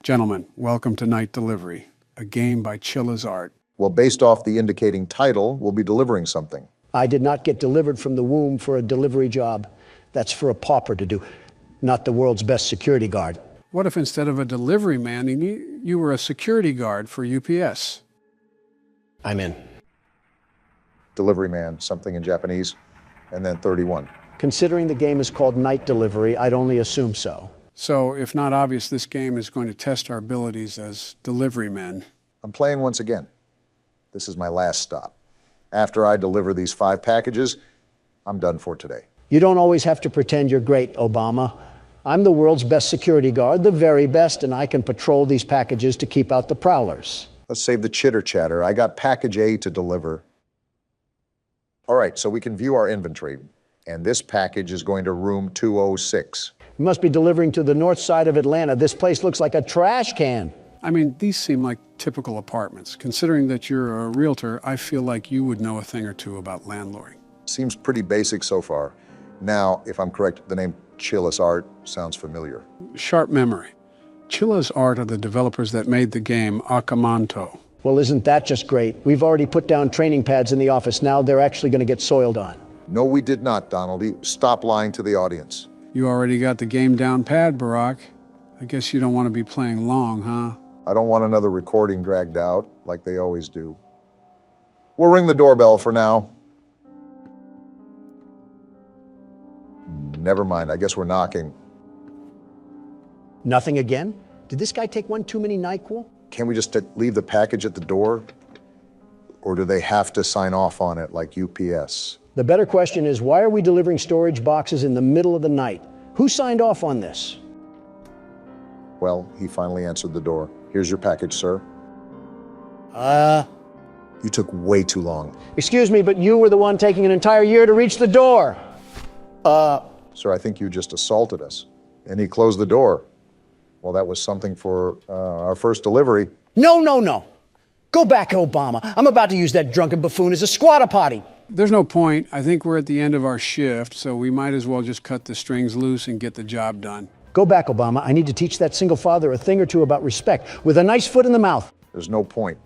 Gentlemen, welcome to Night Delivery, a game by Chilla's Art. Well, based off the indicating title, we'll be delivering something. I did not get delivered from the womb for a delivery job. That's for a pauper to do, not the world's best security guard. What if instead of a delivery man, you were a security guard for UPS? I'm in. Delivery man, something in Japanese, and then 31. Considering the game is called Night Delivery, I'd only assume so. So, if not obvious, this game is going to test our abilities as delivery men. I'm playing once again. This is my last stop. After I deliver these 5 packages, I'm done for today. You don't always have to pretend you're great, Obama. I'm the world's best security guard, the very best, and I can patrol these packages to keep out the prowlers. Let's save the chitter-chatter. I got package A to deliver. All right, so we can view our inventory, and this package is going to room 206. You must be delivering to the north side of Atlanta. This place looks like a trash can. I mean, these seem like typical apartments. Considering that you're a realtor, I feel like you would know a thing or two about landlording. Seems pretty basic so far. Now, if I'm correct, the name Chilla's Art sounds familiar. Sharp memory. Chilla's Art are the developers that made the game Akamanto. Well, isn't that just great? We've already put down training pads in the office. Now they're actually going to get soiled on. No, we did not, Donald. Stop lying to the audience. You already got the game down pat, Barack. I guess you don't want to be playing long, huh? I don't want another recording dragged out like they always do. We'll ring the doorbell for now. Never mind, I guess we're knocking. Nothing again? Did this guy take one too many NyQuil? Can't we just leave the package at the door? Or do they have to sign off on it like UPS? The better question is, why are we delivering storage boxes in the middle of the night? Who signed off on this? Well, he finally answered the door. Here's your package, sir. You took way too long. Excuse me, but you were the one taking an entire year to reach the door. Sir, I think you just assaulted us. And he closed the door. Well, that was something for our first delivery. No, no, no. Go back, Obama. I'm about to use that drunken buffoon as a squatter potty. There's no point. I think we're at the end of our shift, so we might as well just cut the strings loose and get the job done. Go back, Obama. I need to teach that single father a thing or two about respect with a nice foot in the mouth. There's no point.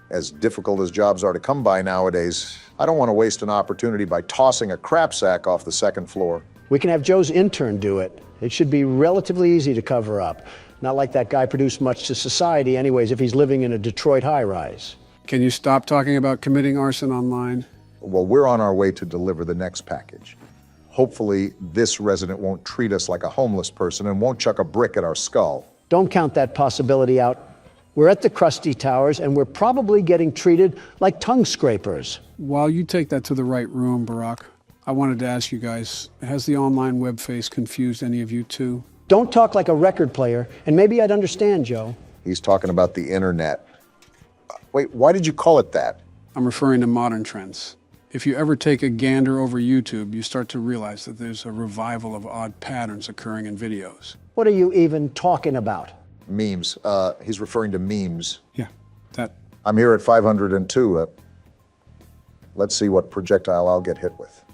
As difficult as jobs are to come by nowadays, I don't want to waste an opportunity by tossing a crap sack off the 2nd floor. We can have Joe's intern do it. It should be relatively easy to cover up. Not like that guy produced much to society anyways if he's living in a Detroit high-rise. Can you stop talking about committing arson online? Well, we're on our way to deliver the next package. Hopefully, this resident won't treat us like a homeless person and won't chuck a brick at our skull. Don't count that possibility out. We're at the Krusty Towers, and we're probably getting treated like tongue scrapers. While you take that to the right room, Barack, I wanted to ask you guys, has the online web face confused any of you too? Don't talk like a record player, and maybe I'd understand, Joe. He's talking about the internet. Wait, why did you call it that? I'm referring to modern trends. If you ever take a gander over YouTube, you start to realize that there's a revival of odd patterns occurring in videos. What are you even talking about? Memes. He's referring to memes. Yeah, that. I'm here at 502. Let's see what projectile I'll get hit with.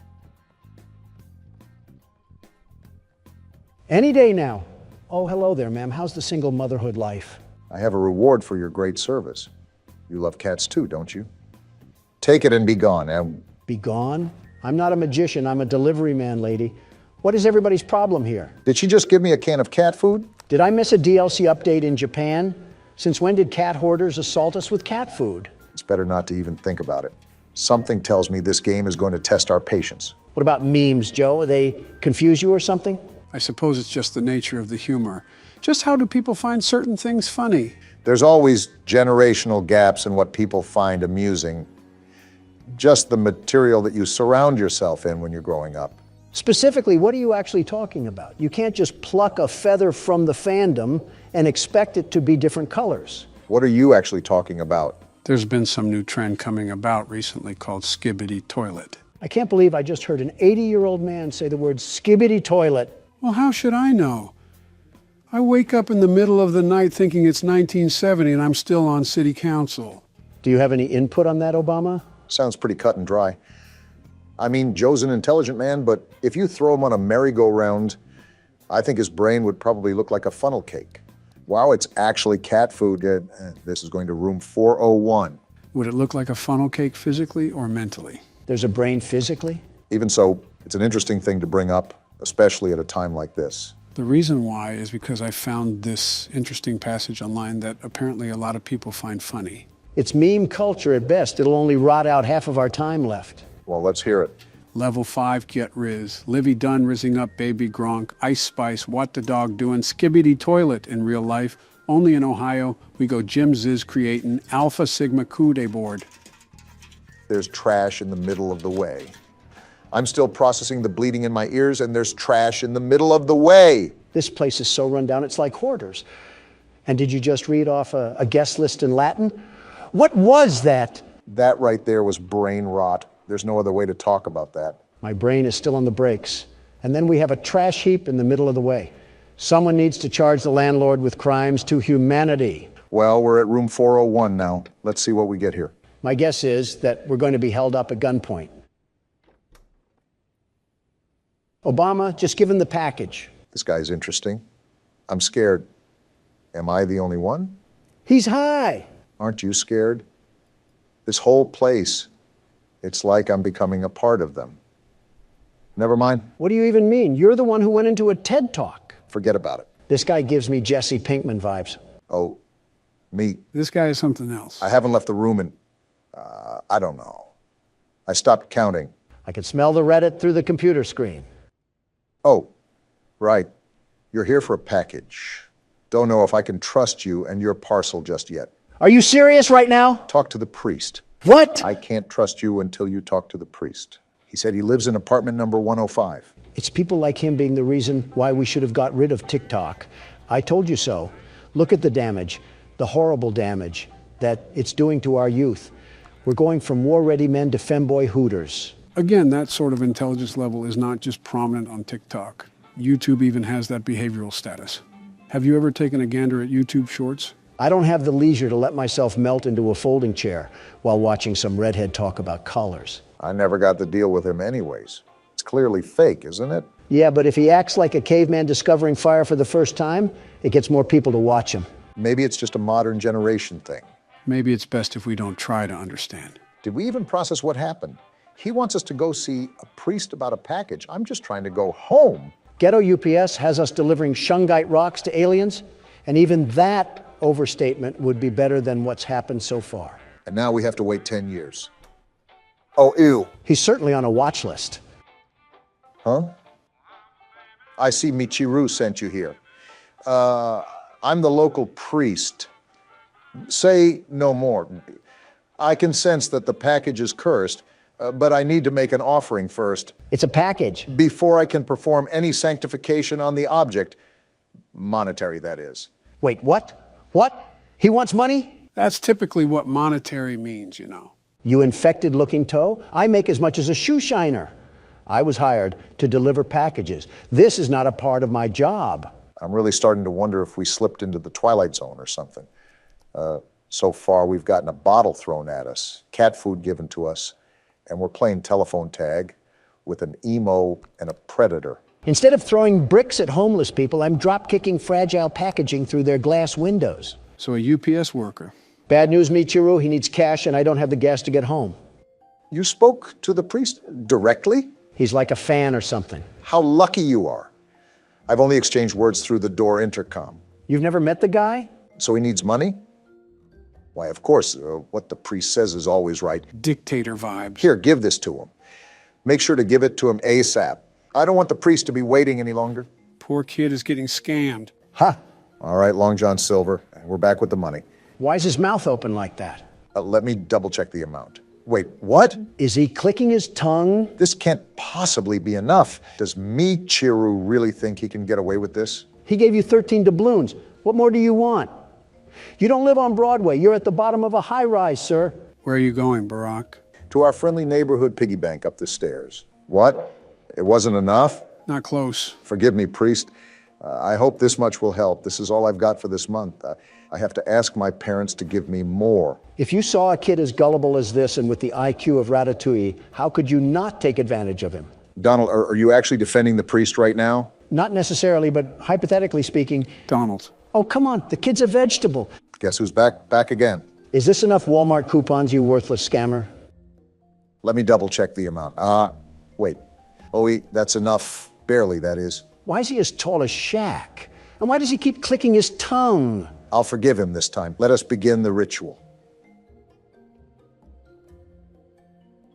Any day now. Oh, hello there, ma'am. How's the single motherhood life? I have a reward for your great service. You love cats too, don't you? Take it and be gone. Be gone? I'm not a magician. I'm a delivery man, lady. What is everybody's problem here? Did she just give me a can of cat food? Did I miss a DLC update in Japan? Since when did cat hoarders assault us with cat food? It's better not to even think about it. Something tells me this game is going to test our patience. What about memes, Joe? They confuse you or something? I suppose it's just the nature of the humor. Just how do people find certain things funny? There's always generational gaps in what people find amusing. Just the material that you surround yourself in when you're growing up. Specifically, what are you actually talking about? You can't just pluck a feather from the fandom and expect it to be different colors. What are you actually talking about? There's been some new trend coming about recently called skibbity toilet. I can't believe I just heard an 80-year-old man say the word skibbity toilet. Well, how should I know? I wake up in the middle of the night thinking it's 1970 and I'm still on city council. Do you have any input on that, Obama? Sounds pretty cut and dry. I mean, Joe's an intelligent man, but if you throw him on a merry-go-round, I think his brain would probably look like a funnel cake. Wow, it's actually cat food. This is going to room 401. Would it look like a funnel cake physically or mentally? There's a brain physically? Even so, it's an interesting thing to bring up, especially at a time like this. The reason why is because I found this interesting passage online that apparently a lot of people find funny. It's meme culture at best. It'll only rot out half of our time left. Well, let's hear it. Level 5, get Riz. Livy Dunn rizzing up Baby Gronk. Ice Spice, what the dog doing? Skibbity toilet in real life. Only in Ohio, we go Jim Ziz creating Alpha Sigma Kude board. There's trash in the middle of the way. I'm still processing the bleeding in my ears, and there's trash in the middle of the way. This place is so run down, it's like hoarders. And did you just read off a guest list in Latin? What was that? That right there was brain rot. There's no other way to talk about that. My brain is still on the brakes. And then we have a trash heap in the middle of the way. Someone needs to charge the landlord with crimes to humanity. Well, we're at room 401 now. Let's see what we get here. My guess is that we're going to be held up at gunpoint. Obama, just give him the package. This guy's interesting. I'm scared. Am I the only one? He's high. Aren't you scared? This whole place, it's like I'm becoming a part of them. Never mind. What do you even mean? You're the one who went into a TED Talk. Forget about it. This guy gives me Jesse Pinkman vibes. Oh, me. This guy is something else. I haven't left the room in, I don't know. I stopped counting. I can smell the Reddit through the computer screen. Oh, right. You're here for a package. Don't know if I can trust you and your parcel just yet. Are you serious right now? Talk to the priest. What? I can't trust you until you talk to the priest. He said he lives in apartment number 105. It's people like him being the reason why we should have got rid of TikTok. I told you so. Look at the damage, the horrible damage that it's doing to our youth. We're going from war-ready men to femboy hooters. Again, that sort of intelligence level is not just prominent on TikTok. YouTube even has that behavioral status. Have you ever taken a gander at YouTube Shorts? I don't have the leisure to let myself melt into a folding chair while watching some redhead talk about colors. I never got the deal with him anyways. It's clearly fake, isn't it? Yeah, but if he acts like a caveman discovering fire for the first time, it gets more people to watch him. Maybe it's just a modern generation thing. Maybe it's best if we don't try to understand. Did we even process what happened? He wants us to go see a priest about a package. I'm just trying to go home. Ghetto UPS has us delivering shungite rocks to aliens, and even that overstatement would be better than what's happened so far. And now we have to wait 10 years. Oh, ew. He's certainly on a watch list. Huh? I see Michiru sent you here. I'm the local priest. Say no more. I can sense that the package is cursed, but I need to make an offering first. It's a package. Before I can perform any sanctification on the object, monetary that is. Wait, what? What? He wants money? That's typically what monetary means, you know. You infected-looking toe? I make as much as a shoe shiner. I was hired to deliver packages. This is not a part of my job. I'm really starting to wonder if we slipped into the Twilight Zone or something. So far, we've gotten a bottle thrown at us, cat food given to us, and we're playing telephone tag with an emo and a predator. Instead of throwing bricks at homeless people, I'm drop-kicking fragile packaging through their glass windows. So a UPS worker. Bad news, Michiru. He needs cash, and I don't have the gas to get home. You spoke to the priest directly? He's like a fan or something. How lucky you are. I've only exchanged words through the door intercom. You've never met the guy? So he needs money? Why, of course, what the priest says is always right. Dictator vibes. Here, give this to him. Make sure to give it to him ASAP. I don't want the priest to be waiting any longer. Poor kid is getting scammed. Ha! All right, Long John Silver, we're back with the money. Why is his mouth open like that? Let me double check the amount. Wait, what? Is he clicking his tongue? This can't possibly be enough. Does Michiru really think he can get away with this? He gave you 13 doubloons. What more do you want? You don't live on Broadway. You're at the bottom of a high-rise, sir. Where are you going, Barack? To our friendly neighborhood piggy bank up the stairs. What? It wasn't enough? Not close. Forgive me, priest. I hope this much will help. This is all I've got for this month. I have to ask my parents to give me more. If you saw a kid as gullible as this and with the IQ of Ratatouille, how could you not take advantage of him? Donald, are you actually defending the priest right now? Not necessarily, but hypothetically speaking. Donald. Oh, come on, the kid's a vegetable. Guess who's back? Back again. Is this enough Walmart coupons, you worthless scammer? Let me double check the amount. Wait. Oh, that's enough. Barely, that is. Why is he as tall as Shaq? And why does he keep clicking his tongue? I'll forgive him this time. Let us begin the ritual.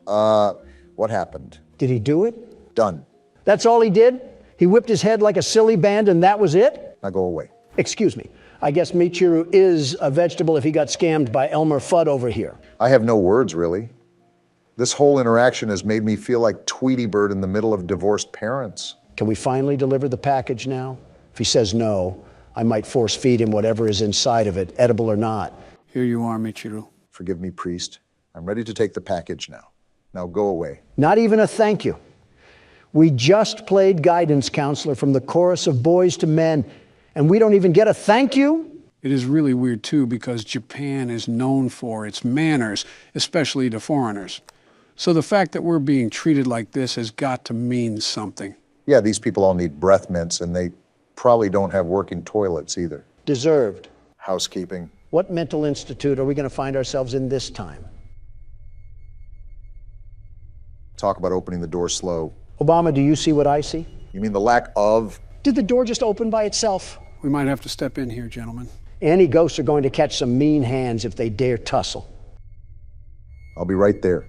What happened? Did he do it? Done. That's all he did? He whipped his head like a silly band and that was it? Now go away. Excuse me. I guess Michiru is a vegetable if he got scammed by Elmer Fudd over here. I have no words, really. This whole interaction has made me feel like Tweety Bird in the middle of divorced parents. Can we finally deliver the package now? If he says no, I might force feed him whatever is inside of it, edible or not. Here you are, Michiru. Forgive me, priest. I'm ready to take the package now. Now go away. Not even a thank you. We just played guidance counselor from the chorus of Boys to Men, and we don't even get a thank you? It is really weird, too, because Japan is known for its manners, especially to foreigners. So the fact that we're being treated like this has got to mean something. Yeah, these people all need breath mints, and they probably don't have working toilets either. Deserved. Housekeeping. What mental institute are we going to find ourselves in this time? Talk about opening the door slow. Obama, do you see what I see? You mean the lack of? Did the door just open by itself? We might have to step in here, gentlemen. Any ghosts are going to catch some mean hands if they dare tussle. I'll be right there.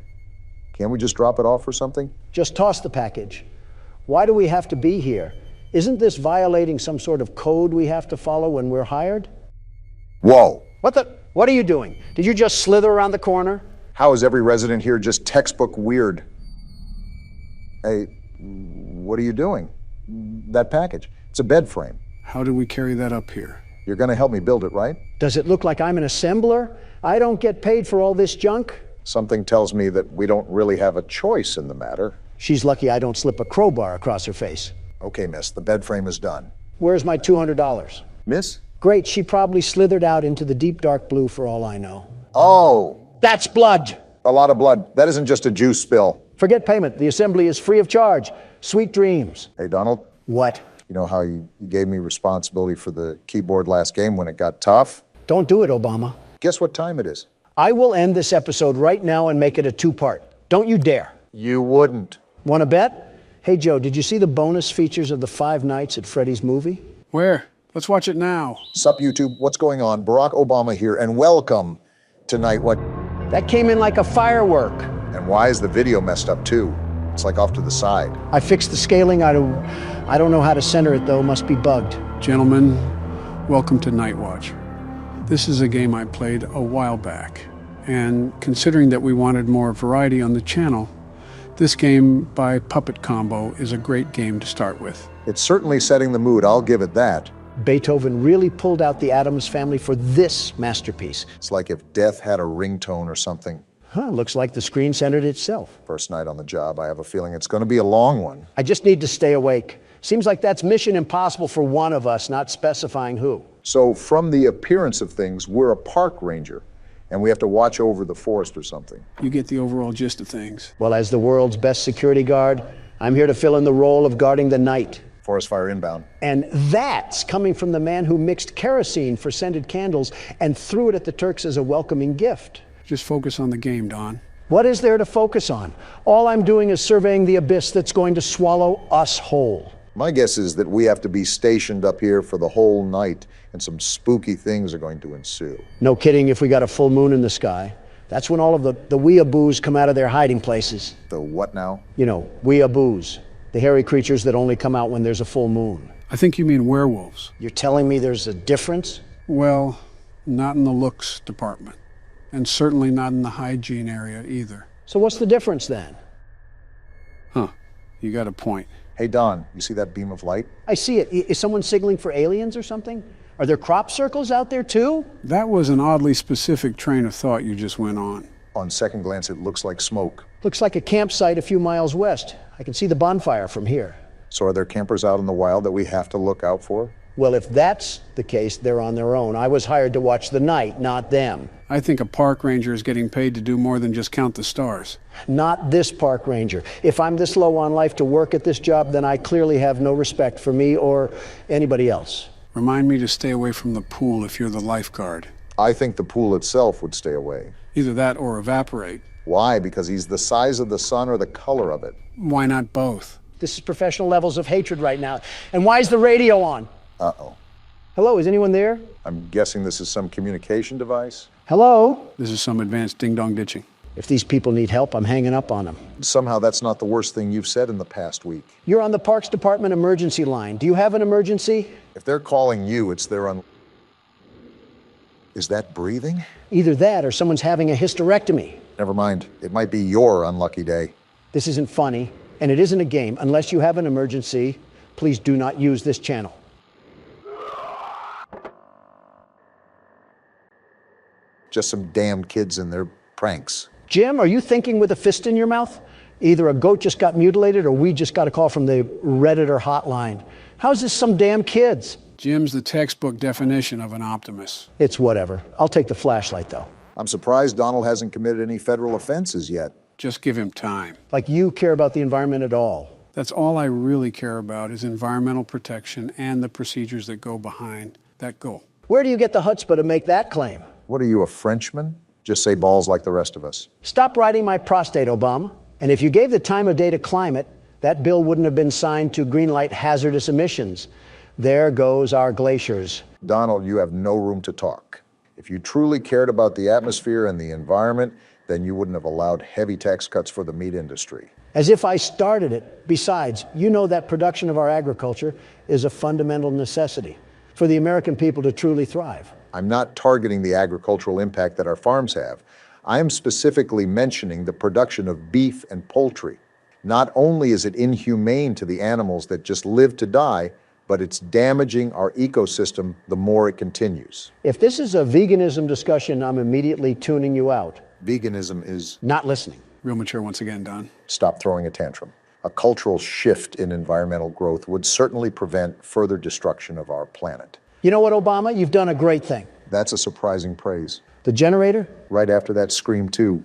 Can't we just drop it off or something? Just toss the package. Why do we have to be here? Isn't this violating some sort of code we have to follow when we're hired? Whoa! What are you doing? Did you just slither around the corner? How is every resident here just textbook weird? Hey, what are you doing? That package. It's a bed frame. How do we carry that up here? You're gonna help me build it, right? Does it look like I'm an assembler? I don't get paid for all this junk. Something tells me that we don't really have a choice in the matter. She's lucky I don't slip a crowbar across her face. Okay, miss, the bed frame is done. Where's my $200? Miss? Great, she probably slithered out into the deep dark blue for all I know. Oh, That's blood. a lot of blood. That isn't just a juice spill. Forget payment. The assembly is free of charge. Sweet dreams. Hey, Donald, What? you know how you gave me responsibility for the keyboard last game when it got tough? Don't do it, Obama. Guess what time it is? I will end this episode right now and make it a two-part. Don't you dare. You wouldn't. Want to bet? Hey, Joe, did you see the bonus features of the 5 Nights at Freddy's movie? Where? Let's watch it now. Sup, YouTube? What's going on? Barack Obama here, and welcome to Night What? That came in like a firework. And why is the video messed up too? It's like off to the side. I fixed the scaling. I don't know how to center it, though. Must be bugged. Gentlemen, welcome to Night Watch. This is a game I played a while back, and considering that we wanted more variety on the channel, this game by Puppet Combo is a great game to start with. It's certainly setting the mood, I'll give it that. Beethoven really pulled out the Addams Family for this masterpiece. It's like if death had a ringtone or something. Looks like the screen centered itself. First night on the job, I have a feeling it's going to be a long one. I just need to stay awake. Seems like that's mission impossible for one of us, not specifying who. So from the appearance of things, we're a park ranger, and we have to watch over the forest or something. You get the overall gist of things. Well, as the world's best security guard, I'm here to fill in the role of guarding the night. Forest fire inbound. And that's coming from the man who mixed kerosene for scented candles and threw it at the Turks as a welcoming gift. Just focus on the game, Don. What is there to focus on? All I'm doing is surveying the abyss that's going to swallow us whole. My guess is that we have to be stationed up here for the whole night, and some spooky things are going to ensue. No kidding if we got a full moon in the sky. That's when all of the weeaboos come out of their hiding places. The what now? You know, weeaboos. The hairy creatures that only come out when there's a full moon. I think you mean werewolves. You're telling me there's a difference? Well, not in the looks department, and certainly not in the hygiene area either. So what's the difference then? Huh, you got a point. Hey, Don, you see that beam of light? I see it. Is someone signaling for aliens or something? Are there crop circles out there too? That was an oddly specific train of thought you just went on. On second glance, it looks like smoke. Looks like a campsite a few miles west. I can see the bonfire from here. So are there campers out in the wild that we have to look out for? Well, if that's the case, they're on their own. I was hired to watch the night, not them. I think a park ranger is getting paid to do more than just count the stars. Not this park ranger. If I'm this low on life to work at this job, then I clearly have no respect for me or anybody else. Remind me to stay away from the pool if you're the lifeguard. I think the pool itself would stay away. Either that or evaporate. Why? Because he's the size of the sun or the color of it? Why not both? This is professional levels of hatred right now. And why is the radio on? Uh-oh. Hello, is anyone there? I'm guessing this is some communication device? Hello? This is some advanced ding-dong ditching. If these people need help, I'm hanging up on them. Somehow that's not the worst thing you've said in the past week. You're on the Parks Department emergency line. Do you have an emergency? If they're calling you, it's their Is that breathing? Either that or someone's having a hysterectomy. Never mind. It might be your unlucky day. This isn't funny, and it isn't a game. Unless you have an emergency, please do not use this channel. Just some damn kids and their pranks. Jim, are you thinking with a fist in your mouth? Either a goat just got mutilated or we just got a call from the Redditor hotline. How's this some damn kids? Jim's the textbook definition of an optimist. It's whatever. I'll take the flashlight, though. I'm surprised Donald hasn't committed any federal offenses yet. Just give him time. Like you care about the environment at all. That's all I really care about is environmental protection and the procedures that go behind that goal. Where do you get the chutzpah to make that claim? What are you, a Frenchman? Just say balls like the rest of us. Stop riding my prostate, Obama. And if you gave the time of day to climate, that bill wouldn't have been signed to greenlight hazardous emissions. There goes our glaciers. Donald, you have no room to talk. If you truly cared about the atmosphere and the environment, then you wouldn't have allowed heavy tax cuts for the meat industry. As if I started it. Besides, you know that production of our agriculture is a fundamental necessity for the American people to truly thrive. I'm not targeting the agricultural impact that our farms have. I am specifically mentioning the production of beef and poultry. Not only is it inhumane to the animals that just live to die, but it's damaging our ecosystem the more it continues. If this is a veganism discussion, I'm immediately tuning you out. Veganism is Not listening. Real mature once again, Don. stop throwing a tantrum. A cultural shift in environmental growth would certainly prevent further destruction of our planet. You know what, Obama? You've done a great thing. That's a surprising praise. The generator? Right after that scream too.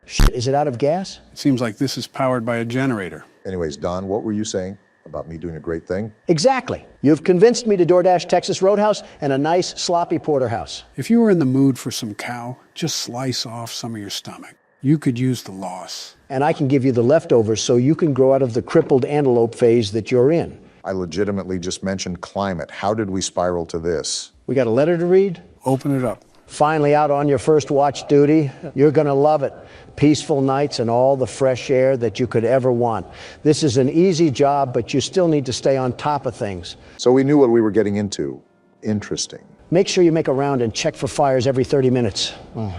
Shit, is it out of gas? It seems like this is powered by a generator. Anyways, Don, what were you saying about me doing a great thing? Exactly. You've convinced me to DoorDash Texas Roadhouse and a nice sloppy porterhouse. If you were in the mood for some cow, just slice off some of your stomach. You could use the loss. And I can give you the leftovers so you can grow out of the crippled antelope phase that you're in. I legitimately just mentioned climate. How did we spiral to this? We got a letter to read? Open it up. Finally out on your first watch duty. You're gonna love it. Peaceful nights and all the fresh air that you could ever want. This is an easy job, but you still need to stay on top of things. So we knew what we were getting into. Interesting. Make sure you make a round and check for fires every 30 minutes. Oh.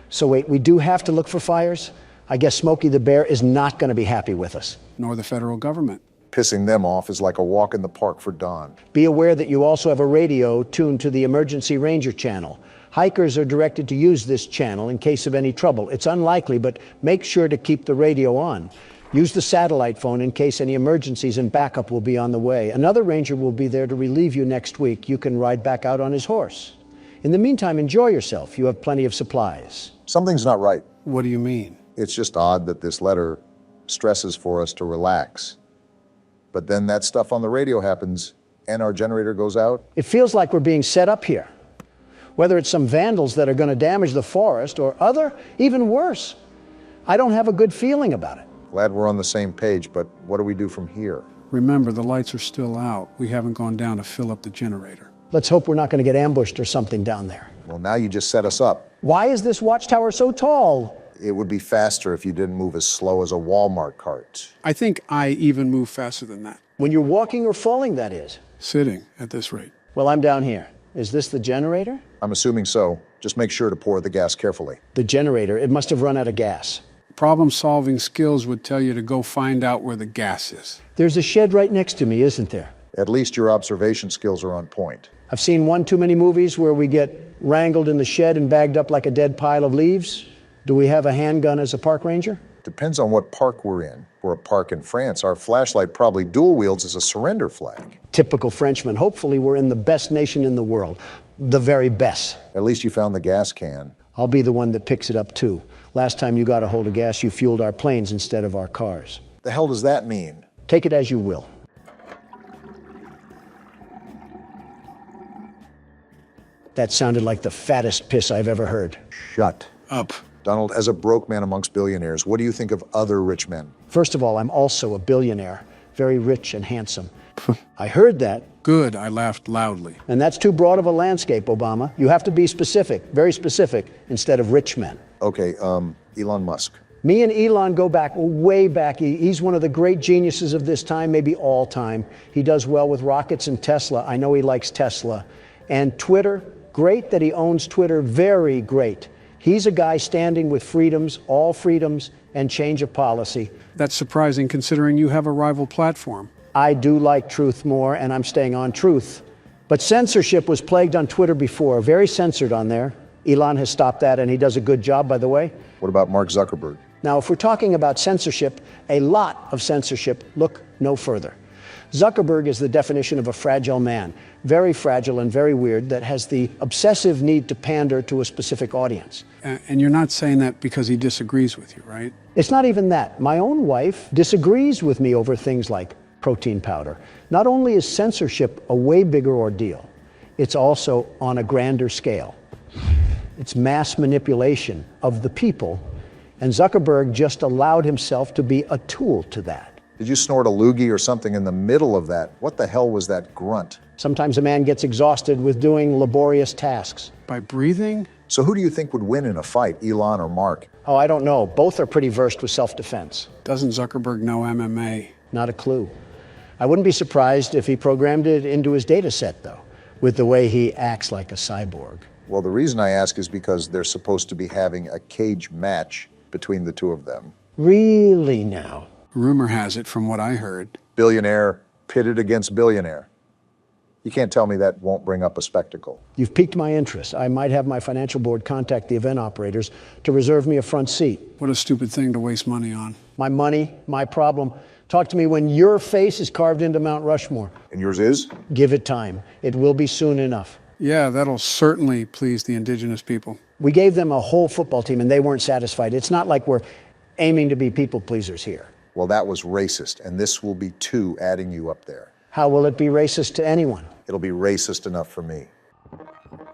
So wait, we do have to look for fires? I guess Smokey the Bear is not gonna be happy with us. Nor the federal government. Pissing them off is like a walk in the park for Don. Be aware that you also have a radio tuned to the Emergency Ranger channel. Hikers are directed to use this channel in case of any trouble. It's unlikely, but make sure to keep the radio on. Use the satellite phone in case any emergencies, and backup will be on the way. Another ranger will be there to relieve you next week. You can ride back out on his horse. In the meantime, enjoy yourself. You have plenty of supplies. Something's not right. What do you mean? It's just odd that this letter stresses for us to relax. But then that stuff on the radio happens and our generator goes out. It feels like we're being set up here. Whether it's some vandals that are going to damage the forest or other, even worse. I don't have a good feeling about it. Glad we're on the same page, but what do we do from here? Remember, the lights are still out. We haven't gone down to fill up the generator. Let's hope we're not going to get ambushed or something down there. Well, now you just set us up. Why is this watchtower so tall? It would be faster if you didn't move as slow as a Walmart cart. I think I even move faster than that. When you're walking or falling, that is. Sitting at this rate. Well, I'm down here. Is this the generator? I'm assuming so. Just make sure to pour the gas carefully. The generator. It must have run out of gas. Problem-solving skills would tell you to go find out where the gas is. There's a shed right next to me, isn't there? At least your observation skills are on point. I've seen one too many movies where we get wrangled in the shed and bagged up like a dead pile of leaves. Do we have a handgun as a park ranger? Depends on what park we're in. We're a park in France. Our flashlight probably dual wields as a surrender flag. Typical Frenchman. Hopefully we're in the best nation in the world. The very best. At least you found the gas can. I'll be the one that picks it up too. Last time you got a hold of gas, you fueled our planes instead of our cars. The hell does that mean? Take it as you will. That sounded like the fattest piss I've ever heard. Shut Up. Donald, as a broke man amongst billionaires, what do you think of other rich men? First of all, I'm also a billionaire, very rich and handsome. I heard that, Good, I laughed loudly. and that's too broad of a landscape, Obama. You have to be specific, very specific, instead of rich men. Okay, Elon Musk. Me and Elon go back, way back. He's one of the great geniuses of this time, maybe all time. He does well with rockets and Tesla. I know he likes Tesla. And Twitter, great that he owns Twitter, very great. He's a guy standing with freedoms, all freedoms, and change of policy. That's surprising considering you have a rival platform. I do like truth more, and I'm staying on truth. But censorship was plagued on Twitter before, very censored on there. Elon has stopped that, and he does a good job, by the way. What about Mark Zuckerberg? Now, if we're talking about censorship, a lot of censorship, look no further. Zuckerberg is the definition of a fragile man, very fragile and very weird, that has the obsessive need to pander to a specific audience. And you're not saying that because he disagrees with you, right? It's not even that. My own wife disagrees with me over things like protein powder. Not only is censorship a way bigger ordeal, it's also on a grander scale. It's mass manipulation of the people, and Zuckerberg just allowed himself to be a tool to that. Did you snort a loogie or something in the middle of that? What the hell was that grunt? Sometimes a man gets exhausted with doing laborious tasks. By breathing? So who do you think would win in a fight, Elon or Mark? Oh, I don't know. Both are pretty versed with self-defense. Doesn't Zuckerberg know MMA? Not a clue. I wouldn't be surprised if he programmed it into his data set, though, with the way he acts like a cyborg. Well, the reason I ask is because they're supposed to be having a cage match between the two of them. Really now? Rumor has it, from what I heard. Billionaire pitted against billionaire. You can't tell me that won't bring up a spectacle. You've piqued my interest. I might have my financial board contact the event operators to reserve me a front seat. What a stupid thing to waste money on. My money, my problem. Talk to me when your face is carved into Mount Rushmore. And yours is? Give it time. It will be soon enough. Yeah, that'll certainly please the indigenous people. We gave them a whole football team and they weren't satisfied. It's not like we're aiming to be people pleasers here. Well, that was racist, and this will be two adding you up there. How will it be racist to anyone? It'll be racist enough for me.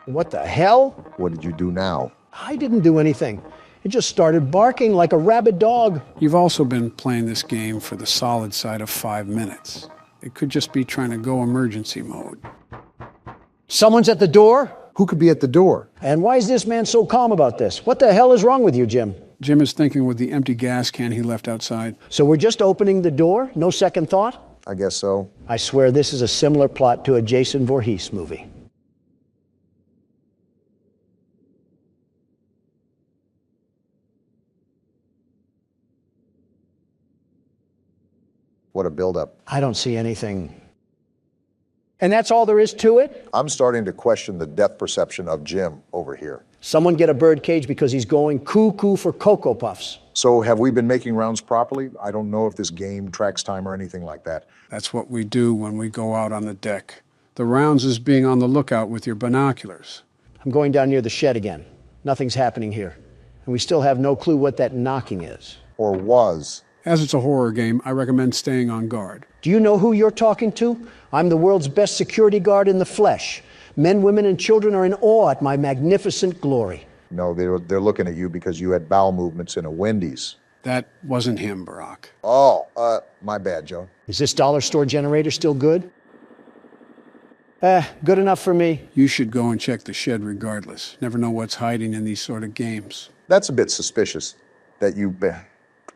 What the hell? What did you do now? I didn't do anything. It just started barking like a rabid dog. You've also been playing this game for the solid side of 5 minutes. It could just be trying to go emergency mode. Someone's at the door? Who could be at the door? And why is this man so calm about this? What the hell is wrong with you, Jim? Jim is thinking with the empty gas can he left outside. So we're just opening the door? No second thought? I guess so. I swear this is a similar plot to a Jason Voorhees movie. What a buildup. I don't see anything. And that's all there is to it? I'm starting to question the depth perception of Jim over here. Someone get a bird cage because he's going cuckoo for Cocoa Puffs. So have we been making rounds properly? I don't know if this game tracks time or anything like that. That's what we do when we go out on the deck. The rounds is being on the lookout with your binoculars. I'm going down near the shed again. Nothing's happening here. And we still have no clue what that knocking is. Or was. As it's a horror game, I recommend staying on guard. Do you know who you're talking to? I'm the world's best security guard in the flesh. Men, women, and children are in awe at my magnificent glory. No, they're looking at you because you had bowel movements in a Wendy's. That wasn't him, Barack. Oh, my bad, Joe. Is this dollar store generator still good? Good enough for me. You should go and check the shed regardless. Never know what's hiding in these sort of games. That's a bit suspicious that you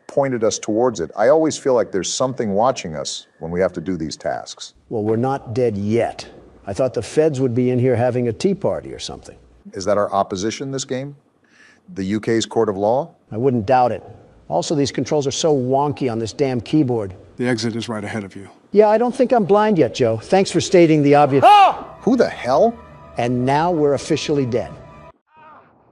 pointed us towards it. I always feel like there's something watching us when we have to do these tasks. Well, we're not dead yet. I thought the feds would be in here having a tea party or something. Is that our opposition this game? The UK's court of law? I wouldn't doubt it. Also, these controls are so wonky on this damn keyboard. The exit is right ahead of you. Yeah, I don't think I'm blind yet, Joe. Thanks for stating the obvious. Who the hell? And now we're officially dead.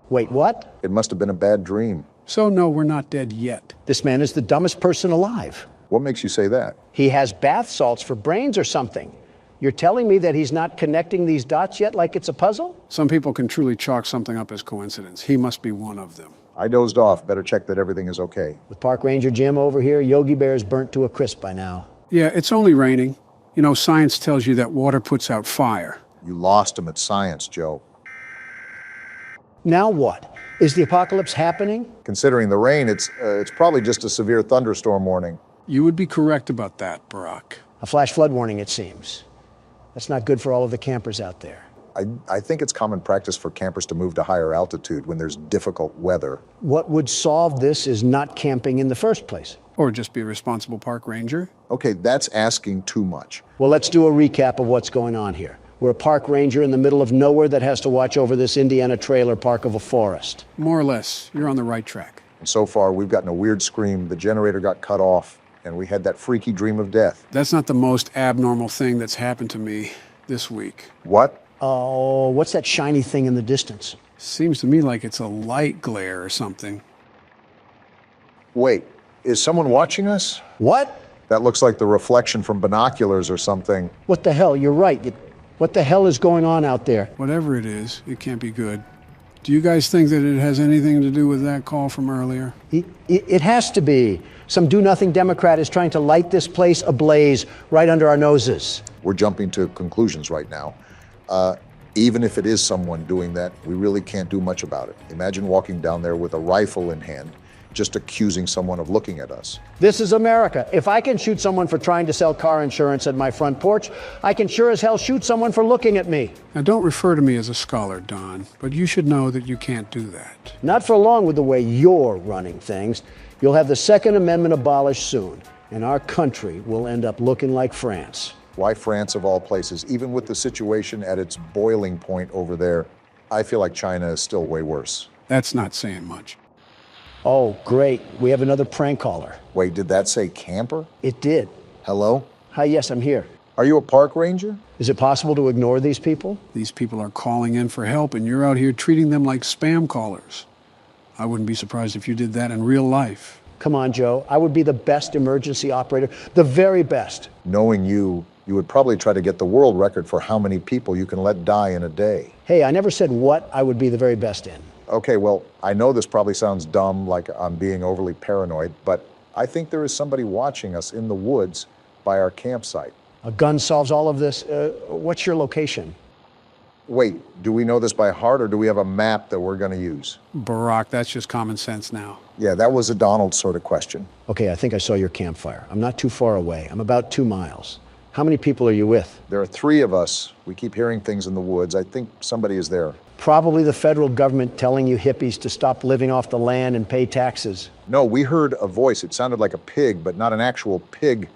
Wait, what? It must have been a bad dream. So no, we're not dead yet. This man is the dumbest person alive. What makes you say that? He has bath salts for brains or something. You're telling me that he's not connecting these dots yet like it's a puzzle? Some people can truly chalk something up as coincidence. He must be one of them. I dozed off. Better check that everything is okay. With Park Ranger Jim over here, Yogi Bear's burnt to a crisp by now. Yeah, it's only raining. You know, science tells you that water puts out fire. You lost him at science, Joe. Now what? Is the apocalypse happening? Considering the rain, it's probably just a severe thunderstorm warning. You would be correct about that, Barack. A flash flood warning, it seems. That's not good for all of the campers out there. I think it's common practice for campers to move to higher altitude when there's difficult weather. What would solve this is not camping in the first place. Or just be a responsible park ranger. Okay, that's asking too much. Well, let's do a recap of what's going on here. We're a park ranger in the middle of nowhere that has to watch over this Indiana trailer park of a forest. More or less, you're on the right track. And so far, we've gotten a weird scream, the generator got cut off, and we had that freaky dream of death. That's not the most abnormal thing that's happened to me this week. What? Oh, what's that shiny thing in the distance? Seems to me like it's a light glare or something. Wait, is someone watching us? What? That looks like the reflection from binoculars or something. What the hell? You're right. What the hell is going on out there? Whatever it is, it can't be good. Do you guys think that it has anything to do with that call from earlier? It has to be. Some do-nothing Democrat is trying to light this place ablaze right under our noses. We're jumping to conclusions right now. Even if it is someone doing that, we really can't do much about it. Imagine walking down there with a rifle in hand, just accusing someone of looking at us. This is America. If I can shoot someone for trying to sell car insurance at my front porch, I can sure as hell shoot someone for looking at me. Now, don't refer to me as a scholar, Don, but you should know that you can't do that. Not for long with the way you're running things. You'll have the Second Amendment abolished soon, and our country will end up looking like France. Why France of all places? Even with the situation at its boiling point over there, I feel like China is still way worse. That's not saying much. Oh, great. We have another prank caller. Wait, did that say camper? It did. Hello? Hi, yes, I'm here. Are you a park ranger? Is it possible to ignore these people? These people are calling in for help, and you're out here treating them like spam callers. I wouldn't be surprised if you did that in real life. Come on, Joe. I would be the best emergency operator, the very best. Knowing you would probably try to get the world record for how many people you can let die in a day. Hey, I never said what I would be the very best in. Okay, well, I know this probably sounds dumb, like I'm being overly paranoid, but I think there is somebody watching us in the woods by our campsite. A gun solves all of this. What's your location? Wait, do we know this by heart, or do we have a map that we're going to use? Barack, that's just common sense now. Yeah, that was a Donald sort of question. Okay, I think I saw your campfire. I'm not too far away. I'm about 2 miles. How many people are you with? There are 3 of us. We keep hearing things in the woods. I think somebody is there. Probably the federal government telling you hippies to stop living off the land and pay taxes. No, we heard a voice. It sounded like a pig, but not an actual pig,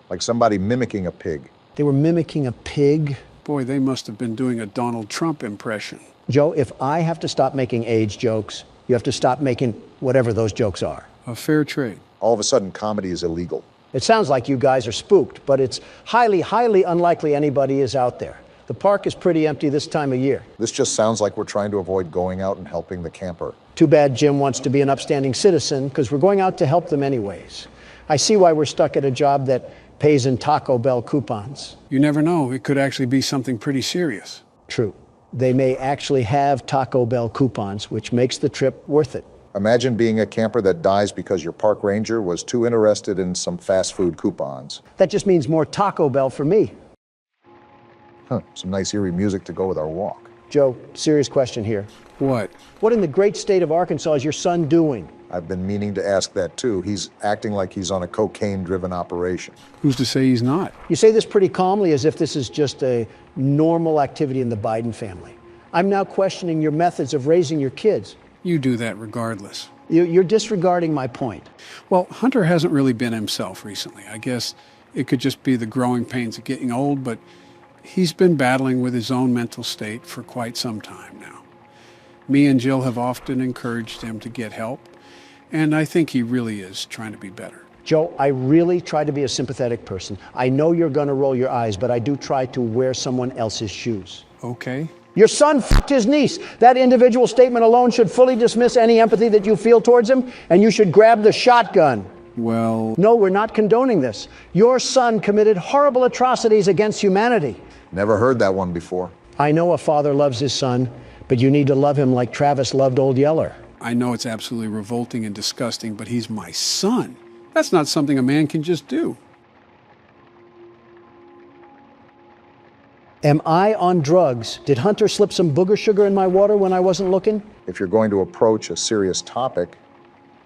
like somebody mimicking a pig. They were mimicking a pig? Boy, they must have been doing a Donald Trump impression. Joe, if I have to stop making age jokes, you have to stop making whatever those jokes are. A fair trade. All of a sudden, comedy is illegal. It sounds like you guys are spooked, but it's highly, highly unlikely anybody is out there. The park is pretty empty this time of year. This just sounds like we're trying to avoid going out and helping the camper. Too bad Jim wants to be an upstanding citizen, because we're going out to help them anyways. I see why we're stuck at a job that pays in Taco Bell coupons. You never know. It could actually be something pretty serious. True. They may actually have Taco Bell coupons, which makes the trip worth it. Imagine being a camper that dies because your park ranger was too interested in some fast food coupons. That just means more Taco Bell for me. Some nice eerie music to go with our walk. Joe, serious question here. What? What in the great state of Arkansas is your son doing? I've been meaning to ask that too. He's acting like he's on a cocaine-driven operation. Who's to say he's not? You say this pretty calmly, as if this is just a normal activity in the Biden family. I'm now questioning your methods of raising your kids. You do that regardless. You're disregarding my point. Well, Hunter hasn't really been himself recently. I guess it could just be the growing pains of getting old, but he's been battling with his own mental state for quite some time now. Me and Jill have often encouraged him to get help, and I think he really is trying to be better. Joe, I really try to be a sympathetic person. I know you're going to roll your eyes, but I do try to wear someone else's shoes. Okay. Your son f***ed his niece. That individual statement alone should fully dismiss any empathy that you feel towards him, and you should grab the shotgun. Well... No, we're not condoning this. Your son committed horrible atrocities against humanity. Never heard that one before. I know a father loves his son, but you need to love him like Travis loved Old Yeller. I know it's absolutely revolting and disgusting, but he's my son. That's not something a man can just do. Am I on drugs? Did Hunter slip some booger sugar in my water when I wasn't looking? If you're going to approach a serious topic,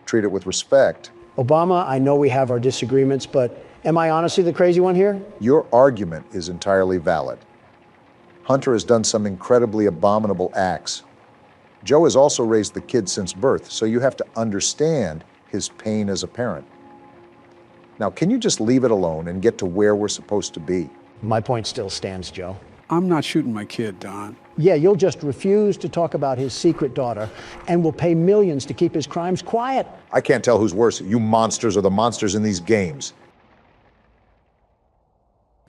treat it with respect. Obama, I know we have our disagreements, but am I honestly the crazy one here? Your argument is entirely valid. Hunter has done some incredibly abominable acts. Joe has also raised the kid since birth, so you have to understand his pain as a parent. Now, can you just leave it alone and get to where we're supposed to be? My point still stands, Joe. I'm not shooting my kid, Don. Yeah, you'll just refuse to talk about his secret daughter and will pay millions to keep his crimes quiet. I can't tell who's worse, you monsters or the monsters in these games.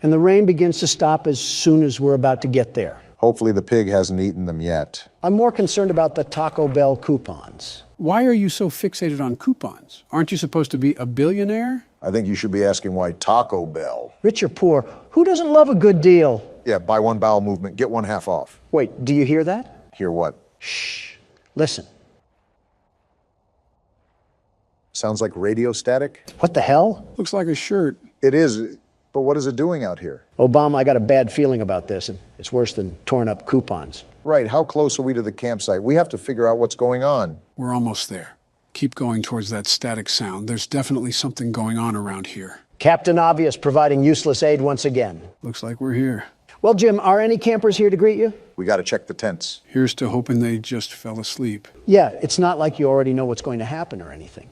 And the rain begins to stop as soon as we're about to get there. Hopefully the pig hasn't eaten them yet. I'm more concerned about the Taco Bell coupons. Why are you so fixated on coupons? Aren't you supposed to be a billionaire? I think you should be asking why Taco Bell. Rich or poor, who doesn't love a good deal? Yeah, buy one bowel movement, get one half off. Wait, do you hear that? Hear what? Shh. Listen. Sounds like radio static? What the hell? Looks like a shirt. It is, but what is it doing out here? Obama, I got a bad feeling about this, and it's worse than torn up coupons. Right, how close are we to the campsite? We have to figure out what's going on. We're almost there. Keep going towards that static sound. There's definitely something going on around here. Captain Obvious providing useless aid once again. Looks like we're here. Well, Jim, are any campers here to greet you? We got to check the tents. Here's to hoping they just fell asleep. Yeah, it's not like you already know what's going to happen or anything.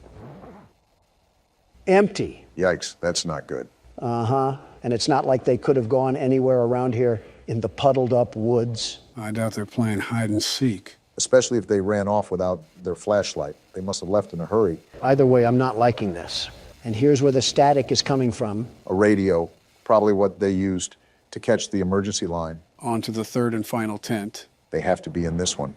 Empty. Yikes, that's not good. Uh-huh. And it's not like they could have gone anywhere around here in the puddled up woods. I doubt they're playing hide and seek. Especially if they ran off without their flashlight. They must have left in a hurry. Either way, I'm not liking this. And here's where the static is coming from. A radio, probably what they used to catch the emergency line. On to the third and final tent. They have to be in this one.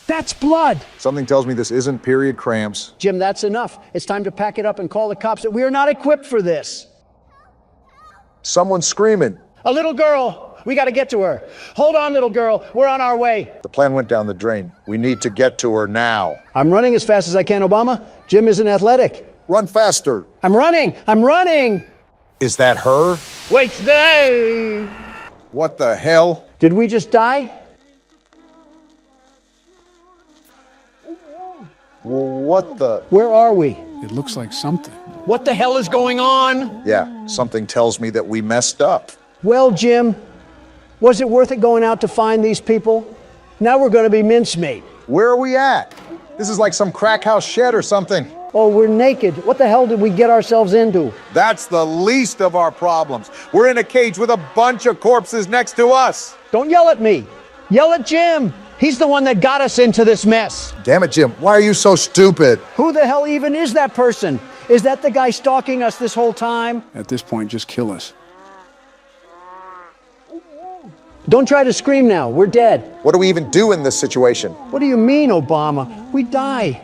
That's blood! Something tells me this isn't period cramps. Jim, that's enough. It's time to pack it up and call the cops. We are not equipped for this. Someone's screaming. A little girl. We got to get to her. Hold on, little girl. We're on our way. The plan went down the drain. We need to get to her now. I'm running as fast as I can, Obama. Jim isn't athletic. Run faster. I'm running. I'm running. Is that her? Wait, stay. What the hell? Did we just die? What the? Where are we? It looks like something. What the hell is going on? Yeah, something tells me that we messed up. Well, Jim, was it worth it going out to find these people? Now we're going to be mincemeat. Where are we at? This is like some crack house shed or something. Oh, we're naked. What the hell did we get ourselves into? That's the least of our problems. We're in a cage with a bunch of corpses next to us. Don't yell at me. Yell at Jim. He's the one that got us into this mess. Damn it, Jim. Why are you so stupid? Who the hell even is that person? Is that the guy stalking us this whole time? At this point, just kill us. Don't try to scream now. We're dead. What do we even do in this situation? What do you mean, Obama? We die.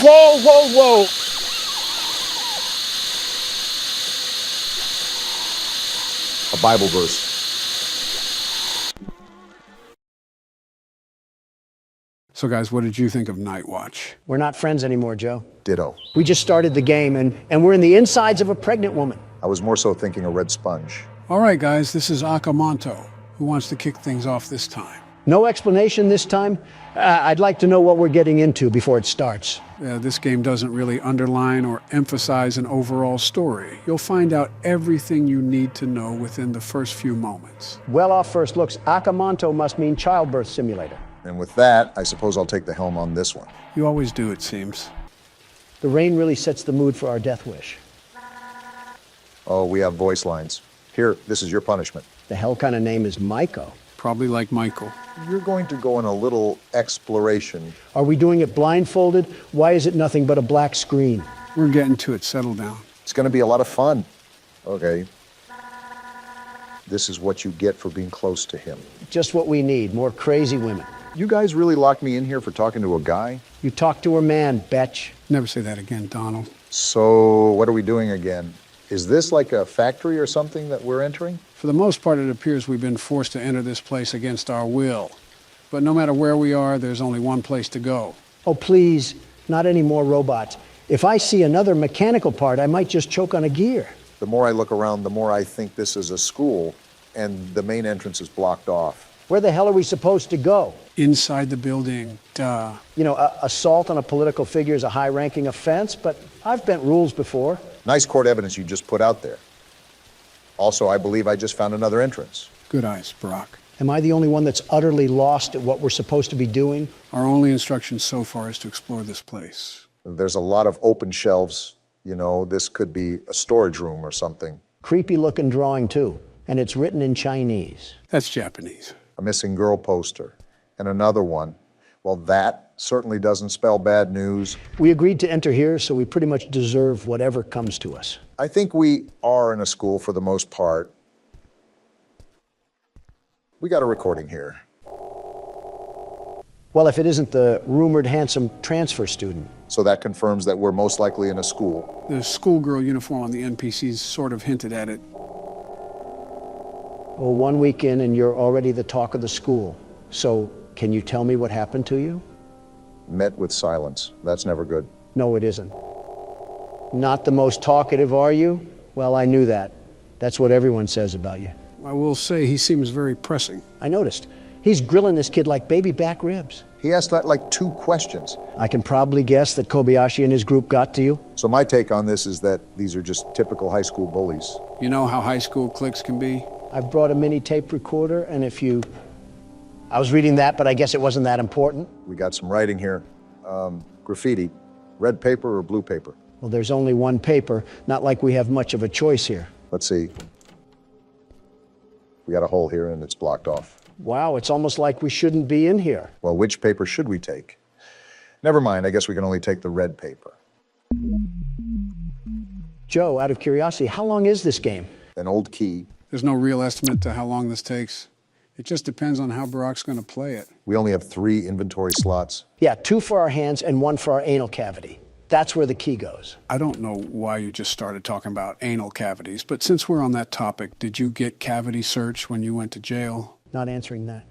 Whoa, whoa, whoa. A Bible verse. So guys, what did you think of Night Watch? We're not friends anymore, Joe. Ditto. We just started the game, and we're in the insides of a pregnant woman. I was more so thinking a red sponge. All right, guys, this is Akamanto. Who wants to kick things off this time? No explanation this time? I'd like to know what we're getting into before it starts. This game doesn't really underline or emphasize an overall story. You'll find out everything you need to know within the first few moments. Well, off first looks, Akamanto must mean childbirth simulator. And with that, I suppose I'll take the helm on this one. You always do, it seems. The rain really sets the mood for our death wish. Oh, we have voice lines. Here, this is your punishment. The hell kind of name is Maiko? Probably like Michael. You're going to go on a little exploration. Are we doing it blindfolded? Why is it nothing but a black screen? We're getting to it. Settle down. It's going to be a lot of fun. Okay. This is what you get for being close to him. Just what we need, more crazy women. You guys really locked me in here for talking to a guy? You talk to her man, betch. Never say that again, Donald. So, what are we doing again? Is this like a factory or something that we're entering? For the most part, it appears we've been forced to enter this place against our will. But no matter where we are, there's only one place to go. Oh, please, not any more robots. If I see another mechanical part, I might just choke on a gear. The more I look around, the more I think this is a school, and the main entrance is blocked off. Where the hell are we supposed to go? Inside the building, duh. You know, assault on a political figure is a high-ranking offense, but I've bent rules before. Nice court evidence you just put out there. Also, I believe I just found another entrance. Good eyes, Barack. Am I the only one that's utterly lost at what we're supposed to be doing? Our only instruction so far is to explore this place. There's a lot of open shelves. You know, this could be a storage room or something. Creepy-looking drawing, too, and it's written in Chinese. That's Japanese. A missing girl poster, and another one. Well, that certainly doesn't spell bad news. We agreed to enter here, so we pretty much deserve whatever comes to us. I think we are in a school for the most part. We got a recording here. Well, if it isn't the rumored handsome transfer student. So that confirms that we're most likely in a school. The schoolgirl uniform on the NPCs sort of hinted at it. Well, 1 week in and you're already the talk of the school. So, can you tell me what happened to you? Met with silence. That's never good. No, it isn't. Not the most talkative, are you? Well, I knew that. That's what everyone says about you. I will say he seems very pressing. I noticed. He's grilling this kid like baby back ribs. He asked that like 2 questions. I can probably guess that Kobayashi and his group got to you. So my take on this is that these are just typical high school bullies. You know how high school cliques can be? I've brought a mini tape recorder, and I was reading that, but I guess it wasn't that important. We got some writing here. Graffiti. Red paper or blue paper? Well, there's only one paper, not like we have much of a choice here. Let's see. We got a hole here and it's blocked off. Wow, it's almost like we shouldn't be in here. Well, which paper should we take? Never mind, I guess we can only take the red paper. Joe, out of curiosity, how long is this game? An old key. There's no real estimate to how long this takes. It just depends on how Barack's going to play it. We only have 3 inventory slots. Yeah, 2 for our hands and 1 for our anal cavity. That's where the key goes. I don't know why you just started talking about anal cavities, but since we're on that topic, did you get cavity searched when you went to jail? Not answering that.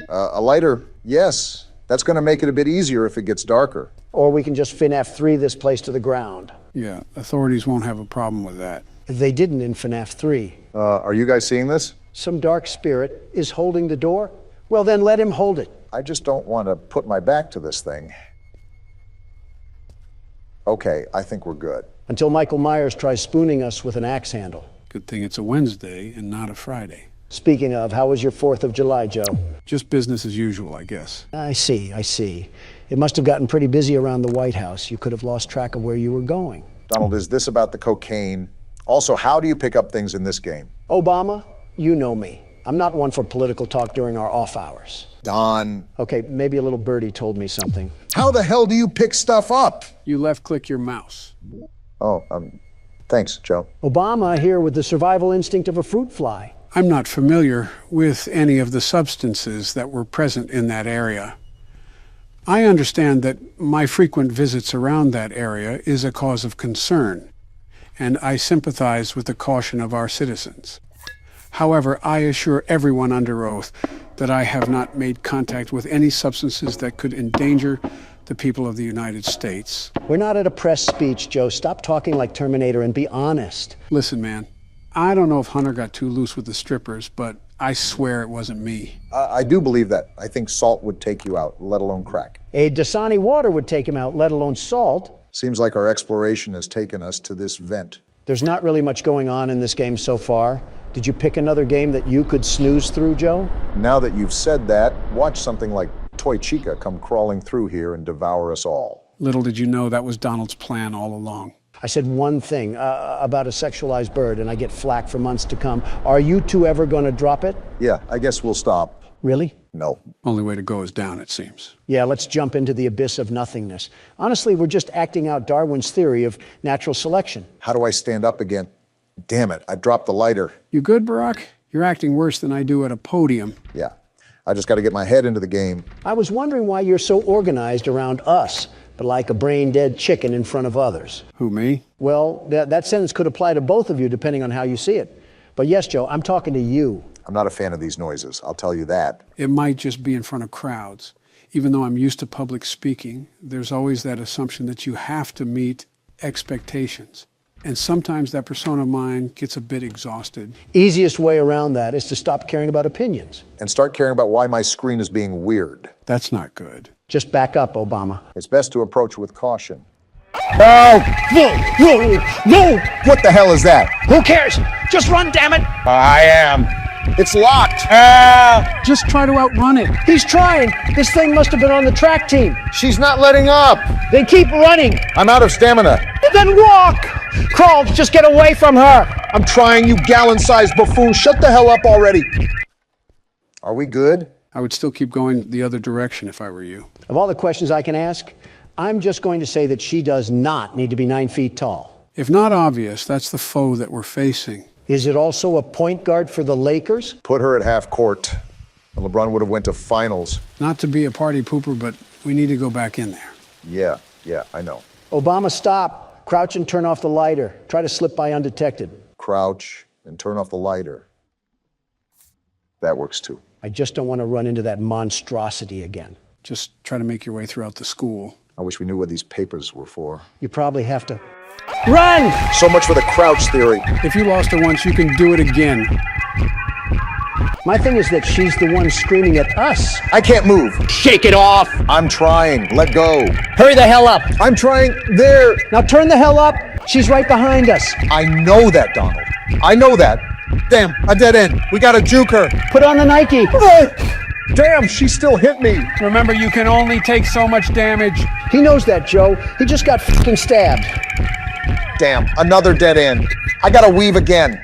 A lighter, yes. That's going to make it a bit easier if it gets darker. Or we can just FNAF 3 this place to the ground. Yeah, authorities won't have a problem with that. They didn't in FNAF 3. Are you guys seeing this? Some dark spirit is holding the door? Well, then let him hold it. I just don't want to put my back to this thing. Okay, I think we're good. Until Michael Myers tries spooning us with an axe handle. Good thing it's a Wednesday and not a Friday. Speaking of, how was your 4th of July, Joe? Just business as usual, I guess. I see. It must have gotten pretty busy around the White House. You could have lost track of where you were going. Donald, is this about the cocaine? Also, how do you pick up things in this game? Obama, you know me. I'm not one for political talk during our off hours. Don. Okay, maybe a little birdie told me something. How the hell do you pick stuff up? You left-click your mouse. Oh, thanks, Joe. Obama here with the survival instinct of a fruit fly. I'm not familiar with any of the substances that were present in that area. I understand that my frequent visits around that area is a cause of concern, and I sympathize with the caution of our citizens. However, I assure everyone under oath that I have not made contact with any substances that could endanger the people of the United States. We're not at a press speech, Joe. Stop talking like Terminator and be honest. Listen, man, I don't know if Hunter got too loose with the strippers, but I swear it wasn't me. I do believe that. I think salt would take you out, let alone crack. A Dasani water would take him out, let alone salt. Seems like our exploration has taken us to this vent. There's not really much going on in this game so far. Did you pick another game that you could snooze through, Joe? Now that you've said that, watch something like Toy Chica come crawling through here and devour us all. Little did you know that was Donald's plan all along. I said one thing about a sexualized bird, and I get flack for months to come. Are you two ever going to drop it? Yeah, I guess we'll stop. Really? No. Only way to go is down, it seems. Yeah, let's jump into the abyss of nothingness. Honestly, we're just acting out Darwin's theory of natural selection. How do I stand up again? Damn it, I dropped the lighter. You good, Barack? You're acting worse than I do at a podium. Yeah, I just got to get my head into the game. I was wondering why you're so organized around us, but like a brain-dead chicken in front of others. Who, me? Well, that sentence could apply to both of you depending on how you see it. But yes, Joe, I'm talking to you. I'm not a fan of these noises, I'll tell you that. It might just be in front of crowds. Even though I'm used to public speaking, there's always that assumption that you have to meet expectations. And sometimes that persona of mine gets a bit exhausted. Easiest way around that is to stop caring about opinions. And start caring about why my screen is being weird. That's not good. Just back up, Obama. It's best to approach with caution. No! No! What the hell is that? Who cares? Just run, damn it! I am. It's locked. Just try to outrun it. He's trying. This thing must have been on the track team. She's not letting up. Then keep running. I'm out of stamina. Then walk. Crawl, just get away from her. I'm trying, you gallon-sized buffoon. Shut the hell up already. Are we good? I would still keep going the other direction if I were you. Of all the questions I can ask, I'm just going to say that she does not need to be 9 feet tall. If not obvious, that's the foe that we're facing. Is it also a point guard for the Lakers? Put her at half court. And LeBron would have went to finals. Not to be a party pooper, but we need to go back in there. Yeah, I know. Obama, stop. Crouch and turn off the lighter. Try to slip by undetected. Crouch and turn off the lighter. That works too. I just don't want to run into that monstrosity again. Just try to make your way throughout the school. I wish we knew what these papers were for. You probably have to run! So much for the crouch theory. If you lost her once, you can do it again. My thing is that she's the one screaming at us. I can't move. Shake it off! I'm trying. Let go. Hurry the hell up! I'm trying. There. Now turn the hell up! She's right behind us. I know that, Donald. I know that. Damn, a dead end. We gotta juke her. Put on the Nike. Damn, she still hit me. Remember, you can only take so much damage. He knows that, Joe. He just got fucking stabbed. Damn, another dead end. I gotta weave again.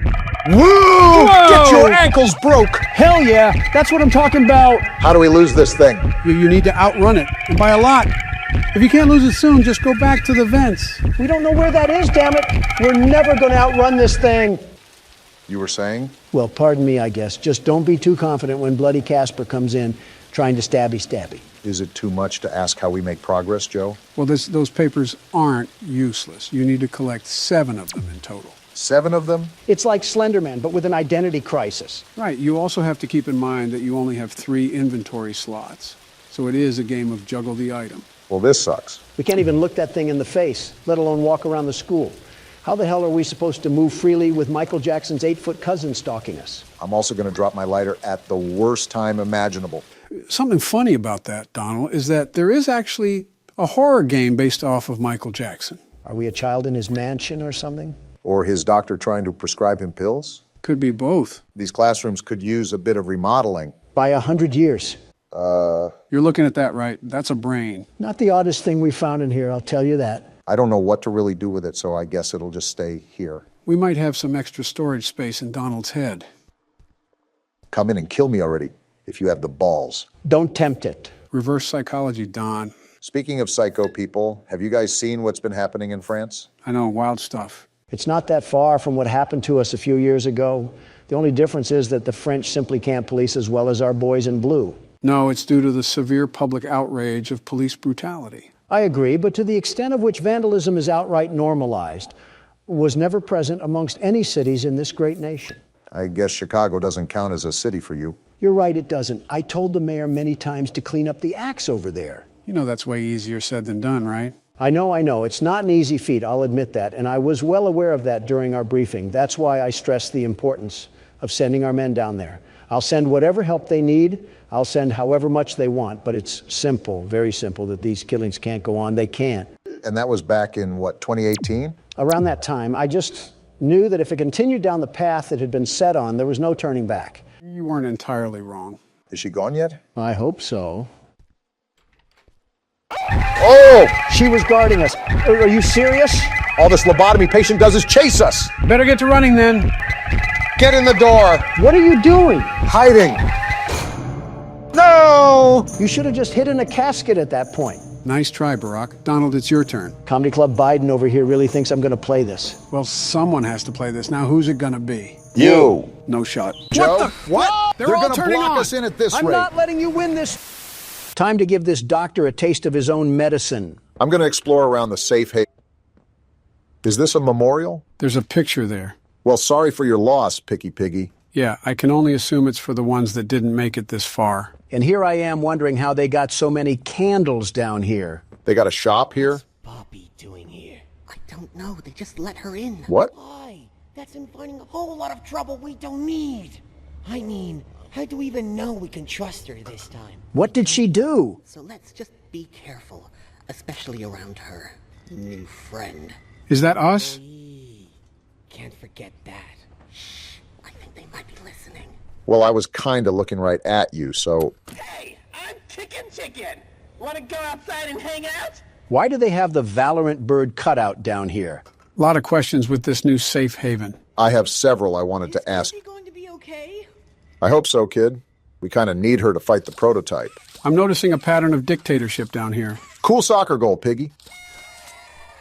Woo! Whoa! Get your ankles broke. Hell yeah, that's what I'm talking about. How do we lose this thing? You need to outrun it, and by a lot. If you can't lose it soon, just go back to the vents. We don't know where that is, damn it. We're never gonna outrun this thing. You were saying? Well, pardon me, I guess. Just don't be too confident when Bloody Casper comes in trying to stabby. Is it too much to ask how we make progress, Joe? Well, those papers aren't useless. You need to collect 7 of them in total. 7 of them? It's like Slenderman, but with an identity crisis. Right. You also have to keep in mind that you only have 3 inventory slots. So it is a game of juggle the item. Well, this sucks. We can't even look that thing in the face, let alone walk around the school. How the hell are we supposed to move freely with Michael Jackson's 8-foot cousin stalking us? I'm also going to drop my lighter at the worst time imaginable. Something funny about that, Donald, is that there is actually a horror game based off of Michael Jackson. Are we a child in his mansion or something? Or his doctor trying to prescribe him pills? Could be both. These classrooms could use a bit of remodeling. By 100 years. You're looking at that right. That's a brain. Not the oddest thing we found in here, I'll tell you that. I don't know what to really do with it, so I guess it'll just stay here. We might have some extra storage space in Donald's head. Come in and kill me already, if you have the balls. Don't tempt it. Reverse psychology, Don. Speaking of psycho people, have you guys seen what's been happening in France? I know, wild stuff. It's not that far from what happened to us a few years ago. The only difference is that the French simply can't police as well as our boys in blue. No, it's due to the severe public outrage of police brutality. I agree, but to the extent of which vandalism is outright normalized, was never present amongst any cities in this great nation. I guess Chicago doesn't count as a city for you. You're right, it doesn't. I told the mayor many times to clean up the acts over there. You know that's way easier said than done, right? I know. It's not an easy feat, I'll admit that, and I was well aware of that during our briefing. That's why I stressed the importance of sending our men down there. I'll send whatever help they need. I'll send however much they want, but it's simple, very simple, that these killings can't go on. They can't. And that was back in, what, 2018? Around that time, I just knew that if it continued down the path it had been set on, there was no turning back. You weren't entirely wrong. Is she gone yet? I hope so. Oh! She was guarding us. Are you serious? All this lobotomy patient does is chase us! Better get to running then. Get in the door! What are you doing? Hiding! No! You should have just hidden a casket at that point. Nice try, Barack. Donald, it's your turn. Comedy Club Biden over here really thinks I'm going to play this. Well, someone has to play this. Now, who's it gonna be? You! No shot. Joe? What? They're all gonna turning block on. us in at this I'm rate. not letting you win this. Time to give this doctor a taste of his own medicine. I'm going to explore around the safe haven. Is this a memorial? There's a picture there. Well, sorry for your loss, Picky Piggy. Yeah, I can only assume it's for the ones that didn't make it this far. And here I am wondering how they got so many candles down here. They got a shop here? Bobby doing here? I don't don't know. They just let her in. What? Why? That's inviting a whole lot of trouble we don't need. I mean, how do we even know we can trust her this time? What did she do? So let's just be careful, especially around her new friend. Is that us? Can't forget that. Shh, I think they might be listening. Well, I was kind of looking right at you, so... Hey, I'm Chicken. Want to go outside and hang out? Why do they have the Valorant bird cutout down here? A lot of questions with this new safe haven. I have several I wanted to ask. Is she going to be okay? I hope so, kid. We kind of need her to fight the prototype. I'm noticing a pattern of dictatorship down here. Cool soccer goal, Piggy.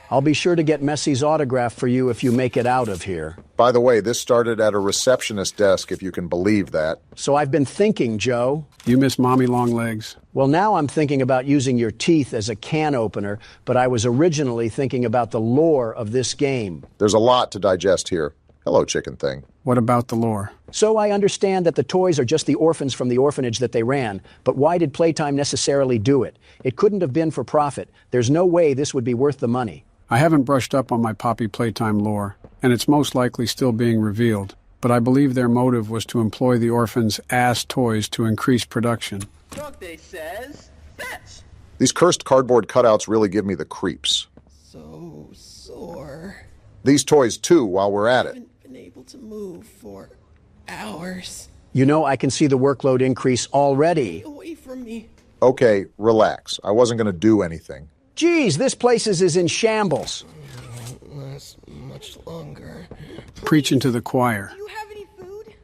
I'll be sure to get Messi's autograph for you if you make it out of here. By the way, this started at a receptionist desk, if you can believe that. So I've been thinking, Joe. You miss Mommy Longlegs. Well, now I'm thinking about using your teeth as a can opener, but I was originally thinking about the lore of this game. There's a lot to digest here. Hello, chicken thing. What about the lore? So I understand that the toys are just the orphans from the orphanage that they ran, but why did Playtime necessarily do it? It couldn't have been for profit. There's no way this would be worth the money. I haven't brushed up on my Poppy Playtime lore, and it's most likely still being revealed, but I believe their motive was to employ the orphans' ass toys to increase production. Dog Day says, fetch. These cursed cardboard cutouts really give me the creeps. So sore. These toys, too, while we're at it. Haven't been able to move for hours. You know, I can see the workload increase already. Away from me. Okay, relax. I wasn't going to do anything. Geez, this place is in shambles. Won't last much longer. Preaching to the choir. Do you have any food?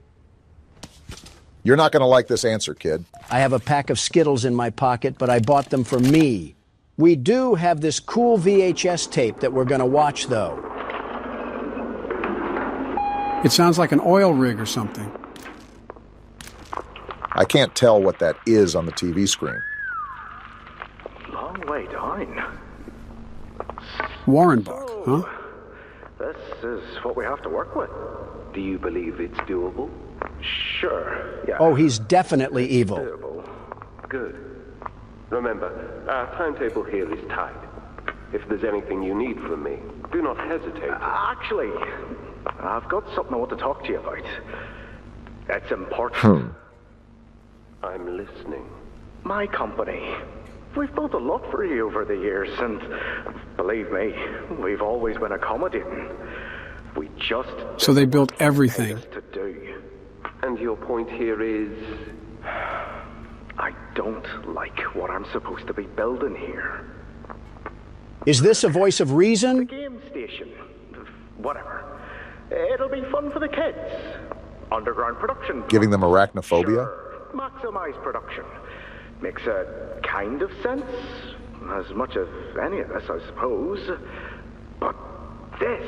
You're not going to like this answer, kid. I have a pack of Skittles in my pocket, but I bought them for me. We do have this cool VHS tape that we're going to watch, though. It sounds like an oil rig or something. I can't tell what that is on the TV screen. Long way down. Warrenbuck, huh? This is what we have to work with. Do you believe it's doable? Sure, yeah. Oh, he's definitely evil. Doable. Good. Remember, our timetable here is tight. If there's anything you need from me, do not hesitate. Actually, I've got something I want to talk to you about. It's important. I'm listening. My company. We've built a lot for you over the years, and believe me, we've always been accommodating. We just... So they built everything. To do. And your point here is... I don't like what I'm supposed to be building here. Is this a voice of The reason? game station. Whatever. It'll be fun for the kids. Underground production. Giving them arachnophobia? Sure. Maximize production. Makes a kind of sense. As much as any of us, I suppose. But this...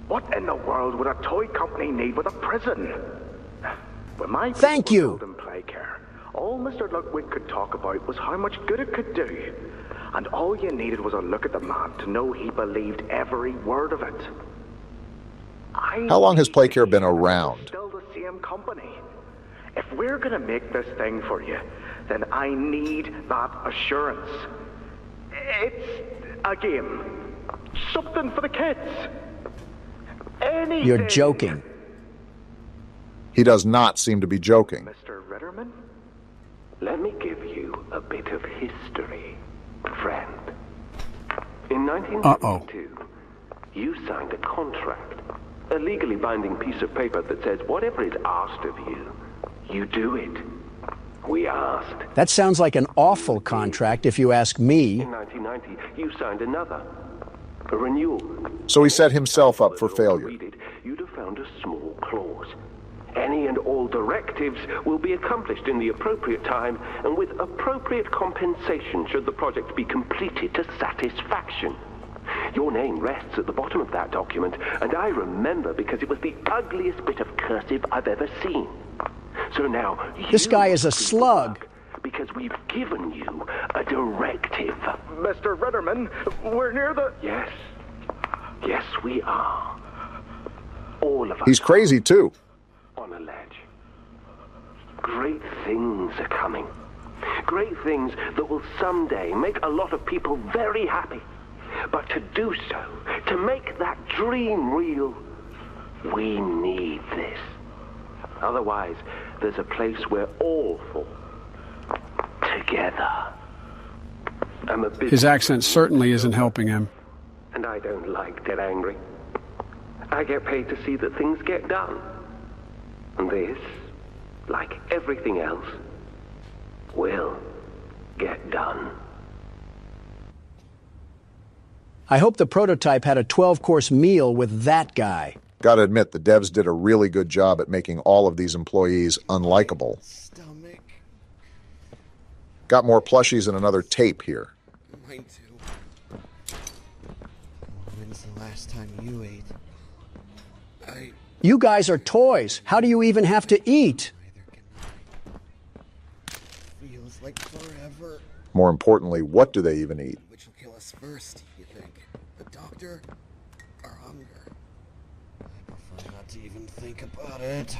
What in the world would a toy company need with a prison? When my Thank you. building Playcare, all Mr. Ludwig could talk about was how much good it could do. And all you needed was a look at the man to know he believed every word of it. How long has Playcare been around? Still the same company. If we're gonna make this thing for you, then I need that assurance. It's a game. Something for the kids. Anything. You're joking. He does not seem to be joking. Mr. Ritterman? Let me give you a bit of history, friend. In 1992, you signed a contract, a legally binding piece of paper that says whatever is asked of you, you do it. We asked. That sounds like an awful contract if you ask me. In 1990, you signed another, a renewal. So he set himself up for failure. Read it, you'd have found a small clause. Any and all directives will be accomplished in the appropriate time and with appropriate compensation should the project be completed to satisfaction. Your name rests at the bottom of that document, and I remember because it was the ugliest bit of cursive I've ever seen. So now, This you guy is a do the slug. work, because we've given you a directive. Mr. Ritterman, we're near the... Yes. Yes, we are. All of us. He's crazy, too. On a ledge. Great things are coming. Great things that will someday make a lot of people very happy. But to do so, to make that dream real, we need this. Otherwise, there's a place we're all for. Together. I'm a bit... His accent certainly isn't helping him. And I don't like dead angry. I get paid to see that things get done. And this, like everything else, will get done. I hope the prototype had a 12-course meal with that guy. Gotta admit, the devs did a really good job at making all of these employees unlikable. Stomach. Got more plushies and another tape here. Mine too. When's the last time you ate? You guys are toys. How do you even have to eat? Neither can I. Feels like forever. More importantly, what do they even eat? Which will kill us first, you think? The doctor or hunger? I prefer not to even think about it.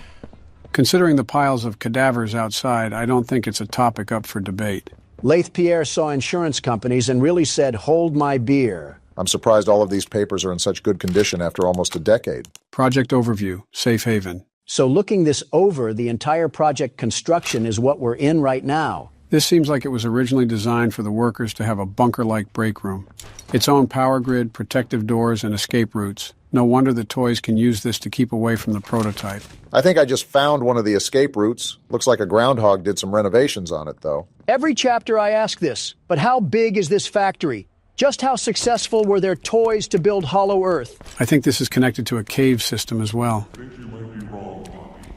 Considering the piles of cadavers outside, I don't think it's a topic up for debate. Laith Pierre saw insurance companies and really said, hold my beer. I'm surprised all of these papers are in such good condition after almost a decade. Project overview, safe haven. So looking this over, the entire project construction is what we're in right now. This seems like it was originally designed for the workers to have a bunker-like break room. Its own power grid, protective doors, and escape routes. No wonder the toys can use this to keep away from the prototype. I think I just found one of the escape routes. Looks like a groundhog did some renovations on it, though. Every chapter I ask this, but how big is this factory? Just how successful were their toys to build Hollow Earth? I think this is connected to a cave system as well. I think you might be wrong, Poppy.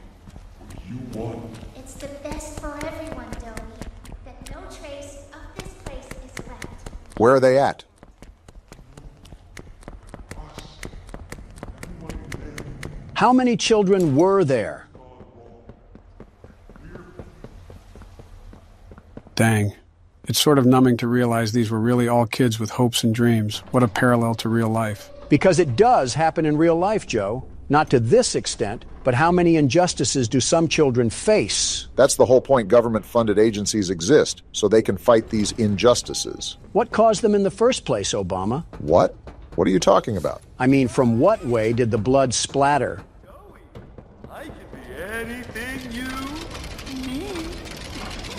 You won. It's the best for everyone, Doe. That no trace of this place is left. Where are they at? How many children were there? Dang. It's sort of numbing to realize these were really all kids with hopes and dreams. What a parallel to real life. Because it does happen in real life, Joe. Not to this extent, but how many injustices do some children face? That's the whole point government-funded agencies exist, so they can fight these injustices. What caused them in the first place, Obama? What? What are you talking about? I mean, from what way did the blood splatter? I can be anything you need.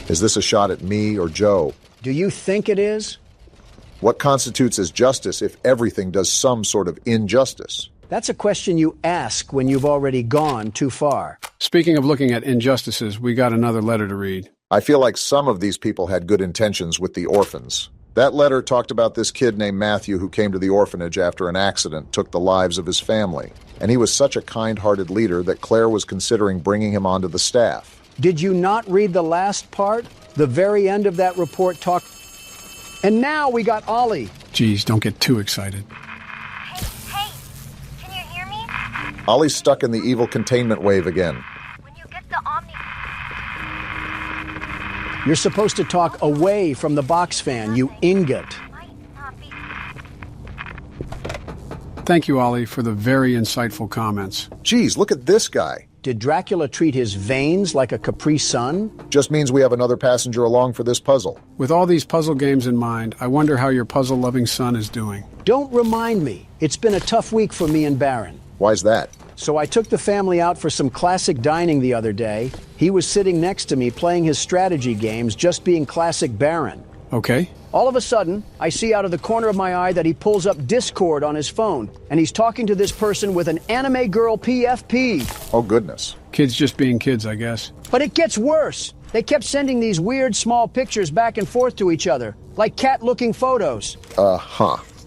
Is this a shot at me or Joe? Do you think it is? What constitutes as justice if everything does some sort of injustice? That's a question you ask when you've already gone too far. Speaking of looking at injustices, we got another letter to read. I feel like some of these people had good intentions with the orphans. That letter talked about this kid named Matthew who came to the orphanage after an accident took the lives of his family. And he was such a kind-hearted leader that Claire was considering bringing him onto the staff. Did you not read the last part? The very end of that report talked... And now we got Ollie. Geez, don't get too excited. Hey, can you hear me? Ollie's stuck in the evil containment wave again. When you get the Omni... You're supposed to talk away from the box fan, you ingot. Might not be... Thank you, Ollie, for the very insightful comments. Geez, look at this guy. Did Dracula treat his veins like a Capri Sun? Just means we have another passenger along for this puzzle. With all these puzzle games in mind, I wonder how your puzzle-loving son is doing. Don't remind me. It's been a tough week for me and Baron. Why's that? So I took the family out for some classic dining the other day. He was sitting next to me playing his strategy games, just being classic Baron. Okay. All of a sudden, I see out of the corner of my eye that he pulls up Discord on his phone, and he's talking to this person with an anime girl PFP. Oh, goodness. Kids just being kids, I guess. But it gets worse. They kept sending these weird small pictures back and forth to each other, like cat-looking photos.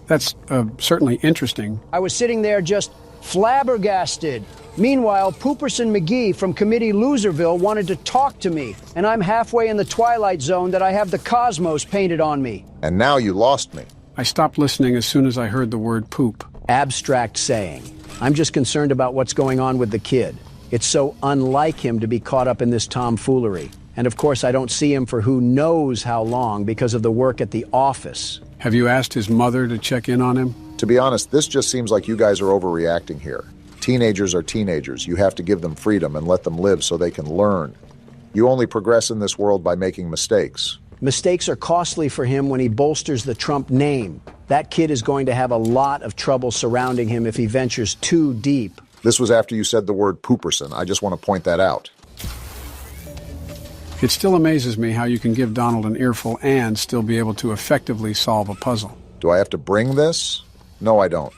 That's certainly interesting. I was sitting there just flabbergasted. Meanwhile, Pooperson McGee from Committee Loserville wanted to talk to me, and I'm halfway in the Twilight Zone that I have the cosmos painted on me. And now you lost me. I stopped listening as soon as I heard the word poop. Abstract saying. I'm just concerned about what's going on with the kid. It's so unlike him to be caught up in this tomfoolery. And of course, I don't see him for who knows how long because of the work at the office. Have you asked his mother to check in on him? To be honest, this just seems like you guys are overreacting here. Teenagers are teenagers. You have to give them freedom and let them live so they can learn. You only progress in this world by making mistakes. Mistakes are costly for him when he bolsters the Trump name. That kid is going to have a lot of trouble surrounding him if he ventures too deep. This was after you said the word pooperson. I just want to point that out. It still amazes me how you can give Donald an earful and still be able to effectively solve a puzzle. Do I have to bring this? No, I don't.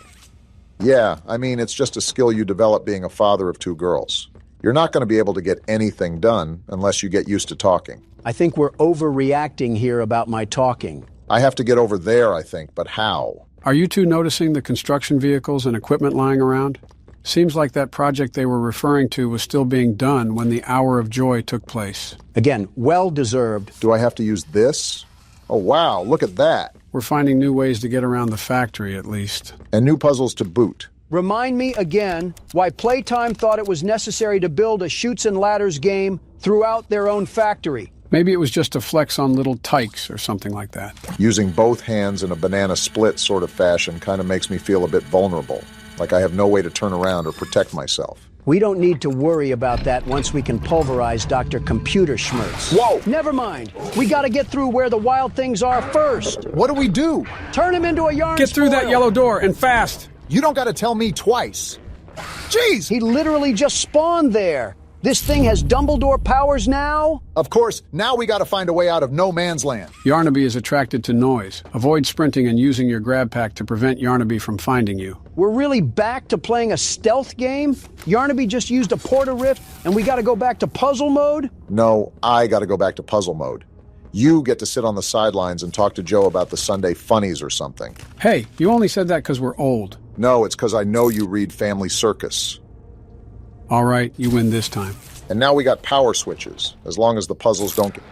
Yeah, I mean, it's just a skill you develop being a father of two girls. You're not going to be able to get anything done unless you get used to talking. I think we're overreacting here about my talking. I have to get over there, I think, but how? Are you two noticing the construction vehicles and equipment lying around? Seems like that project they were referring to was still being done when the hour of joy took place. Again, well-deserved. Do I have to use this? Oh, wow, look at that. We're finding new ways to get around the factory, at least. And new puzzles to boot. Remind me again why Playtime thought it was necessary to build a Chutes and Ladders game throughout their own factory. Maybe it was just a flex on little tykes or something like that. Using both hands in a banana split sort of fashion kind of makes me feel a bit vulnerable, like I have no way to turn around or protect myself. We don't need to worry about that once we can pulverize Dr. Computer Schmertz. Whoa! Never mind. We gotta get through where the wild things are first. What do we do? Turn him into a yarn Get through spoil. that yellow door, and fast! You don't gotta tell me twice. Jeez! He literally just spawned there. This thing has Dumbledore powers now? Of course, now we gotta find a way out of no man's land. Yarnaby is attracted to noise. Avoid sprinting and using your grab pack to prevent Yarnaby from finding you. We're really back to playing a stealth game? Yarnaby just used a porta rift and we gotta go back to puzzle mode? No, I gotta go back to puzzle mode. You get to sit on the sidelines and talk to Joe about the Sunday funnies or something. Hey, you only said that because we're old. No, it's because I know you read Family Circus. All right, you win this time. And now we got power switches, as long as the puzzles don't get...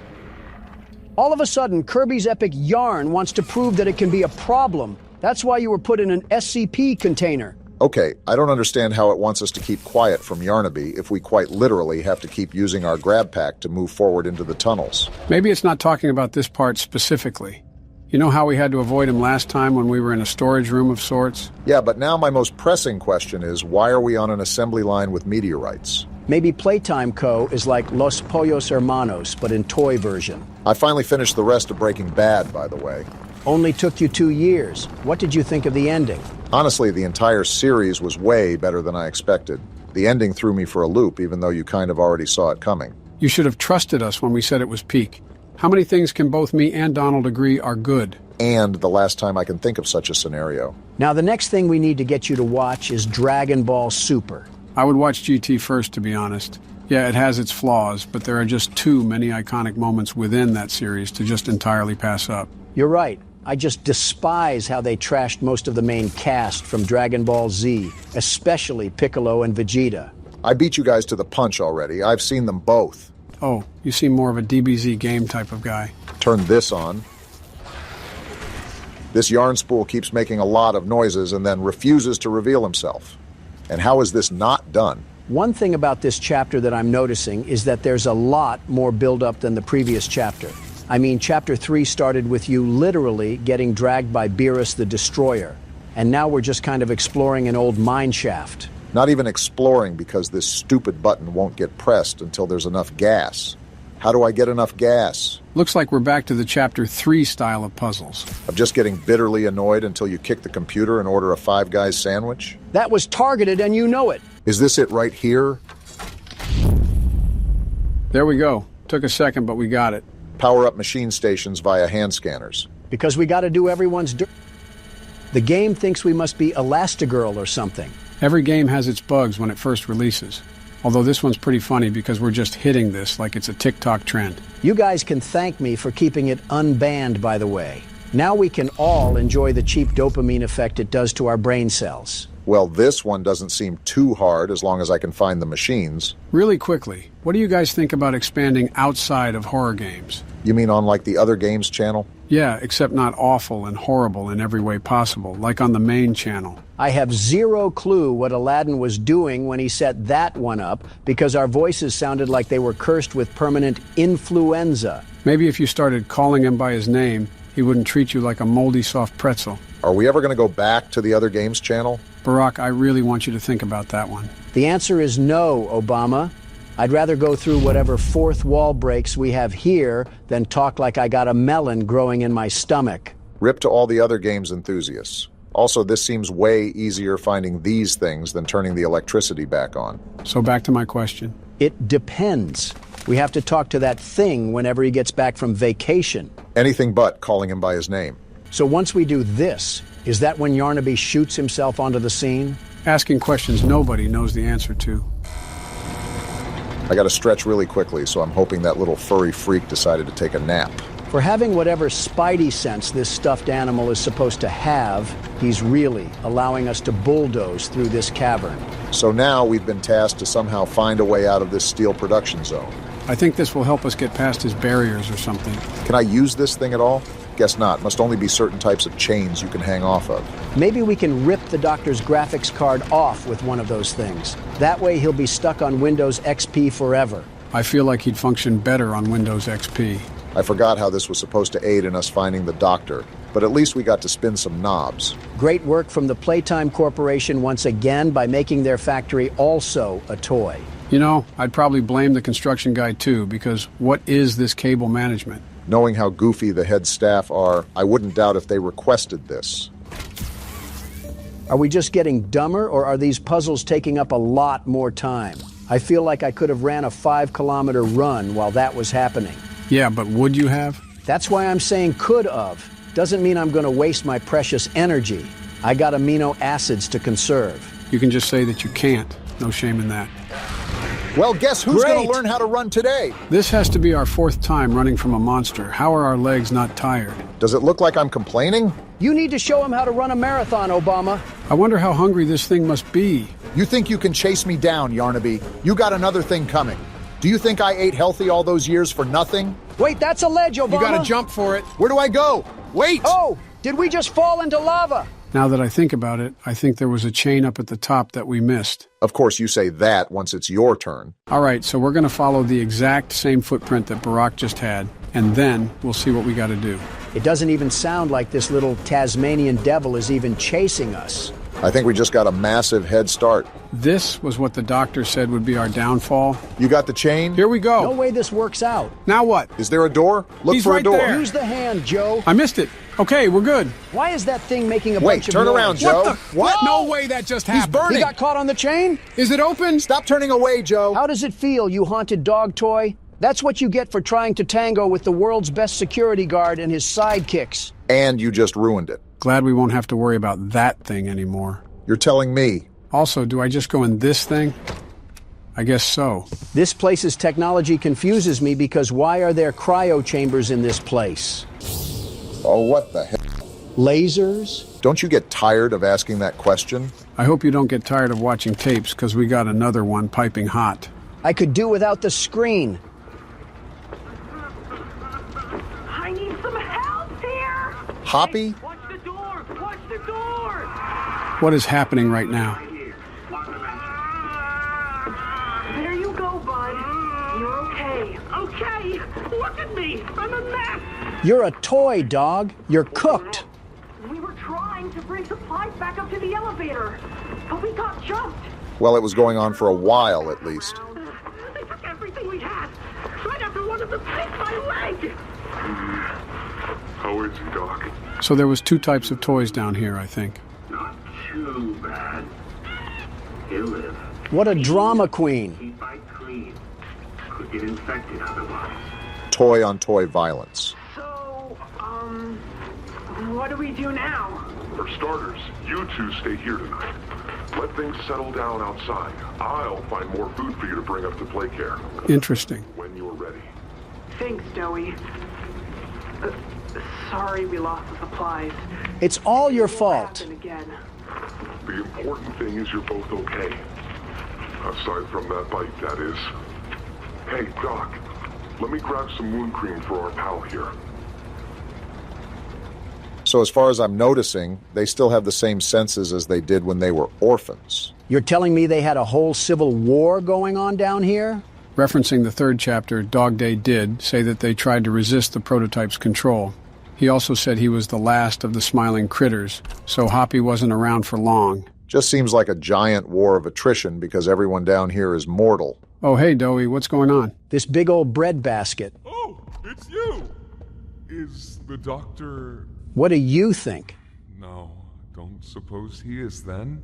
All of a sudden, Kirby's Epic Yarn wants to prove that it can be a problem. That's why you were put in an SCP container. Okay, I don't understand how it wants us to keep quiet from Yarnaby if we quite literally have to keep using our grab pack to move forward into the tunnels. Maybe it's not talking about this part specifically. You know how we had to avoid him last time when we were in a storage room of sorts? Yeah, but now my most pressing question is, why are we on an assembly line with meteorites? Maybe Playtime Co. is like Los Pollos Hermanos, but in toy version. I finally finished the rest of Breaking Bad, by the way. Only took you 2 years. What did you think of the ending? Honestly, the entire series was way better than I expected. The ending threw me for a loop, even though you kind of already saw it coming. You should have trusted us when we said it was peak. How many things can both me and Donald agree are good? And the last time I can think of such a scenario. Now, the next thing we need to get you to watch is Dragon Ball Super. I would watch GT first, to be honest. Yeah, it has its flaws, but there are just too many iconic moments within that series to just entirely pass up. You're right. I just despise how they trashed most of the main cast from Dragon Ball Z, especially Piccolo and Vegeta. I beat you guys to the punch already. I've seen them both. Oh, you seem more of a DBZ game type of guy. Turn this on. This yarn spool keeps making a lot of noises and then refuses to reveal himself. And how is this not done? One thing about this chapter that I'm noticing is that there's a lot more build-up than the previous chapter. I mean, Chapter 3 started with you literally getting dragged by Beerus the Destroyer. And now we're just kind of exploring an old mine shaft. Not even exploring because this stupid button won't get pressed until there's enough gas. How do I get enough gas? Looks like we're back to the Chapter 3 style of puzzles. Of just getting bitterly annoyed until you kick the computer and order a Five Guys sandwich? That was targeted and you know it. Is this it right here? There we go. Took a second, but we got it. Power up machine stations via hand scanners. Because we got to do everyone's dirt. The game thinks we must be Elastigirl or something. Every game has its bugs when it first releases. Although this one's pretty funny because we're just hitting this like it's a TikTok trend. You guys can thank me for keeping it unbanned, by the way. Now we can all enjoy the cheap dopamine effect it does to our brain cells. Well, this one doesn't seem too hard as long as I can find the machines. Really quickly, what do you guys think about expanding outside of horror games? You mean on like the other games channel? Yeah, except not awful and horrible in every way possible, like on the main channel. I have zero clue what Aladdin was doing when he set that one up, because our voices sounded like they were cursed with permanent influenza. Maybe if you started calling him by his name, he wouldn't treat you like a moldy soft pretzel. Are we ever going to go back to the other games channel? Barack, I really want you to think about that one. The answer is no, Obama. I'd rather go through whatever fourth wall breaks we have here than talk like I got a melon growing in my stomach. Rip to all the other games enthusiasts. Also, this seems way easier finding these things than turning the electricity back on. So back to my question. It depends. We have to talk to that thing whenever he gets back from vacation. Anything but calling him by his name. So once we do this, is that when Yarnaby shoots himself onto the scene? Asking questions nobody knows the answer to. I gotta stretch really quickly, so I'm hoping that little furry freak decided to take a nap. For having whatever spidey sense this stuffed animal is supposed to have, he's really allowing us to bulldoze through this cavern. So now we've been tasked to somehow find a way out of this steel production zone. I think this will help us get past his barriers or something. Can I use this thing at all? Guess not. Must only be certain types of chains you can hang off of. Maybe we can rip the doctor's graphics card off with one of those things. That way he'll be stuck on Windows XP forever. I feel like he'd function better on Windows XP. I forgot how this was supposed to aid in us finding the doctor, but at least we got to spin some knobs. Great work from the Playtime Corporation once again by making their factory also a toy. You know, I'd probably blame the construction guy too, because what is this cable management? Knowing how goofy the head staff are, I wouldn't doubt if they requested this. Are we just getting dumber, or are these puzzles taking up a lot more time? I feel like I could have ran a 5-kilometer run while that was happening. Yeah, but would you have? That's why I'm saying could have. Doesn't mean I'm going to waste my precious energy. I got amino acids to conserve. You can just say that you can't. No shame in that. Well, guess who's going to learn how to run today? This has to be our 4th time running from a monster. How are our legs not tired? Does it look like I'm complaining? You need to show him how to run a marathon, Obama. I wonder how hungry this thing must be. You think you can chase me down, Yarnaby? You got another thing coming. Do you think I ate healthy all those years for nothing? Wait, that's a ledge, Obama. You gotta jump for it. Where do I go? Wait! Oh, did we just fall into lava? Now that I think about it, I think there was a chain up at the top that we missed. Of course, you say that once it's your turn. All right, so we're gonna follow the exact same footprint that Barack just had, and then we'll see what we gotta do. It doesn't even sound like this little Tasmanian devil is even chasing us. I think we just got a massive head start. This was what the doctor said would be our downfall. You got the chain? Here we go. No way this works out. Now what? Is there a door? Look He's for right a door. there. Use the hand, Joe. I missed it. Okay, we're good. Why is that thing making a Wait, bunch of turn noise? around, Joe. What? No way that just happened. He's burning. He got caught on the chain? Is it open? Stop turning away, Joe. How does it feel, you haunted dog toy? That's what you get for trying to tango with the world's best security guard and his sidekicks. And you just ruined it. Glad we won't have to worry about that thing anymore. You're telling me. Also, do I just go in this thing? I guess so. This place's technology confuses me because why are there cryo chambers in this place? Oh, what the hell? Lasers? Don't you get tired of asking that question? I hope you don't get tired of watching tapes, because we got another one piping hot. I could do without the screen. I need some help here! Hoppy? Watch the door! Watch the door! What is happening right now? There you go, bud. You're okay. Okay! Look at me! I'm a mess! You're a toy, dog. You're cooked. We were trying to bring supplies back up to the elevator, but we got jumped. Well, it was going on for a while, at least. They took everything we had. Right after one of them bit my leg. How is he, Doc? So there was 2 types of toys down here, I think. Not too bad. He'll live. What a drama queen. Keep it clean. Could get infected otherwise. Toy-on-toy violence. So, what do we do now? For starters, you two stay here tonight. Let things settle down outside. I'll find more food for you to bring up to play care. Interesting. When you're ready. Thanks, Joey. Sorry we lost the supplies. It's all your fault. Happen again. The important thing is you're both okay. Aside from that bite, that is. Hey, Doc, let me grab some wound cream for our pal here. So as far as I'm noticing, they still have the same senses as they did when they were orphans. You're telling me they had a whole civil war going on down here? Referencing the 3rd chapter, Dog Day did say that they tried to resist the prototype's control. He also said he was the last of the smiling critters, so Hoppy wasn't around for long. Just seems like a giant war of attrition because everyone down here is mortal. Oh, hey, Doey, what's going on? This big old bread basket. Oh, it's you! Is the doctor What do you think? No, don't suppose he is then?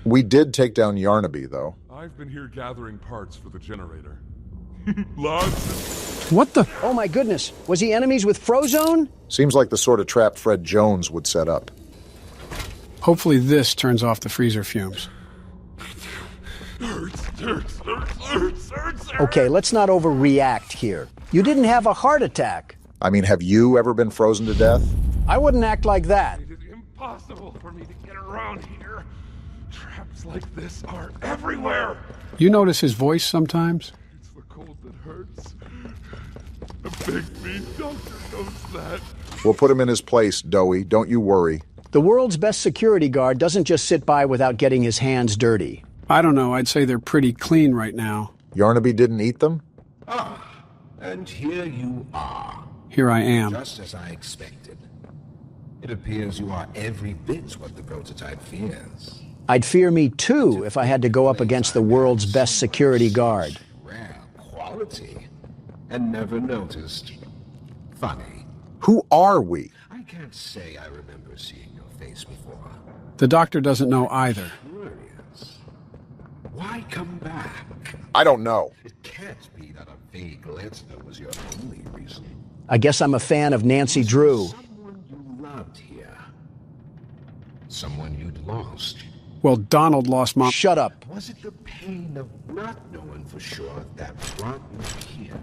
We did take down Yarnaby, though. I've been here gathering parts for the generator. Lots. What the? Oh my goodness, was he enemies with Frozone? Seems like the sort of trap Fred Jones would set up. Hopefully this turns off the freezer fumes. Hurts. Okay, let's not overreact here. You didn't have a heart attack. I mean, have you ever been frozen to death? I wouldn't act like that. It is impossible for me to get around here. Traps like this are everywhere. You notice his voice sometimes? It's the cold that hurts. The big mean doctor knows that. We'll put him in his place, Dowie. Don't you worry. The world's best security guard doesn't just sit by without getting his hands dirty. I don't know, I'd say they're pretty clean right now. Yarnaby didn't eat them? Ah, and here you are. Here I am. Just as I expected. It appears you are every bit what the prototype fears. I'd fear me too if I had to go up against the world's best security guard. Rare quality. And never noticed. Funny. Who are we? I can't say I remember seeing your face before. The doctor doesn't know either. Curious. Why come back? I don't know. It can't be that a vague letter was your only reason. I guess I'm a fan of Nancy Drew. Someone you loved here. Someone you'd lost. Well, Donald lost Mom. Shut up. Was it the pain of not knowing for sure that brought you here?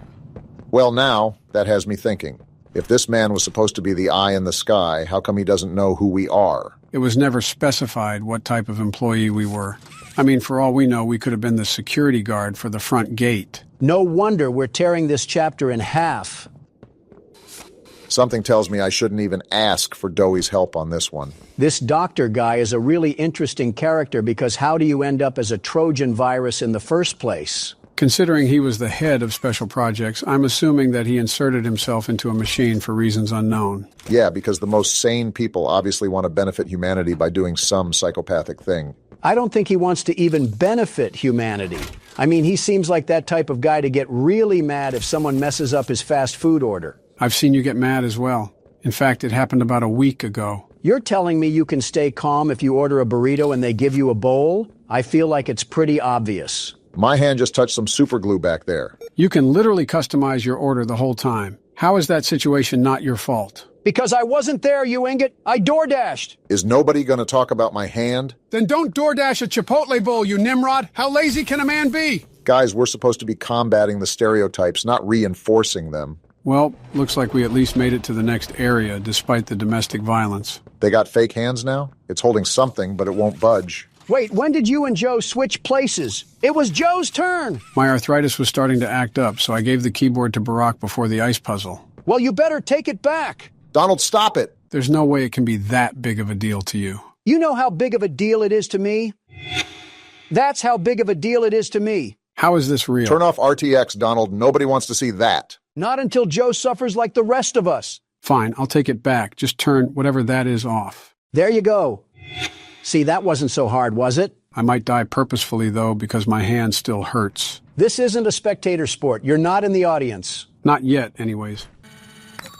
Well, now, that has me thinking. If this man was supposed to be the eye in the sky, how come he doesn't know who we are? It was never specified what type of employee we were. I mean, for all we know, we could have been the security guard for the front gate. No wonder we're tearing this chapter in half. Something tells me I shouldn't even ask for Dowie's help on this one. This doctor guy is a really interesting character because how do you end up as a Trojan virus in the first place? Considering he was the head of special projects, I'm assuming that he inserted himself into a machine for reasons unknown. Yeah, because the most sane people obviously want to benefit humanity by doing some psychopathic thing. I don't think he wants to even benefit humanity. I mean, he seems like that type of guy to get really mad if someone messes up his fast food order. I've seen you get mad as well. In fact, it happened about a week ago. You're telling me you can stay calm if you order a burrito and they give you a bowl? I feel like it's pretty obvious. My hand just touched some super glue back there. You can literally customize your order the whole time. How is that situation not your fault? Because I wasn't there, you ingot. I DoorDashed. Is nobody going to talk about my hand? Then don't DoorDash a Chipotle bowl, you Nimrod. How lazy can a man be? Guys, we're supposed to be combating the stereotypes, not reinforcing them. Well, looks like we at least made it to the next area, despite the domestic violence. They got fake hands now? It's holding something, but it won't budge. Wait, when did you and Joe switch places? It was Joe's turn. My arthritis was starting to act up, so I gave the keyboard to Barack before the ice puzzle. Well, you better take it back. Donald, stop it. There's no way it can be that big of a deal to you. You know how big of a deal it is to me? That's how big of a deal it is to me. How is this real? Turn off RTX, Donald. Nobody wants to see that. Not until Joe suffers like the rest of us. Fine, I'll take it back. Just turn whatever that is off. There you go. See, that wasn't so hard, was it? I might die purposefully, though, because my hand still hurts. This isn't a spectator sport. You're not in the audience. Not yet, anyways.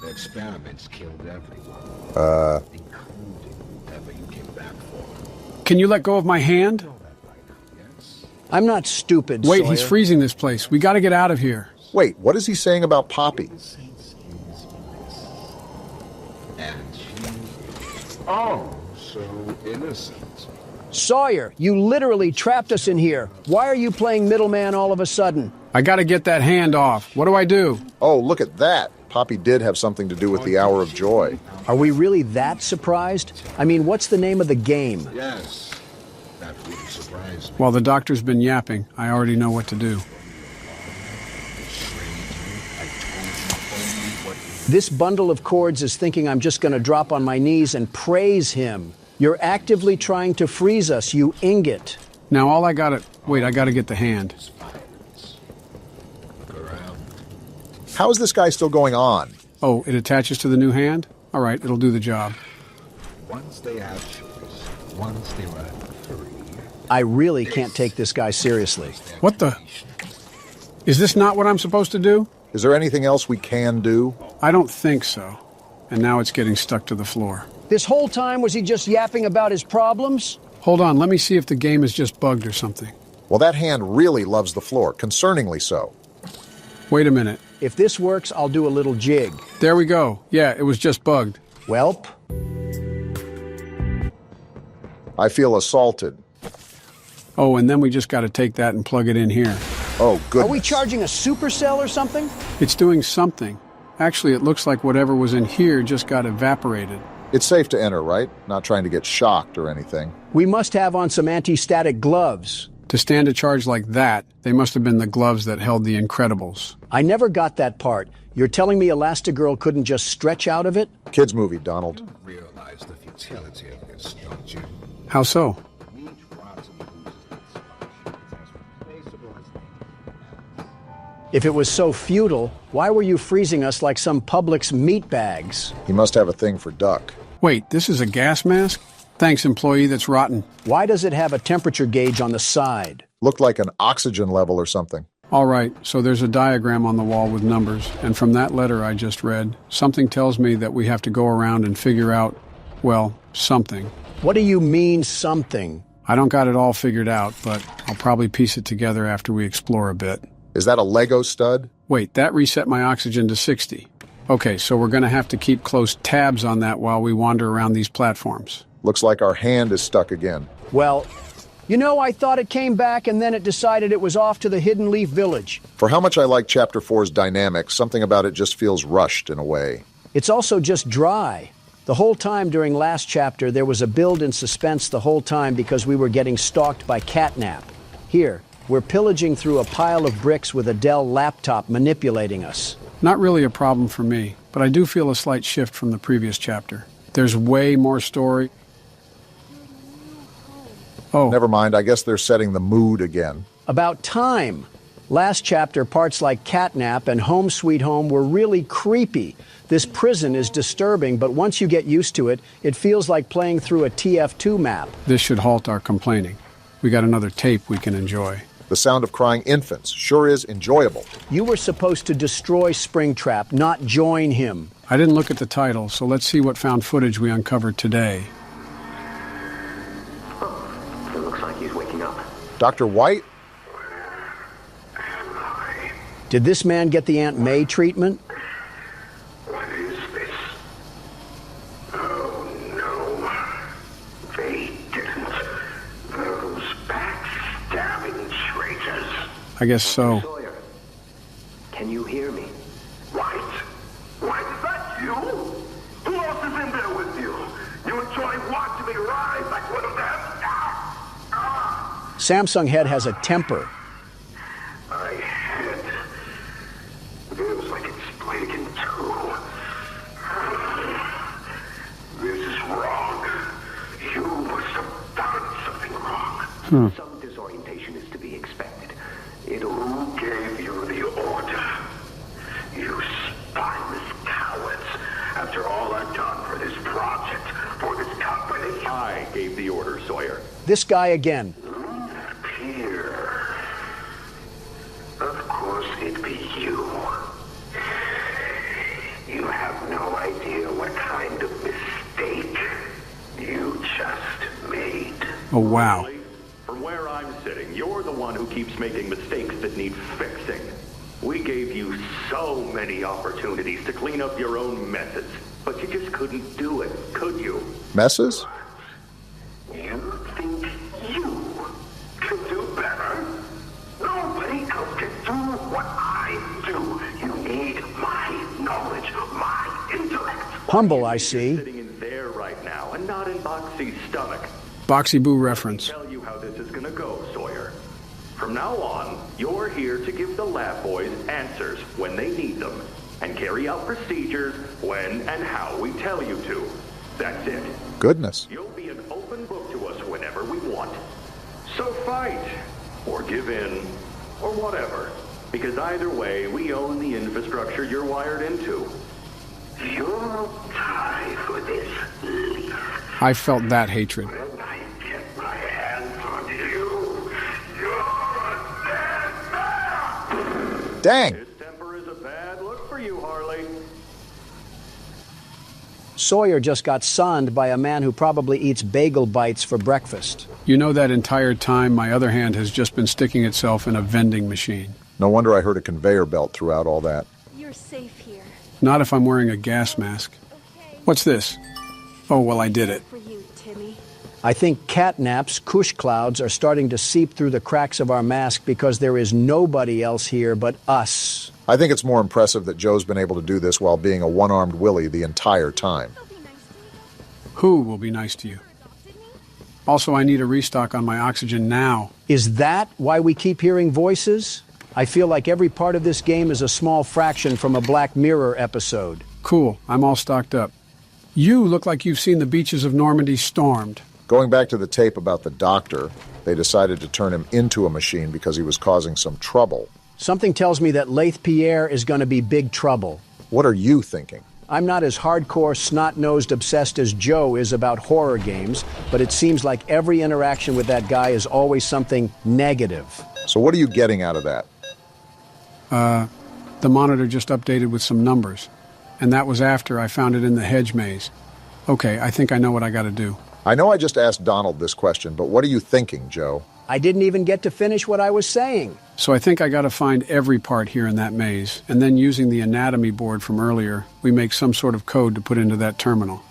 The experiments killed everyone. Including whoever you came back for. Can you let go of my hand? Yes. I'm not stupid, Wait, Sawyer. he's freezing this place. We gotta get out of here. Wait, what is he saying about Poppy? And she... Oh, so innocent. Sawyer, you literally trapped us in here. Why are you playing middleman all of a sudden? I gotta get that hand off. What do I do? Oh, look at that. Poppy did have something to do with the Hour of Joy. Are we really that surprised? I mean, what's the name of the game? Yes. That wouldn't surprise me. While the doctor's been yapping, I already know what to do. This bundle of chords is thinking I'm just going to drop on my knees and praise him. You're actively trying to freeze us, you ingot. Now all I gotta... Wait, I gotta get the hand. How is this guy still going on? Oh, it attaches to the new hand? All right, it'll do the job. Once they had choice, once they were free. I really can't take this guy seriously. What the... Is this not what I'm supposed to do? Is there anything else we can do? I don't think so. and now it's getting stuck to the floor. This whole time, was he just yapping about his problems? Hold on, let me see if the game is just bugged or something. Well, that hand really loves the floor, concerningly so. Wait a minute. If this works, I'll do a little jig. There we go. Yeah, it was just bugged. Welp. I feel assaulted. Oh, and then we just got to take that and plug it in here. Oh, goodness. Are we charging a supercell or something? It's doing something. Actually, it looks like whatever was in here just got evaporated. It's safe to enter, right? Not trying to get shocked or anything. We must have on some anti-static gloves. To stand a charge like that, they must have been the gloves that held the Incredibles. I never got that part. You're telling me Elastigirl couldn't just stretch out of it? Kids movie, Donald. You don't realize the futility of this, don't you? How so? If it was so futile, why were you freezing us like some Publix meat bags? He must have a thing for duck. Wait, this is a gas mask? Thanks, employee that's rotten. Why does it have a temperature gauge on the side? Looked like an oxygen level or something. All right, so there's a diagram on the wall with numbers, and from that letter I just read, something tells me that we have to go around and figure out, well, something. What do you mean, something? I don't got it all figured out, but I'll probably piece it together after we explore a bit. Is that a Lego stud? Wait, that reset my oxygen to 60. Okay, so we're going to have to keep close tabs on that while we wander around these platforms. Looks like our hand is stuck again. Well, you know, I thought it came back and then it decided it was off to the Hidden Leaf Village. For how much I like Chapter 4's dynamics, something about it just feels rushed in a way. It's also just dry. The whole time during last chapter, there was a build in suspense the whole time because we were getting stalked by Catnap. Here, we're pillaging through a pile of bricks with a Dell laptop manipulating us. Not really a problem for me, but I do feel a slight shift from the previous chapter. There's way more story. Oh. Never mind, I guess they're setting the mood again. About time. Last chapter, parts like Catnap and Home Sweet Home were really creepy. This prison is disturbing, but once you get used to it, it feels like playing through a TF2 map. This should halt our complaining. We got another tape we can enjoy. The sound of crying infants sure is enjoyable. You were supposed to destroy Springtrap, not join him. I didn't look at the title, so let's see what found footage we uncovered today. Oh, it looks like he's waking up. Dr. White? Did this man get the Aunt May treatment? What is this? Oh, no. They didn't. Those backstabbing traitors. I guess so. Sawyer, can you hear me? White? White, is that you? Who else is in there with you? You enjoy watching me rise like one of them? Samsung Head has a temper. My head feels like it's split in two. This is wrong. You must have done something wrong. Some disorientation is to be expected. Who gave you the order? You spineless cowards. After all I've done for this project, for this company. I gave the order, Sawyer. This guy again. Here. Of course it'd be you. You have no idea what kind of mistake you just made. Oh, wow. From where I'm sitting, you're the one who keeps making mistakes that need fixing. We gave you so many opportunities to clean up your own messes, but you just couldn't do it, could you? Messes? You think you can do better? Nobody else can do what I do. You need my knowledge, my intellect. Humble, I see. Sitting in there right now, and not in Boxy's stomach. Boxy Boo reference. I'll tell you how this is gonna go, Sawyer. From now on, you're here to give the lab boys answers when they need them, and carry out procedures when and how we tell you to. That's it. Goodness. You'll be an open book to us whenever we want. So fight, or give in, or whatever. Because either way, we own the infrastructure you're wired into. You'll die for this leaf. I felt that hatred. When I get my hands on you, you're a dead man! Dang! His temper is a bad look for you, Harley. Sawyer just got sunned by a man who probably eats bagel bites for breakfast. You know, that entire time, my other hand has just been sticking itself in a vending machine. No wonder I heard a conveyor belt throughout all that. You're safe here. Not if I'm wearing a gas mask. What's this? Oh, well, I did it. For you, Timmy. I think catnaps, cush clouds, are starting to seep through the cracks of our mask because there is nobody else here but us. I think it's more impressive that Joe's been able to do this while being a one-armed Willie the entire time. Who will be nice to you? Also, I need a restock on my oxygen now. Is that why we keep hearing voices? I feel like every part of this game is a small fraction from a Black Mirror episode. Cool, I'm all stocked up. You look like you've seen the beaches of Normandy stormed. Going back to the tape about the doctor, they decided to turn him into a machine because he was causing some trouble. Something tells me that Laith Pierre is going to be big trouble. What are you thinking? I'm not as hardcore, snot-nosed obsessed as Joe is about horror games, but it seems like every interaction with that guy is always something negative. So what are you getting out of that? The monitor just updated with some numbers, and that was after I found it in the hedge maze. Okay, I think I know what I gotta do. I know I just asked Donald this question, but what are you thinking, Joe? I didn't even get to finish what I was saying. So I think I gotta find every part here in that maze, and then using the anatomy board from earlier, we make some sort of code to put into that terminal.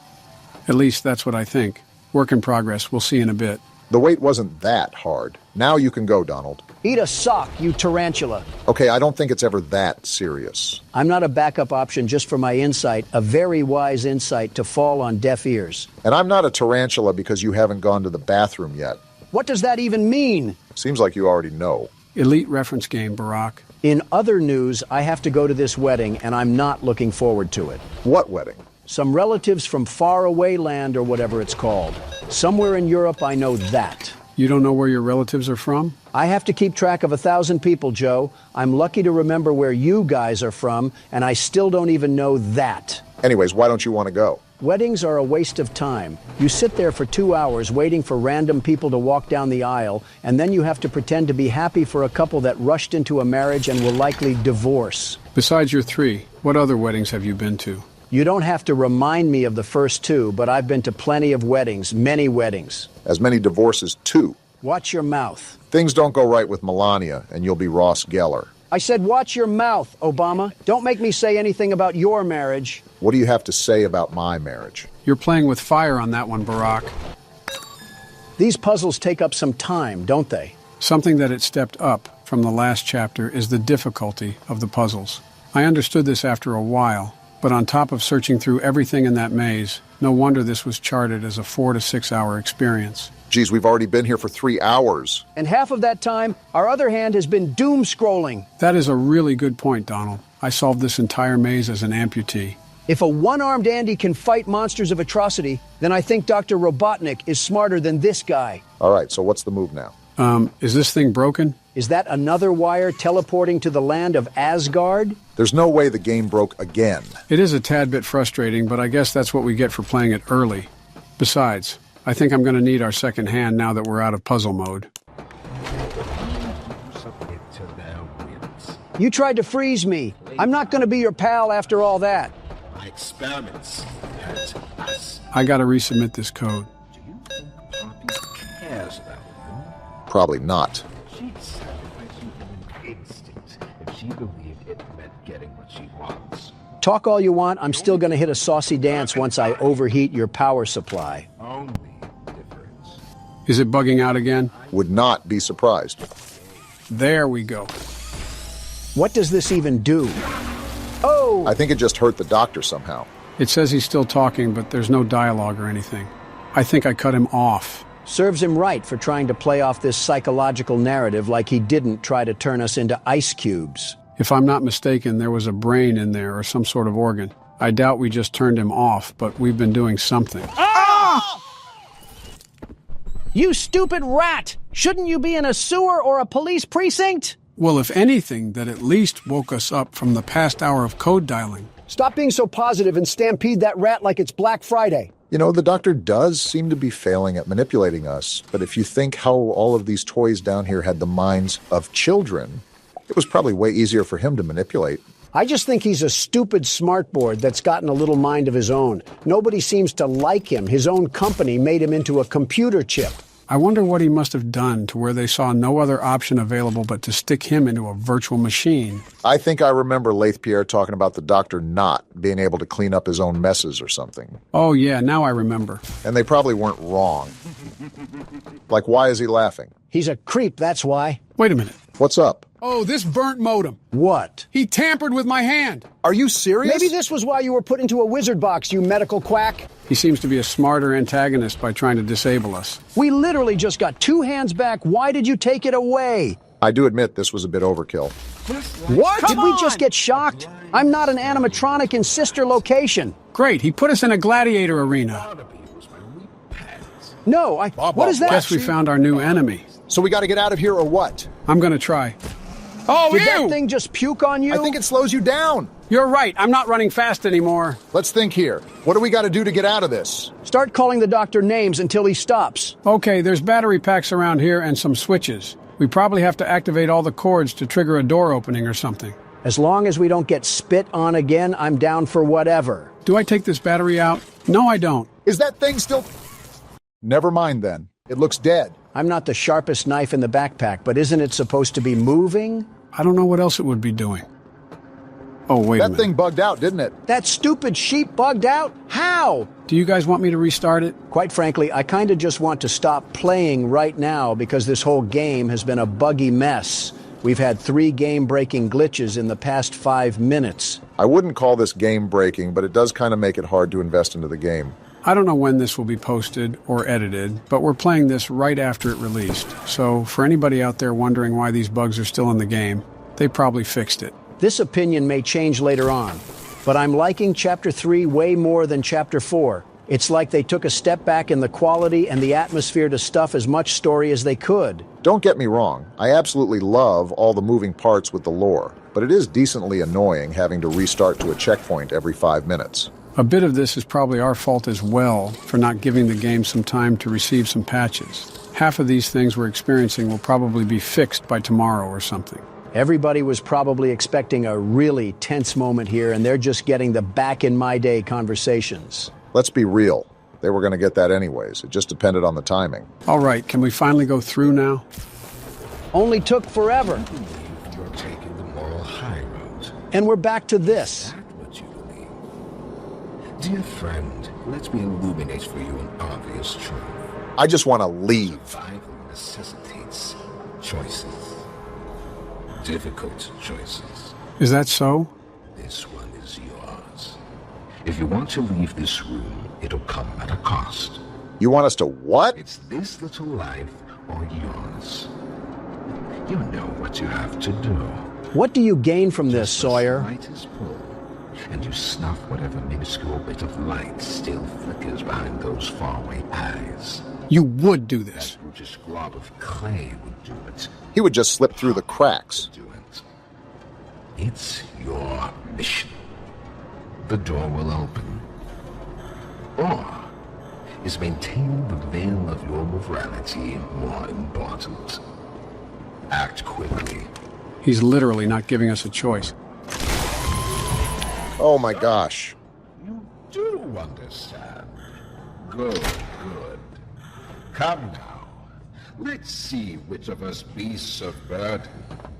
At least that's what I think. Work in progress, we'll see in a bit. The wait wasn't that hard. Now you can go, Donald. Eat a sock, you tarantula. Okay, I don't think it's ever that serious. I'm not a backup option just for my insight, a very wise insight to fall on deaf ears. And I'm not a tarantula because you haven't gone to the bathroom yet. What does that even mean? Seems like you already know. Elite reference game, Barack. In other news, I have to go to this wedding, and I'm not looking forward to it. What wedding? Some relatives from faraway land or whatever it's called. Somewhere in Europe, I know that. You don't know where your relatives are from? I have to keep track of 1,000 people, Joe. I'm lucky to remember where you guys are from, and I still don't even know that. Anyways, why don't you want to go? Weddings are a waste of time. You sit there for 2 hours waiting for random people to walk down the aisle, and then you have to pretend to be happy for a couple that rushed into a marriage and will likely divorce. Besides your 3, what other weddings have you been to? You don't have to remind me of the first 2, but I've been to plenty of weddings, many weddings. As many divorces, too. Watch your mouth. Things don't go right with Melania, and you'll be Ross Geller. I said watch your mouth, Obama. Don't make me say anything about your marriage. What do you have to say about my marriage? You're playing with fire on that one, Barack. These puzzles take up some time, don't they? Something that it stepped up from the last chapter is the difficulty of the puzzles. I understood this after a while, but on top of searching through everything in that maze, no wonder this was charted as a 4 to 6 hour experience. Geez, we've already been here for 3 hours. And half of that time, our other hand has been doom scrolling. That is a really good point, Donald. I solved this entire maze as an amputee. If a one-armed Andy can fight monsters of atrocity, then I think Dr. Robotnik is smarter than this guy. All right, so what's the move now? Is this thing broken? Is that another wire teleporting to the land of Asgard? There's no way the game broke again. It is a tad bit frustrating, but I guess that's what we get for playing it early. Besides, I think I'm going to need our second hand now that we're out of puzzle mode. You tried to freeze me. I'm not going to be your pal after all that. My experiments hurt us. I got to resubmit this code. Do you think Poppy cares about women? Probably not. She'd sacrifice human instinct if she believed it meant getting what she wants. Talk all you want, I'm still going to hit a saucy dance once I overheat your power supply. Only difference. Is it bugging out again? Would not be surprised. There we go. What does this even do? Oh! I think it just hurt the doctor somehow. It says he's still talking, but there's no dialogue or anything. I think I cut him off. Serves him right for trying to play off this psychological narrative like he didn't try to turn us into ice cubes. If I'm not mistaken, there was a brain in there or some sort of organ. I doubt we just turned him off, but we've been doing something. Ah! You stupid rat! Shouldn't you be in a sewer or a police precinct? Well, if anything, that at least woke us up from the past hour of code dialing. Stop being so positive and stampede that rat like it's Black Friday. You know, the doctor does seem to be failing at manipulating us, but if you think how all of these toys down here had the minds of children, it was probably way easier for him to manipulate. I just think he's a stupid smartboard that's gotten a little mind of his own. Nobody seems to like him. His own company made him into a computer chip. I wonder what he must have done to where they saw no other option available but to stick him into a virtual machine. I think I remember Laith Pierre talking about the doctor not being able to clean up his own messes or something. Oh, yeah, now I remember. And they probably weren't wrong. Like, why is he laughing? He's a creep, that's why. Wait a minute. What's up? Oh, this burnt modem. What? He tampered with my hand. Are you serious? Maybe this was why you were put into a wizard box, you medical quack. He seems to be a smarter antagonist by trying to disable us. We literally just got 2 hands back. Why did you take it away? I do admit this was a bit overkill. What? Did we just get shocked? I'm not an animatronic in sister location. Great, he put us in a gladiator arena. No, what is that? Guess we found our new enemy. So we got to get out of here or what? I'm gonna try. Oh, Did that thing just puke on you? I think it slows you down. You're right, I'm not running fast anymore. Let's think here. What do we got to do to get out of this? Start calling the doctor names until he stops. Okay, there's battery packs around here and some switches. We probably have to activate all the cords to trigger a door opening or something. As long as we don't get spit on again, I'm down for whatever. Do I take this battery out? No, I don't. Is that thing still... Never mind then. It looks dead. I'm not the sharpest knife in the backpack, but isn't it supposed to be moving? I don't know what else it would be doing. Oh, wait a minute. That thing bugged out, didn't it? That stupid sheep bugged out? How? Do you guys want me to restart it? Quite frankly, I kind of just want to stop playing right now because this whole game has been a buggy mess. We've had 3 game-breaking glitches in the past 5 minutes. I wouldn't call this game-breaking, but it does kind of make it hard to invest into the game. I don't know when this will be posted or edited, but we're playing this right after it released. So for anybody out there wondering why these bugs are still in the game, they probably fixed it. This opinion may change later on, but I'm liking Chapter 3 way more than Chapter 4. It's like they took a step back in the quality and the atmosphere to stuff as much story as they could. Don't get me wrong, I absolutely love all the moving parts with the lore, but it is decently annoying having to restart to a checkpoint every 5 minutes. A bit of this is probably our fault as well for not giving the game some time to receive some patches. Half of these things we're experiencing will probably be fixed by tomorrow or something. Everybody was probably expecting a really tense moment here, and they're just getting the back-in-my-day conversations. Let's be real. They were going to get that anyways. It just depended on the timing. All right, can we finally go through now? Only took forever. You're taking the moral high road. And we're back to this. Dear friend, let me illuminate for you an obvious truth. I just want to leave. Survival necessitates choices. Difficult choices. Is that so? This one is yours. If you want to leave this room, it'll come at a cost. You want us to what? It's this little life or yours. You know what you have to do. What do you gain from this, Sawyer? The slightest pull, and you snuff whatever minuscule bit of light still flickers behind those faraway eyes. You would do this. That brutish glob of clay would do it. He would just slip through the cracks. Do it. It's your mission. The door will open. Or is maintaining the veil of your morality more important? Act quickly. He's literally not giving us a choice. Oh my gosh. You do understand. Good, good. Come now. Let's see which of us beasts of burden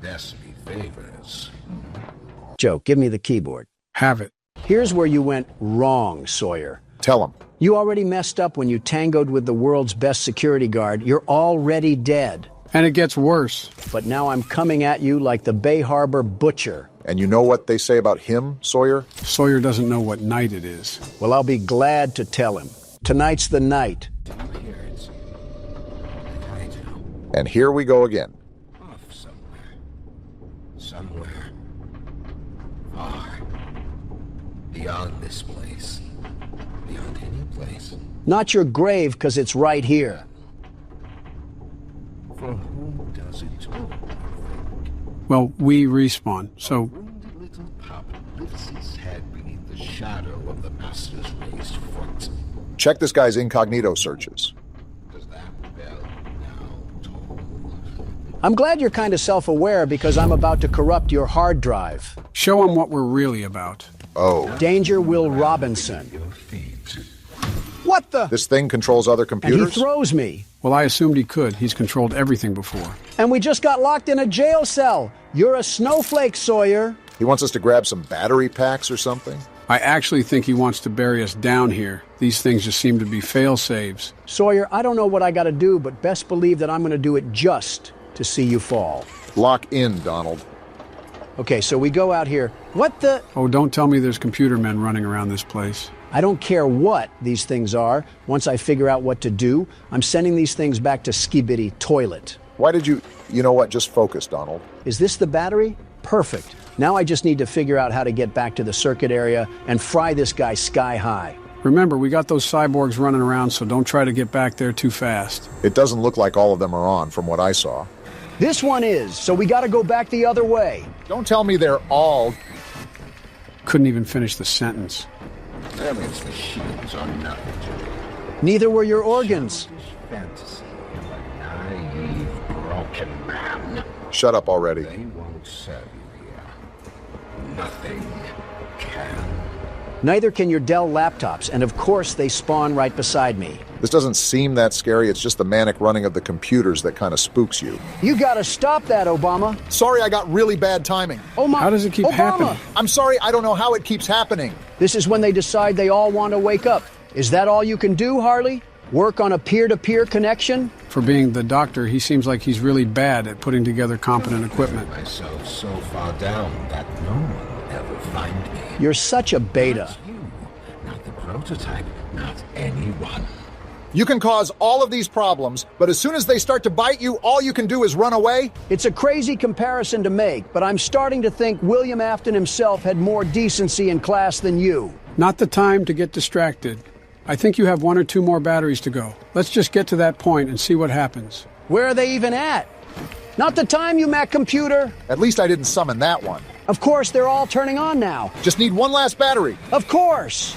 destiny favors. Joe, give me the keyboard. Have it. Here's where you went wrong, Sawyer. Tell him. You already messed up when you tangoed with the world's best security guard. You're already dead. And it gets worse. But now I'm coming at you like the Bay Harbor butcher. And you know what they say about him, Sawyer? Sawyer doesn't know what night it is. Well, I'll be glad to tell him. Tonight's the night. And here we go again. Off somewhere. Somewhere. Far. Beyond this place. Beyond any place. Not your grave, 'cause it's right here. For whom does it all? Well, we respawn, so... Wounded little pup lifts his head beneath the shadow of the master's raised foot. Check this guy's incognito searches. Does that bell now toll? I'm glad you're kind of self-aware because I'm about to corrupt your hard drive. Show him what we're really about. Oh. Danger Will Robinson. What the? This thing controls other computers? And he throws me. Well, I assumed he could. He's controlled everything before. And we just got locked in a jail cell. You're a snowflake, Sawyer. He wants us to grab some battery packs or something? I actually think he wants to bury us down here. These things just seem to be fail-safes. Sawyer, I don't know what I gotta do, but best believe that I'm gonna do it just to see you fall. Lock in, Donald. Okay, so we go out here. What the? Oh, don't tell me there's computer men running around this place. I don't care what these things are. Once I figure out what to do, I'm sending these things back to Skibidi Toilet. Why did you... You know what? Just focus, Donald. Is this the battery? Perfect. Now I just need to figure out how to get back to the circuit area and fry this guy sky high. Remember, we got those cyborgs running around, so don't try to get back there too fast. It doesn't look like all of them are on, from what I saw. This one is, so we gotta go back the other way. Don't tell me they're all... Couldn't even finish the sentence. Emmy's machines are nothing to me. Neither were your organs. Fantasy of a naive, broken man. Shut up already. They won't serve you here. Nothing can. Neither can your Dell laptops, and of course they spawn right beside me. This doesn't seem that scary. It's just the manic running of the computers that kind of spooks you. You gotta stop that, Obama. Sorry, I got really bad timing. Oh my... How does it keep happening? I'm sorry, I don't know how it keeps happening. This is when they decide they all want to wake up. Is that all you can do, Harley? Work on a peer-to-peer connection? For being the doctor, he seems like he's really bad at putting together competent equipment. Myself so far down that no one will ever find me. You're such a beta. Not you, not the prototype, not anyone. You can cause all of these problems, but as soon as they start to bite you, all you can do is run away? It's a crazy comparison to make, but I'm starting to think William Afton himself had more decency and class than you. Not the time to get distracted. I think you have 1 or 2 more batteries to go. Let's just get to that point and see what happens. Where are they even at? Not the time, you Mac computer. At least I didn't summon that one. Of course, they're all turning on now. Just need one last battery. Of course.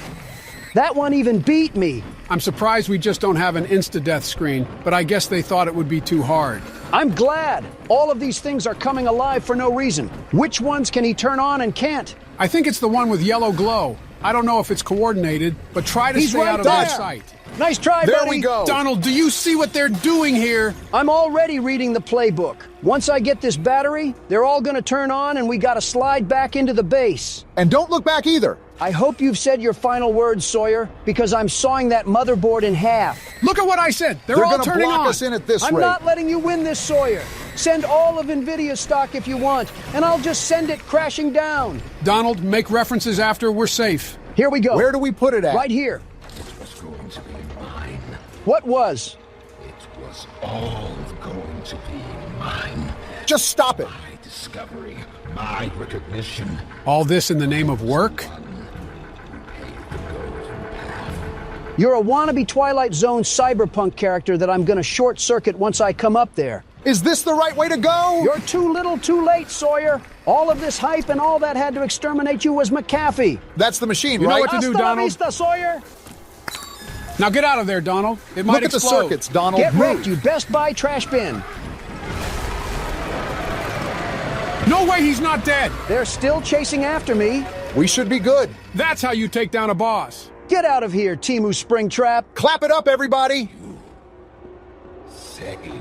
That one even beat me. I'm surprised we just don't have an insta-death screen, but I guess they thought it would be too hard. I'm glad. All of these things are coming alive for no reason. Which ones can he turn on and can't? I think it's the one with yellow glow. I don't know if it's coordinated, but try to stay out of their sight. Nice try, buddy. There we go. Donald, do you see what they're doing here? I'm already reading the playbook. Once I get this battery, they're all gonna turn on and we gotta slide back into the base. And don't look back either. I hope you've said your final words, Sawyer, because I'm sawing that motherboard in half. Look at what I said. They're all gonna turning block on. us in at this I'm rate. not letting you win this, Sawyer. Send all of NVIDIA's stock if you want, and I'll just send it crashing down. Donald, make references after we're safe. Here we go. Where do we put it at? Right here. It was going to be mine. What was? It was all going to be mine. Just stop it. My discovery, my recognition. All this in the name of work? You're a wannabe Twilight Zone cyberpunk character that I'm gonna short circuit once I come up there. Is this the right way to go? You're too little too late, Sawyer. All of this hype and all that had to exterminate you was McAfee. That's the machine, You know right? what to do, Hasta la Donald. vista, Sawyer. Now get out of there, Donald. It might Look at the explode. circuits, Donald. Get Move. wrecked, you Best Buy trash bin. No way he's not dead. They're still chasing after me. We should be good. That's how you take down a boss. Get out of here, Timu Springtrap. Clap it up, everybody. Saved.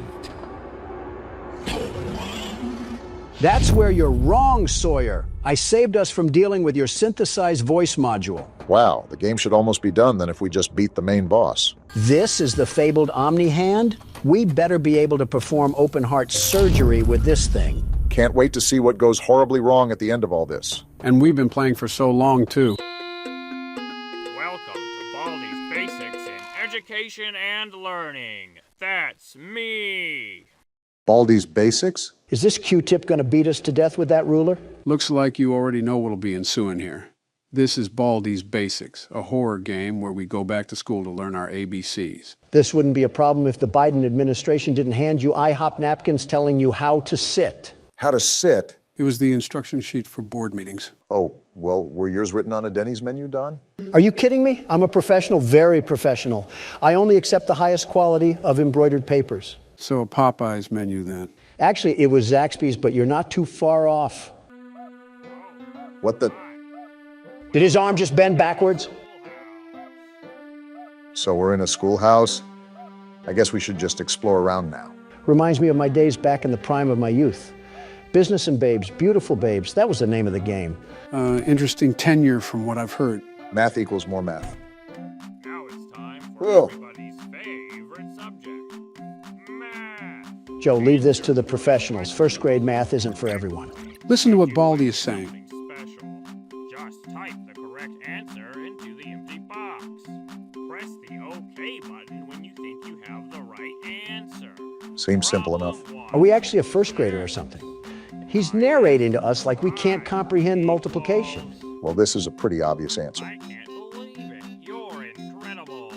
That's where you're wrong, Sawyer. I saved us from dealing with your synthesize voice module. Wow, the game should almost be done then if we just beat the main boss. This is the fabled Omni Hand? We better be able to perform open heart surgery with this thing. Can't wait to see what goes horribly wrong at the end of all this. And we've been playing for so long, too. Welcome to Baldi's Basics in Education and Learning. That's me. Baldi's Basics? Is this Q-tip gonna beat us to death with that ruler? Looks like you already know what'll be ensuing here. This is Baldi's Basics, a horror game where we go back to school to learn our ABCs. This wouldn't be a problem if the Biden administration didn't hand you IHOP napkins telling you how to sit. How to sit? It was the instruction sheet for board meetings. Oh, well, were yours written on a Denny's menu, Don? Are you kidding me? I'm a professional, very professional. I only accept the highest quality of embroidered papers. So a Popeye's menu then. Actually, it was Zaxby's, but you're not too far off. What the? Did his arm just bend backwards? So we're in a schoolhouse? I guess we should just explore around now. Reminds me of my days back in the prime of my youth. Business and Babes, Beautiful Babes, that was the name of the game. Interesting tenure from what I've heard. Math equals more math. Now it's time for everybody's favorite subject, math. Joe, leave this to the professionals. First grade math isn't for everyone. Listen to what Baldy is saying. Special. Just type the correct answer into the empty box. Press the OK button when you think you have the right answer. Seems simple enough. Are we actually a first grader or something? He's narrating to us like we can't comprehend multiplication. Well, this is a pretty obvious answer. I can't believe it. You're incredible.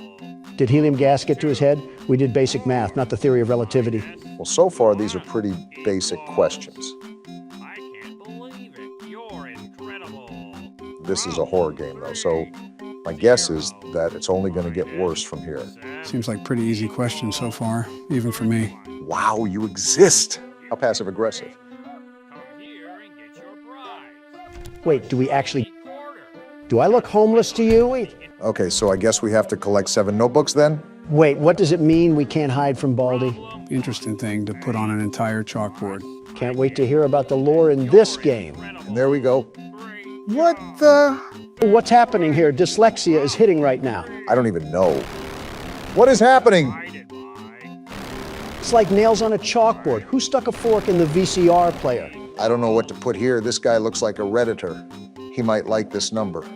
Did helium gas get to his head? We did basic math, not the theory of relativity. Well, so far, these are pretty basic questions. I can't believe it. You're incredible. This is a horror game, though, so my guess is that it's only going to get worse from here. Seems like pretty easy questions so far, even for me. Wow, you exist! How passive-aggressive. Wait, do I look homeless to you? Wait. Okay, so I guess we have to collect 7 notebooks then? Wait, what does it mean we can't hide from Baldy? Interesting thing to put on an entire chalkboard. Can't wait to hear about the lore in this game. And there we go. What the? What's happening here? Dyslexia is hitting right now. I don't even know. What is happening? It's like nails on a chalkboard. Who stuck a fork in the VCR player? I don't know what to put here. This guy looks like a Redditor. He might like this number.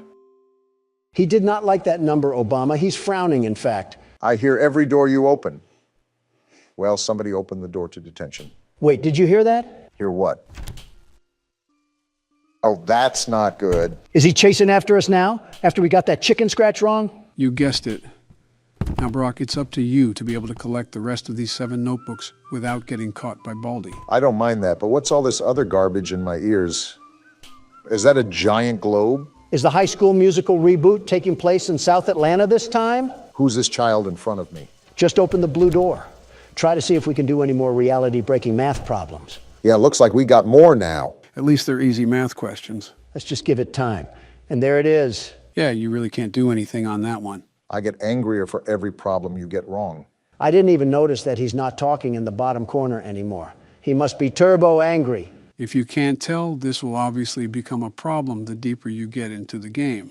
He did not like that number, Obama. He's frowning, in fact. I hear every door you open. Well, somebody opened the door to detention. Wait, did you hear that? Hear what? Oh, that's not good. Is he chasing after us now, after we got that chicken scratch wrong? You guessed it. Now, Brock, it's up to you to be able to collect the rest of these 7 notebooks without getting caught by Baldy. I don't mind that, but what's all this other garbage in my ears? Is that a giant globe? Is the High School Musical reboot taking place in South Atlanta this time? Who's this child in front of me? Just open the blue door. Try to see if we can do any more reality-breaking math problems. Yeah, looks like we got more now. At least they're easy math questions. Let's just give it time. And there it is. Yeah, you really can't do anything on that one. I get angrier for every problem you get wrong. I didn't even notice that he's not talking in the bottom corner anymore. He must be turbo angry. If you can't tell, this will obviously become a problem the deeper you get into the game,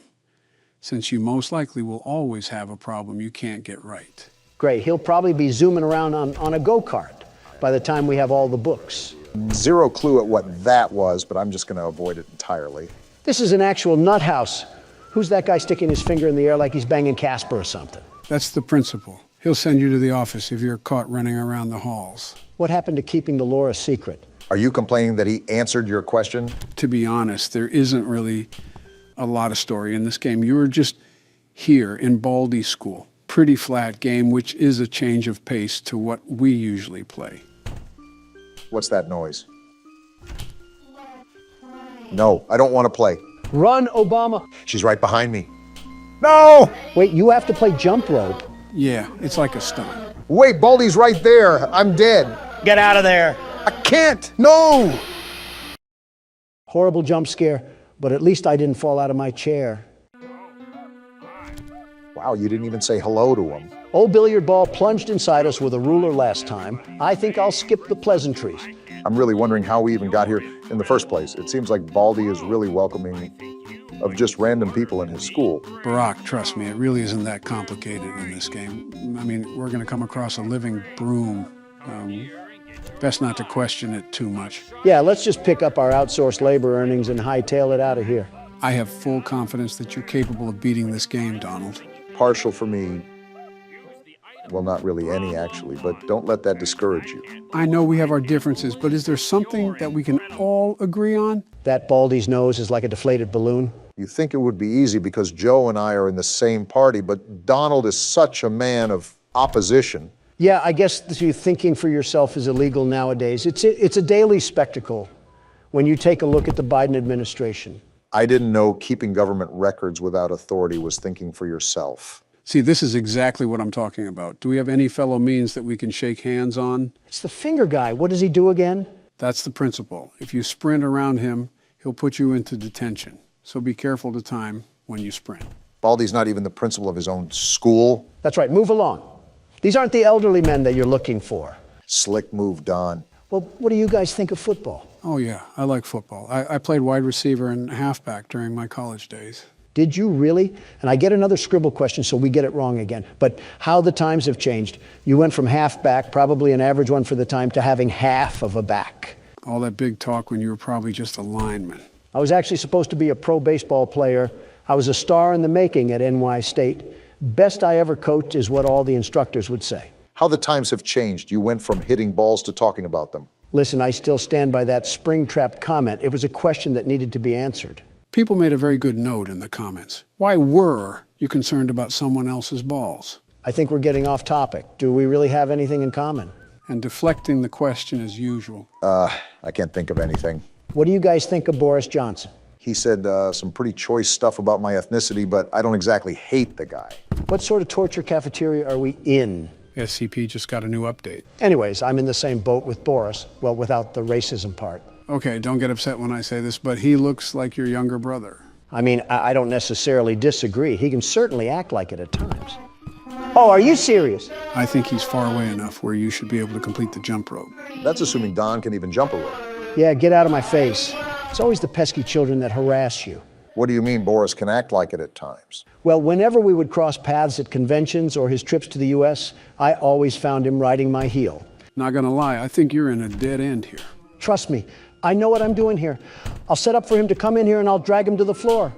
since you most likely will always have a problem you can't get right. Great, he'll probably be zooming around on a go-kart by the time we have all the books. Zero clue at what that was, but I'm just going to avoid it entirely. This is an actual nut house. Who's that guy sticking his finger in the air like he's banging Casper or something? That's the principal. He'll send you to the office if you're caught running around the halls. What happened to keeping the lore a secret? Are you complaining that he answered your question? To be honest, there isn't really a lot of story in this game. You were just here in Baldy School. Pretty flat game, which is a change of pace to what we usually play. What's that noise? No, I don't want to play. Run, Obama. She's right behind me. No! Wait, you have to play jump rope. Yeah, it's like a stunt. Wait, Baldy's right there. I'm dead. Get out of there. I can't. No! Horrible jump scare, but at least I didn't fall out of my chair. Wow, you didn't even say hello to him. Old billiard ball plunged inside us with a ruler last time. I think I'll skip the pleasantries. I'm really wondering how we even got here in the first place. It seems like Baldy is really welcoming of just random people in his school. Barack, trust me, it really isn't that complicated in this game. I mean, we're going to come across a living broom. Best not to question it too much. Yeah, let's just pick up our outsourced labor earnings and hightail it out of here. I have full confidence that you're capable of beating this game, Donald. Partial for me. Well, not really any, actually, but don't let that discourage you. I know we have our differences, but is there something that we can all agree on? That Baldy's nose is like a deflated balloon. You think it would be easy because Joe and I are in the same party, but Donald is such a man of opposition. Yeah, I guess thinking for yourself is illegal nowadays. It's a daily spectacle when you take a look at the Biden administration. I didn't know keeping government records without authority was thinking for yourself. See, this is exactly what I'm talking about. Do we have any fellow means that we can shake hands on? It's the finger guy. What does he do again? That's the principle. If you sprint around him, he'll put you into detention. So be careful to time when you sprint. Baldy's not even the principal of his own school. That's right. Move along. These aren't the elderly men that you're looking for. Slick move, Don. Well, what do you guys think of football? Oh, yeah, I like football. I played wide receiver and halfback during my college days. Did you really? And I get another scribble question, so we get it wrong again. But how the times have changed. You went from halfback, probably an average one for the time, to having half of a back. All that big talk when you were probably just a lineman. I was actually supposed to be a pro baseball player. I was a star in the making at NY State. Best I ever coached is what all the instructors would say. How the times have changed. You went from hitting balls to talking about them. Listen, I still stand by that Springtrap comment. It was a question that needed to be answered. People made a very good note in the comments. Why were you concerned about someone else's balls? I think we're getting off topic. Do we really have anything in common? And deflecting the question as usual. I can't think of anything. What do you guys think of Boris Johnson? He said some pretty choice stuff about my ethnicity, but I don't exactly hate the guy. What sort of torture cafeteria are we in? SCP just got a new update. Anyways, I'm in the same boat with Boris. Well, without the racism part. Okay, don't get upset when I say this, but he looks like your younger brother. I mean, I don't necessarily disagree. He can certainly act like it at times. Oh, are you serious? I think he's far away enough where you should be able to complete the jump rope. That's assuming Don can even jump a rope. Yeah, get out of my face. It's always the pesky children that harass you. What do you mean Boris can act like it at times? Well, whenever we would cross paths at conventions or his trips to the U.S., I always found him riding my heel. Not gonna lie, I think you're in a dead end here. Trust me, I know what I'm doing here. I'll set up for him to come in here and I'll drag him to the floor.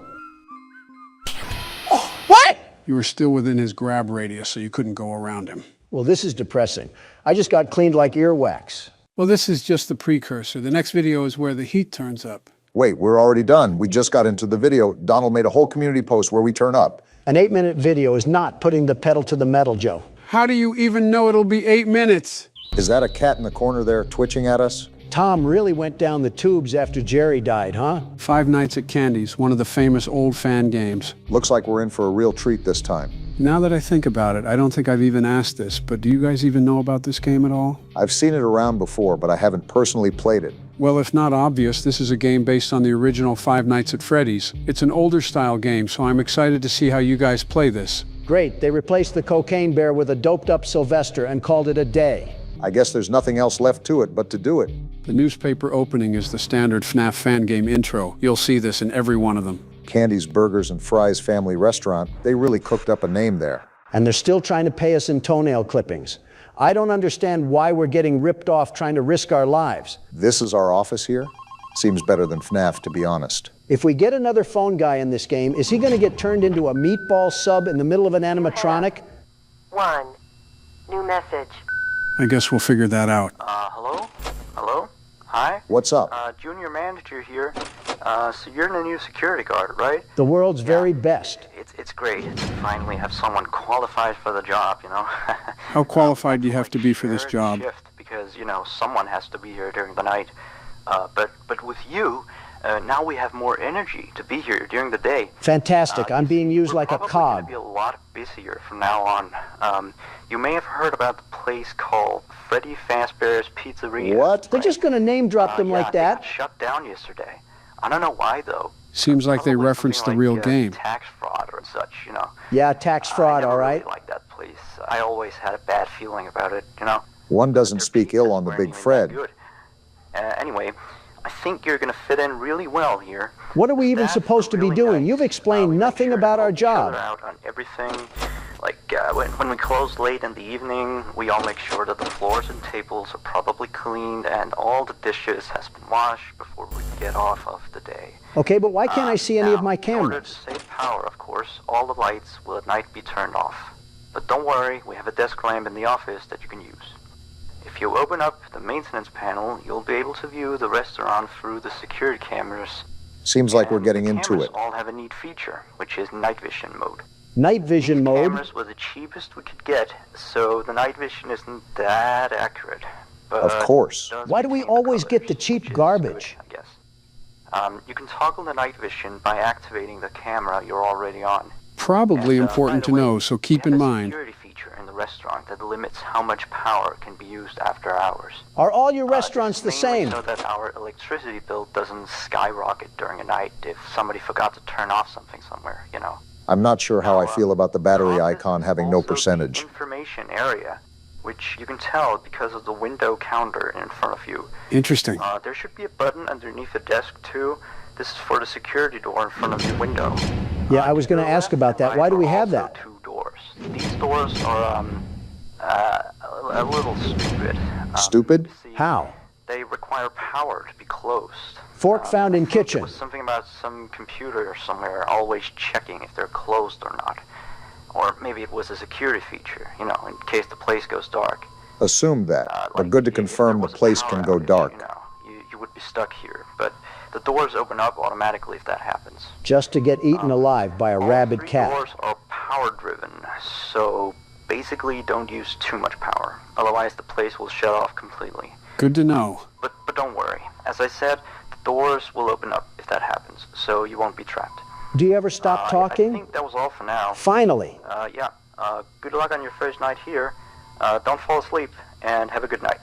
Oh, what? You were still within his grab radius, so you couldn't go around him. Well, this is depressing. I just got cleaned like earwax. Well, this is just the precursor. The next video is where the heat turns up. Wait, we're already done. We just got into the video. Donald made a whole community post where we turn up. An 8-minute video is not putting the pedal to the metal, Joe. How do you even know it'll be 8 minutes? Is that a cat in the corner there twitching at us? Tom really went down the tubes after Jerry died, huh? Five Nights at Candy's, one of the famous old fan games. Looks like we're in for a real treat this time. Now that I think about it, I don't think I've even asked this, but do you guys even know about this game at all? I've seen it around before, but I haven't personally played it. Well, if not obvious, this is a game based on the original Five Nights at Freddy's. It's an older style game, so I'm excited to see how you guys play this. Great, they replaced the cocaine bear with a doped up Sylvester and called it a day. I guess there's nothing else left to it but to do it. The newspaper opening is the standard FNAF fan game intro. You'll see this in every one of them. Candy's Burgers and Fries Family Restaurant, they really cooked up a name there. And they're still trying to pay us in toenail clippings. I don't understand why we're getting ripped off trying to risk our lives. This is our office here? Seems better than FNAF, to be honest. If we get another phone guy in this game, is he going to get turned into a meatball sub in the middle of an animatronic? 1. New message. I guess we'll figure that out. Hello? Hello? Hi? What's up? Junior manager here. So you're the new security guard, right? The world's very best. It's great to finally have someone qualified for the job, you know? How qualified do you have to be for this job? Shift because, you know, someone has to be here during the night. But with you, now we have more energy to be here during the day. Fantastic. I'm being used like a cog. We're probably going to be a lot busier from now on. You may have heard about the place called Freddy Fazbear's Pizzeria. What? They're just going to name drop them like that? They got shut down yesterday. I don't know why, though. Seems like they referenced the real game. Tax fraud or such, you know. Yeah, tax fraud, all right. I never really liked that place. I always had a bad feeling about it, you know. One doesn't speak ill on the Big Fred. Anyway, I think you're going to fit in really well here. What are we even supposed to be doing? You've explained nothing about our job. Out on everything. Like, when we close late in the evening, we all make sure that the floors and tables are probably cleaned and all the dishes has been washed before we get off of the day. Okay, but why can't I see any of my cameras? In order to save power, of course, all the lights will at night be turned off. But don't worry, we have a desk lamp in the office that you can use. If you open up the maintenance panel, you'll be able to view the restaurant through the security cameras. Seems like we're getting into it. The cameras all have a neat feature, which is night vision mode. Night vision mode? The cameras were the cheapest we could get, so the night vision isn't that accurate. But of course. Why do we always get the cheap garbage? Good, I guess. You can toggle the night vision by activating the camera you're already on. probably important to know, so keep in mind. Security feature in the restaurant that limits how much power can be used after hours. Are all your restaurants the same? So that our electricity bill doesn't skyrocket during a night if somebody forgot to turn off something somewhere, you know. I'm not sure how I feel about the battery icon having no percentage. Information area, which you can tell because of the window counter in front of you. Interesting. There should be a button underneath the desk too. This is for the security door in front of the window. Yeah, I was going to ask about that. Why do we have that? Two doors. These doors are a little stupid. Stupid? How? They require power to be closed. Fork found in kitchen. It was something about some computer or somewhere always checking if they're closed or not. Or maybe it was a security feature, you know, in case the place goes dark. Assume that, but good to confirm the place can go dark. You would be stuck here, but the doors open up automatically if that happens. Just to get eaten alive by a rabid All cat. three doors are power-driven, so basically don't use too much power. Otherwise, the place will shut off completely. Good to know. But don't worry. As I said, the doors will open up if that happens, so you won't be trapped. Do you ever stop talking? I think that was all for now. Finally. Yeah. Good luck on your first night here. Don't fall asleep, and have a good night.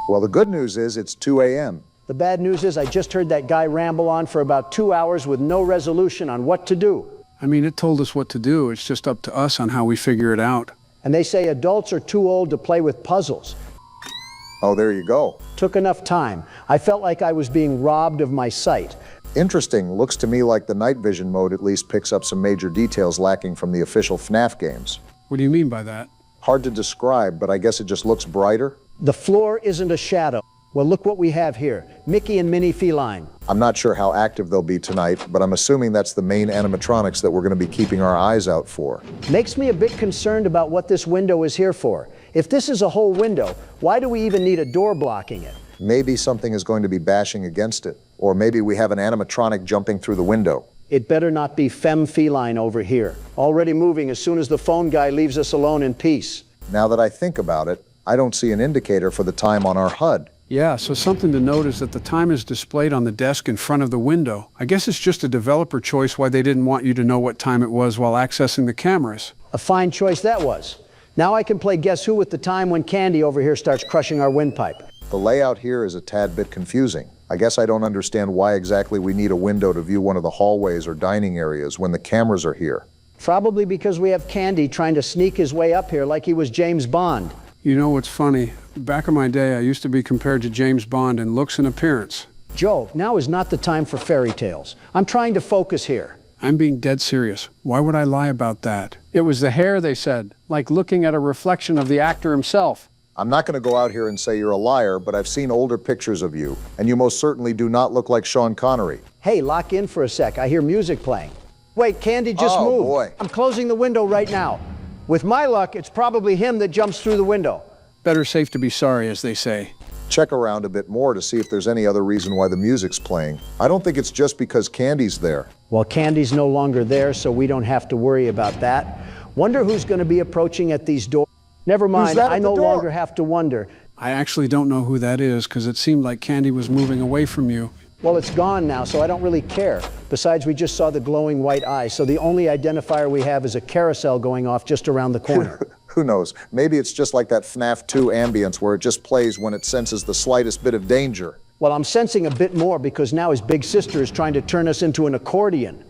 Well, the good news is it's 2 a.m. The bad news is I just heard that guy ramble on for about 2 hours with no resolution on what to do. I mean, it told us what to do. It's just up to us on how we figure it out. And they say adults are too old to play with puzzles. Oh, there you go. Took enough time. I felt like I was being robbed of my sight. Interesting. Looks to me like the night vision mode at least picks up some major details lacking from the official FNAF games. What do you mean by that? Hard to describe, but I guess it just looks brighter. The floor isn't a shadow. Well, look what we have here. Mickey and Minnie Feline. I'm not sure how active they'll be tonight, but I'm assuming that's the main animatronics that we're going to be keeping our eyes out for. Makes me a bit concerned about what this window is here for. If this is a whole window, why do we even need a door blocking it? Maybe something is going to be bashing against it. Or maybe we have an animatronic jumping through the window. It better not be Femme Feline over here. Already moving as soon as the phone guy leaves us alone in peace. Now that I think about it, I don't see an indicator for the time on our HUD. Yeah, so something to note is that the time is displayed on the desk in front of the window. I guess it's just a developer choice why they didn't want you to know what time it was while accessing the cameras. A fine choice that was. Now I can play Guess Who with the time when Candy over here starts crushing our windpipe. The layout here is a tad bit confusing. I guess I don't understand why exactly we need a window to view one of the hallways or dining areas when the cameras are here. Probably because we have Candy trying to sneak his way up here like he was James Bond. You know what's funny? Back in my day, I used to be compared to James Bond in looks and appearance. Joe, now is not the time for fairy tales. I'm trying to focus here. I'm being dead serious. Why would I lie about that? It was the hair, they said, like looking at a reflection of the actor himself. I'm not going to go out here and say you're a liar, but I've seen older pictures of you, and you most certainly do not look like Sean Connery. Hey, lock in for a sec. I hear music playing. Wait, Candy just moved. Oh, boy. I'm closing the window right now. With my luck, it's probably him that jumps through the window. Better safe to be sorry, as they say. Check around a bit more to see if there's any other reason why the music's playing. I don't think it's just because Candy's there. Well, Candy's no longer there, so we don't have to worry about that. Wonder who's going to be approaching at these doors. Never mind, I no longer have to wonder. I actually don't know who that is, because it seemed like Candy was moving away from you. Well, it's gone now, so I don't really care. Besides, we just saw the glowing white eye, so the only identifier we have is a carousel going off just around the corner. Who knows? Maybe it's just like that FNAF 2 ambience where it just plays when it senses the slightest bit of danger. Well, I'm sensing a bit more because now his big sister is trying to turn us into an accordion.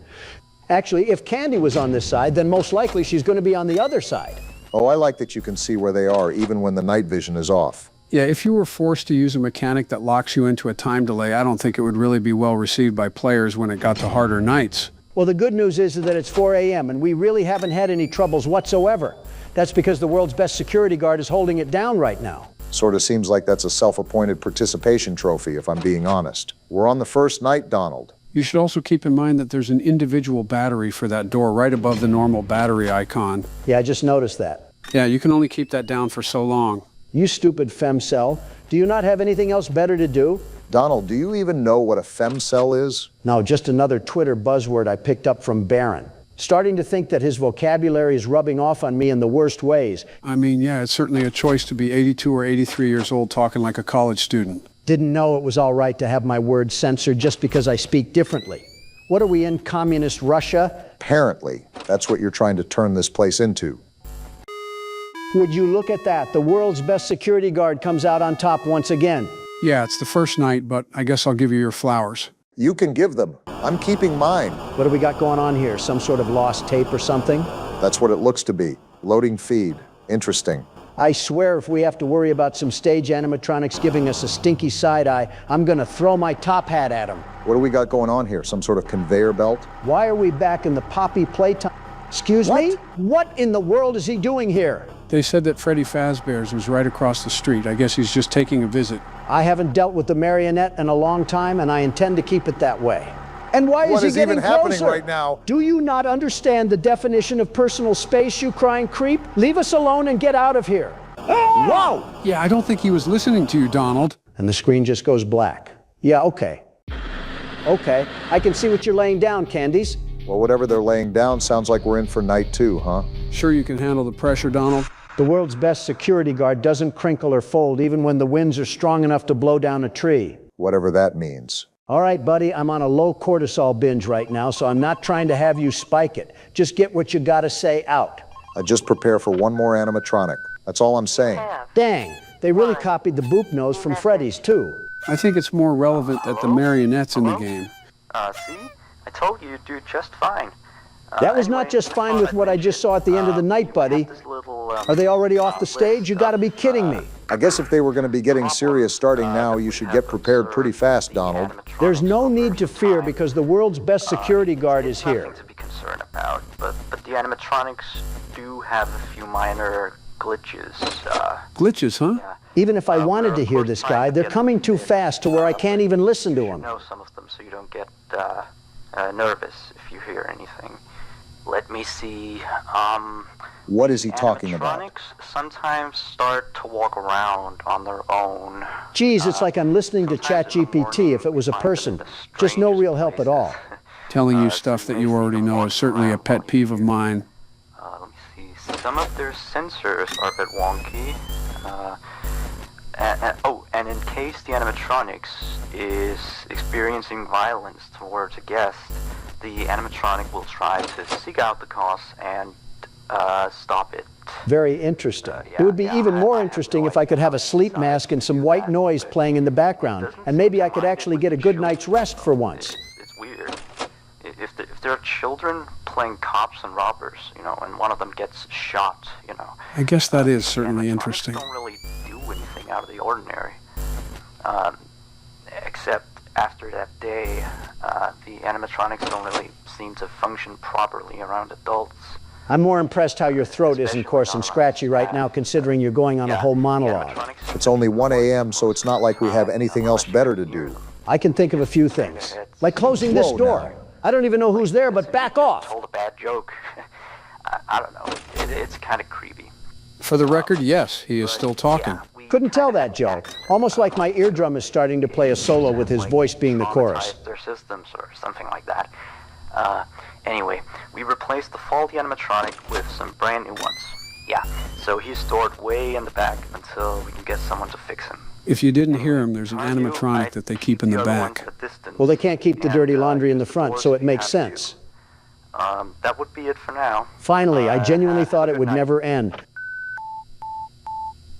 Actually, if Candy was on this side, then most likely she's going to be on the other side. Oh, I like that you can see where they are even when the night vision is off. Yeah, if you were forced to use a mechanic that locks you into a time delay, I don't think it would really be well received by players when it got to harder nights. Well, the good news is that it's 4 a.m. and we really haven't had any troubles whatsoever. That's because the world's best security guard is holding it down right now. Sort of seems like that's a self-appointed participation trophy, if I'm being honest. We're on the first night, Donald. You should also keep in mind that there's an individual battery for that door right above the normal battery icon. Yeah, I just noticed that. Yeah, you can only keep that down for so long. You stupid femcell. Do you not have anything else better to do? Donald, do you even know what a femcell is? No, just another Twitter buzzword I picked up from Barron. Starting to think that his vocabulary is rubbing off on me in the worst ways. I mean, yeah, it's certainly a choice to be 82 or 83 years old talking like a college student. Didn't know it was all right to have my words censored just because I speak differently. What are we in, communist Russia? Apparently, that's what you're trying to turn this place into. Would you look at that? The world's best security guard comes out on top once again. Yeah, it's the first night, but I guess I'll give you your flowers. You can give them. I'm keeping mine. What do we got going on here? Some sort of lost tape or something? That's what it looks to be. Loading feed. Interesting. I swear if we have to worry about some stage animatronics giving us a stinky side eye, I'm gonna throw my top hat at them. What do we got going on here? Some sort of conveyor belt? Why are we back in the Poppy Playtime? Excuse me? What in the world is he doing here? They said that Freddy Fazbear's was right across the street. I guess he's just taking a visit. I haven't dealt with the marionette in a long time, and I intend to keep it that way. And why is he getting closer? What is even happening right now? Do you not understand the definition of personal space, you crying creep? Leave us alone and get out of here. Whoa! Yeah, I don't think he was listening to you, Donald. And the screen just goes black. Yeah, okay. Okay, I can see what you're laying down, Candies. Well, whatever they're laying down sounds like we're in for night 2, huh? Sure you can handle the pressure, Donald? The world's best security guard doesn't crinkle or fold even when the winds are strong enough to blow down a tree. Whatever that means. All right, buddy, I'm on a low cortisol binge right now, so I'm not trying to have you spike it. Just get what you gotta say out. I just prepare for one more animatronic. That's all I'm saying. Dang, they really copied the boop nose from Freddy's, too. I think it's more relevant that the marionette's in the game. See? I told you you'd do just fine. That was not just fine with what I just saw at the end of the night, buddy. Are they already off the stage? You gotta be kidding me. I guess if they were going to be getting serious starting now, you should get prepared pretty fast, Donald. There's no need to fear because the world's best security guard is here. Nothing to be concerned about, but the animatronics do have a few minor glitches. Glitches, huh? Even if I wanted to hear this guy, they're coming too fast to where I can't even listen to him. Know some of them so you don't get nervous if you hear anything. Let me see. What is he talking about? Animatronics sometimes start to walk around on their own. Geez, it's like I'm listening to ChatGPT if it was a person. Just no real help at all. Telling you stuff that you already know is certainly a pet peeve of mine. Let me see. Some of their sensors are a bit wonky. And in case the animatronics is experiencing violence towards a guest, the animatronic will try to seek out the cause and stop it. Very interesting. It would be even more interesting if I could have a sleep mask and some white noise playing in the background, and maybe I could actually get a good night's rest for once. It's weird. If there are children playing cops and robbers, and one of them gets shot, I guess that is certainly interesting. Don't really do anything out of the ordinary. Except after that day, the animatronics don't really seem to function properly around adults. I'm more impressed how your throat isn't coarse and scratchy right now, considering you're going on a whole monologue. It's only 1 a.m., so it's not like we have anything else better to do. I can think of a few things, like closing this door. I don't even know who's there, but back off. Told a bad joke. I don't know. It's kind of creepy. For the record, yes, he is still talking. Couldn't tell that, Joe. Almost like my eardrum is starting to play a solo with his voice being the chorus. Their systems or something like that. Anyway, we replaced the faulty animatronic with some brand new ones. Yeah, so he's stored way in the back until we can get someone to fix him. If you didn't hear him, there's an animatronic that they keep in the back. Well, they can't keep the dirty laundry in the front, so it makes sense. That would be it for now. Finally, I genuinely thought it would never end.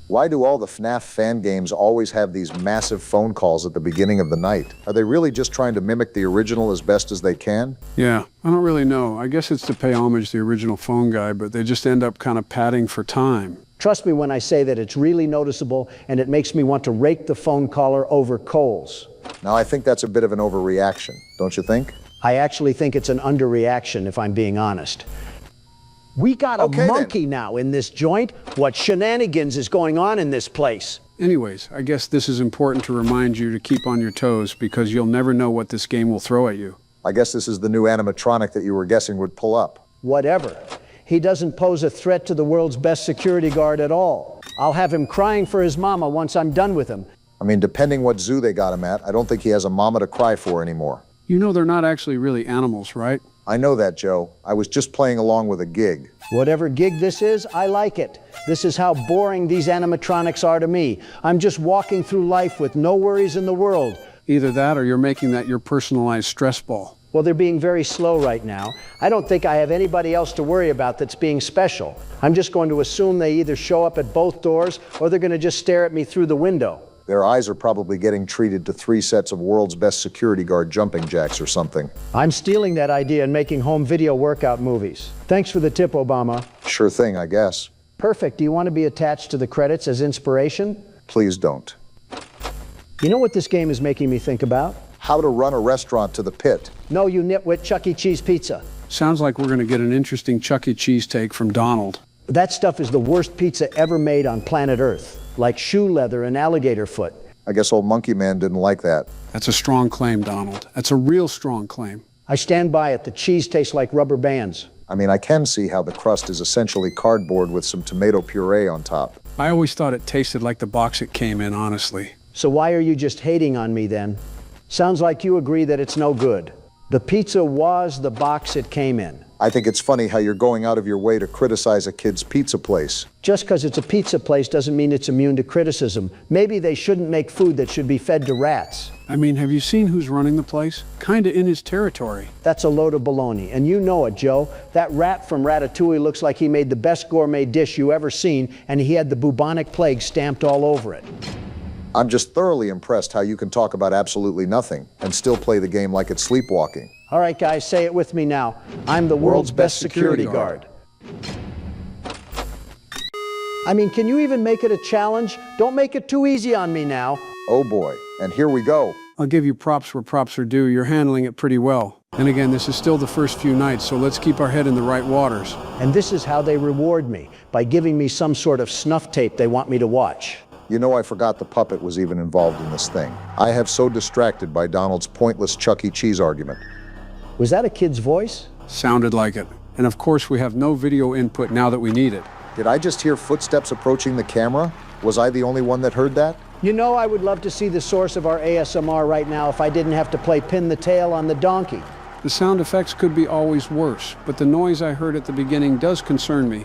Why do all the FNAF fan games always have these massive phone calls at the beginning of the night? Are they really just trying to mimic the original as best as they can? Yeah, I don't really know. I guess it's to pay homage to the original phone guy, but they just end up kind of padding for time. Trust me when I say that it's really noticeable, and it makes me want to rake the phone caller over coals. Now, I think that's a bit of an overreaction, don't you think? I actually think it's an underreaction, if I'm being honest. We got a monkey now in this joint. What shenanigans is going on in this place? Anyways, I guess this is important to remind you to keep on your toes because you'll never know what this game will throw at you. I guess this is the new animatronic that you were guessing would pull up. Whatever. He doesn't pose a threat to the world's best security guard at all. I'll have him crying for his mama once I'm done with him. I mean, depending what zoo they got him at, I don't think he has a mama to cry for anymore. You know they're not actually really animals, right? I know that, Joe. I was just playing along with a gig. Whatever gig this is, I like it. This is how boring these animatronics are to me. I'm just walking through life with no worries in the world. Either that or you're making that your personalized stress ball. Well, they're being very slow right now. I don't think I have anybody else to worry about that's being special. I'm just going to assume they either show up at both doors or they're going to just stare at me through the window. Their eyes are probably getting treated to 3 sets of world's best security guard jumping jacks or something. I'm stealing that idea and making home video workout movies. Thanks for the tip, Obama. Sure thing, I guess. Perfect. Do you want to be attached to the credits as inspiration? Please don't. You know what this game is making me think about? How to run a restaurant to the pit. No, you nitwit, Chuck E. Cheese pizza. Sounds like we're going to get an interesting Chuck E. Cheese take from Donald. That stuff is the worst pizza ever made on planet Earth. Like shoe leather and alligator foot. I guess old Monkey Man didn't like that. That's a strong claim, Donald. That's a real strong claim. I stand by it. The cheese tastes like rubber bands. I mean, I can see how the crust is essentially cardboard with some tomato puree on top. I always thought it tasted like the box it came in, honestly. So why are you just hating on me then? Sounds like you agree that it's no good. The pizza was the box it came in. I think it's funny how you're going out of your way to criticize a kid's pizza place. Just because it's a pizza place doesn't mean it's immune to criticism. Maybe they shouldn't make food that should be fed to rats. I mean, have you seen who's running the place? Kinda in his territory. That's a load of baloney, and you know it, Joe. That rat from Ratatouille looks like he made the best gourmet dish you ever seen, and he had the bubonic plague stamped all over it. I'm just thoroughly impressed how you can talk about absolutely nothing and still play the game like it's sleepwalking. All right, guys, say it with me now. I'm the world's best security guard. I mean, can you even make it a challenge? Don't make it too easy on me now. Oh boy, and here we go. I'll give you props where props are due. You're handling it pretty well. And again, this is still the first few nights, so let's keep our head in the right waters. And this is how they reward me, by giving me some sort of snuff tape they want me to watch. You know, I forgot the puppet was even involved in this thing. I have so distracted by Donald's pointless Chuck E. Cheese argument. Was that a kid's voice? Sounded like it. And of course, we have no video input now that we need it. Did I just hear footsteps approaching the camera? Was I the only one that heard that? You know, I would love to see the source of our ASMR right now if I didn't have to play pin the tail on the donkey. The sound effects could be always worse, but the noise I heard at the beginning does concern me.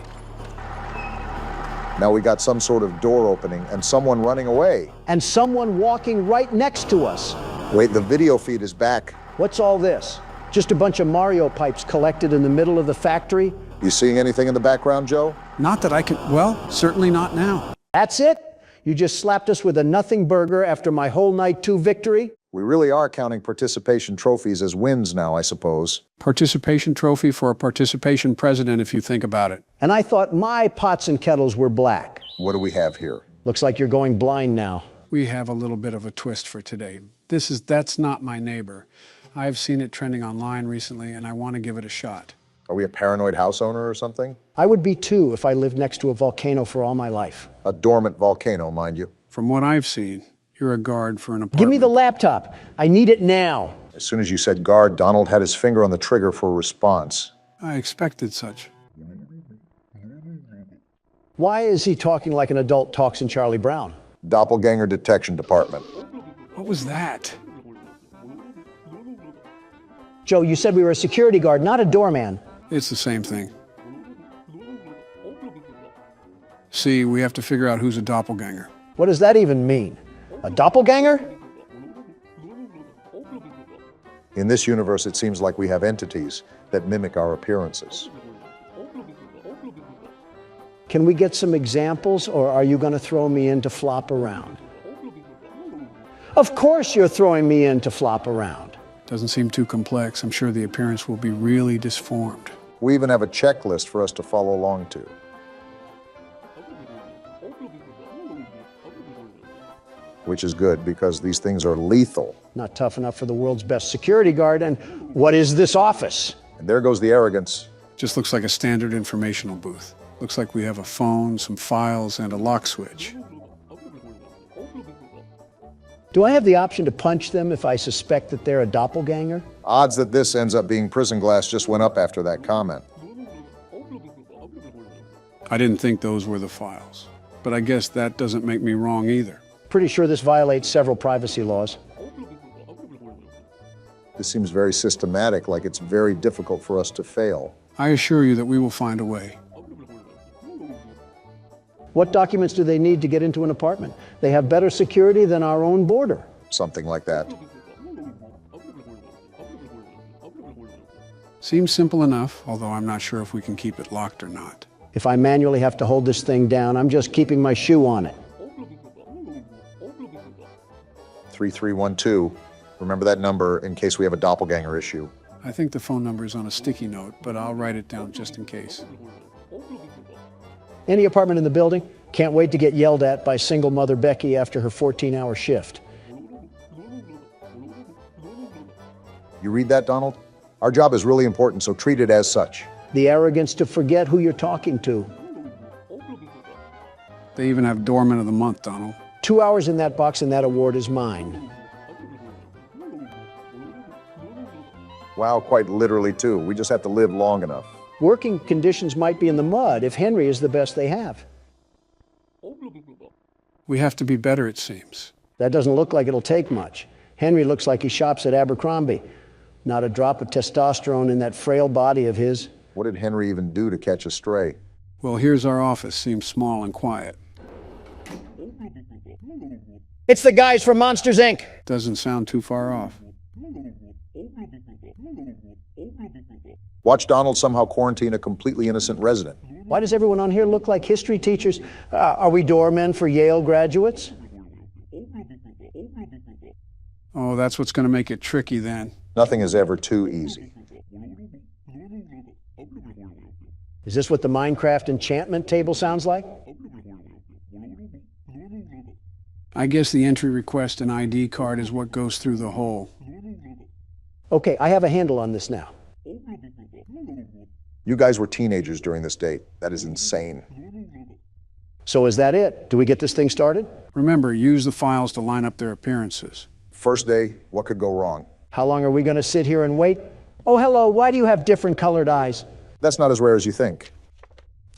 Now we got some sort of door opening and someone running away. And someone walking right next to us. Wait, the video feed is back. What's all this? Just a bunch of Mario pipes collected in the middle of the factory? You seeing anything in the background, Joe? Not that I can, well, certainly not now. That's it? You just slapped us with a nothing burger after my whole night 2 victory? We really are counting participation trophies as wins now, I suppose. Participation trophy for a participation president, if you think about it. And I thought my pots and kettles were black. What do we have here? Looks like you're going blind now. We have a little bit of a twist for today. That's not my neighbor. I've seen it trending online recently, and I want to give it a shot. Are we a paranoid house owner or something? I would be too if I lived next to a volcano for all my life. A dormant volcano, mind you. From what I've seen, you're a guard for an apartment. Give me the laptop. I need it now. As soon as you said guard, Donald had his finger on the trigger for a response. I expected such. Why is he talking like an adult talks in Charlie Brown? Doppelganger Detection Department. What was that? Joe, you said we were a security guard, not a doorman. It's the same thing. See, we have to figure out who's a doppelganger. What does that even mean? A doppelganger? In this universe, it seems like we have entities that mimic our appearances. Can we get some examples, or are you going to throw me in to flop around? Of course you're throwing me in to flop around. Doesn't seem too complex. I'm sure the appearance will be really disformed. We even have a checklist for us to follow along to. Which is good, because these things are lethal. Not tough enough for the world's best security guard, and what is this office? And there goes the arrogance. Just looks like a standard informational booth. Looks like we have a phone, some files, and a lock switch. Do I have the option to punch them if I suspect that they're a doppelganger? Odds that this ends up being prison glass just went up after that comment. I didn't think those were the files, but I guess that doesn't make me wrong either. Pretty sure this violates several privacy laws. This seems very systematic, like it's very difficult for us to fail. I assure you that we will find a way. What documents do they need to get into an apartment? They have better security than our own border. Something like that. Seems simple enough, although I'm not sure if we can keep it locked or not. If I manually have to hold this thing down, I'm just keeping my shoe on it. 3312. Remember that number in case we have a doppelganger issue. I think the phone number is on a sticky note, but I'll write it down just in case. Any apartment in the building? Can't wait to get yelled at by single mother Becky after her 14-hour shift. You read that, Donald? Our job is really important, so treat it as such. The arrogance to forget who you're talking to. They even have Doorman of the Month, Donald. 2 hours in that box and that award is mine. Wow, quite literally, too. We just have to live long enough. Working conditions might be in the mud if Henry is the best they have. We have to be better, it seems. That doesn't look like it'll take much. Henry looks like he shops at Abercrombie. Not a drop of testosterone in that frail body of his. What did Henry even do to catch a stray? Well, here's our office. Seems small and quiet. It's the guys from Monsters, Inc. Doesn't sound too far off. Watch Donald somehow quarantine a completely innocent resident. Why does everyone on here look like history teachers? Are we doormen for Yale graduates? Oh, that's what's going to make it tricky then. Nothing is ever too easy. Is this what the Minecraft enchantment table sounds like? I guess the entry request and ID card is what goes through the hole. Okay, I have a handle on this now. You guys were teenagers during this date. That is insane. So is that it? Do we get this thing started? Remember, use the files to line up their appearances. First day, what could go wrong? How long are we going to sit here and wait? Oh, hello, why do you have different colored eyes? That's not as rare as you think.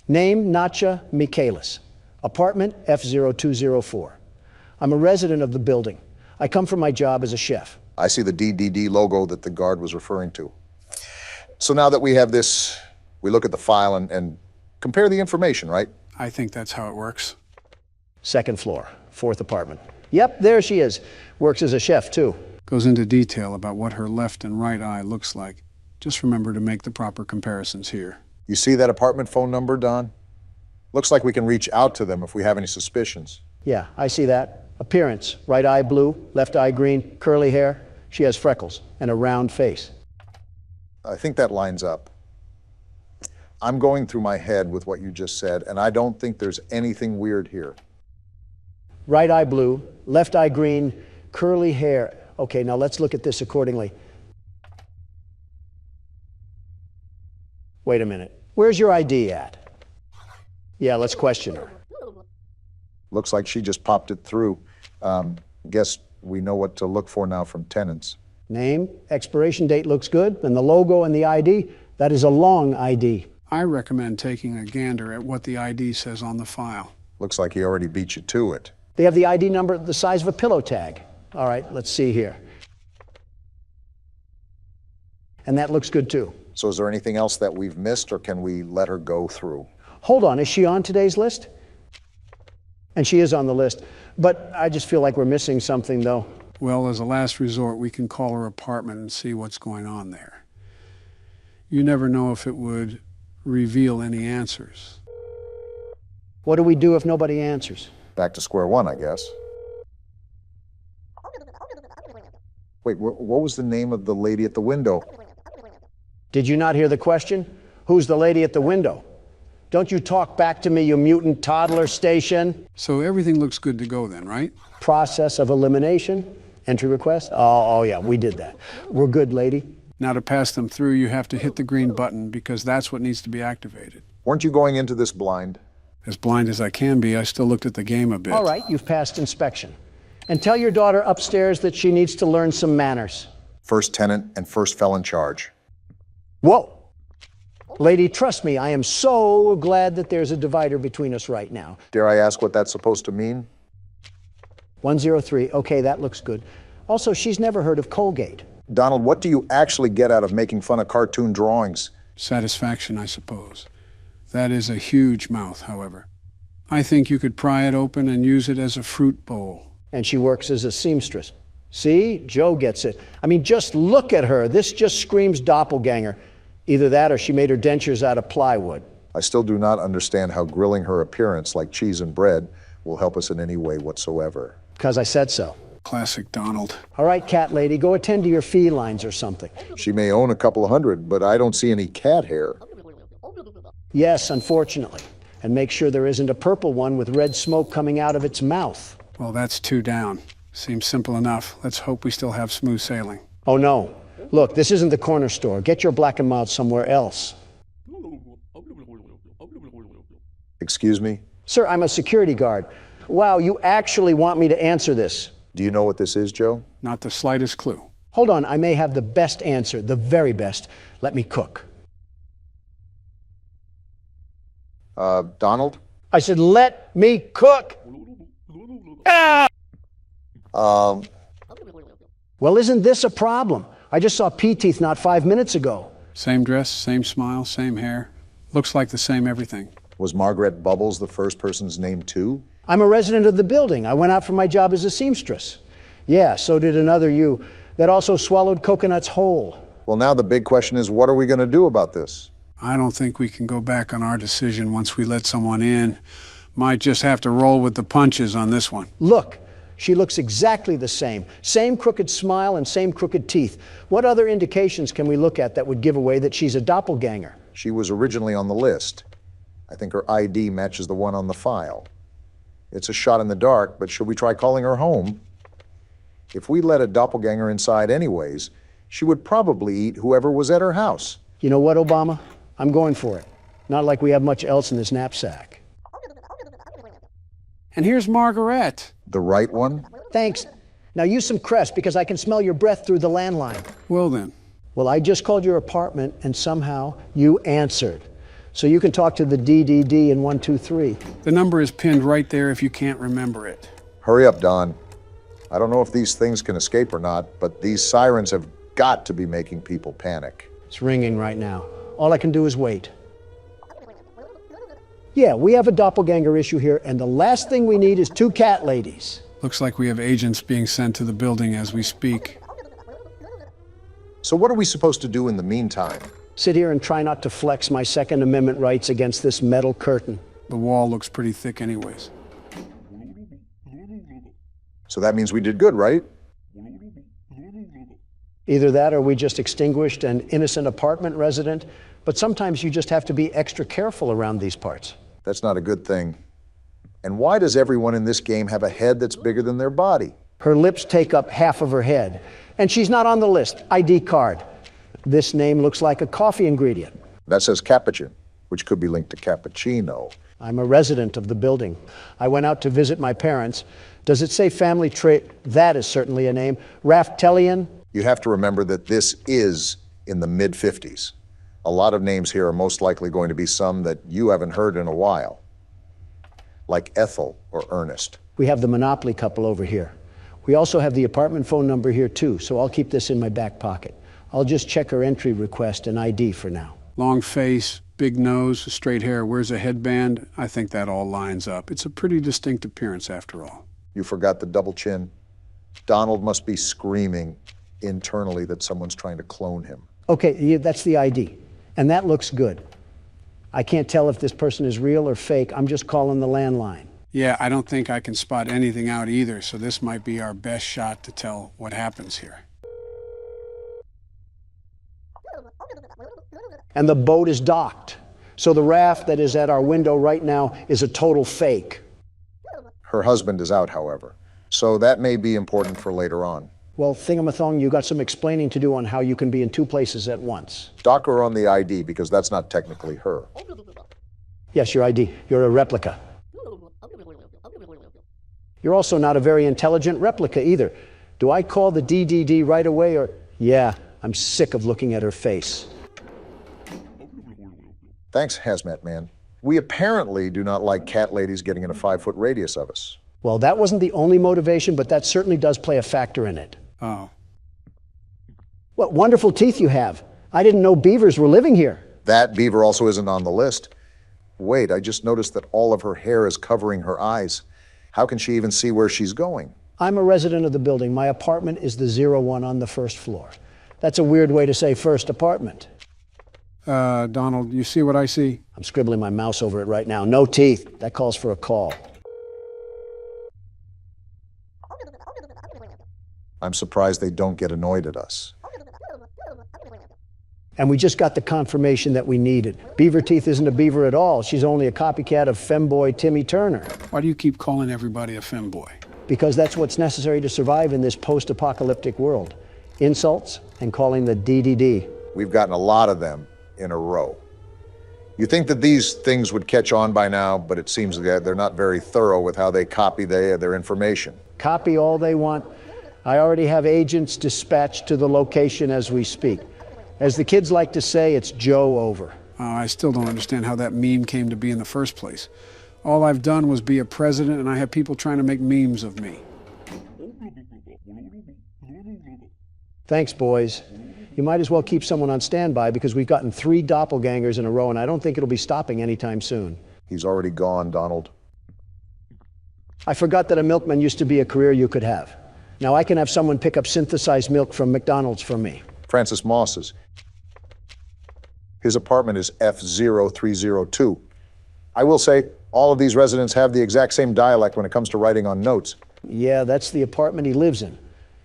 Name, Natcha Michaelis. Apartment F0204. I'm a resident of the building. I come from my job as a chef. I see the DDD logo that the guard was referring to. So now that we have this, we look at the file and compare the information, right? I think that's how it works. Second floor, fourth apartment. Yep, there she is. Works as a chef, too. Goes into detail about what her left and right eye looks like. Just remember to make the proper comparisons here. You see that apartment phone number, Don? Looks like we can reach out to them if we have any suspicions. Yeah, I see that. Appearance, right eye blue, left eye green, curly hair. She has freckles and a round face. I think that lines up. I'm going through my head with what you just said, and I don't think there's anything weird here. Right eye blue, left eye green, curly hair. Okay, now let's look at this accordingly. Wait a minute. Where's your ID at? Yeah, let's question her. Looks like she just popped it through. Guess we know what to look for now from tenants. Name, expiration date looks good, and the logo and the ID, that is a long ID. I recommend taking a gander at what the ID says on the file. Looks like he already beat you to it. They have the ID number the size of a pillow tag. All right, let's see here. And that looks good too. So is there anything else that we've missed, or can we let her go through? Hold on, is she on today's list? And she is on the list, but I just feel like we're missing something though. Well, as a last resort, we can call her apartment and see what's going on there. You never know if it would reveal any answers. What do we do if nobody answers? Back to square one, I guess. Wait, what was the name of the lady at the window? Did you not hear the question? Who's the lady at the window? Don't you talk back to me, you mutant toddler station. So everything looks good to go then, right? Process of elimination. Entry request? Oh yeah, we did that. We're good, lady. Now to pass them through, you have to hit the green button because that's what needs to be activated. Weren't you going into this blind? As blind as I can be, I still looked at the game a bit. All right, you've passed inspection. And tell your daughter upstairs that she needs to learn some manners. First tenant and first felon charge. Whoa. Lady, trust me, I am so glad that there's a divider between us right now. Dare I ask what that's supposed to mean? 103, okay, that looks good. Also, she's never heard of Colgate. Donald, what do you actually get out of making fun of cartoon drawings? Satisfaction, I suppose. That is a huge mouth, however. I think you could pry it open and use it as a fruit bowl. And she works as a seamstress. See, Joe gets it. I mean, just look at her. This just screams doppelganger. Either that or she made her dentures out of plywood. I still do not understand how grilling her appearance like cheese and bread will help us in any way whatsoever. Because I said so. Classic Donald. All right, cat lady, go attend to your felines or something. She may own a couple of hundred, but I don't see any cat hair. Yes, unfortunately. And make sure there isn't a purple one with red smoke coming out of its mouth. Well, that's 2 down. Seems simple enough. Let's hope we still have smooth sailing. Oh, no. Look, this isn't the corner store. Get your black and mild somewhere else. Excuse me? Sir, I'm a security guard. Wow, you actually want me to answer this? Do you know what this is, Joe? Not the slightest clue. Hold on, I may have the best answer, the very best. Let me cook. Donald? I said, let me cook! Ah! Well, isn't this a problem? I just saw P-Teeth not 5 minutes ago. Same dress, same smile, same hair. Looks like the same everything. Was Margaret Bubbles the first person's name, too? I'm a resident of the building. I went out for my job as a seamstress. Yeah, so did another you that also swallowed coconuts whole. Well, now the big question is, what are we going to do about this? I don't think we can go back on our decision once we let someone in. Might just have to roll with the punches on this one. Look, she looks exactly the same. Same crooked smile and same crooked teeth. What other indications can we look at that would give away that she's a doppelganger? She was originally on the list. I think her ID matches the one on the file. It's a shot in the dark, but should we try calling her home? If we let a doppelganger inside anyways, she would probably eat whoever was at her house. You know what, Obama? I'm going for it. Not like we have much else in this knapsack. And here's Margaret. The right one? Thanks. Now use some Crest because I can smell your breath through the landline. Well then. Well, I just called your apartment and somehow you answered. So you can talk to the DDD in 123. The number is pinned right there if you can't remember it. Hurry up, Don. I don't know if these things can escape or not, but these sirens have got to be making people panic. It's ringing right now. All I can do is wait. Yeah, we have a doppelganger issue here, and the last thing we need is 2 cat ladies. Looks like we have agents being sent to the building as we speak. So what are we supposed to do in the meantime? Sit here and try not to flex my Second Amendment rights against this metal curtain. The wall looks pretty thick anyways. So that means we did good, right? Either that or we just extinguished an innocent apartment resident, but sometimes you just have to be extra careful around these parts. That's not a good thing. And why does everyone in this game have a head that's bigger than their body? Her lips take up half of her head, and she's not on the list. ID card. This name looks like a coffee ingredient. That says Capuchin, which could be linked to cappuccino. I'm a resident of the building. I went out to visit my parents. Does it say family trait? That is certainly a name. Raftelian? You have to remember that this is in the mid-50s. A lot of names here are most likely going to be some that you haven't heard in a while, like Ethel or Ernest. We have the Monopoly couple over here. We also have the apartment phone number here too, so I'll keep this in my back pocket. I'll just check her entry request and ID for now. Long face, big nose, straight hair, wears a headband. I think that all lines up. It's a pretty distinct appearance after all. You forgot the double chin. Donald must be screaming internally that someone's trying to clone him. Okay, yeah, that's the ID. And that looks good. I can't tell if this person is real or fake. I'm just calling the landline. Yeah, I don't think I can spot anything out either, so this might be our best shot to tell what happens here. And the boat is docked. So the raft that is at our window right now is a total fake. Her husband is out, however, so that may be important for later on. Well, Thingamathong, you got some explaining to do on how you can be in 2 places at once. Dock her on the ID, because that's not technically her. Yes, your ID. You're a replica. You're also not a very intelligent replica either. Do I call the DDD right away or... Yeah, I'm sick of looking at her face. Thanks, Hazmat Man. We apparently do not like cat ladies getting in a 5-foot radius of us. Well, that wasn't the only motivation, but that certainly does play a factor in it. Oh. What wonderful teeth you have. I didn't know beavers were living here. That beaver also isn't on the list. Wait, I just noticed that all of her hair is covering her eyes. How can she even see where she's going? I'm a resident of the building. My apartment is the 01 on the 1st floor. That's a weird way to say first apartment. Donald, you see what I see? I'm scribbling my mouse over it right now. No teeth. That calls for a call. I'm surprised they don't get annoyed at us. And we just got the confirmation that we needed. Beaver Teeth isn't a beaver at all. She's only a copycat of femboy Timmy Turner. Why do you keep calling everybody a femboy? Because that's what's necessary to survive in this post-apocalyptic world. Insults and calling the DDD. We've gotten a lot of them in a row. You think that these things would catch on by now, but it seems that they're not very thorough with how they copy their information. Copy all they want. I already have agents dispatched to the location as we speak. As the kids like to say, it's Joe over. I still don't understand how that meme came to be in the first place. All I've done was be a president, and I have people trying to make memes of me. Thanks, boys. You might as well keep someone on standby because we've gotten 3 doppelgangers in a row, and I don't think it'll be stopping anytime soon. He's already gone, Donald. I forgot that a milkman used to be a career you could have. Now I can have someone pick up synthesized milk from McDonald's for me. Francis Moss's. His apartment is F0302. I will say, all of these residents have the exact same dialect when it comes to writing on notes. Yeah, that's the apartment he lives in.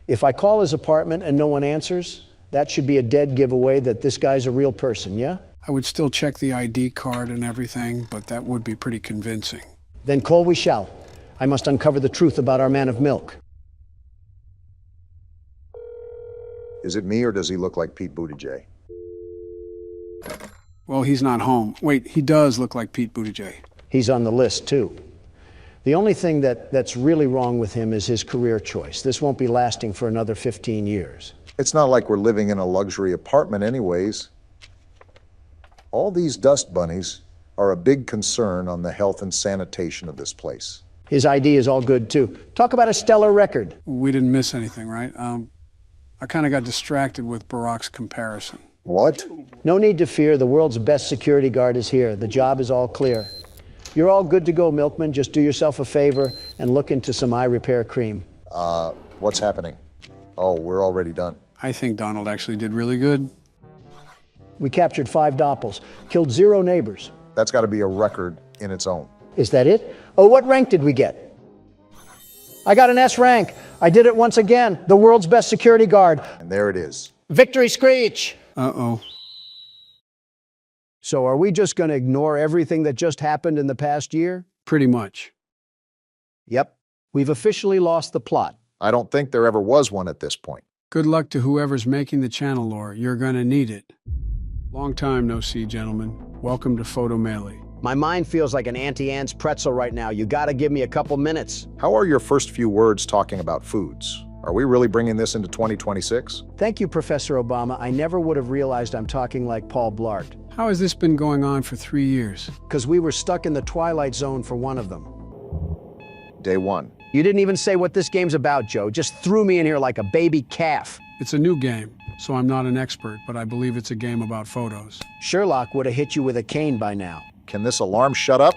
If I call his apartment and no one answers, that should be a dead giveaway that this guy's a real person, yeah? I would still check the ID card and everything, but that would be pretty convincing. Then call we shall. I must uncover the truth about our man of milk. Is it me, or does he look like Pete Buttigieg? Well, he's not home. Wait, he does look like Pete Buttigieg. He's on the list, too. The only thing that's really wrong with him is his career choice. This won't be lasting for another 15 years. It's not like we're living in a luxury apartment anyways. All these dust bunnies are a big concern on the health and sanitation of this place. His ID is all good, too. Talk about a stellar record. We didn't miss anything, right? I kind of got distracted with Barack's comparison. What? No need to fear. The world's best security guard is here. The job is all clear. You're all good to go, Milkman. Just do yourself a favor and look into some eye repair cream. What's happening? Oh, we're already done. I think Donald actually did really good. We captured 5 doppels, killed 0 neighbors. That's got to be a record in its own. Is that it? Oh, what rank did we get? I got an S rank. I did it once again. The world's best security guard. And there it is. Victory screech! Uh-oh. So are we just going to ignore everything that just happened in the past year? Pretty much. Yep. We've officially lost the plot. I don't think there ever was one at this point. Good luck to whoever's making the channel lore. You're gonna need it. Long time no see, gentlemen. Welcome to Photo Melee. My mind feels like an Auntie Anne's pretzel right now. You gotta give me a couple minutes. How are your first few words talking about foods? Are we really bringing this into 2026? Thank you, Professor Obama. I never would have realized I'm talking like Paul Blart. How has this been going on for 3 years? Because we were stuck in the Twilight Zone for one of them. Day 1. You didn't even say what this game's about, Joe. Just threw me in here like a baby calf. It's a new game, so I'm not an expert, but I believe it's a game about photos. Sherlock would have hit you with a cane by now. Can this alarm shut up?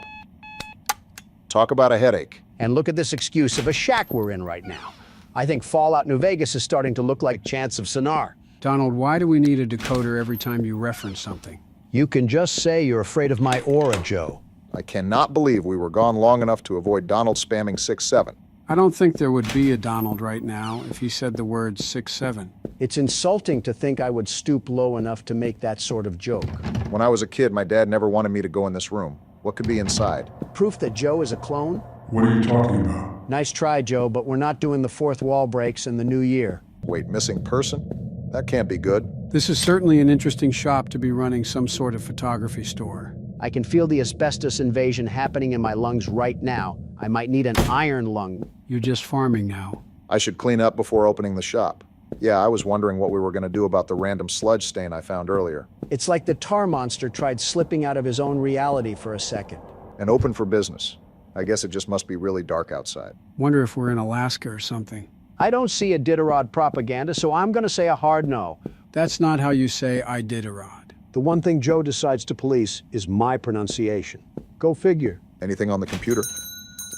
Talk about a headache. And look at this excuse of a shack we're in right now. I think Fallout New Vegas is starting to look like Chants of Sonar. Donald, why do we need a decoder every time you reference something? You can just say you're afraid of my aura, Joe. I cannot believe we were gone long enough to avoid Donald spamming 6-7. I don't think there would be a Donald right now if he said the word 6-7. It's insulting to think I would stoop low enough to make that sort of joke. When I was a kid, my dad never wanted me to go in this room. What could be inside? Proof that Joe is a clone? What are you talking about? Nice try, Joe, but we're not doing the 4th wall breaks in the new year. Wait, missing person? That can't be good. This is certainly an interesting shop to be running some sort of photography store. I can feel the asbestos invasion happening in my lungs right now. I might need an iron lung. You're just farming now. I should clean up before opening the shop. Yeah, I was wondering what we were going to do about the random sludge stain I found earlier. It's like the tar monster tried slipping out of his own reality for a second. And open for business. I guess it just must be really dark outside. Wonder if we're in Alaska or something. I don't see Iditarod propaganda, so I'm going to say a hard no. That's not how you say Iditarod. The one thing Joe decides to police is my pronunciation. Go figure. Anything on the computer?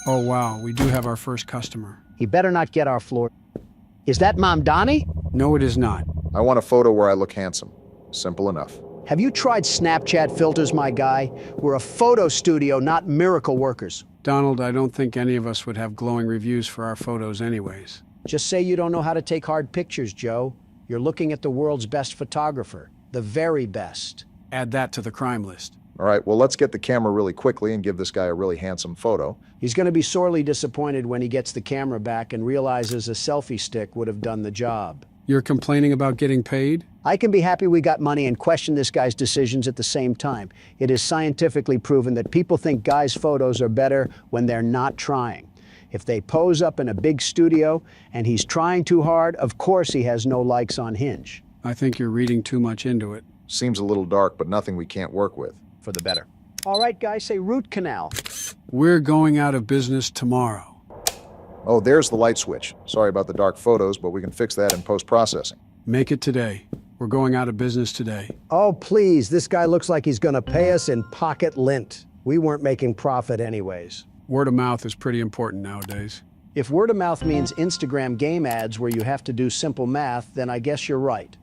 Oh, wow, we do have our first customer. He better not get our floor. Is that Mom Donnie? No, it is not. I want a photo where I look handsome. Simple enough. Have you tried Snapchat filters, my guy? We're a photo studio, not miracle workers. Donald, I don't think any of us would have glowing reviews for our photos anyways. Just say you don't know how to take hard pictures, Joe. You're looking at the world's best photographer, the very best. Add that to the crime list. All right, well, let's get the camera really quickly and give this guy a really handsome photo. He's going to be sorely disappointed when he gets the camera back and realizes a selfie stick would have done the job. You're complaining about getting paid? I can be happy we got money and question this guy's decisions at the same time. It is scientifically proven that people think guys' photos are better when they're not trying. If they pose up in a big studio and he's trying too hard, of course he has no likes on Hinge. I think you're reading too much into it. Seems a little dark, but nothing we can't work with. For the better. All right, guys, say root canal. We're going out of business tomorrow. Oh, there's the light switch. Sorry about the dark photos, but we can fix that in post-processing. Make it today. We're going out of business today. Oh, please, this guy looks like he's gonna pay us in pocket lint. We weren't making profit anyways. Word of mouth is pretty important nowadays. If word of mouth means Instagram game ads where you have to do simple math, then I guess you're right.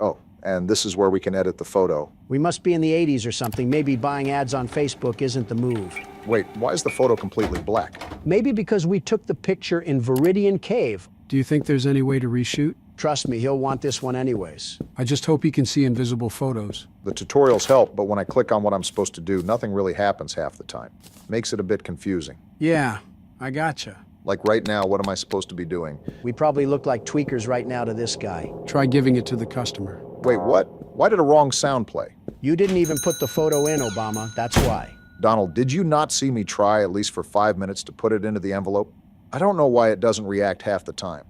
Oh, and this is where we can edit the photo. We must be in the 80s or something. Maybe buying ads on Facebook isn't the move. Wait, why is the photo completely black? Maybe because we took the picture in Viridian Cave. Do you think there's any way to reshoot? Trust me, he'll want this one anyways. I just hope he can see invisible photos. The tutorials help, but when I click on what I'm supposed to do, nothing really happens half the time. Makes it a bit confusing. Yeah, I gotcha. Like right now, what am I supposed to be doing? We probably look like tweakers right now to this guy. Try giving it to the customer. Wait, what? Why did a wrong sound play? You didn't even put the photo in, Obama. That's why. Donald, did you not see me try at least for 5 minutes to put it into the envelope? I don't know why it doesn't react half the time.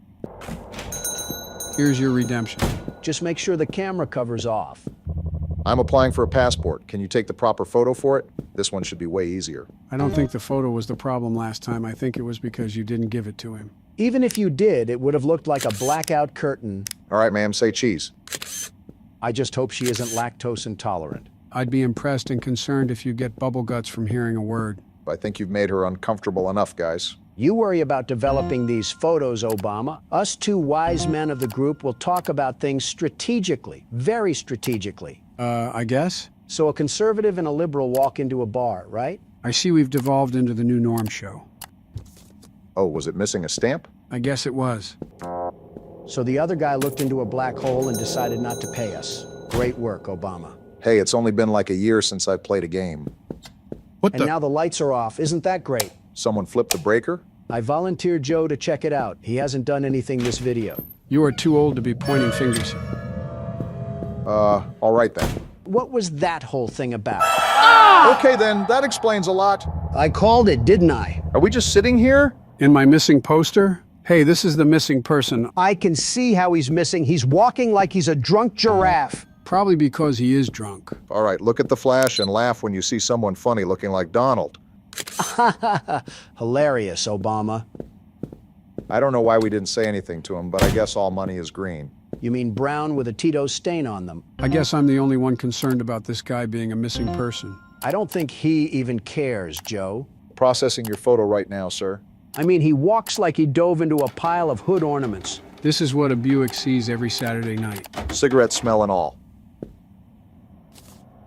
Here's your redemption. Just make sure the camera cover's off. I'm applying for a passport. Can you take the proper photo for it? This one should be way easier. I don't think the photo was the problem last time. I think it was because you didn't give it to him. Even if you did, it would have looked like a blackout curtain. All right, ma'am, say cheese. I just hope she isn't lactose intolerant. I'd be impressed and concerned if you get bubble guts from hearing a word. I think you've made her uncomfortable enough, guys. You worry about developing these photos, Obama. Us two wise men of the group will talk about things strategically, very strategically. I guess? So a conservative and a liberal walk into a bar, right? I see we've devolved into the new norm show. Oh, was it missing a stamp? I guess it was. So the other guy looked into a black hole and decided not to pay us. Great work, Obama. Hey, it's only been like a year since I played a game. And now the lights are off. Isn't that great? Someone flipped the breaker? I volunteered Joe to check it out. He hasn't done anything this video. You are too old to be pointing fingers. All right then. What was that whole thing about? Okay then, that explains a lot. I called it, didn't I? Are we just sitting here? In my missing poster? Hey, this is the missing person. I can see how he's missing. He's walking like he's a drunk giraffe. Probably because he is drunk. All right, look at the flash and laugh when you see someone funny looking like Donald. Hilarious, Obama. I don't know why we didn't say anything to him, but I guess all money is green. You mean brown with a Tito's stain on them? I guess I'm the only one concerned about this guy being a missing person. I don't think he even cares, Joe. Processing your photo right now, sir. I mean, he walks like he dove into a pile of hood ornaments. This is what a Buick sees every Saturday night. Cigarette smell and all.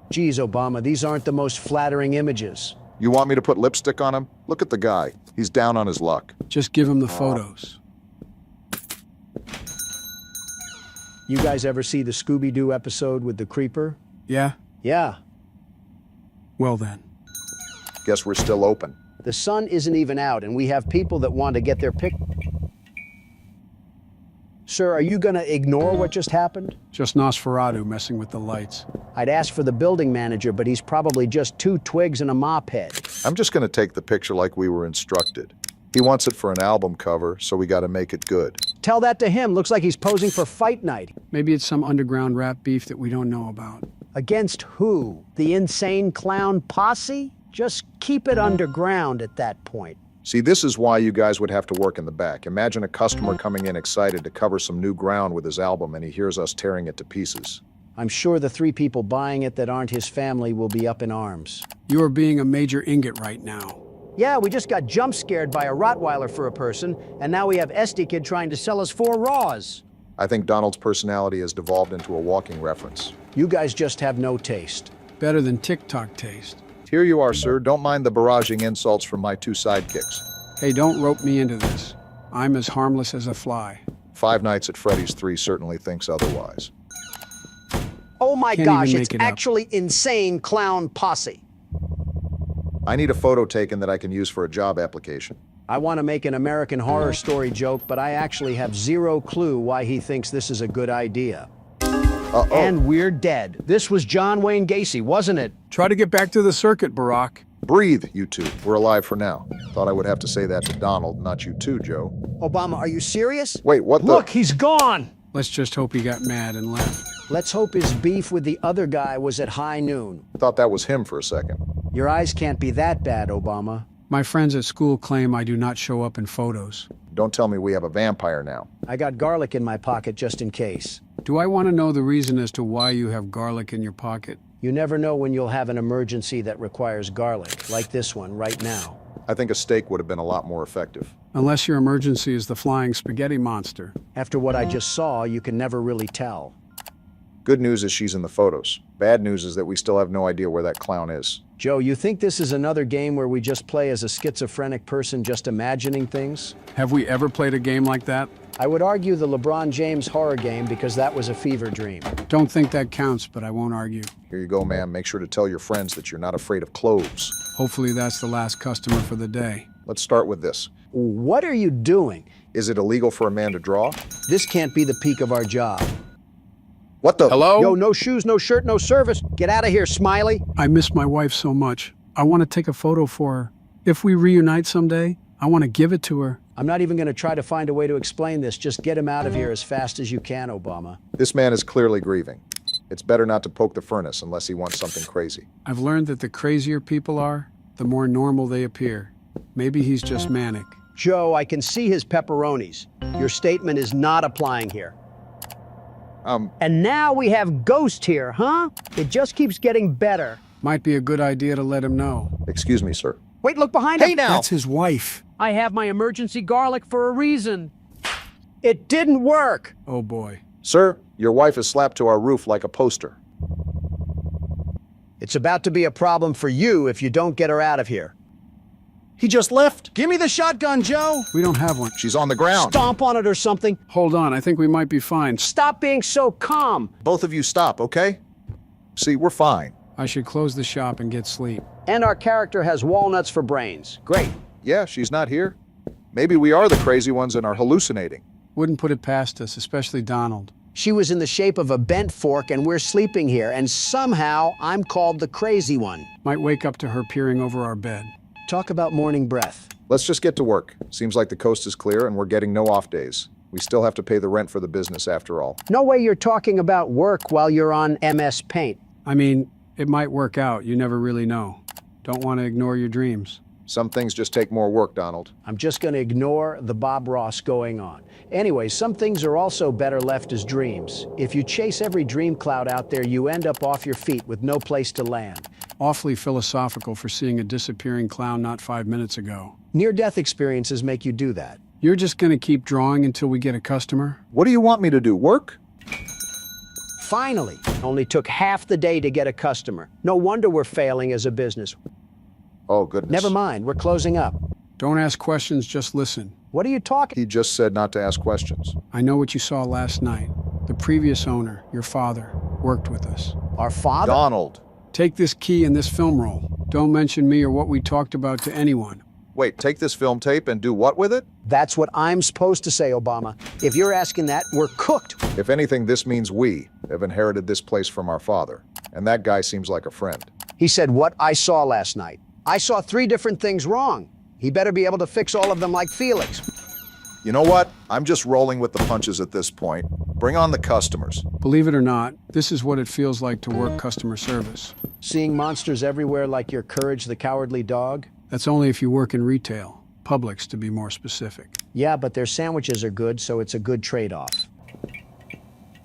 Geez, Obama, these aren't the most flattering images. You want me to put lipstick on him? Look at the guy. He's down on his luck. Just give him the photos. You guys ever see the Scooby-Doo episode with the creeper? Yeah? Yeah. Well then. Guess we're still open. The sun isn't even out, and we have people that want to get their pic. Sir, are you going to ignore what just happened? Just Nosferatu messing with the lights. I'd ask for the building manager, but he's probably just 2 twigs and a mop head. I'm just going to take the picture like we were instructed. He wants it for an album cover, so we got to make it good. Tell that to him. Looks like he's posing for fight night. Maybe it's some underground rap beef that we don't know about. Against who? The insane clown posse? Just keep it underground at that point. See, this is why you guys would have to work in the back. Imagine a customer coming in excited to cover some new ground with his album, and he hears us tearing it to pieces. I'm sure the 3 people buying it that aren't his family will be up in arms. You are being a major ingot right now. Yeah, we just got jump scared by a Rottweiler for a person, and now we have Esty Kid trying to sell us 4 Raws. I think Donald's personality has devolved into a walking reference. You guys just have no taste. Better than TikTok taste. Here you are, sir. Don't mind the barraging insults from my two sidekicks. Hey, don't rope me into this. I'm as harmless as a fly. Five Nights at Freddy's 3 certainly thinks otherwise. Oh my Can't gosh, even it's make it up. actually insane clown posse. I need a photo taken that I can use for a job application. I want to make an American Horror Story joke, but I actually have zero clue why he thinks this is a good idea. Uh-oh. And we're dead. This was John Wayne Gacy, wasn't it? Try to get back to the circuit, Barack. Breathe, you two. We're alive for now. Thought I would have to say that to Donald, not you too, Joe. Obama, are you serious? Wait, what the? Look, he's gone! Let's just hope he got mad and left. Let's hope his beef with the other guy was at high noon. Thought that was him for a second. Your eyes can't be that bad, Obama. My friends at school claim I do not show up in photos. Don't tell me we have a vampire now. I got garlic in my pocket just in case. Do I want to know the reason as to why you have garlic in your pocket? You never know when you'll have an emergency that requires garlic, like this one right now. I think a steak would have been a lot more effective. Unless your emergency is the flying spaghetti monster. After what I just saw, you can never really tell. Good news is she's in the photos. Bad news is that we still have no idea where that clown is. Joe, you think this is another game where we just play as a schizophrenic person just imagining things? Have we ever played a game like that? I would argue the LeBron James horror game because that was a fever dream. Don't think that counts, but I won't argue. Here you go, ma'am. Make sure to tell your friends that you're not afraid of cloves. Hopefully that's the last customer for the day. Let's start with this. What are you doing? Is it illegal for a man to draw? This can't be the peak of our job. What the? Hello? Yo, no shoes, no shirt, no service. Get out of here, Smiley. I miss my wife so much. I want to take a photo for her. If we reunite someday, I want to give it to her. I'm not even going to try to find a way to explain this. Just get him out of here as fast as you can, Obama. This man is clearly grieving. It's better not to poke the furnace unless he wants something crazy. I've learned that the crazier people are, the more normal they appear. Maybe he's just manic. Joe, I can see his pepperonis. Your statement is not applying here. And now we have Ghost here, huh? It just keeps getting better. Might be a good idea to let him know. Excuse me, sir. Wait, look behind him. Hey now! That's his wife. I have my emergency garlic for a reason. It didn't work. Oh boy. Sir, your wife is slapped to our roof like a poster. It's about to be a problem for you if you don't get her out of here. He just left. Give me the shotgun, Joe. We don't have one. She's on the ground. Stomp on it or something. Hold on, I think we might be fine. Stop being so calm. Both of you stop, okay? See, we're fine. I should close the shop and get sleep. And our character has walnuts for brains. Great. Yeah, she's not here. Maybe we are the crazy ones and are hallucinating. Wouldn't put it past us, especially Donald. She was in the shape of a bent fork and we're sleeping here, and somehow I'm called the crazy one. Might wake up to her peering over our bed. Talk about morning breath. Let's just get to work. Seems like the coast is clear and we're getting no off days. We still have to pay the rent for the business after all. No way you're talking about work while you're on MS Paint. I mean, it might work out. You never really know. Don't want to ignore your dreams. Some things just take more work, Donald. I'm just going to ignore the Bob Ross going on. Anyway, some things are also better left as dreams. If you chase every dream cloud out there, you end up off your feet with no place to land. Awfully philosophical for seeing a disappearing clown not 5 minutes ago. Near-death experiences make you do that. You're just going to keep drawing until we get a customer? What do you want me to do, work? Finally, only took half the day to get a customer. No wonder we're failing as a business. Oh, goodness. Never mind, we're closing up. Don't ask questions, just listen. What are you talking? He just said not to ask questions. I know what you saw last night. The previous owner, your father, worked with us. Our father? Donald. Take this key and this film roll. Don't mention me or what we talked about to anyone. Wait, take this film tape and do what with it? That's what I'm supposed to say, Obama. If you're asking that, we're cooked. If anything, this means we have inherited this place from our father. And that guy seems like a friend. He said what I saw last night. I saw 3 different things wrong. He better be able to fix all of them like Felix. You know what? I'm just rolling with the punches at this point. Bring on the customers. Believe it or not, this is what it feels like to work customer service. Seeing monsters everywhere like your Courage the Cowardly Dog? That's only if you work in retail. Publix, to be more specific. Yeah, but their sandwiches are good, so it's a good trade-off.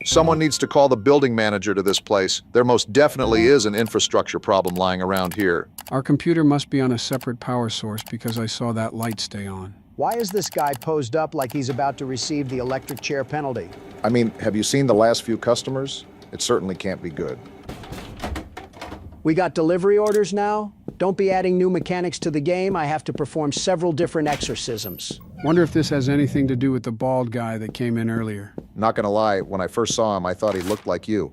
Someone needs to call the building manager to this place. There most definitely is an infrastructure problem lying around here. Our computer must be on a separate power source because I saw that light stay on. Why is this guy posed up like he's about to receive the electric chair penalty? I mean, have you seen the last few customers? It certainly can't be good. We got delivery orders now? Don't be adding new mechanics to the game. I have to perform several different exorcisms. Wonder if this has anything to do with the bald guy that came in earlier. Not gonna lie, when I first saw him, I thought he looked like you.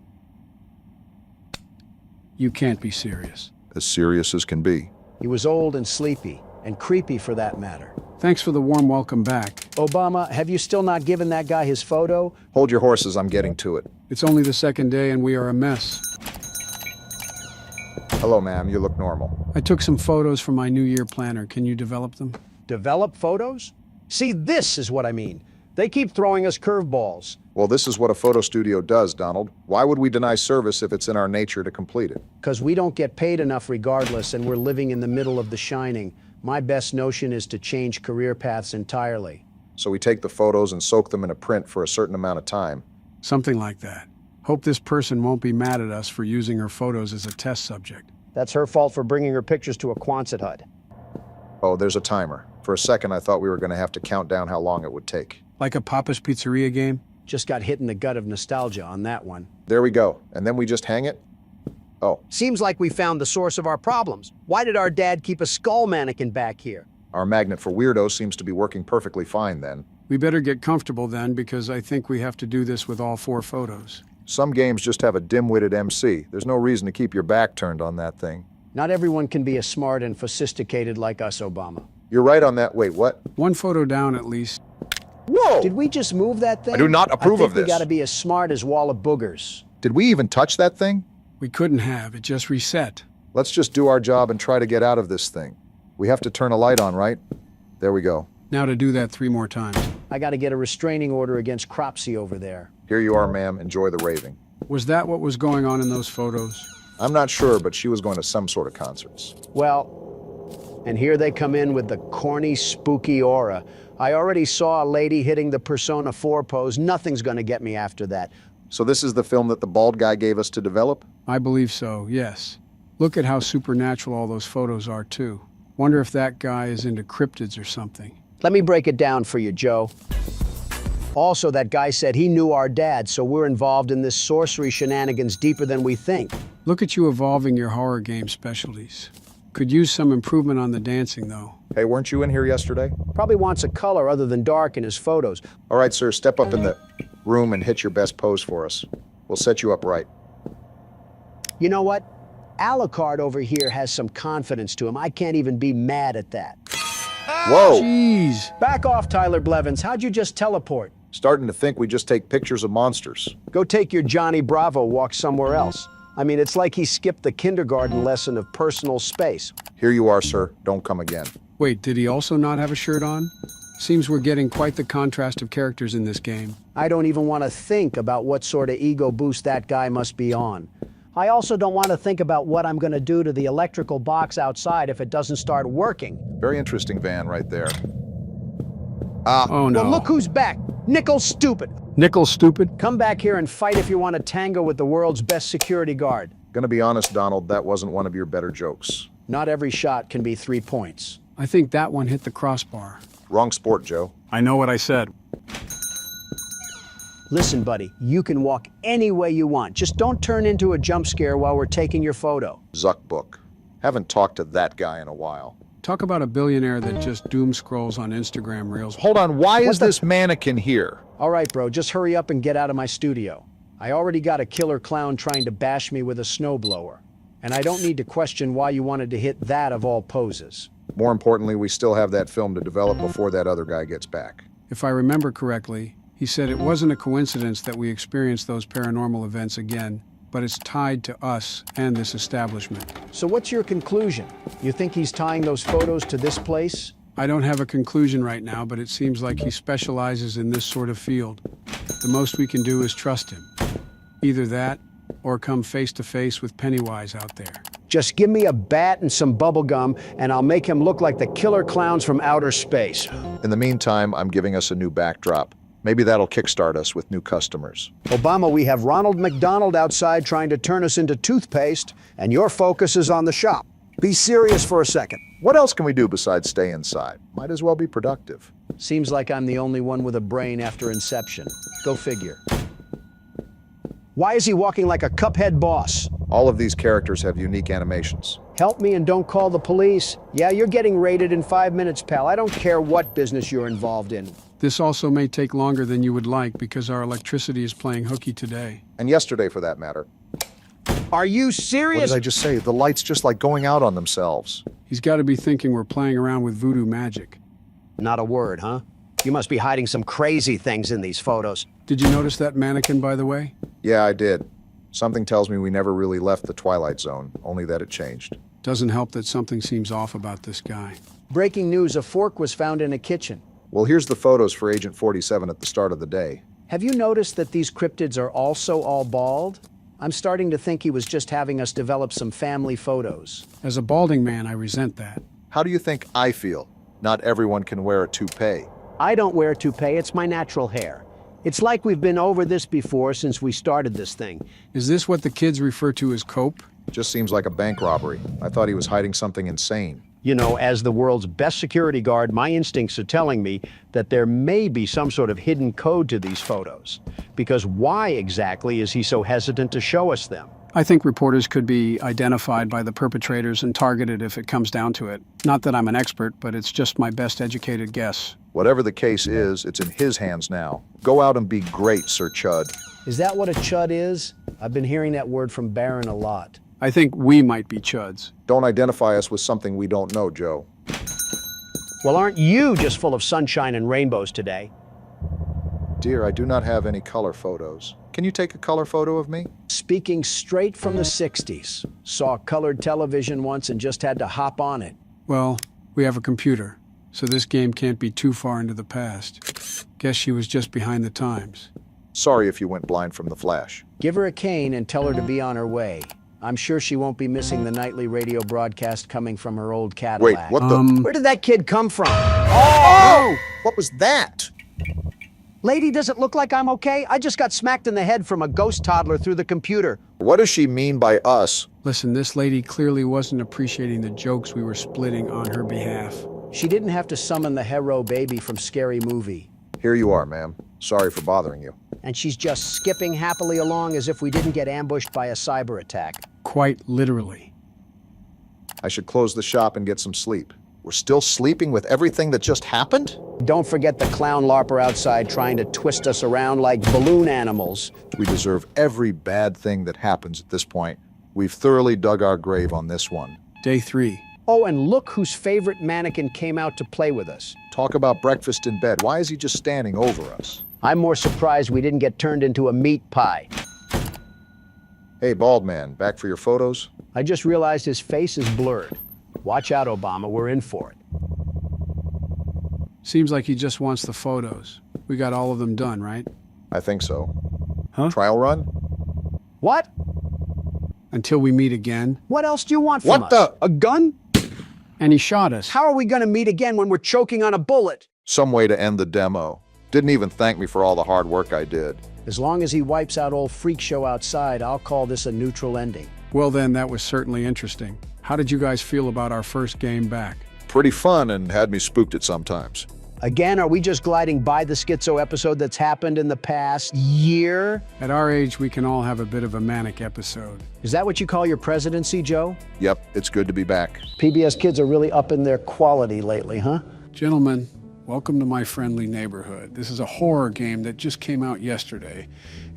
You can't be serious. As serious as can be. He was old and sleepy, and creepy for that matter. Thanks for the warm welcome back. Obama, have you still not given that guy his photo? Hold your horses, I'm getting to it. It's only the second day and we are a mess. Hello, ma'am, you look normal. I took some photos from my New Year planner. Can you develop them? Develop photos? See, this is what I mean. They keep throwing us curveballs. Well, this is what a photo studio does, Donald. Why would we deny service if it's in our nature to complete it? Because we don't get paid enough regardless, and we're living in the middle of The Shining. My best notion is to change career paths entirely. So we take the photos and soak them in a print for a certain amount of time. Something like that. Hope this person won't be mad at us for using her photos as a test subject. That's her fault for bringing her pictures to a Quonset hut. Oh, there's a timer. For a second, I thought we were going to have to count down how long it would take. Like a Papa's Pizzeria game? Just got hit in the gut of nostalgia on that one. There we go. And then we just hang it? Oh. Seems like we found the source of our problems. Why did our dad keep a skull mannequin back here? Our magnet for weirdos seems to be working perfectly fine then. We better get comfortable then, because I think we have to do this with all 4 photos. Some games just have a dim-witted MC. There's no reason to keep your back turned on that thing. Not everyone can be as smart and sophisticated like us, Obama. You're right on that. Wait, what? 1 photo down at least. Whoa! Did we just move that thing? I do not approve of I this. think we gotta be as smart as Wall of Boogers. Did we even touch that thing? We couldn't have. It just reset. Let's just do our job and try to get out of this thing. We have to turn a light on, right? There we go. Now to do that 3 more times. I gotta get a restraining order against Cropsy over there. Here you are, ma'am. Enjoy the raving. Was that what was going on in those photos? I'm not sure, but she was going to some sort of concerts. Well, and here they come in with the corny, spooky aura. I already saw a lady hitting the Persona 4 pose. Nothing's gonna get me after that. So this is the film that the bald guy gave us to develop? I believe so, yes. Look at how supernatural all those photos are, too. Wonder if that guy is into cryptids or something. Let me break it down for you, Joe. Also, that guy said he knew our dad, so we're involved in this sorcery shenanigans deeper than we think. Look at you evolving your horror game specialties. Could use some improvement on the dancing, though. Hey, weren't you in here yesterday? Probably wants a color other than dark in his photos. All right, sir, step up in the room and hit your best pose for us. We'll set you up right. You know what? Alucard over here has some confidence to him. I can't even be mad at that. Whoa! Jeez! Back off, Tyler Blevins. How'd you just teleport? Starting to think we just take pictures of monsters. Go take your Johnny Bravo walk somewhere else. I mean, it's like he skipped the kindergarten lesson of personal space. Here you are, sir. Don't come again. Wait, did he also not have a shirt on? Seems we're getting quite the contrast of characters in this game. I don't even want to think about what sort of ego boost that guy must be on. I also don't want to think about what I'm going to do to the electrical box outside if it doesn't start working. Very interesting van right there. Oh no. Well, look who's back. Nickel Stupid. Nickel Stupid? Come back here and fight if you want to tango with the world's best security guard. Gonna be honest, Donald, that wasn't one of your better jokes. Not every shot can be 3 points. I think that one hit the crossbar. Wrong sport, Joe. I know what I said. Listen, buddy, you can walk any way you want. Just don't turn into a jump scare while we're taking your photo. Zuck book. Haven't talked to that guy in a while. Talk about a billionaire that just doom scrolls on Instagram Reels. Hold on, why is this mannequin here? All right, bro, just hurry up and get out of my studio. I already got a killer clown trying to bash me with a snowblower. And I don't need to question why you wanted to hit that of all poses. More importantly, we still have that film to develop before that other guy gets back. If I remember correctly, he said it wasn't a coincidence that we experienced those paranormal events again, but it's tied to us and this establishment. So what's your conclusion? You think he's tying those photos to this place? I don't have a conclusion right now, but it seems like he specializes in this sort of field. The most we can do is trust him. Either that, or come face to face with Pennywise out there. Just give me a bat and some bubble gum, and I'll make him look like the killer clowns from outer space. In the meantime, I'm giving us a new backdrop. Maybe that'll kickstart us with new customers. Obama, we have Ronald McDonald outside trying to turn us into toothpaste, and your focus is on the shop. Be serious for a second. What else can we do besides stay inside? Might as well be productive. Seems like I'm the only one with a brain after Inception. Go figure. Why is he walking like a Cuphead boss? All of these characters have unique animations. Help me and don't call the police. Yeah, you're getting raided in 5 minutes, pal. I don't care what business you're involved in. This also may take longer than you would like because our electricity is playing hooky today. And yesterday, for that matter. Are you What serious? did I just say? The lights just like going out on themselves. He's got to be thinking we're playing around with voodoo magic. Not a word, huh? You must be hiding some crazy things in these photos. Did you notice that mannequin, by the way? Yeah, I did. Something tells me we never really left the Twilight Zone, only that it changed. Doesn't help that something seems off about this guy. Breaking news, a fork was found in a kitchen. Well, here's the photos for Agent 47 at the start of the day. Have you noticed that these cryptids are also all bald? I'm starting to think he was just having us develop some family photos. As a balding man, I resent that. How do you think I feel? Not everyone can wear a toupee. I don't wear a toupee, it's my natural hair. It's like we've been over this before since we started this thing. Is this what the kids refer to as cope? Just seems like a bank robbery. I thought he was hiding something insane. You know, as the world's best security guard, my instincts are telling me that there may be some sort of hidden code to these photos. Because why exactly is he so hesitant to show us them? I think reporters could be identified by the perpetrators and targeted if it comes down to it. Not that I'm an expert, but it's just my best educated guess. Whatever the case is, it's in his hands now. Go out and be great, Sir Chud. Is that what a chud is? I've been hearing that word from Baron a lot. I think we might be chuds. Don't identify us with something we don't know, Joe. Well, aren't you just full of sunshine and rainbows today? Dear, I do not have any color photos. Can you take a color photo of me? Speaking straight from the 60s. Saw colored television once and just had to hop on it. Well, we have a computer, so this game can't be too far into the past. Guess she was just behind the times. Sorry if you went blind from the flash. Give her a cane and tell her to be on her way. I'm sure she won't be missing the nightly radio broadcast coming from her old Cadillac. Wait, what the? Where did that kid come from? Oh! What was that? Lady, does it look like I'm okay? I just got smacked in the head from a ghost toddler through the computer. What does she mean by us? Listen, this lady clearly wasn't appreciating the jokes we were splitting on her behalf. She didn't have to summon the hero baby from Scary Movie. Here you are, ma'am. Sorry for bothering you. And she's just skipping happily along as if we didn't get ambushed by a cyber attack. Quite literally. I should close the shop and get some sleep. We're still sleeping with everything that just happened? Don't forget the clown LARPer outside trying to twist us around like balloon animals. We deserve every bad thing that happens at this point. We've thoroughly dug our grave on this one. Day 3. Oh, and look whose favorite mannequin came out to play with us. Talk about breakfast in bed. Why is he just standing over us? I'm more surprised we didn't get turned into a meat pie. Hey, bald man, back for your photos? I just realized his face is blurred. Watch out, Obama, we're in for it. Seems like he just wants the photos. We got all of them done, right? I think so. Huh? Trial run? What? Until we meet again. What else do you want from us? What the? A gun? And he shot us. How are we gonna meet again when we're choking on a bullet? Some way to end the demo. Didn't even thank me for all the hard work I did. As long as he wipes out old Freak Show outside, I'll call this a neutral ending. Well then, that was certainly interesting. How did you guys feel about our first game back? Pretty fun and had me spooked at sometimes. Again, are we just gliding by the schizo episode that's happened in the past year? At our age, we can all have a bit of a manic episode. Is that what you call your presidency, Joe? Yep, it's good to be back. PBS kids are really upping their quality lately, huh? Gentlemen, welcome to my friendly neighborhood. This is a horror game that just came out yesterday,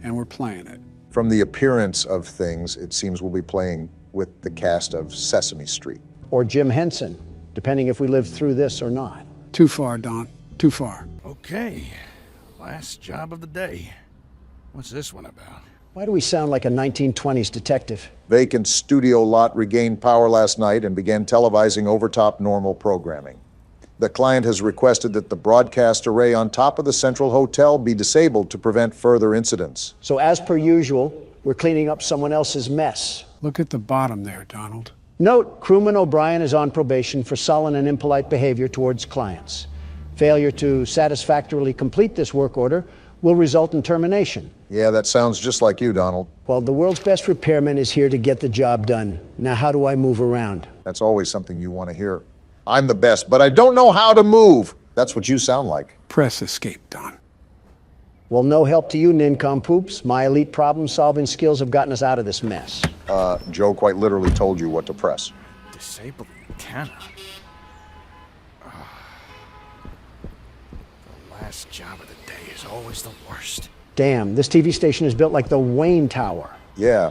and we're playing it. From the appearance of things, it seems we'll be playing with the cast of Sesame Street. Or Jim Henson, depending if we live through this or not. Too far, Don. Too far. Okay, last job of the day. What's this one about? Why do we sound like a 1920s detective? Vacant studio lot regained power last night and began televising overtop normal programming. The client has requested that the broadcast array on top of the Central Hotel be disabled to prevent further incidents. So as per usual, we're cleaning up someone else's mess. Look at the bottom there, Donald. Note, crewman O'Brien is on probation for sullen and impolite behavior towards clients. Failure to satisfactorily complete this work order will result in termination. Yeah, that sounds just like you, Donald. Well, the world's best repairman is here to get the job done. Now, how do I move around? That's always something you want to hear. I'm the best, but I don't know how to move. That's what you sound like. Press escape, Don. Well, no help to you, nincompoops. My elite problem-solving skills have gotten us out of this mess. Joe quite literally told you what to press. Disable the antenna. The last job of the day is always the worst. Damn, this TV station is built like the Wayne Tower. Yeah.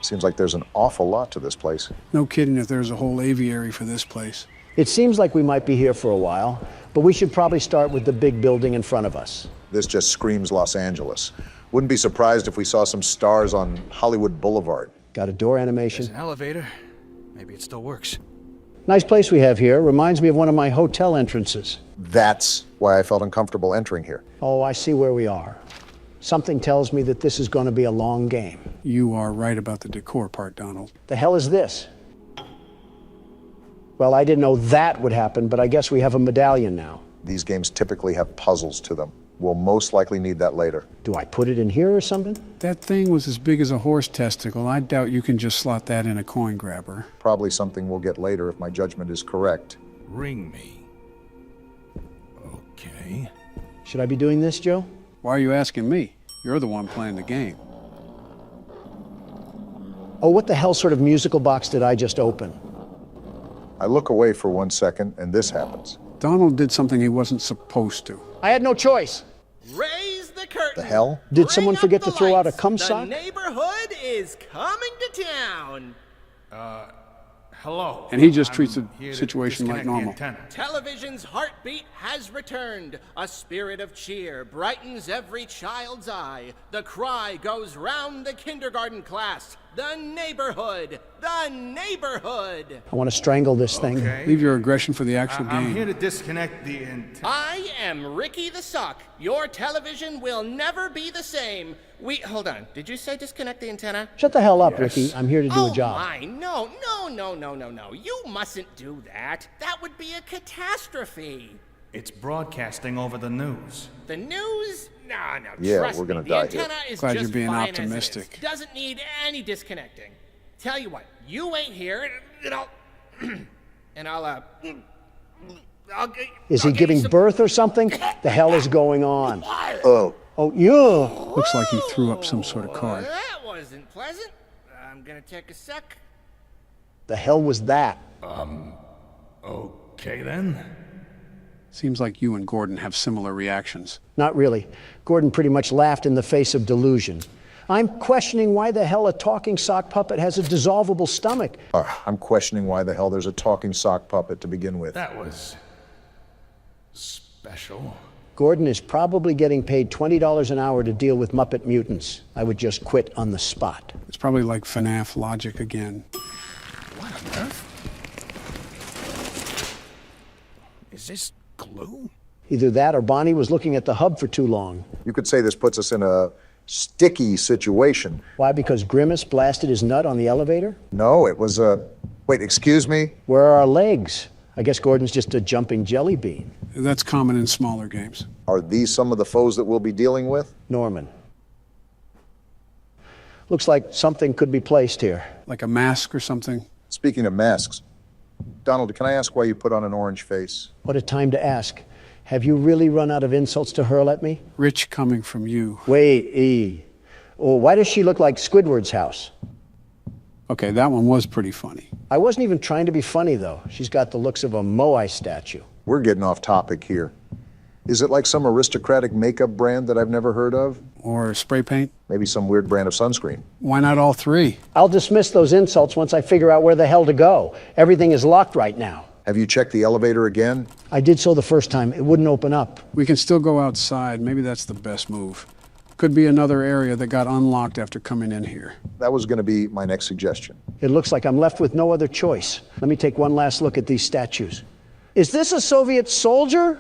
Seems like there's an awful lot to this place. No kidding if there's a whole aviary for this place. It seems like we might be here for a while, but we should probably start with the big building in front of us. This just screams Los Angeles. Wouldn't be surprised if we saw some stars on Hollywood Boulevard. Got a door animation. There's an elevator. Maybe it still works. Nice place we have here. Reminds me of one of my hotel entrances. That's why I felt uncomfortable entering here. Oh, I see where we are. Something tells me that this is going to be a long game. You are right about the decor part, Donald. The hell is this? Well, I didn't know that would happen, but I guess we have a medallion now. These games typically have puzzles to them. We'll most likely need that later. Do I put it in here or something? That thing was as big as a horse testicle. I doubt you can just slot that in a coin grabber. Probably something we'll get later if my judgment is correct. Ring me. Okay. Should I be doing this, Joe? Why are you asking me? You're the one playing the game. Oh, what the hell sort of musical box did I just open? I look away for 1 second, and this happens. Donald did something he wasn't supposed to. I had no choice. Raise the curtain. The hell? Did someone forget to throw out a cum The sock? neighborhood is coming to town. Hello. And he just treats the situation like normal. Television's heartbeat has returned. A spirit of cheer brightens every child's eye. The cry goes round the kindergarten class. The neighborhood! The neighborhood! I want to strangle this thing. Leave your aggression for the actual I'm game. here to disconnect the I am Ricky the Sock. Your television will never be the same. Hold on. Did you say disconnect the antenna? Shut the hell up, Ricky. I'm here to do a job. Oh my, no. You mustn't do that. That would be a catastrophe. It's broadcasting over the news. The news? No, Yeah, trust we're gonna me. die The antenna here. is Glad just you're being fine as it is. optimistic. Doesn't need any disconnecting. Tell you what, you wait here, and I'll Is he giving birth or something? The hell is going on? Oh. Oh, yeah. Looks like he threw up some sort of card. That wasn't pleasant. I'm gonna take a sec. The hell was that? Okay then. Seems like you and Gordon have similar reactions. Not really. Gordon pretty much laughed in the face of delusion. I'm questioning why the hell a talking sock puppet has a dissolvable stomach. I'm questioning why the hell there's a talking sock puppet to begin with. That was special. Gordon is probably getting paid $20 an hour to deal with Muppet mutants. I would just quit on the spot. It's probably like FNAF logic again. What on earth? Is this glue? Either that or Bonnie was looking at the hub for too long. You could say this puts us in a sticky situation. Why? Because Grimace blasted his nut on the elevator? No, it was a... Wait, excuse me? Where are our legs? I guess Gordon's just a jumping jelly bean. That's common in smaller games. Are these some of the foes that we'll be dealing with? Norman. Looks like something could be placed here. Like a mask or something? Speaking of masks, Donald, can I ask why you put on an orange face? What a time to ask. Have you really run out of insults to hurl at me? Rich coming from you. Wait, E. Oh, why does she look like Squidward's house? Okay, that one was pretty funny. I wasn't even trying to be funny, though. She's got the looks of a Moai statue. We're getting off topic here. Is it like some aristocratic makeup brand that I've never heard of? Or spray paint? Maybe some weird brand of sunscreen. Why not all three? I'll dismiss those insults once I figure out where the hell to go. Everything is locked right now. Have you checked the elevator again? I did so the first time. It wouldn't open up. We can still go outside. Maybe that's the best move. Could be another area that got unlocked after coming in here. That was going to be my next suggestion. It looks like I'm left with no other choice. Let me take one last look at these statues. Is this a Soviet soldier?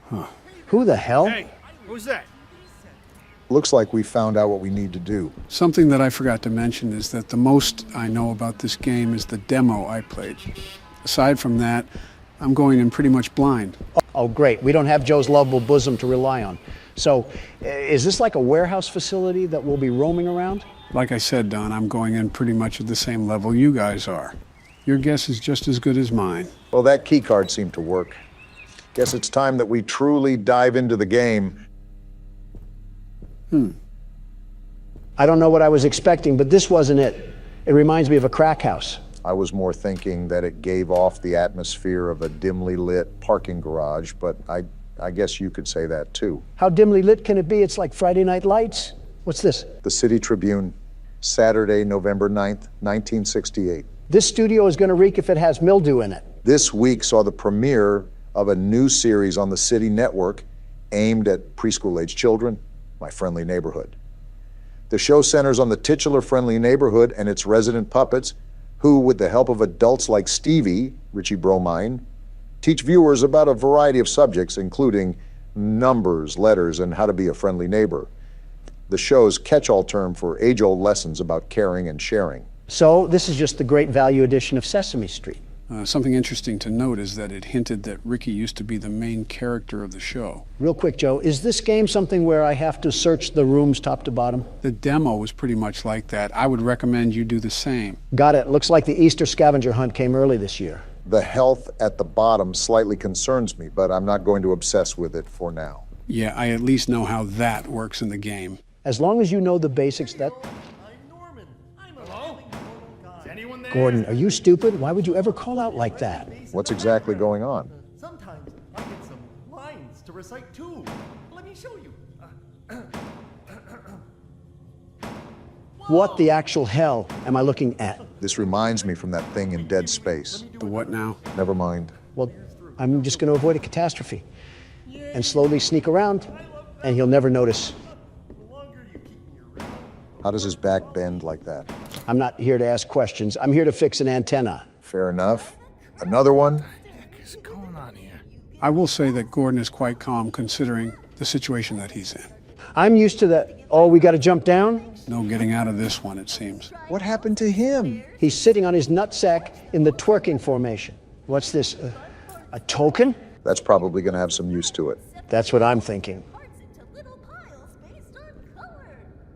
Huh. Who the hell? Hey, who's that? Looks like we found out what we need to do. Something that I forgot to mention is that the most I know about this game is the demo I played. Aside from that, I'm going in pretty much blind. Oh, great. We don't have Joe's lovable bosom to rely on. So, is this like a warehouse facility that we'll be roaming around? Like I said, Don, I'm going in pretty much at the same level you guys are. Your guess is just as good as mine. Well, that key card seemed to work. Guess it's time that we truly dive into the game. I don't know what I was expecting, but this wasn't it. It reminds me of a crack house. I was more thinking that it gave off the atmosphere of a dimly lit parking garage, but I guess you could say that too. How dimly lit can it be? It's like Friday Night Lights. What's this? The City Tribune, Saturday, November 9th, 1968. This studio is going to reek if it has mildew in it. This week saw the premiere of a new series on the City Network aimed at preschool-age children, My Friendly Neighborhood. The show centers on the titular friendly neighborhood and its resident puppets who, with the help of adults like Stevie, Richie Bromine, teach viewers about a variety of subjects, including numbers, letters, and how to be a friendly neighbor. The show's catch-all term for age-old lessons about caring and sharing. So this is just the great value edition of Sesame Street. Something interesting to note is that it hinted that Ricky used to be the main character of the show. Real quick, Joe, is this game something where I have to search the rooms top to bottom? The demo was pretty much like that. I would recommend you do the same. Got it. Looks like the Easter scavenger hunt came early this year. The health at the bottom slightly concerns me, but I'm not going to obsess with it for now. Yeah, I at least know how that works in the game. As long as you know the basics, that... Gordon, are you stupid? Why would you ever call out like that? What's exactly going on? Sometimes I get some lines to recite too. Let me show you. What the actual hell am I looking at? This reminds me from that thing in Dead Space. The what now? Never mind. Well, I'm just going to avoid a catastrophe and slowly sneak around, and he'll never notice. How does his back bend like that? I'm not here to ask questions. I'm here to fix an antenna. Fair enough. Another one? I will say that Gordon is quite calm considering the situation that he's in. I'm used to that. Oh, we got to jump down? No getting out of this one, it seems. What happened to him? He's sitting on his nutsack in the twerking formation. What's this? A token? That's probably going to have some use to it. That's what I'm thinking.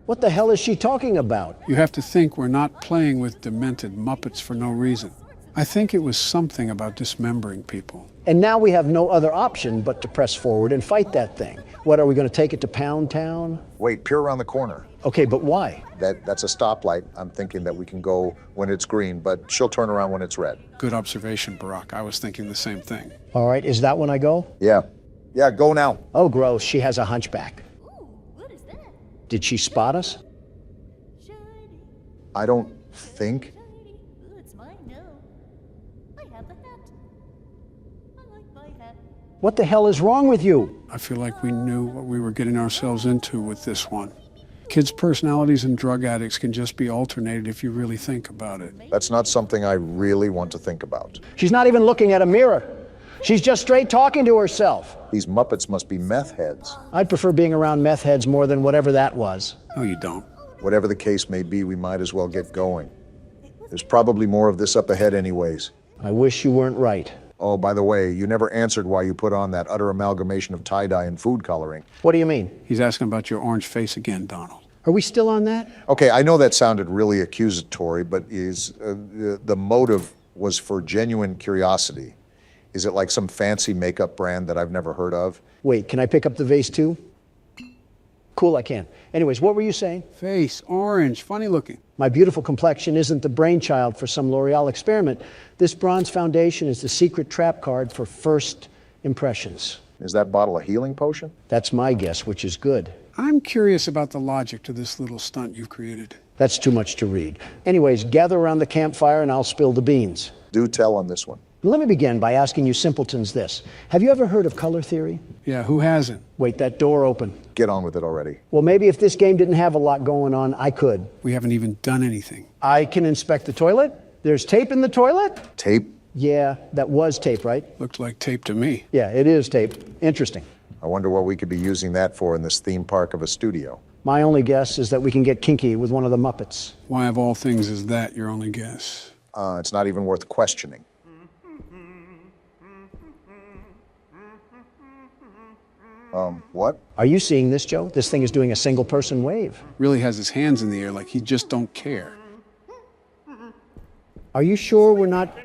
What the hell is she talking about? You have to think we're not playing with demented Muppets for no reason. I think it was something about dismembering people. And now we have no other option but to press forward and fight that thing. What, are we going to take it to Pound Town? Wait, peer around the corner. Okay, but why? That's a stoplight. I'm thinking that we can go when it's green, but she'll turn around when it's red. Good observation, Barack. I was thinking the same thing. All right, is that when I go? Yeah. Yeah, go now. Oh, gross. She has a hunchback. Did she spot us? I don't think. What the hell is wrong with you? I feel like we knew what we were getting ourselves into with this one. Kids' personalities and drug addicts can just be alternated if you really think about it. That's not something I really want to think about. She's not even looking at a mirror. She's just straight talking to herself. These Muppets must be meth heads. I'd prefer being around meth heads more than whatever that was. No, you don't. Whatever the case may be, we might as well get going. There's probably more of this up ahead anyways. I wish you weren't right. Oh, by the way, you never answered why you put on that utter amalgamation of tie-dye and food coloring. What do you mean? He's asking about your orange face again, Donald. Are we still on that? Okay, I know that sounded really accusatory, but the motive was for genuine curiosity. Is it like some fancy makeup brand that I've never heard of? Wait, can I pick up the vase too? Cool, I can. Anyways, what were you saying? Face, orange, funny looking. My beautiful complexion isn't the brainchild for some L'Oreal experiment. This bronze foundation is the secret trap card for first impressions. Is that bottle a healing potion? That's my guess, which is good. I'm curious about the logic to this little stunt you've created. That's too much to read. Anyways, gather around the campfire and I'll spill the beans. Do tell on this one. Let me begin by asking you simpletons this. Have you ever heard of color theory? Yeah, who hasn't? Wait, that door open. Get on with it already. Well, maybe if this game didn't have a lot going on, I could. We haven't even done anything. I can inspect the toilet. There's tape in the toilet? Tape? Yeah, that was tape, right? Looked like tape to me. Yeah, it is tape. Interesting. I wonder what we could be using that for in this theme park of a studio. My only guess is that we can get kinky with one of the Muppets. Why of all things is that your only guess? It's not even worth questioning. What? Are you seeing this, Joe? This thing is doing a single-person wave. Really has his hands in the air like he just don't care. Are you sure we're not...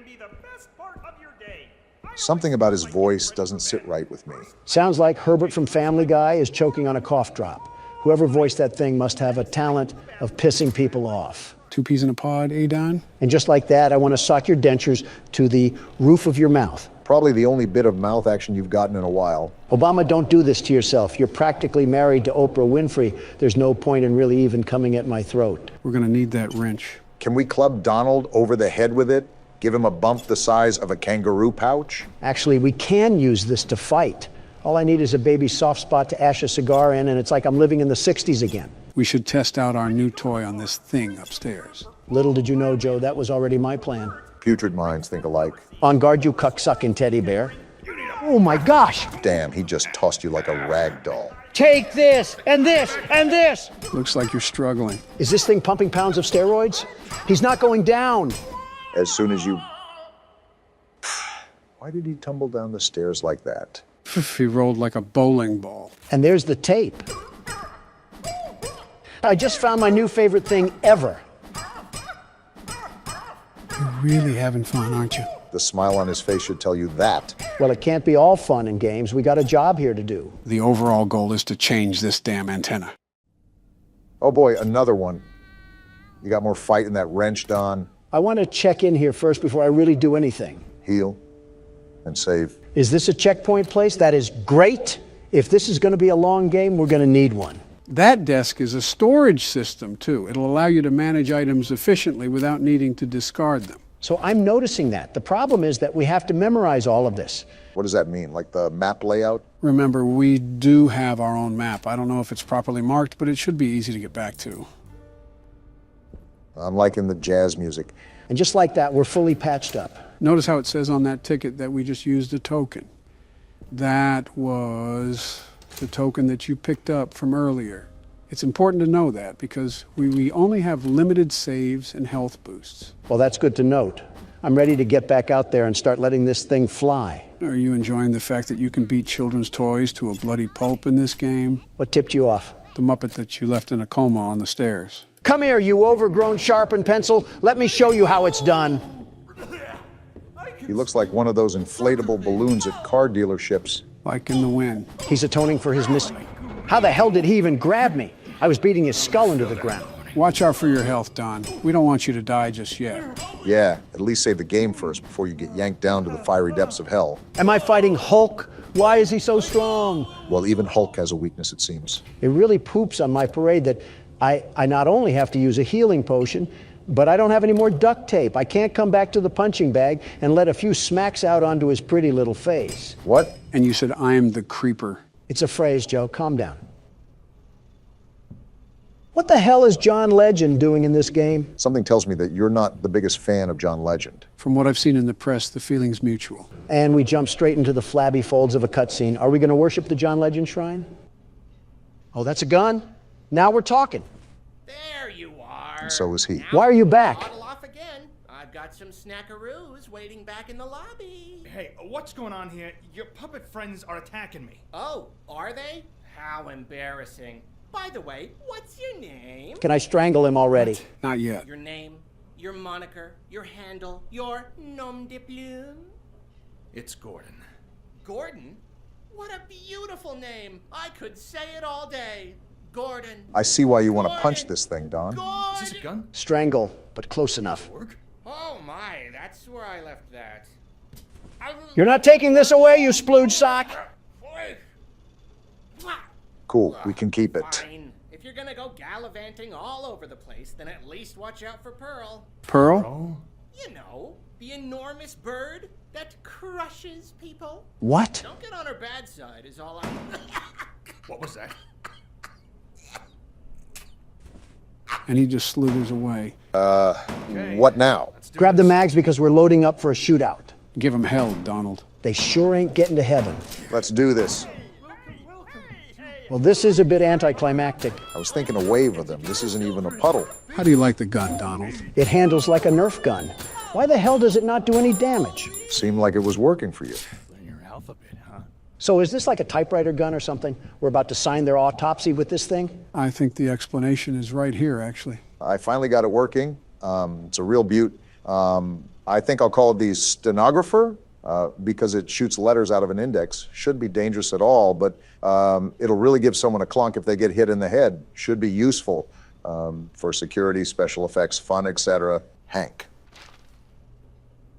Something about his voice doesn't sit right with me. Sounds like Herbert from Family Guy is choking on a cough drop. Whoever voiced that thing must have a talent of pissing people off. 2 peas in a pod, eh, Don? And just like that, I want to sock your dentures to the roof of your mouth. Probably the only bit of mouth action you've gotten in a while. Obama, don't do this to yourself. You're practically married to Oprah Winfrey. There's no point in really even coming at my throat. We're gonna need that wrench. Can we club Donald over the head with it? Give him a bump the size of a kangaroo pouch? Actually, we can use this to fight. All I need is a baby soft spot to ash a cigar in, and it's like I'm living in the 60s again. We should test out our new toy on this thing upstairs. Little did you know, Joe, that was already my plan. Putrid minds think alike. On guard, you cuck-sucking teddy bear. Oh my gosh! Damn, he just tossed you like a rag doll. Take this, and this, and this! Looks like you're struggling. Is this thing pumping pounds of steroids? He's not going down. As soon as you... Why did he tumble down the stairs like that? He rolled like a bowling ball. And there's the tape. I just found my new favorite thing ever. You're really having fun, aren't you? The smile on his face should tell you that. Well, it can't be all fun and games. We got a job here to do. The overall goal is to change this damn antenna. Oh boy, another one. You got more fight in that wrench, Don? I want to check in here first before I really do anything. Heal and save. Is this a checkpoint place? That is great. If this is going to be a long game, we're going to need one. That desk is a storage system, too. It'll allow you to manage items efficiently without needing to discard them. So I'm noticing that. The problem is that we have to memorize all of this. What does that mean? Like the map layout? Remember, we do have our own map. I don't know if it's properly marked, but it should be easy to get back to. I'm liking the jazz music. And just like that, we're fully patched up. Notice how it says on that ticket that we just used a token. That was the token that you picked up from earlier. It's important to know that because we only have limited saves and health boosts. Well, that's good to note. I'm ready to get back out there and start letting this thing fly. Are you enjoying the fact that you can beat children's toys to a bloody pulp in this game? What tipped you off? The Muppet that you left in a coma on the stairs. Come here, you overgrown sharpened pencil. Let me show you how it's done. He looks like one of those inflatable balloons at car dealerships. Like in the wind. He's atoning for his mistake. How the hell did he even grab me? I was beating his skull into the ground. Watch out for your health, Don. We don't want you to die just yet. Yeah, at least save the game first before you get yanked down to the fiery depths of hell. Am I fighting Hulk? Why is he so strong? Well, even Hulk has a weakness, it seems. It really poops on my parade that I not only have to use a healing potion, but I don't have any more duct tape. I can't come back to the punching bag and let a few smacks out onto his pretty little face. What? And you said, I'm the creeper. It's a phrase, Joe. Calm down. What the hell is John Legend doing in this game? Something tells me that you're not the biggest fan of John Legend. From what I've seen in the press, the feeling's mutual. And we jump straight into the flabby folds of a cutscene. Are we going to worship the John Legend shrine? Oh, that's a gun? Now we're talking. There you are. And so is he. Why are you back? Bottle off again. I've got some snackaroos waiting back in the lobby. Hey, what's going on here? Your puppet friends are attacking me. Oh, are they? How embarrassing. By the way, what's your name? Can I strangle him already? Not yet. Your name, your moniker, your handle, your nom de plume? It's Gordon. Gordon? What a beautiful name. I could say it all day. Gordon. I see why you want to punch this thing, Don. Is this a gun? Strangle, but close enough. Oh my, that's where I left that. You're not taking this away, you splooge sock. Cool, we can keep it. Fine. If you're gonna go gallivanting all over the place, then at least watch out for Pearl. Pearl? You know, the enormous bird that crushes people. What? Don't get on her bad side is all I... What was that? And he just slithers away. What now? Grab the mags because we're loading up for a shootout. Give him hell, Donald. They sure ain't getting to heaven. Let's do this. Well, this is a bit anticlimactic. I was thinking a wave of them. This isn't even a puddle. How do you like the gun, Donald? It handles like a Nerf gun. Why the hell does it not do any damage? Seemed like it was working for you. Your alphabet, huh? So is this like a typewriter gun or something? We're about to sign their autopsy with this thing? I think the explanation is right here, actually. I finally got it working. It's a real beaut. I think I'll call it the stenographer because it shoots letters out of an index. Shouldn't be dangerous at all, but it'll really give someone a clunk if they get hit in the head. Should be useful for security, special effects, fun, etc. Hank.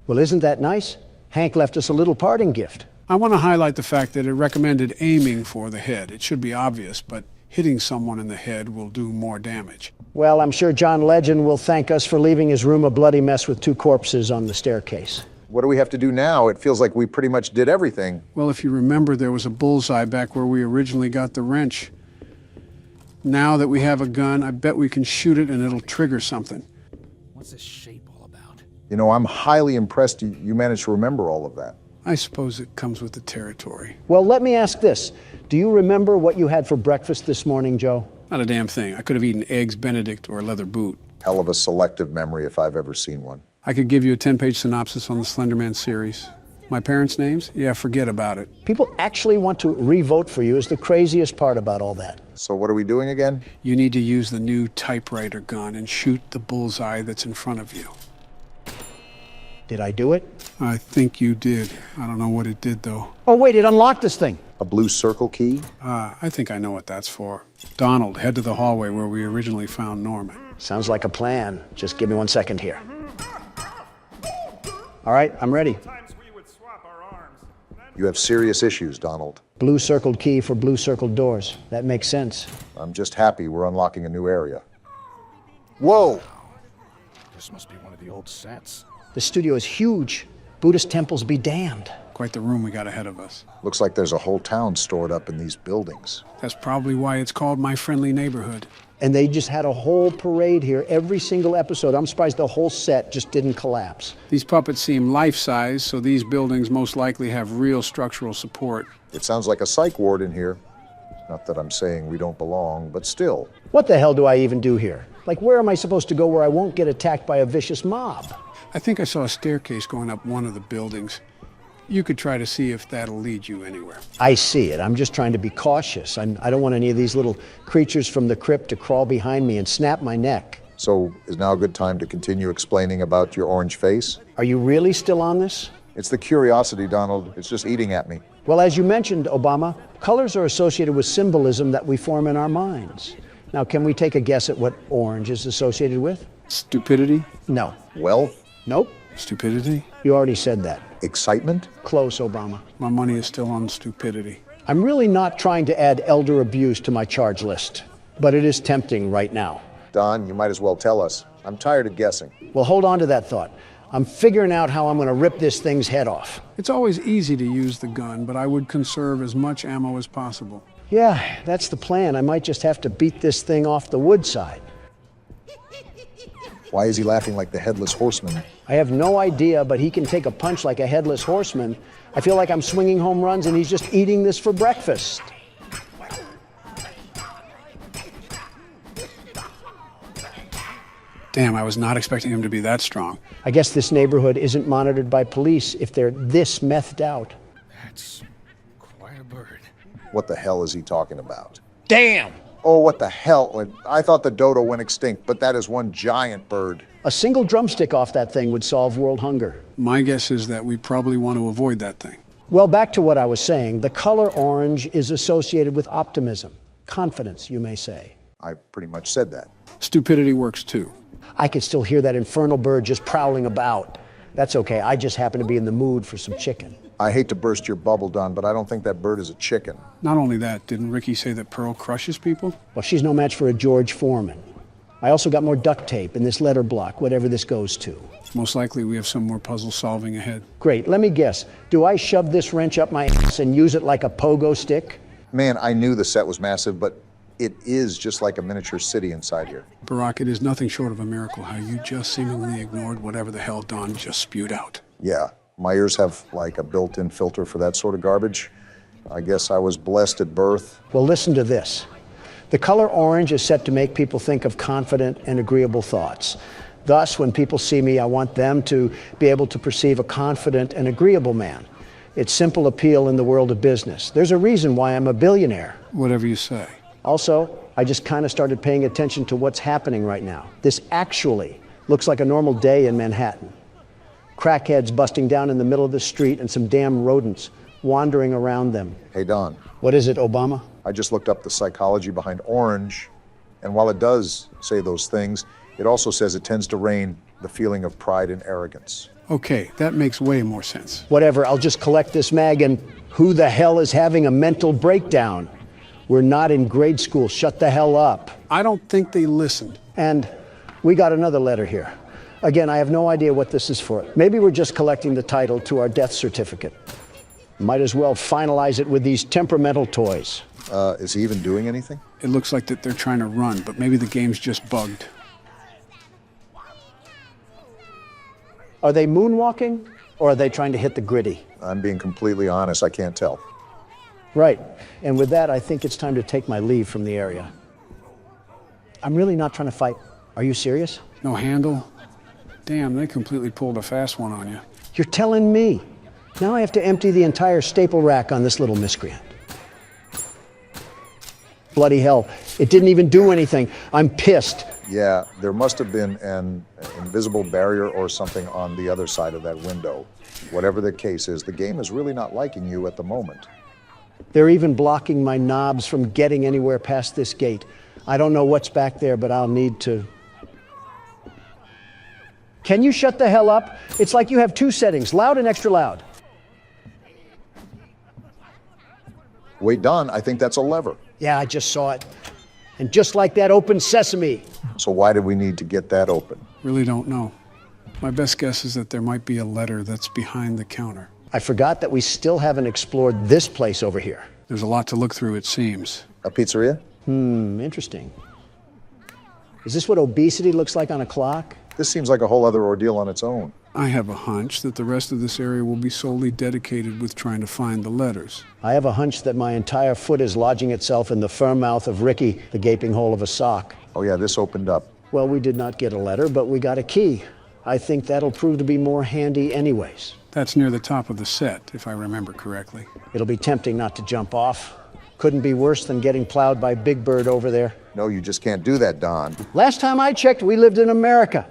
Well, isn't that nice? Hank left us a little parting gift. I want to highlight the fact that it recommended aiming for the head. It should be obvious, but hitting someone in the head will do more damage. Well, I'm sure John Legend will thank us for leaving his room a bloody mess with 2 corpses on the staircase. What do we have to do now? It feels like we pretty much did everything. Well, if you remember, there was a bullseye back where we originally got the wrench. Now that we have a gun, I bet we can shoot it and it'll trigger something. What's this shape all about? You know, I'm highly impressed you managed to remember all of that. I suppose it comes with the territory. Well, let me ask this. Do you remember what you had for breakfast this morning, Joe? Not a damn thing. I could have eaten eggs Benedict or a leather boot. Hell of a selective memory if I've ever seen one. I could give you a 10-page synopsis on the Slender Man series. My parents' names? Yeah, forget about it. People actually want to re-vote for you is the craziest part about all that. So what are we doing again? You need to use the new typewriter gun and shoot the bullseye that's in front of you. Did I do it? I think you did. I don't know what it did, though. Oh, wait, it unlocked this thing. A blue circle key? I think I know what that's for. Donald, head to the hallway where we originally found Norman. Sounds like a plan. Just give me 1 second here. All right, I'm ready. You have serious issues, Donald. Blue circled key for blue circled doors. That makes sense. I'm just happy we're unlocking a new area. Whoa! This must be one of the old sets. The studio is huge. Buddhist temples be damned. Quite the room we got ahead of us. Looks like there's a whole town stored up in these buildings. That's probably why it's called My Friendly Neighborhood. And they just had a whole parade here every single episode. I'm surprised the whole set just didn't collapse. These puppets seem life-size, so these buildings most likely have real structural support. It sounds like a psych ward in here. Not that I'm saying we don't belong, but still. What the hell do I even do here? Like, where am I supposed to go where I won't get attacked by a vicious mob? I think I saw a staircase going up one of the buildings. You could try to see if that'll lead you anywhere. I see it. I'm just trying to be cautious. I don't want any of these little creatures from the crypt to crawl behind me and snap my neck. So is now a good time to continue explaining about your orange face? Are you really still on this? It's the curiosity, Donald. It's just eating at me. Well, as you mentioned, Obama, colors are associated with symbolism that we form in our minds. Now, can we take a guess at what orange is associated with? Stupidity? No. Wealth? Nope. Stupidity? You already said that. Excitement? Close, Obama. My money is still on stupidity. I'm really not trying to add elder abuse to my charge list, but it is tempting right now. Don, you might as well tell us. I'm tired of guessing. Well, hold on to that thought. I'm figuring out how I'm going to rip this thing's head off. It's always easy to use the gun, but I would conserve as much ammo as possible. Yeah, that's the plan. I might just have to beat this thing off the wood side. Why is he laughing like the Headless Horseman? I have no idea, but he can take a punch like a Headless Horseman. I feel like I'm swinging home runs and he's just eating this for breakfast. Damn, I was not expecting him to be that strong. I guess this neighborhood isn't monitored by police if they're this methed out. That's quite a bird. What the hell is he talking about? Damn! Oh, what the hell? I thought the dodo went extinct, but that is one giant bird. A single drumstick off that thing would solve world hunger. My guess is that we probably want to avoid that thing. Well, back to what I was saying. The color orange is associated with optimism, confidence, you may say. I pretty much said that. Stupidity works too. I could still hear that infernal bird just prowling about. That's okay. I just happen to be in the mood for some chicken. I hate to burst your bubble, Don, but I don't think that bird is a chicken. Not only that, didn't Ricky say that Pearl crushes people? Well, she's no match for a George Foreman. I also got more duct tape in this letter block, whatever this goes to. Most likely we have some more puzzle solving ahead. Great. Let me guess. Do I shove this wrench up my ass and use it like a pogo stick? Man, I knew the set was massive, but it is just like a miniature city inside here. Barack, it is nothing short of a miracle how you just seemingly ignored whatever the hell Don just spewed out. Yeah, my ears have like a built-in filter for that sort of garbage. I guess I was blessed at birth. Well, listen to this. The color orange is set to make people think of confident and agreeable thoughts. Thus, when people see me, I want them to be able to perceive a confident and agreeable man. It's simple appeal in the world of business. There's a reason why I'm a billionaire. Whatever you say. Also, I just kind of started paying attention to what's happening right now. This actually Looks like a normal day in Manhattan. Crackheads busting down in the middle of the street and some damn rodents wandering around them. Hey, Don. What is it, Obama? I just looked up the psychology behind orange, and while it does say those things, it also says it tends to rain the feeling of pride and arrogance. Okay, that makes way more sense. Whatever, I'll just collect this mag and who the hell is having a mental breakdown? We're not in grade school, shut the hell up. I don't think they listened. And we got another letter here. Again, I have no idea what this is for. Maybe we're just collecting the title to our death certificate. Might as well finalize it with these temperamental toys. Is he even doing anything? It looks like that they're trying to run, but maybe the game's just bugged. Are they moonwalking, or are they trying to hit the gritty? I'm being completely honest, I can't tell. Right, and with that, I think it's time to take my leave from the area. I'm really not trying to fight. Are you serious? No handle? Damn, they completely pulled a fast one on you. You're telling me. Now I have to empty the entire staple rack on this little miscreant. Bloody hell, it didn't even do anything. I'm pissed. Yeah, there must have been an invisible barrier or something on the other side of that window. Whatever the case is, the game is really not liking you at the moment. They're even blocking my knobs from getting anywhere past this gate. I don't know what's back there, but I'll need to. Can you shut the hell up? It's like you have two settings, loud and extra loud. Wait, Don, I think that's a lever. Yeah, I just saw it. And just like that, open sesame. So why did we need to get that open? Really don't know. My best guess is that there might be a letter that's behind the counter. I forgot that we still haven't explored this place over here. There's a lot to look through, it seems. A pizzeria? Interesting. Is this what obesity looks like on a clock? This seems like a whole other ordeal on its own. I have a hunch that the rest of this area will be solely dedicated with trying to find the letters. I have a hunch that my entire foot is lodging itself in the firm mouth of Ricky, the gaping hole of a sock. Oh yeah, this opened up. Well, we did not get a letter, but we got a key. I think that'll prove to be more handy anyways. That's near the top of the set, if I remember correctly. It'll be tempting not to jump off. Couldn't be worse than getting plowed by Big Bird over there. No, you just can't do that, Don. Last time I checked, we lived in America.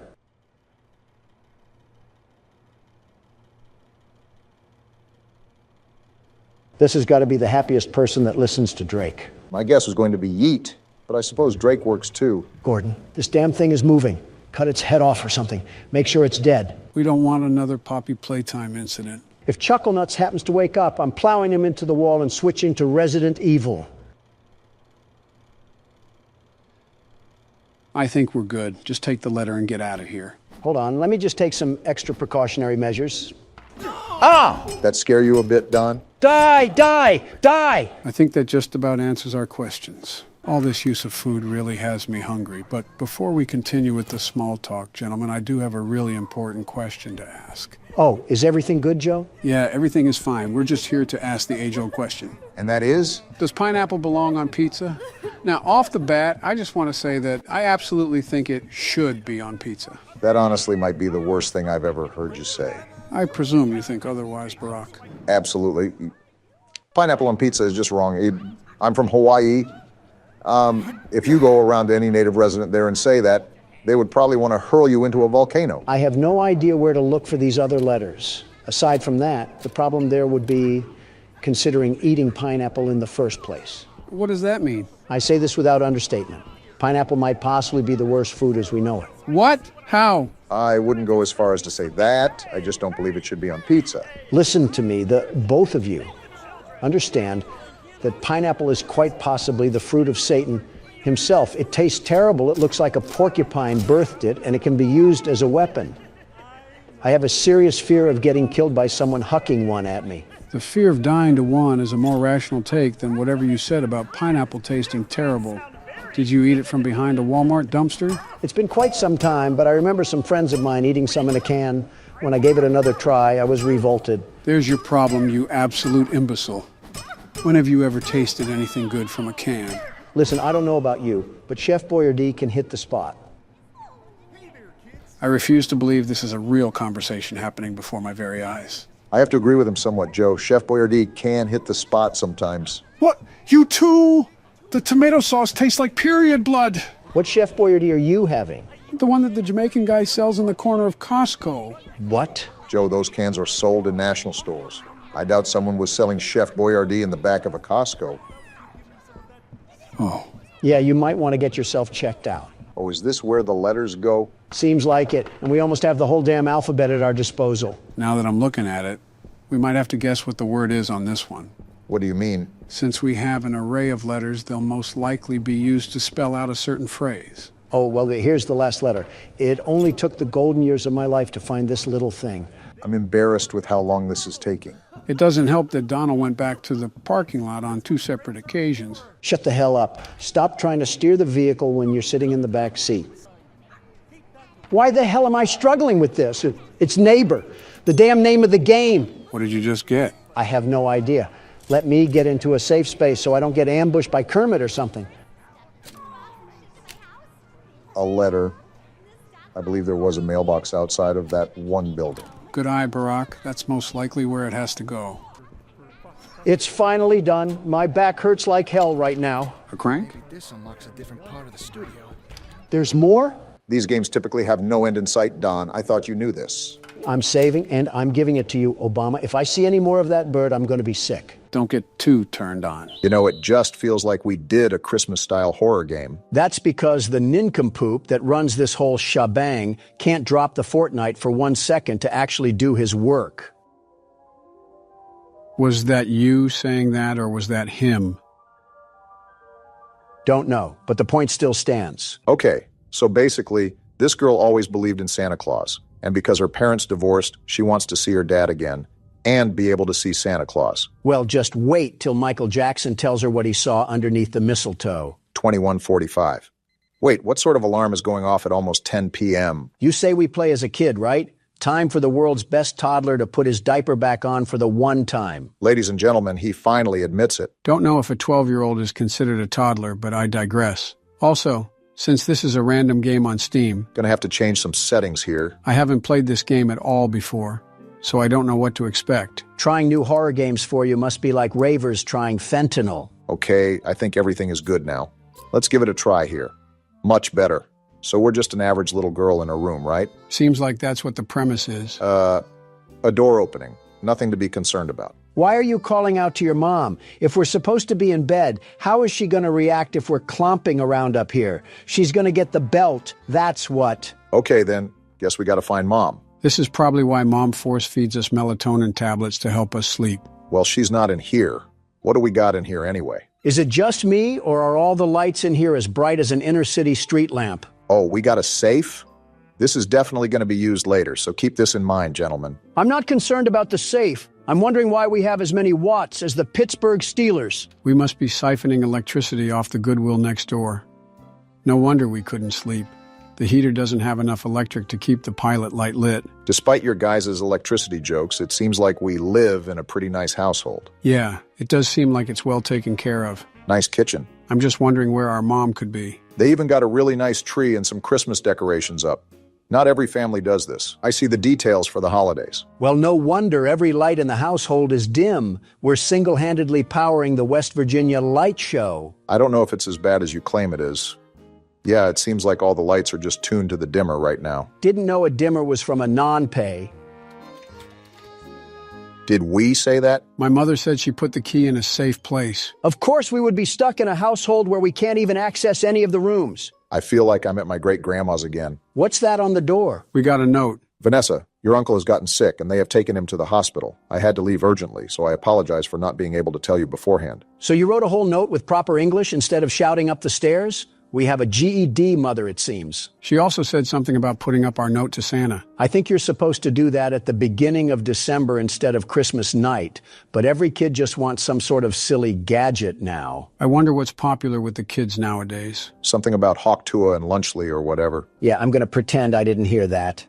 This has got to be the happiest person that listens to Drake. My guess was going to be Yeet, but I suppose Drake works too. Gordon, this damn thing is moving. Cut its head off or something. Make sure it's dead. We don't want another Poppy Playtime incident. If Chucklenuts happens to wake up, I'm plowing him into the wall and switching to Resident Evil. I think we're good. Just take the letter and get out of here. Hold on, let me just take some extra precautionary measures. Ah! That scare you a bit, Don? Die! Die! Die! I think that just about answers our questions. All this use of food really has me hungry. But before we continue with the small talk, gentlemen, I do have a really important question to ask. Oh, is everything good, Joe? Yeah, everything is fine. We're just here to ask the age-old question. And that is? Does pineapple belong on pizza? Now, off the bat, I just want to say that I absolutely think it should be on pizza. That honestly might be the worst thing I've ever heard you say. I presume you think otherwise, Barack. Absolutely. Pineapple on pizza is just wrong. I'm from Hawaii. If you go around to any native resident there and say that, they would probably want to hurl you into a volcano. I have no idea where to look for these other letters. Aside from that, the problem there would be considering eating pineapple in the first place. What does that mean? I say this without understatement. Pineapple might possibly be the worst food as we know it. What? How? I wouldn't go as far as to say that. I just don't believe it should be on pizza. Listen to me, both of you understand that pineapple is quite possibly the fruit of Satan himself. It tastes terrible. It looks like a porcupine birthed it, and it can be used as a weapon. I have a serious fear of getting killed by someone hucking one at me. The fear of dying to one is a more rational take than whatever you said about pineapple tasting terrible. Did you eat it from behind a Walmart dumpster? It's been quite some time, but I remember some friends of mine eating some in a can. When I gave it another try, I was revolted. There's your problem, you absolute imbecile. When have you ever tasted anything good from a can? Listen, I don't know about you, but Chef Boyardee can hit the spot. I refuse to believe this is a real conversation happening before my very eyes. I have to agree with him somewhat, Joe. Chef Boyardee can hit the spot sometimes. What? You too? The tomato sauce tastes like period blood. What Chef Boyardee are you having? The one that the Jamaican guy sells in the corner of Costco. What? Joe, those cans are sold in national stores. I doubt someone was selling Chef Boyardee in the back of a Costco. Oh. Yeah, you might want to get yourself checked out. Oh, is this where the letters go? Seems like it, and we almost have the whole damn alphabet at our disposal. Now that I'm looking at it, we might have to guess what the word is on this one. What do you mean? Since we have an array of letters, they'll most likely be used to spell out a certain phrase. Oh, well, here's the last letter. It only took the golden years of my life to find this little thing. I'm embarrassed with how long this is taking. It doesn't help that Donald went back to the parking lot on 2 separate occasions. Shut the hell up. Stop trying to steer the vehicle when you're sitting in the back seat. Why the hell am I struggling with this? It's Neighbor, the damn name of the game. What did you just get? I have no idea. Let me get into a safe space so I don't get ambushed by Kermit or something. A letter. I believe there was a mailbox outside of that one building. Good eye, Barack. That's most likely where it has to go. It's finally done. My back hurts like hell right now. A crank? This unlocks a different part of the studio. There's more? These games typically have no end in sight, Don. I thought you knew this. I'm saving and I'm giving it to you, Obama. If I see any more of that bird, I'm going to be sick. Don't get too turned on. You know, it just feels like we did a Christmas-style horror game. That's because the nincompoop that runs this whole shebang can't drop the Fortnite for 1 second to actually do his work. Was that you saying that, or was that him? Don't know, but the point still stands. Okay, so basically, this girl always believed in Santa Claus. And because her parents divorced, she wants to see her dad again and be able to see Santa Claus. Well, just wait till Michael Jackson tells her what he saw underneath the mistletoe. 21:45. Wait, what sort of alarm is going off at almost 10 p.m.? You say we play as a kid, right? Time for the world's best toddler to put his diaper back on for the one time. Ladies and gentlemen, he finally admits it. Don't know if a 12-year-old is considered a toddler, but I digress. Also, since this is a random game on Steam, Gonna have to change some settings here. I haven't played this game at all before, so I don't know what to expect. Trying new horror games for you must be like ravers trying fentanyl. Okay, I think everything is good now. Let's give it a try here. Much better. So we're just an average little girl in a room, right? Seems like that's what the premise is. A door opening. Nothing to be concerned about. Why are you calling out to your mom? If we're supposed to be in bed, how is she going to react if we're clomping around up here? She's going to get the belt, that's what. Okay, then. Guess we gotta find Mom. This is probably why Mom force feeds us melatonin tablets to help us sleep. Well, she's not in here. What do we got in here anyway? Is it just me, or are all the lights in here as bright as an inner-city street lamp? Oh, we got a safe? This is definitely going to be used later, so keep this in mind, gentlemen. I'm not concerned about the safe. I'm wondering why we have as many watts as the Pittsburgh Steelers. We must be siphoning electricity off the Goodwill next door. No wonder we couldn't sleep. The heater doesn't have enough electric to keep the pilot light lit. Despite your guys' electricity jokes, it seems like we live in a pretty nice household. Yeah, it does seem like it's well taken care of. Nice kitchen. I'm just wondering where our mom could be. They even got a really nice tree and some Christmas decorations up. Not every family does this. I see the details for the holidays. Well, no wonder every light in the household is dim. We're single-handedly powering the West Virginia Light Show. I don't know if it's as bad as you claim it is. Yeah, it seems like all the lights are just tuned to the dimmer right now. Didn't know a dimmer was from a non-pay. Did we say that? My mother said she put the key in a safe place. Of course we would be stuck in a household where we can't even access any of the rooms. I feel like I'm at my great-grandma's again. What's that on the door? We got a note. Vanessa, your uncle has gotten sick and they have taken him to the hospital. I had to leave urgently, so I apologize for not being able to tell you beforehand. So you wrote a whole note with proper English instead of shouting up the stairs? We have a GED mother, it seems. She also said something about putting up our note to Santa. I think you're supposed to do that at the beginning of December instead of Christmas night, but every kid just wants some sort of silly gadget now. I wonder what's popular with the kids nowadays. Something about Hawk Tuah and Lunchley or whatever. Yeah, I'm going to pretend I didn't hear that.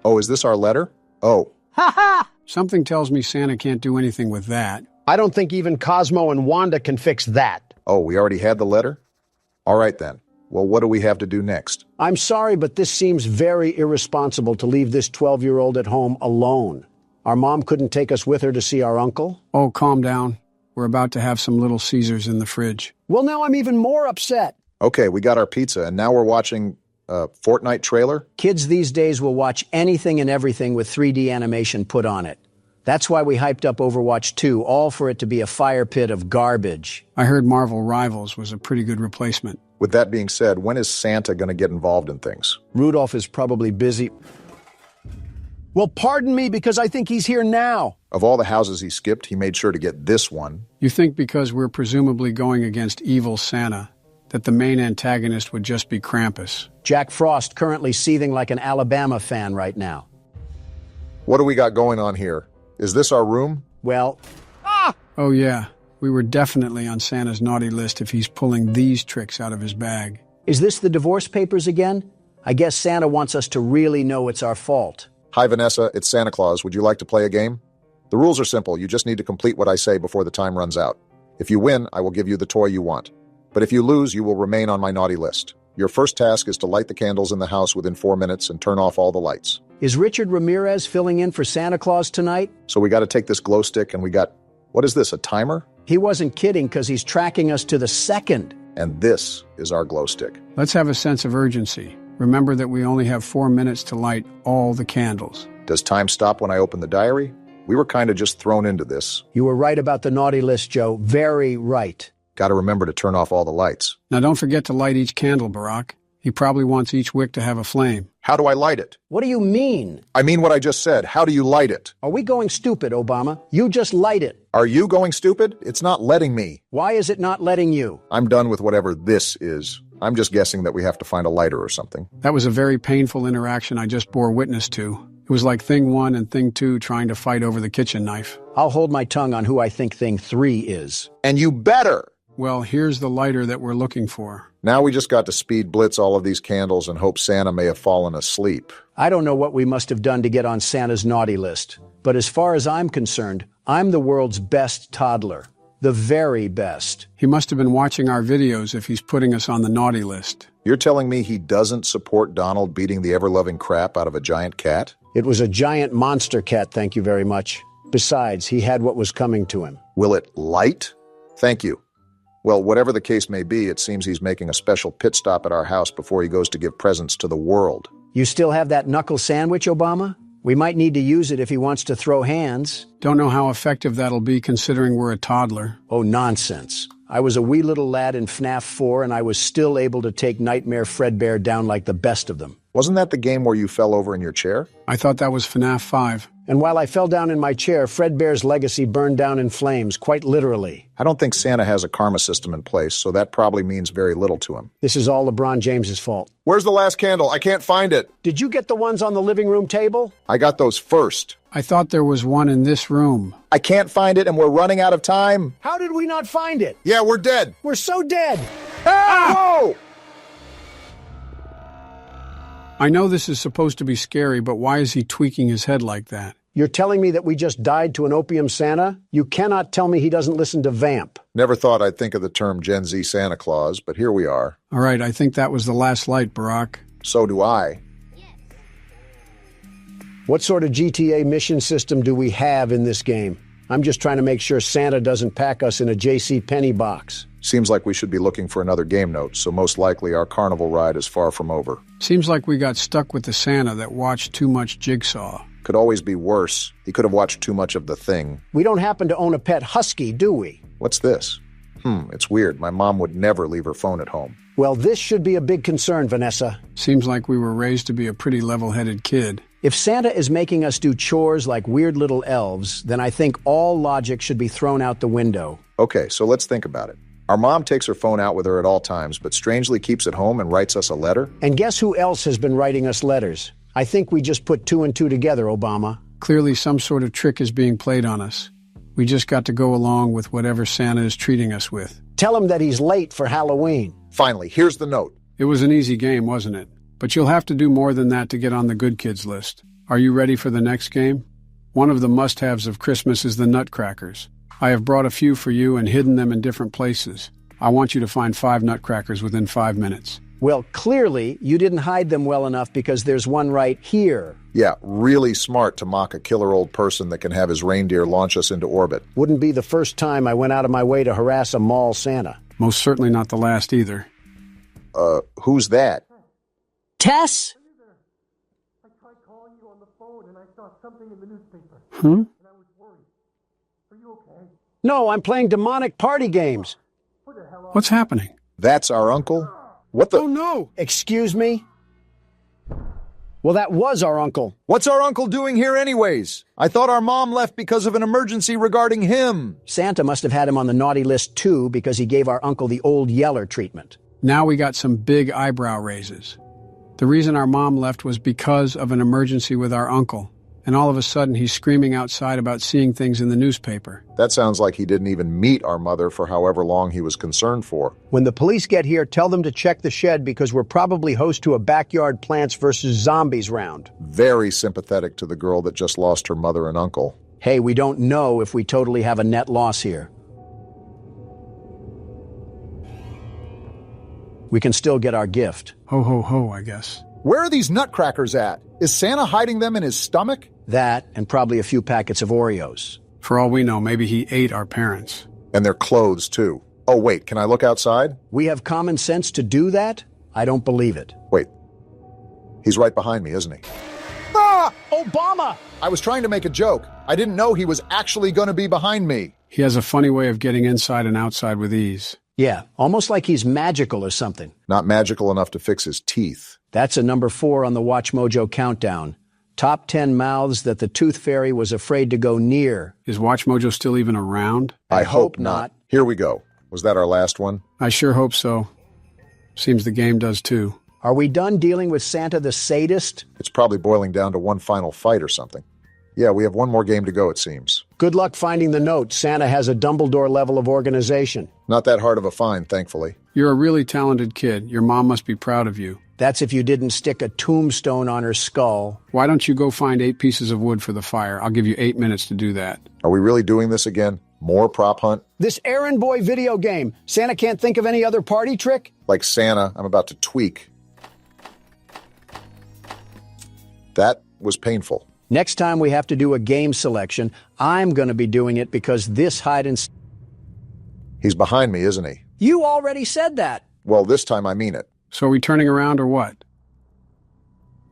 Oh, is this our letter? Oh. Ha ha! Something tells me Santa can't do anything with that. I don't think even Cosmo and Wanda can fix that. Oh, we already had the letter? All right, then. Well, what do we have to do next? I'm sorry, but this seems very irresponsible to leave this 12-year-old at home alone. Our mom couldn't take us with her to see our uncle? Oh, calm down. We're about to have some Little Caesars in the fridge. Well, now I'm even more upset. Okay, we got our pizza, and now we're watching Fortnite trailer? Kids these days will watch anything and everything with 3D animation put on it. That's why we hyped up Overwatch 2, all for it to be a fire pit of garbage. I heard Marvel Rivals was a pretty good replacement. With that being said, when is Santa going to get involved in things? Rudolph is probably busy. Well, pardon me, because I think he's here now. Of all the houses he skipped, he made sure to get this one. You think because we're presumably going against evil Santa, that the main antagonist would just be Krampus? Jack Frost currently seething like an Alabama fan right now. What do we got going on here? Is this our room? Well... Oh yeah, we were definitely on Santa's naughty list if he's pulling these tricks out of his bag. Is this the divorce papers again? I guess Santa wants us to really know it's our fault. Hi, Vanessa. It's Santa Claus. Would you like to play a game? The rules are simple. You just need to complete what I say before the time runs out. If you win, I will give you the toy you want. But if you lose, you will remain on my naughty list. Your first task is to light the candles in the house within 4 minutes and turn off all the lights. Is Richard Ramirez filling in for Santa Claus tonight? So we got to take this glow stick and we got... What is this, a timer? He wasn't kidding because he's tracking us to the second. And this is our glow stick. Let's have a sense of urgency. Remember that we only have 4 minutes to light all the candles. Does time stop when I open the diary? We were kind of just thrown into this. You were right about the naughty list, Joe. Very right. Got to remember to turn off all the lights. Now don't forget to light each candle, Barack. He probably wants each wick to have a flame. How do I light it? What do you mean? I mean what I just said. How do you light it? Are we going stupid, Obama? You just light it. Are you going stupid? It's not letting me. Why is it not letting you? I'm done with whatever this is. I'm just guessing that we have to find a lighter or something. That was a very painful interaction I just bore witness to. It was like Thing 1 and Thing 2 trying to fight over the kitchen knife. I'll hold my tongue on who I think Thing 3 is. And you better! Well, here's the lighter that we're looking for. Now we just got to speed blitz all of these candles and hope Santa may have fallen asleep. I don't know what we must have done to get on Santa's naughty list. But as far as I'm concerned, I'm the world's best toddler. The very best. He must have been watching our videos if he's putting us on the naughty list. You're telling me he doesn't support Donald beating the ever-loving crap out of a giant cat? It was a giant monster cat, thank you very much. Besides, he had what was coming to him. Will it light? Thank you. Well, whatever the case may be, it seems he's making a special pit stop at our house before he goes to give presents to the world. You still have that knuckle sandwich, Obama? We might need to use it if he wants to throw hands. Don't know how effective that'll be considering we're a toddler. Oh, nonsense. I was a wee little lad in FNAF 4 and I was still able to take Nightmare Fredbear down like the best of them. Wasn't that the game where you fell over in your chair? I thought that was FNAF 5. And while I fell down in my chair, Fredbear's legacy burned down in flames, quite literally. I don't think Santa has a karma system in place, so that probably means very little to him. This is all LeBron James's fault. Where's the last candle? I can't find it. Did you get the ones on the living room table? I got those first. I thought there was one in this room. I can't find it and we're running out of time. How did we not find it? Yeah, we're dead. We're so dead. Whoa! I know this is supposed to be scary, but why is he tweaking his head like that? You're telling me that we just died to an opium Santa? You cannot tell me he doesn't listen to Vamp. Never thought I'd think of the term Gen Z Santa Claus, but here we are. All right, I think that was the last light, Barack. So do I. What sort of GTA mission system do we have in this game? I'm just trying to make sure Santa doesn't pack us in a JCPenney box. Seems like we should be looking for another game note, so most likely our carnival ride is far from over. Seems like we got stuck with the Santa that watched too much Jigsaw. Could always be worse. He could have watched too much of The Thing. We don't happen to own a pet husky, do we? What's this? It's weird. My mom would never leave her phone at home. Well, this should be a big concern, Vanessa. Seems like we were raised to be a pretty level-headed kid. If Santa is making us do chores like weird little elves, then I think all logic should be thrown out the window. Okay, so let's think about it. Our mom takes her phone out with her at all times, but strangely keeps it home and writes us a letter. And guess who else has been writing us letters? I think we just put 2 and 2 together, Obama. Clearly some sort of trick is being played on us. We just got to go along with whatever Santa is treating us with. Tell him that he's late for Halloween. Finally, here's the note. It was an easy game, wasn't it? But you'll have to do more than that to get on the good kids list. Are you ready for the next game? One of the must-haves of Christmas is the nutcrackers. I have brought a few for you and hidden them in different places. I want you to find 5 nutcrackers within 5 minutes. Well, clearly, you didn't hide them well enough because there's one right here. Yeah, really smart to mock a killer old person that can have his reindeer launch us into orbit. Wouldn't be the first time I went out of my way to harass a mall Santa. Most certainly not the last either. Who's that? Tess? I tried calling you on the phone and I saw something in the newspaper. Hmm? And I was worried. Are you okay? No, I'm playing demonic party games. What's happening? That's our uncle? What the? Oh, no! Excuse me? Well, that was our uncle. What's our uncle doing here anyways? I thought our mom left because of an emergency regarding him. Santa must have had him on the naughty list too because he gave our uncle the old yeller treatment. Now we got some big eyebrow raises. The reason our mom left was because of an emergency with our uncle. And all of a sudden, he's screaming outside about seeing things in the newspaper. That sounds like he didn't even meet our mother for however long he was concerned for. When the police get here, tell them to check the shed because we're probably host to a backyard Plants vs. Zombies round. Very sympathetic to the girl that just lost her mother and uncle. Hey, we don't know if we totally have a net loss here. We can still get our gift. Ho, ho, ho, I guess. Where are these nutcrackers at? Is Santa hiding them in his stomach? That, and probably a few packets of Oreos. For all we know, maybe he ate our parents. And their clothes, too. Oh, wait, can I look outside? We have common sense to do that? I don't believe it. Wait. He's right behind me, isn't he? Ah! Obama! I was trying to make a joke. I didn't know he was actually going to be behind me. He has a funny way of getting inside and outside with ease. Yeah, almost like he's magical or something. Not magical enough to fix his teeth. That's a number 4 on the Watch Mojo countdown. Top 10 mouths that the Tooth Fairy was afraid to go near. Is Watch Mojo still even around? I hope not. Here we go. Was that our last one? I sure hope so. Seems the game does too. Are we done dealing with Santa the sadist? It's probably boiling down to one final fight or something. Yeah, we have one more game to go, it seems. Good luck finding the note. Santa has a Dumbledore level of organization. Not that hard of a find, thankfully. You're a really talented kid. Your mom must be proud of you. That's if you didn't stick a tombstone on her skull. Why don't you go find 8 pieces of wood for the fire? I'll give you 8 minutes to do that. Are we really doing this again? More prop hunt? This errand boy video game. Santa can't think of any other party trick? Like Santa, I'm about to tweak. That was painful. Next time we have to do a game selection, I'm going to be doing it because this hide and... He's behind me, isn't he? You already said that. Well, this time I mean it. So are we turning around or what?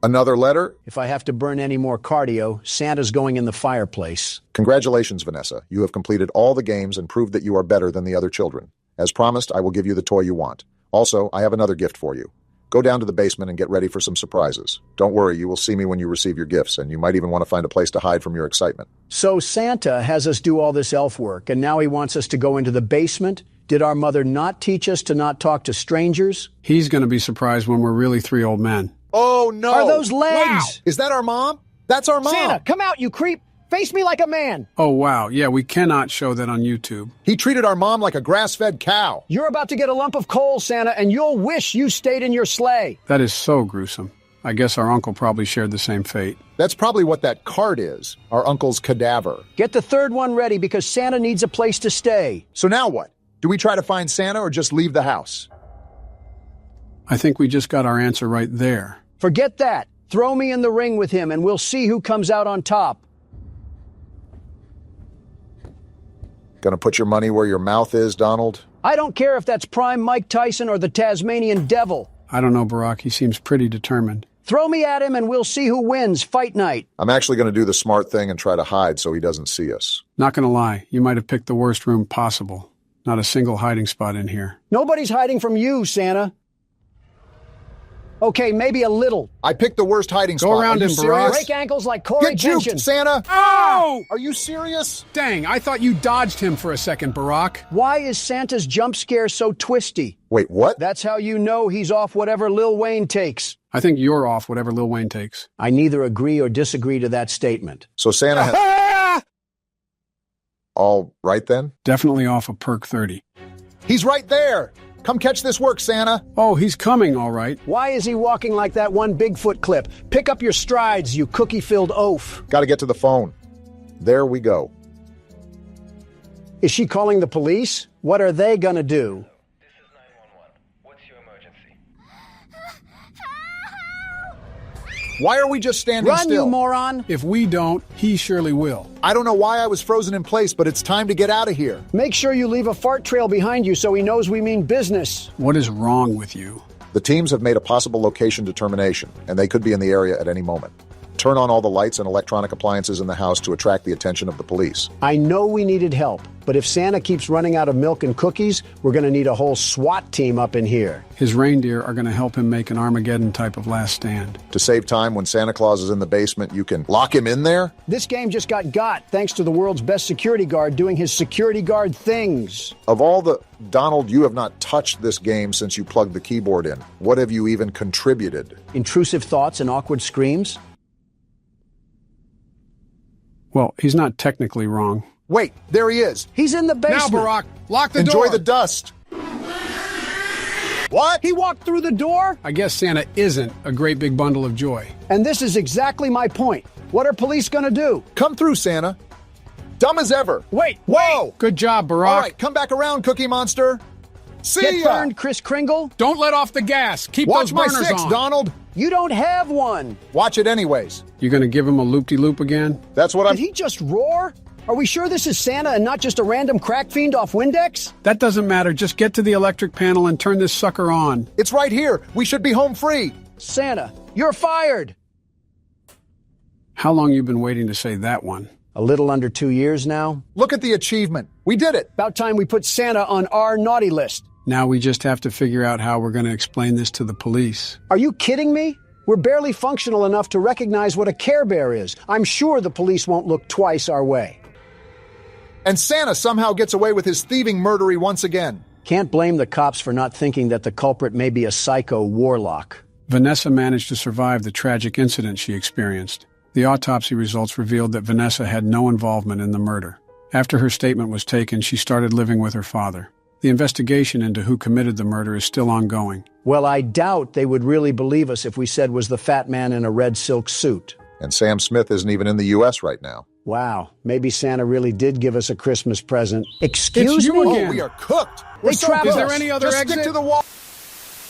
Another letter? If I have to burn any more cardio, Santa's going in the fireplace. Congratulations, Vanessa. You have completed all the games and proved that you are better than the other children. As promised, I will give you the toy you want. Also, I have another gift for you. Go down to the basement and get ready for some surprises. Don't worry, you will see me when you receive your gifts, and you might even want to find a place to hide from your excitement. So Santa has us do all this elf work, and now he wants us to go into the basement? Did our mother not teach us to not talk to strangers? He's going to be surprised when we're really 3 old men. Oh, no! Are those legs? Wow. Is that our mom? That's our mom! Santa, come out, you creep! Face me like a man! Oh, wow. Yeah, we cannot show that on YouTube. He treated our mom like a grass-fed cow. You're about to get a lump of coal, Santa, and you'll wish you stayed in your sleigh. That is so gruesome. I guess our uncle probably shared the same fate. That's probably what that card is, our uncle's cadaver. Get the 3rd one ready because Santa needs a place to stay. So now what? Do we try to find Santa or just leave the house? I think we just got our answer right there. Forget that. Throw me in the ring with him and we'll see who comes out on top. Gonna put your money where your mouth is, Donald? I don't care if that's prime Mike Tyson or the Tasmanian Devil. I don't know, Barack. He seems pretty determined. Throw me at him and we'll see who wins. Fight night. I'm actually gonna do the smart thing and try to hide so he doesn't see us. Not gonna lie. You might have picked the worst room possible. Not a single hiding spot in here. Nobody's hiding from you, Santa. Okay, maybe a little. I picked the worst hiding spot. Go around him, Barack. Break ankles like Corey Get juked, Kenshin. Santa! Oh! Are you serious? Dang, I thought you dodged him for a second, Barack. Why is Santa's jump scare so twisty? Wait, what? That's how you know he's off whatever Lil Wayne takes. I think you're off whatever Lil Wayne takes. I neither agree or disagree to that statement. So Santa has... All right, then? Definitely off a perk 30. He's right there! Come catch this work, Santa! Oh, he's coming, all right. Why is he walking like that one Bigfoot clip? Pick up your strides, you cookie-filled oaf. Gotta get to the phone. There we go. Is she calling the police? What are they gonna do? This is 911. What's your emergency? Why are we just standing Run, still? you moron! If we don't, he surely will. I don't know why I was frozen in place, but it's time to get out of here. Make sure you leave a fart trail behind you so he knows we mean business. What is wrong with you? The teams have made a possible location determination, and they could be in the area at any moment. Turn on all the lights and electronic appliances in the house to attract the attention of the police. I know we needed help, but if Santa keeps running out of milk and cookies, we're going to need a whole SWAT team up in here. His reindeer are going to help him make an Armageddon type of last stand. To save time, when Santa Claus is in the basement, you can lock him in there? This game just got thanks to the world's best security guard doing his security guard things. Of all the... Donald, you have not touched this game since you plugged the keyboard in. What have you even contributed? Intrusive thoughts and awkward screams? Well, he's not technically wrong. Wait, there he is. He's in the basement. Now, Barack, lock the Enjoy door. the dust. What? He walked through the door? I guess Santa isn't a great big bundle of joy. And this is exactly my point. What are police gonna do? Come through, Santa. Dumb as ever. Wait, whoa! Good job, Barack. All right, come back around, Cookie Monster. See Get ya! burned, Kris Kringle. Don't let off the gas. Keep Watch those my burners 6, on. Donald. You don't have one. Watch it anyways. You gonna give him a loop-de-loop again? That's what Did he just roar? Are we sure this is Santa and not just a random crack fiend off Windex? That doesn't matter. Just get to the electric panel and turn this sucker on. It's right here. We should be home free. Santa, you're fired. How long you been waiting to say that one? A little under 2 years now. Look at the achievement. We did it. About time we put Santa on our naughty list. Now we just have to figure out how we're going to explain this to the police. Are you kidding me? We're barely functional enough to recognize what a Care Bear is. I'm sure the police won't look twice our way. And Santa somehow gets away with his thieving murdery once again. Can't blame the cops for not thinking that the culprit may be a psycho warlock. Vanessa managed to survive the tragic incident she experienced. The autopsy results revealed that Vanessa had no involvement in the murder. After her statement was taken, she started living with her father. The investigation into who committed the murder is still ongoing. Well, I doubt they would really believe us if we said was the fat man in a red silk suit. And Sam Smith isn't even in the U.S. right now. Wow, maybe Santa really did give us a Christmas present. Excuse me? Oh, we are cooked. We're so trapped Is close. there any other Just exit? stick to the wall.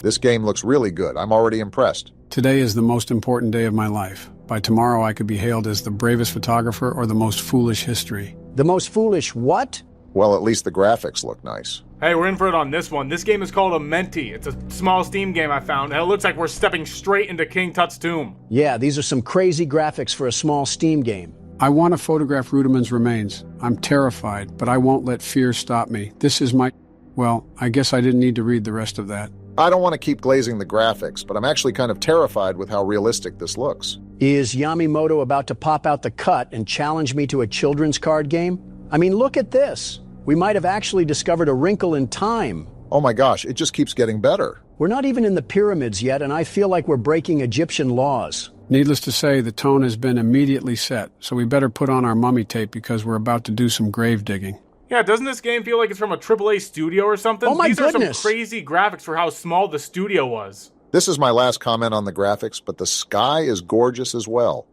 This game looks really good. I'm already impressed. Today is the most important day of my life. By tomorrow, I could be hailed as the bravest photographer or the most foolish history. The most foolish what? Well, at least the graphics look nice. Hey, we're in for it on this one. This game is called a Menti. It's a small Steam game I found, and it looks like we're stepping straight into King Tut's tomb. Yeah, these are some crazy graphics for a small Steam game. I want to photograph Rudiman's remains. I'm terrified, but I won't let fear stop me. This is my... Well, I guess I didn't need to read the rest of that. I don't want to keep glazing the graphics, but I'm actually kind of terrified with how realistic this looks. Is Yamimoto about to pop out the cut and challenge me to a children's card game? I mean, look at this. We might have actually discovered a wrinkle in time. Oh my gosh, it just keeps getting better. We're not even in the pyramids yet, and I feel like we're breaking Egyptian laws. Needless to say, the tone has been immediately set, so we better put on our mummy tape because we're about to do some grave digging. Yeah, doesn't this game feel like it's from a AAA studio or something? Oh my These goodness. are some crazy graphics for how small the studio was. This is my last comment on the graphics, but the sky is gorgeous as well.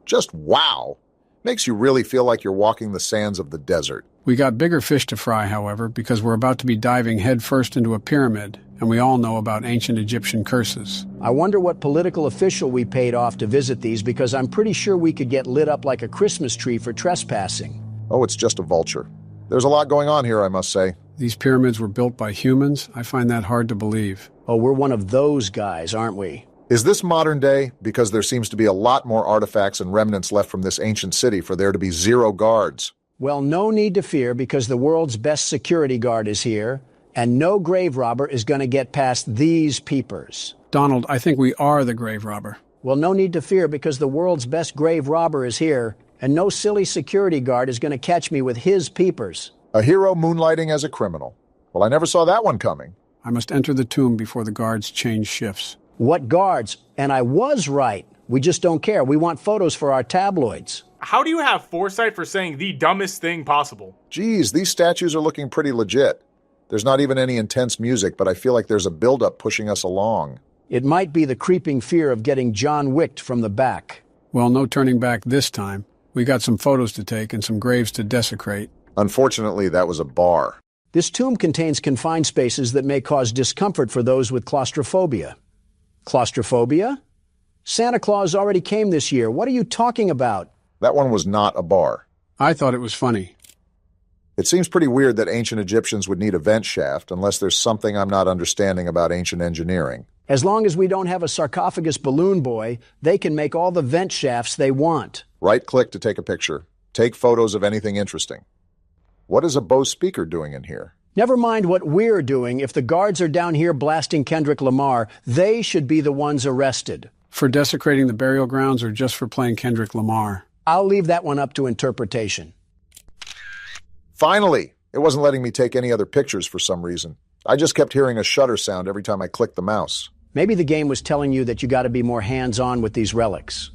Just wow! Makes you really feel like you're walking the sands of the desert. We got bigger fish to fry, however, because we're about to be diving headfirst into a pyramid, and we all know about ancient Egyptian curses. I wonder what political official we paid off to visit these, because I'm pretty sure we could get lit up like a Christmas tree for trespassing. Oh, it's just a vulture. There's a lot going on here, I must say. These pyramids were built by humans? I find that hard to believe. Oh, we're one of those guys, aren't we? Is this modern day? Because there seems to be a lot more artifacts and remnants left from this ancient city for there to be 0 guards. Well, no need to fear, because the world's best security guard is here, and no grave robber is going to get past these peepers. Donald, I think we are the grave robber. Well, no need to fear, because the world's best grave robber is here, and no silly security guard is going to catch me with his peepers. A hero moonlighting as a criminal. Well, I never saw that one coming. I must enter the tomb before the guards change shifts. What guards? And I was right. We just don't care. We want photos for our tabloids. How do you have foresight for saying the dumbest thing possible? Geez, these statues are looking pretty legit. There's not even any intense music, but I feel like there's a buildup pushing us along. It might be the creeping fear of getting John Wicked from the back. Well, no turning back this time. We got some photos to take and some graves to desecrate. Unfortunately, that was a bar. This tomb contains confined spaces that may cause discomfort for those with claustrophobia. Claustrophobia? Santa Claus already came this year. What are you talking about? That one was not a bar. I thought it was funny. It seems pretty weird that ancient Egyptians would need a vent shaft unless there's something I'm not understanding about ancient engineering. As long as we don't have a sarcophagus balloon boy, they can make all the vent shafts they want. Right-click to take a picture. Take photos of anything interesting. What is a Bose speaker doing in here? Never mind what we're doing. If the guards are down here blasting Kendrick Lamar, they should be the ones arrested. For desecrating the burial grounds or just for playing Kendrick Lamar? I'll leave that one up to interpretation. Finally! It wasn't letting me take any other pictures for some reason. I just kept hearing a shutter sound every time I clicked the mouse. Maybe the game was telling you that you got to be more hands-on with these relics.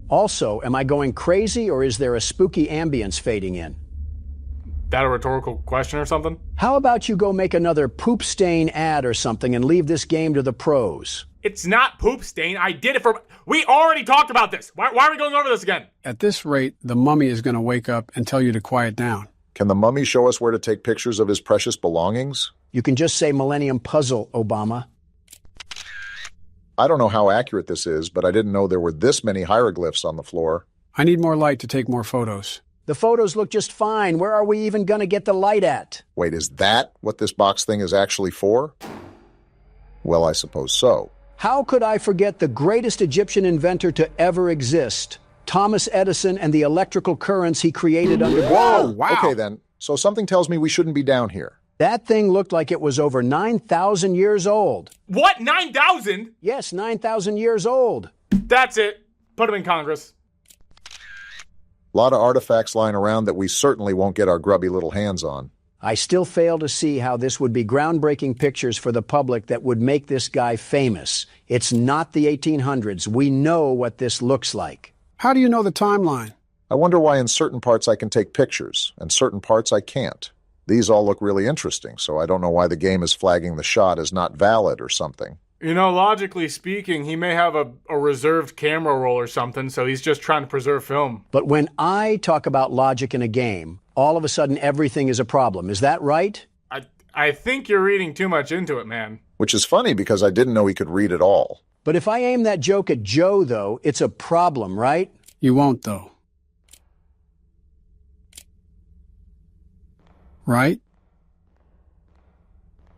Also, am I going crazy or is there a spooky ambience fading in? That a rhetorical question or something? How about you go make another poop stain ad or something and leave this game to the pros? It's not poop stain. I did it for... We already talked about this. Why are we going over this again? At this rate, the mummy is going to wake up and tell you to quiet down. Can the mummy show us where to take pictures of his precious belongings? You can just say Millennium Puzzle, Obama. I don't know how accurate this is, but I didn't know there were this many hieroglyphs on the floor. I need more light to take more photos. The photos look just fine. Where are we even going to get the light at? Wait, is that what this box thing is actually for? Well, I suppose so. How could I forget the greatest Egyptian inventor to ever exist? Thomas Edison and the electrical currents he created under... Whoa! Wow! Okay, then. So something tells me we shouldn't be down here. That thing looked like it was over 9,000 years old. What? 9,000? Yes, 9,000 years old. That's it. Put him in Congress. A lot of artifacts lying around that we certainly won't get our grubby little hands on. I still fail to see how this would be groundbreaking pictures for the public that would make this guy famous. It's not the 1800s. We know what this looks like. How do you know the timeline? I wonder why in certain parts I can take pictures and certain parts I can't. These all look really interesting, so I don't know why the game is flagging the shot as not valid or something. You know, logically speaking, he may have a reserved camera roll or something, so he's just trying to preserve film. But when I talk about logic in a game, all of a sudden everything is a problem. Is that right? I think you're reading too much into it, man. Which is funny because I didn't know he could read at all. But if I aim that joke at Joe, though, it's a problem, right? You won't, though. Right?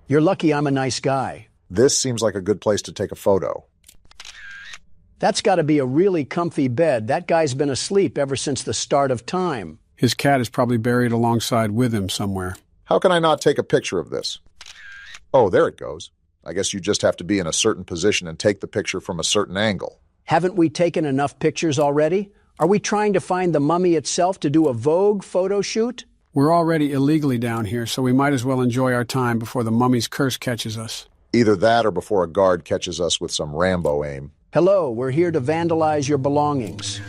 You're lucky I'm a nice guy. This seems like a good place to take a photo. That's got to be a really comfy bed. That guy's been asleep ever since the start of time. His cat is probably buried alongside with him somewhere. How can I not take a picture of this? Oh, there it goes. I guess you just have to be in a certain position and take the picture from a certain angle. Haven't we taken enough pictures already? Are we trying to find the mummy itself to do a Vogue photo shoot? We're already illegally down here, so we might as well enjoy our time before the mummy's curse catches us. Either that or before a guard catches us with some Rambo aim. Hello, we're here to vandalize your belongings.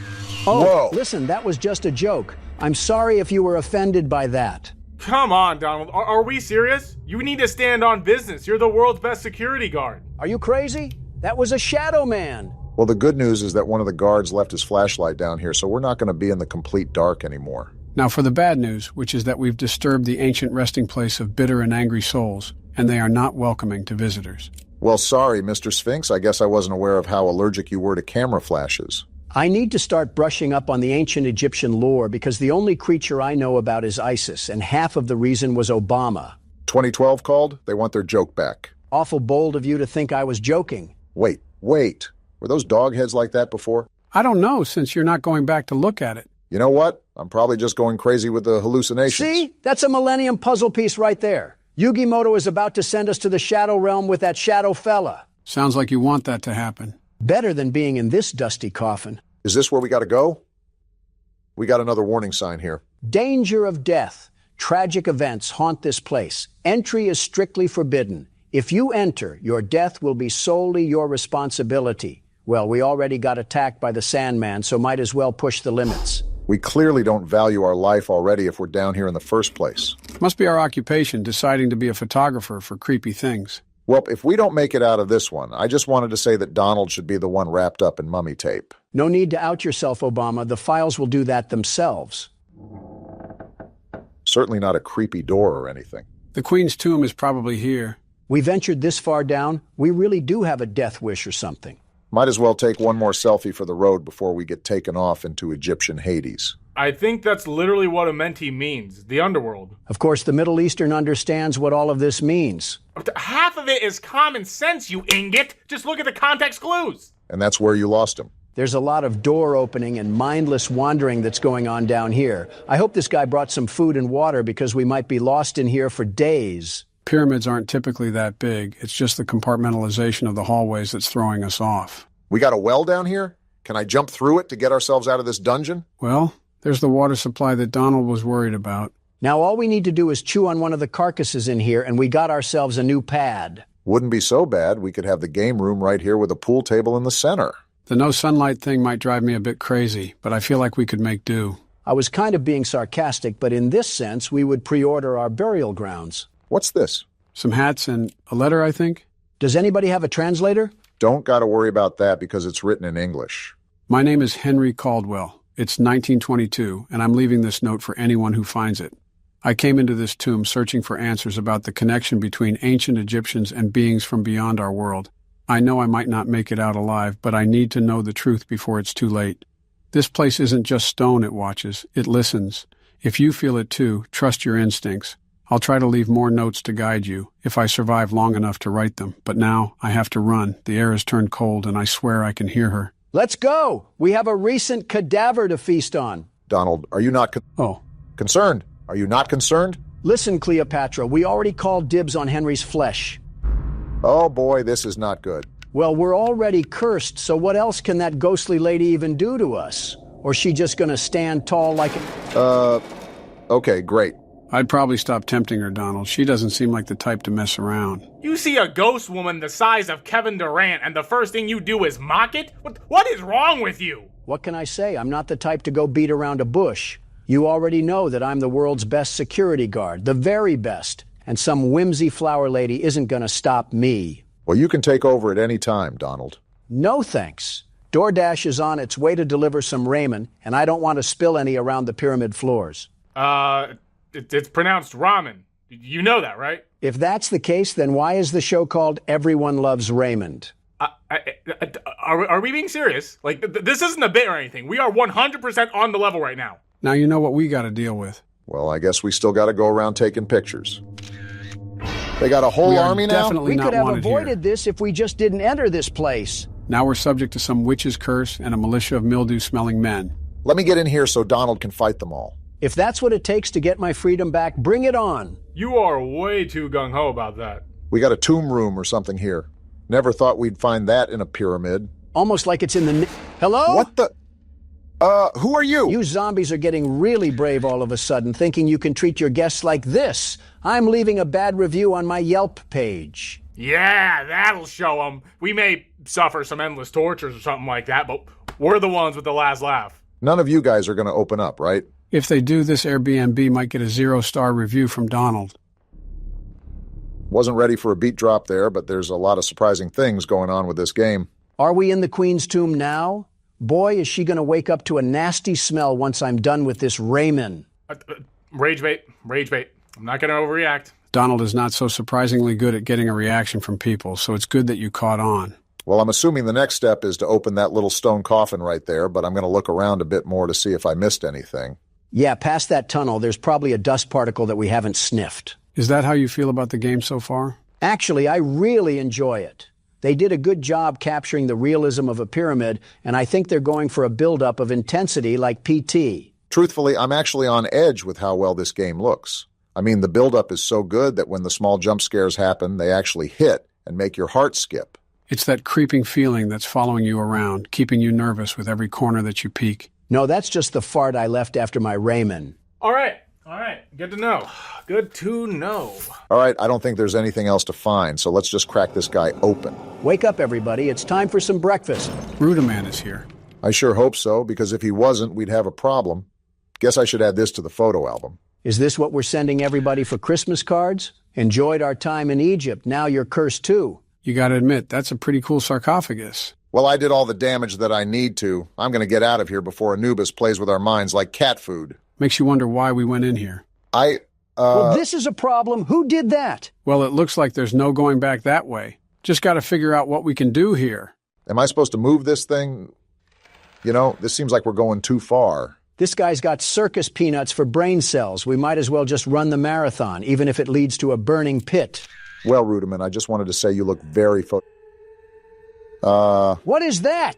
Oh, whoa. Listen, that was just a joke. I'm sorry if you were offended by that. Come on, Donald. Are we serious? You need to stand on business. You're the world's best security guard. Are you crazy? That was a shadow man. Well, the good news is that one of the guards left his flashlight down here, so we're not going to be in the complete dark anymore. Now for the bad news, which is that we've disturbed the ancient resting place of bitter and angry souls, and they are not welcoming to visitors. Well, sorry, Mr. Sphinx. I guess I wasn't aware of how allergic you were to camera flashes. I need to start brushing up on the ancient Egyptian lore because the only creature I know about is ISIS, and half of the reason was Obama. 2012 called? They want their joke back. Awful bold of you to think I was joking. Wait. Were those dog heads like that before? I don't know, since you're not going back to look at it. You know what? I'm probably just going crazy with the hallucinations. See? That's a Millennium puzzle piece right there. Yugimoto is about to send us to the Shadow Realm with that shadow fella. Sounds like you want that to happen. Better than being in this dusty coffin. Is this where we gotta go? We got another warning sign here. Danger of death. Tragic events haunt this place. Entry is strictly forbidden. If you enter, your death will be solely your responsibility. Well, we already got attacked by the Sandman, so might as well push the limits. We clearly don't value our life already if we're down here in the first place. Must be our occupation, deciding to be a photographer for creepy things. Well, if we don't make it out of this one, I just wanted to say that Donald should be the one wrapped up in mummy tape. No need to out yourself, Obama. The files will do that themselves. Certainly not a creepy door or anything. The Queen's tomb is probably here. We ventured this far down. We really do have a death wish or something. Might as well take one more selfie for the road before we get taken off into Egyptian Hades. I think that's literally what a mentee means, the underworld. Of course, the Middle Eastern understands what all of this means. Half of it is common sense, you ingot. Just look at the context clues. And that's where you lost him. There's a lot of door opening and mindless wandering that's going on down here. I hope this guy brought some food and water because we might be lost in here for days. Pyramids aren't typically that big. It's just the compartmentalization of the hallways that's throwing us off. We got a well down here? Can I jump through it to get ourselves out of this dungeon? Well, there's the water supply that Donald was worried about. Now all we need to do is chew on one of the carcasses in here and we got ourselves a new pad. Wouldn't be so bad. We could have the game room right here with a pool table in the center. The no sunlight thing might drive me a bit crazy, but I feel like we could make do. I was kind of being sarcastic, but in this sense, we would pre-order our burial grounds. What's this? Some hats and a letter, I think. Does anybody have a translator? Don't gotta worry about that because it's written in English. My name is Henry Caldwell. It's 1922, and I'm leaving this note for anyone who finds it. I came into this tomb searching for answers about the connection between ancient Egyptians and beings from beyond our world. I know I might not make it out alive, but I need to know the truth before it's too late. This place isn't just stone it watches, it listens. If you feel it too, trust your instincts. I'll try to leave more notes to guide you, if I survive long enough to write them. But now, I have to run. The air has turned cold, and I swear I can hear her. Let's go! We have a recent cadaver to feast on. Donald, are you not concerned? Are you not concerned? Listen, Cleopatra, we already called dibs on Henry's flesh. Oh boy, this is not good. Well, we're already cursed, so what else can that ghostly lady even do to us? Or she just gonna stand tall like a... Okay, great. I'd probably stop tempting her, Donald. She doesn't seem like the type to mess around. You see a ghost woman the size of Kevin Durant, and the first thing you do is mock it? What is wrong with you? What can I say? I'm not the type to go beat around a bush. You already know that I'm the world's best security guard, the very best. And some whimsy flower lady isn't gonna stop me. Well, you can take over at any time, Donald. No thanks. DoorDash is on its way to deliver some ramen, and I don't want to spill any around the pyramid floors. It's pronounced ramen. You know that, right? If that's the case, then why is the show called Everyone Loves Raymond? Are we being serious? Like, this isn't a bit or anything. We are 100% on the level right now. Now you know what we gotta deal with. Well, I guess we still gotta go around taking pictures. They got a whole army now? We could have avoided this if we just didn't enter this place. Now we're subject to some witch's curse and a militia of mildew-smelling men. Let me get in here so Donald can fight them all. If that's what it takes to get my freedom back, bring it on. You are way too gung-ho about that. We got a tomb room or something here. Never thought we'd find that in a pyramid. Almost like it's in the... Hello? What the... who are you? You zombies are getting really brave all of a sudden, thinking you can treat your guests like this. I'm leaving a bad review on my Yelp page. Yeah, that'll show them. We may suffer some endless tortures or something like that, but we're the ones with the last laugh. None of you guys are going to open up, right? If they do, this Airbnb might get a 0-star review from Donald. Wasn't ready for a beat drop there, but there's a lot of surprising things going on with this game. Are we in the Queen's tomb now? Boy, is she going to wake up to a nasty smell once I'm done with this ramen. Rage bait. I'm not going to overreact. Donald is not so surprisingly good at getting a reaction from people, so it's good that you caught on. Well, I'm assuming the next step is to open that little stone coffin right there, but I'm going to look around a bit more to see if I missed anything. Yeah, past that tunnel, there's probably a dust particle that we haven't sniffed. Is that how you feel about the game so far? Actually, I really enjoy it. They did a good job capturing the realism of a pyramid, and I think they're going for a buildup of intensity like PT. Truthfully, I'm actually on edge with how well this game looks. I mean, the buildup is so good that when the small jump scares happen, they actually hit and make your heart skip. It's that creeping feeling that's following you around, keeping you nervous with every corner that you peek. No, that's just the fart I left after my ramen. All right. Good to know. Good to know. All right, I don't think there's anything else to find, so let's just crack this guy open. Wake up, everybody. It's time for some breakfast. Rudaman is here. I sure hope so, because if he wasn't, we'd have a problem. Guess I should add this to the photo album. Is this what we're sending everybody for Christmas cards? Enjoyed our time in Egypt. Now you're cursed too. You gotta admit, that's a pretty cool sarcophagus. Well, I did all the damage that I need to. I'm gonna get out of here before Anubis plays with our minds like cat food. Makes you wonder why we went in here. Well, this is a problem. Who did that? Well, it looks like there's no going back that way. Just gotta figure out what we can do here. Am I supposed to move this thing? You know, this seems like we're going too far. This guy's got circus peanuts for brain cells. We might as well just run the marathon, even if it leads to a burning pit. Well, Rudiman, I just wanted to say you look very What is that?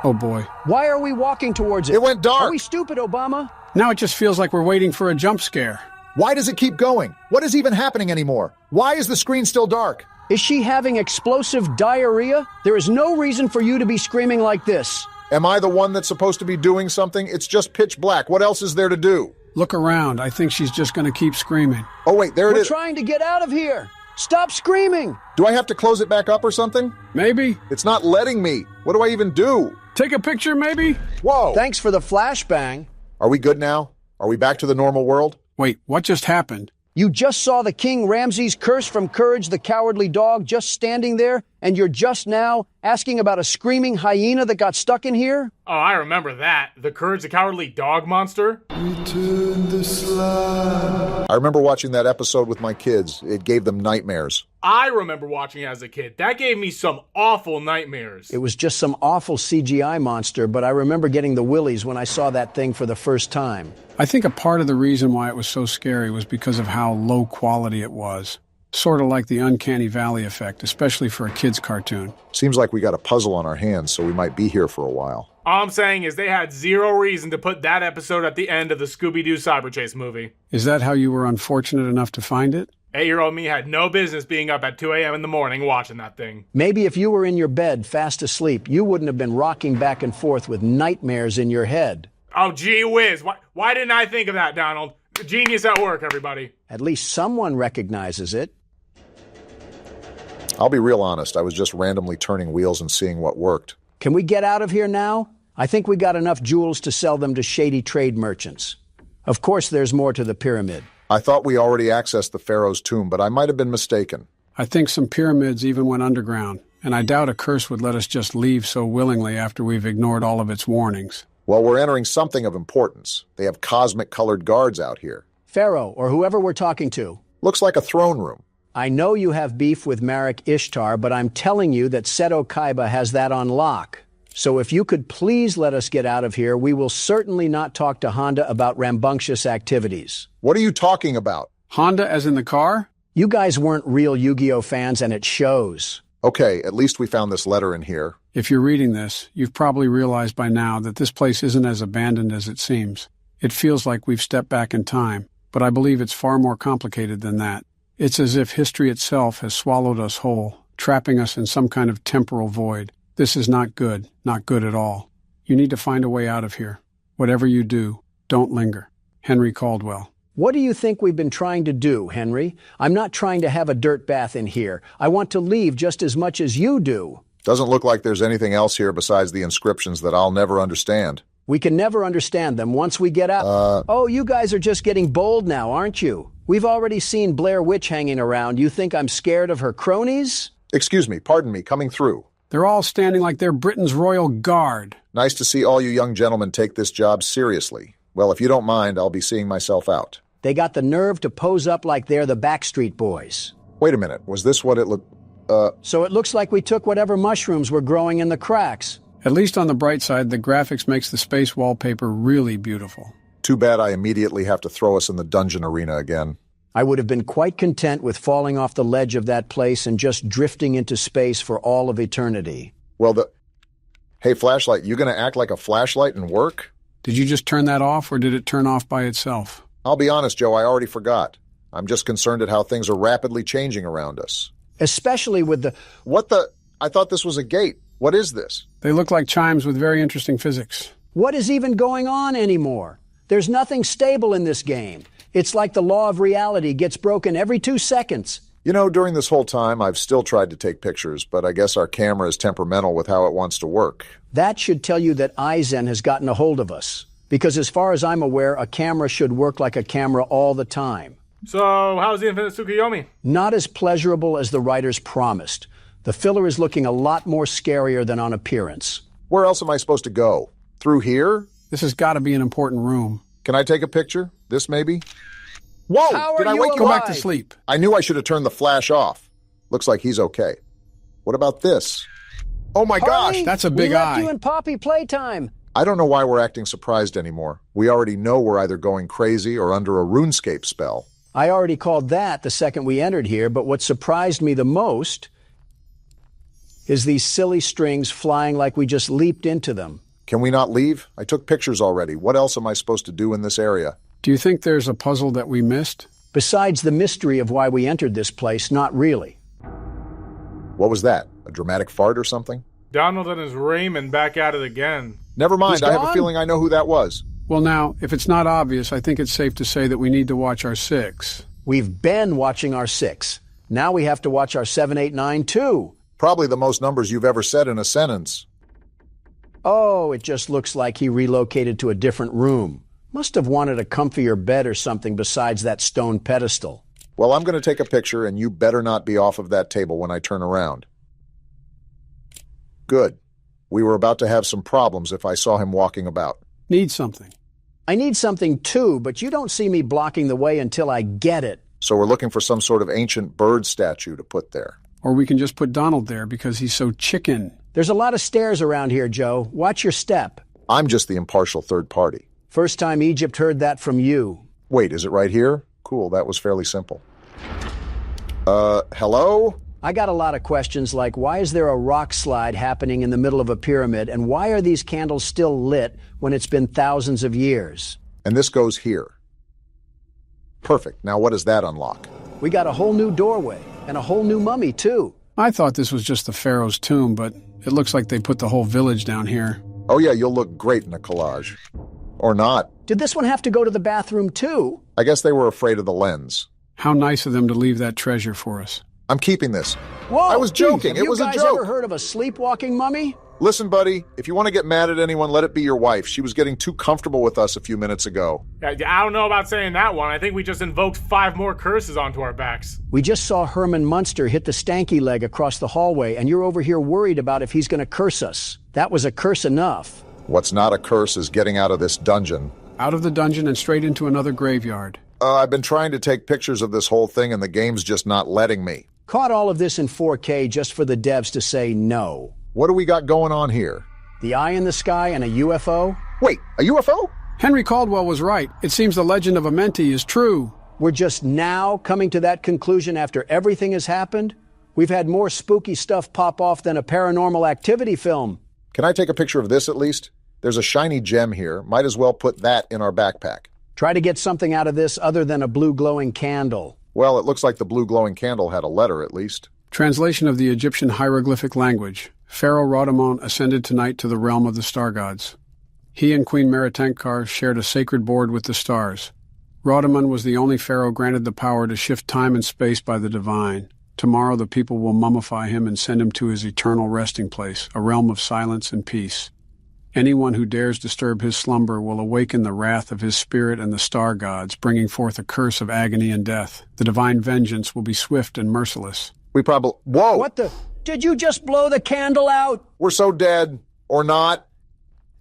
Oh boy. Why are we walking towards it? It went dark. Are we stupid, Obama? Now it just feels like we're waiting for a jump scare. Why does it keep going? What is even happening anymore? Why is the screen still dark? Is she having explosive diarrhea? There is no reason for you to be screaming like this. Am I the one that's supposed to be doing something? It's just pitch black. What else is there to do? Look around. I think she's just going to keep screaming. Oh, wait, there it is. We're trying to get out of here. Stop screaming. Do I have to close it back up or something? Maybe. It's not letting me. What do I even do? Take a picture, maybe? Whoa. Thanks for the flashbang. Are we good now? Are we back to the normal world? Wait, what just happened? You just saw the King Ramses curse from Courage the Cowardly Dog just standing there, and you're just now asking about a screaming hyena that got stuck in here? Oh, I remember that. The Courage the Cowardly Dog monster? Return the slide. I remember watching that episode with my kids. It gave them nightmares. I remember watching it as a kid. That gave me some awful nightmares. It was just some awful CGI monster, but I remember getting the willies when I saw that thing for the first time. I think a part of the reason why it was so scary was because of how low quality it was. Sort of like the Uncanny Valley effect, especially for a kid's cartoon. Seems like we got a puzzle on our hands, so we might be here for a while. All I'm saying is they had zero reason to put that episode at the end of the Scooby-Doo Cyberchase movie. Is that how you were unfortunate enough to find it? 8-year-old me had no business being up at 2 a.m. in the morning watching that thing. Maybe if you were in your bed fast asleep, you wouldn't have been rocking back and forth with nightmares in your head. Oh, gee whiz. Why didn't I think of that, Donald? Genius at work, everybody. At least someone recognizes it. I'll be real honest. I was just randomly turning wheels and seeing what worked. Can we get out of here now? I think we got enough jewels to sell them to shady trade merchants. Of course, there's more to the pyramid. I thought we already accessed the Pharaoh's tomb, but I might have been mistaken. I think some pyramids even went underground, and I doubt a curse would let us just leave so willingly after we've ignored all of its warnings. Well, we're entering something of importance. They have cosmic-colored guards out here. Pharaoh, or whoever we're talking to. Looks like a throne room. I know you have beef with Marek Ishtar, but I'm telling you that Seto Kaiba has that on lock. So if you could please let us get out of here, we will certainly not talk to Honda about rambunctious activities. What are you talking about? Honda as in the car? You guys weren't real Yu-Gi-Oh fans, and it shows. Okay, at least we found this letter in here. If you're reading this, you've probably realized by now that this place isn't as abandoned as it seems. It feels like we've stepped back in time, but I believe it's far more complicated than that. It's as if history itself has swallowed us whole, trapping us in some kind of temporal void. This is not good at all. You need to find a way out of here. Whatever you do, don't linger. Henry Caldwell. What do you think we've been trying to do, Henry? I'm not trying to have a dirt bath in here. I want to leave just as much as you do. Doesn't look like there's anything else here besides the inscriptions that I'll never understand. We can never understand them once we get out. Oh, you guys are just getting bold now, aren't you? We've already seen Blair Witch hanging around. You think I'm scared of her cronies? Excuse me, pardon me, coming through. They're all standing like they're Britain's royal guard. Nice to see all you young gentlemen take this job seriously. Well, if you don't mind, I'll be seeing myself out. They got the nerve to pose up like they're the Backstreet Boys. Wait a minute, was this what it looked... So it looks like we took whatever mushrooms were growing in the cracks. At least on the bright side, the graphics makes the space wallpaper really beautiful. Too bad I immediately have to throw us in the dungeon arena again. I would have been quite content with falling off the ledge of that place and just drifting into space for all of eternity. Well, Hey, flashlight, you gonna act like a flashlight and work? Did you just turn that off, or did it turn off by itself? I'll be honest, Joe, I already forgot. I'm just concerned at how things are rapidly changing around us. Especially with the... What the... I thought this was a gate. What is this? They look like chimes with very interesting physics. What is even going on anymore? There's nothing stable in this game. It's like the law of reality gets broken every 2 seconds. You know, during this whole time, I've still tried to take pictures, but I guess our camera is temperamental with how it wants to work. That should tell you that Aizen has gotten a hold of us. Because as far as I'm aware, a camera should work like a camera all the time. So, how's the Infinite Tsukuyomi? Not as pleasurable as the writers promised. The filler is looking a lot more scarier than on appearance. Where else am I supposed to go? Through here? This has got to be an important room. Can I take a picture? This maybe? Whoa! Did I wake you Go back to sleep. I knew I should have turned the flash off. Looks like he's okay. What about this? Oh my gosh! That's a big eye. We left eye. you in Poppy Playtime. I don't know why we're acting surprised anymore. We already know we're either going crazy or under a RuneScape spell. I already called that the second we entered here, but what surprised me the most is these silly strings flying like we just leaped into them. Can we not leave? I took pictures already. What else am I supposed to do in this area? Do you think there's a puzzle that we missed? Besides the mystery of why we entered this place, not really. What was that? A dramatic fart or something? Donald and his Raymond back at it again. Never mind, I have a feeling I know who that was. Well now, if it's not obvious, I think it's safe to say that we need to watch our 6. We've been watching our 6. Now we have to watch our 7, 8, 9, too. Probably the most numbers you've ever said in a sentence. Oh, it just looks like he relocated to a different room. Must have wanted a comfier bed or something besides that stone pedestal. Well, I'm going to take a picture, and you better not be off of that table when I turn around. Good. We were about to have some problems if I saw him walking about. Need something. I need something too, but you don't see me blocking the way until I get it. So we're looking for some sort of ancient bird statue to put there. Or we can just put Donald there because he's so chicken. There's a lot of stairs around here, Joe. Watch your step. I'm just the impartial third party. First time Egypt heard that from you. Wait, is it right here? Cool, that was fairly simple. Hello? I got a lot of questions like, why is there a rock slide happening in the middle of a pyramid, and why are these candles still lit when it's been thousands of years? And this goes here. Perfect. Now what does that unlock? We got a whole new doorway, and a whole new mummy, too. I thought this was just the pharaoh's tomb, but it looks like they put the whole village down here. Oh yeah, you'll look great in a collage. Or not. Did this one have to go to the bathroom, too? I guess they were afraid of the lens. How nice of them to leave that treasure for us. I'm keeping this. Whoa! I was joking. Geez, it was a joke. Have you guys ever heard of a sleepwalking mummy? Listen, buddy, if you want to get mad at anyone, let it be your wife. She was getting too comfortable with us a few minutes ago. I don't know about saying that one. I think we just invoked 5 more curses onto our backs. We just saw Herman Munster hit the stanky leg across the hallway, and you're over here worried about if he's going to curse us. That was a curse enough. What's not a curse is getting out of this dungeon. Out of the dungeon and straight into another graveyard. I've been trying to take pictures of this whole thing, and the game's just not letting me. Caught all of this in 4K just for the devs to say no. What do we got going on here? The eye in the sky and a UFO? Wait, a UFO? Henry Caldwell was right. It seems the legend of Amenti is true. We're just now coming to that conclusion after everything has happened? We've had more spooky stuff pop off than a Paranormal Activity film. Can I take a picture of this at least? There's a shiny gem here. Might as well put that in our backpack. Try to get something out of this other than a blue glowing candle. Well, it looks like the blue glowing candle had a letter at least. Translation of the Egyptian hieroglyphic language. Pharaoh Radamon ascended tonight to the realm of the star gods. He and Queen Merentenkar shared a sacred board with the stars. Radamon was the only pharaoh granted the power to shift time and space by the divine. Tomorrow the people will mummify him and send him to his eternal resting place, a realm of silence and peace. Anyone who dares disturb his slumber will awaken the wrath of his spirit and the star gods, bringing forth a curse of agony and death. The divine vengeance will be swift and merciless. We probably... Whoa! What the... Did you just blow the candle out? We're so dead. Or not.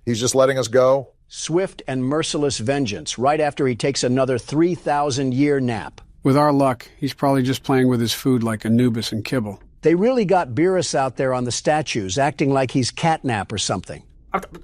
He's just letting us go. Swift and merciless vengeance, right after he takes another 3,000-year nap. With our luck, he's probably just playing with his food like Anubis and Kibble. They really got Beerus out there on the statues, acting like he's catnap or something.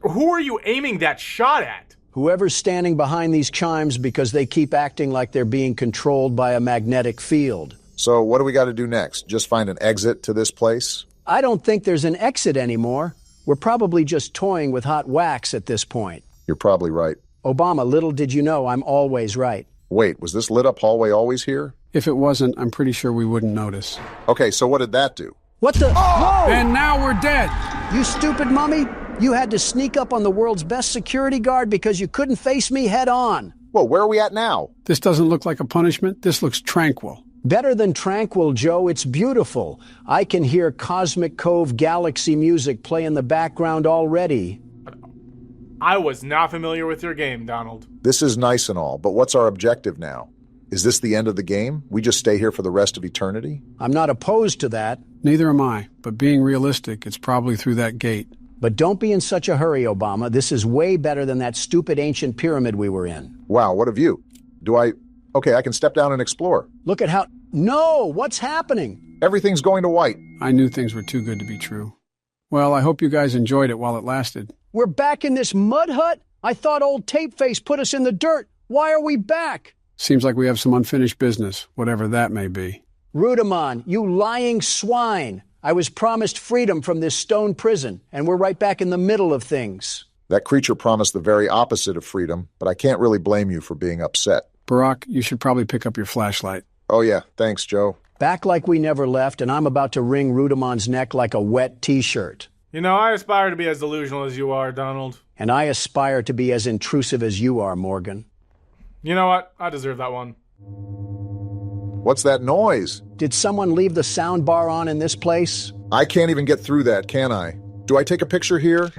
Who are you aiming that shot at? Whoever's standing behind these chimes because they keep acting like they're being controlled by a magnetic field. So what do we got to do next? Just find an exit to this place? I don't think there's an exit anymore. We're probably just toying with hot wax at this point. You're probably right. Obama, little did you know I'm always right. Wait, was this lit-up hallway always here? If it wasn't, I'm pretty sure we wouldn't notice. Okay, so what did that do? What the... Oh! Whoa! And now we're dead! You stupid mummy! You had to sneak up on the world's best security guard because you couldn't face me head on. Whoa, where are we at now? This doesn't look like a punishment. This looks tranquil. Better than tranquil, Joe. It's beautiful. I can hear Cosmic Cove Galaxy music play in the background already. I was not familiar with your game, Donald. This is nice and all, but what's our objective now? Is this the end of the game? We just stay here for the rest of eternity? I'm not opposed to that. Neither am I, but being realistic, it's probably through that gate. But don't be in such a hurry, Obama. This is way better than that stupid ancient pyramid we were in. Wow, what a view. Okay, I can step down and explore. Look at how... No! What's happening? Everything's going to white. I knew things were too good to be true. Well, I hope you guys enjoyed it while it lasted. We're back in this mud hut? I thought old Tapeface put us in the dirt. Why are we back? Seems like we have some unfinished business, whatever that may be. Rudimon, you lying swine. I was promised freedom from this stone prison, and we're right back in the middle of things. That creature promised the very opposite of freedom, but I can't really blame you for being upset. Barack, you should probably pick up your flashlight. Oh yeah, thanks, Joe. Back like we never left, and I'm about to wring Rudimon's neck like a wet t-shirt. You know, I aspire to be as delusional as you are, Donald. And I aspire to be as intrusive as you are, Morgan. You know what? I deserve that one. What's that noise? Did someone leave the sound bar on in this place? I can't even get through that, can I? Do I take a picture here?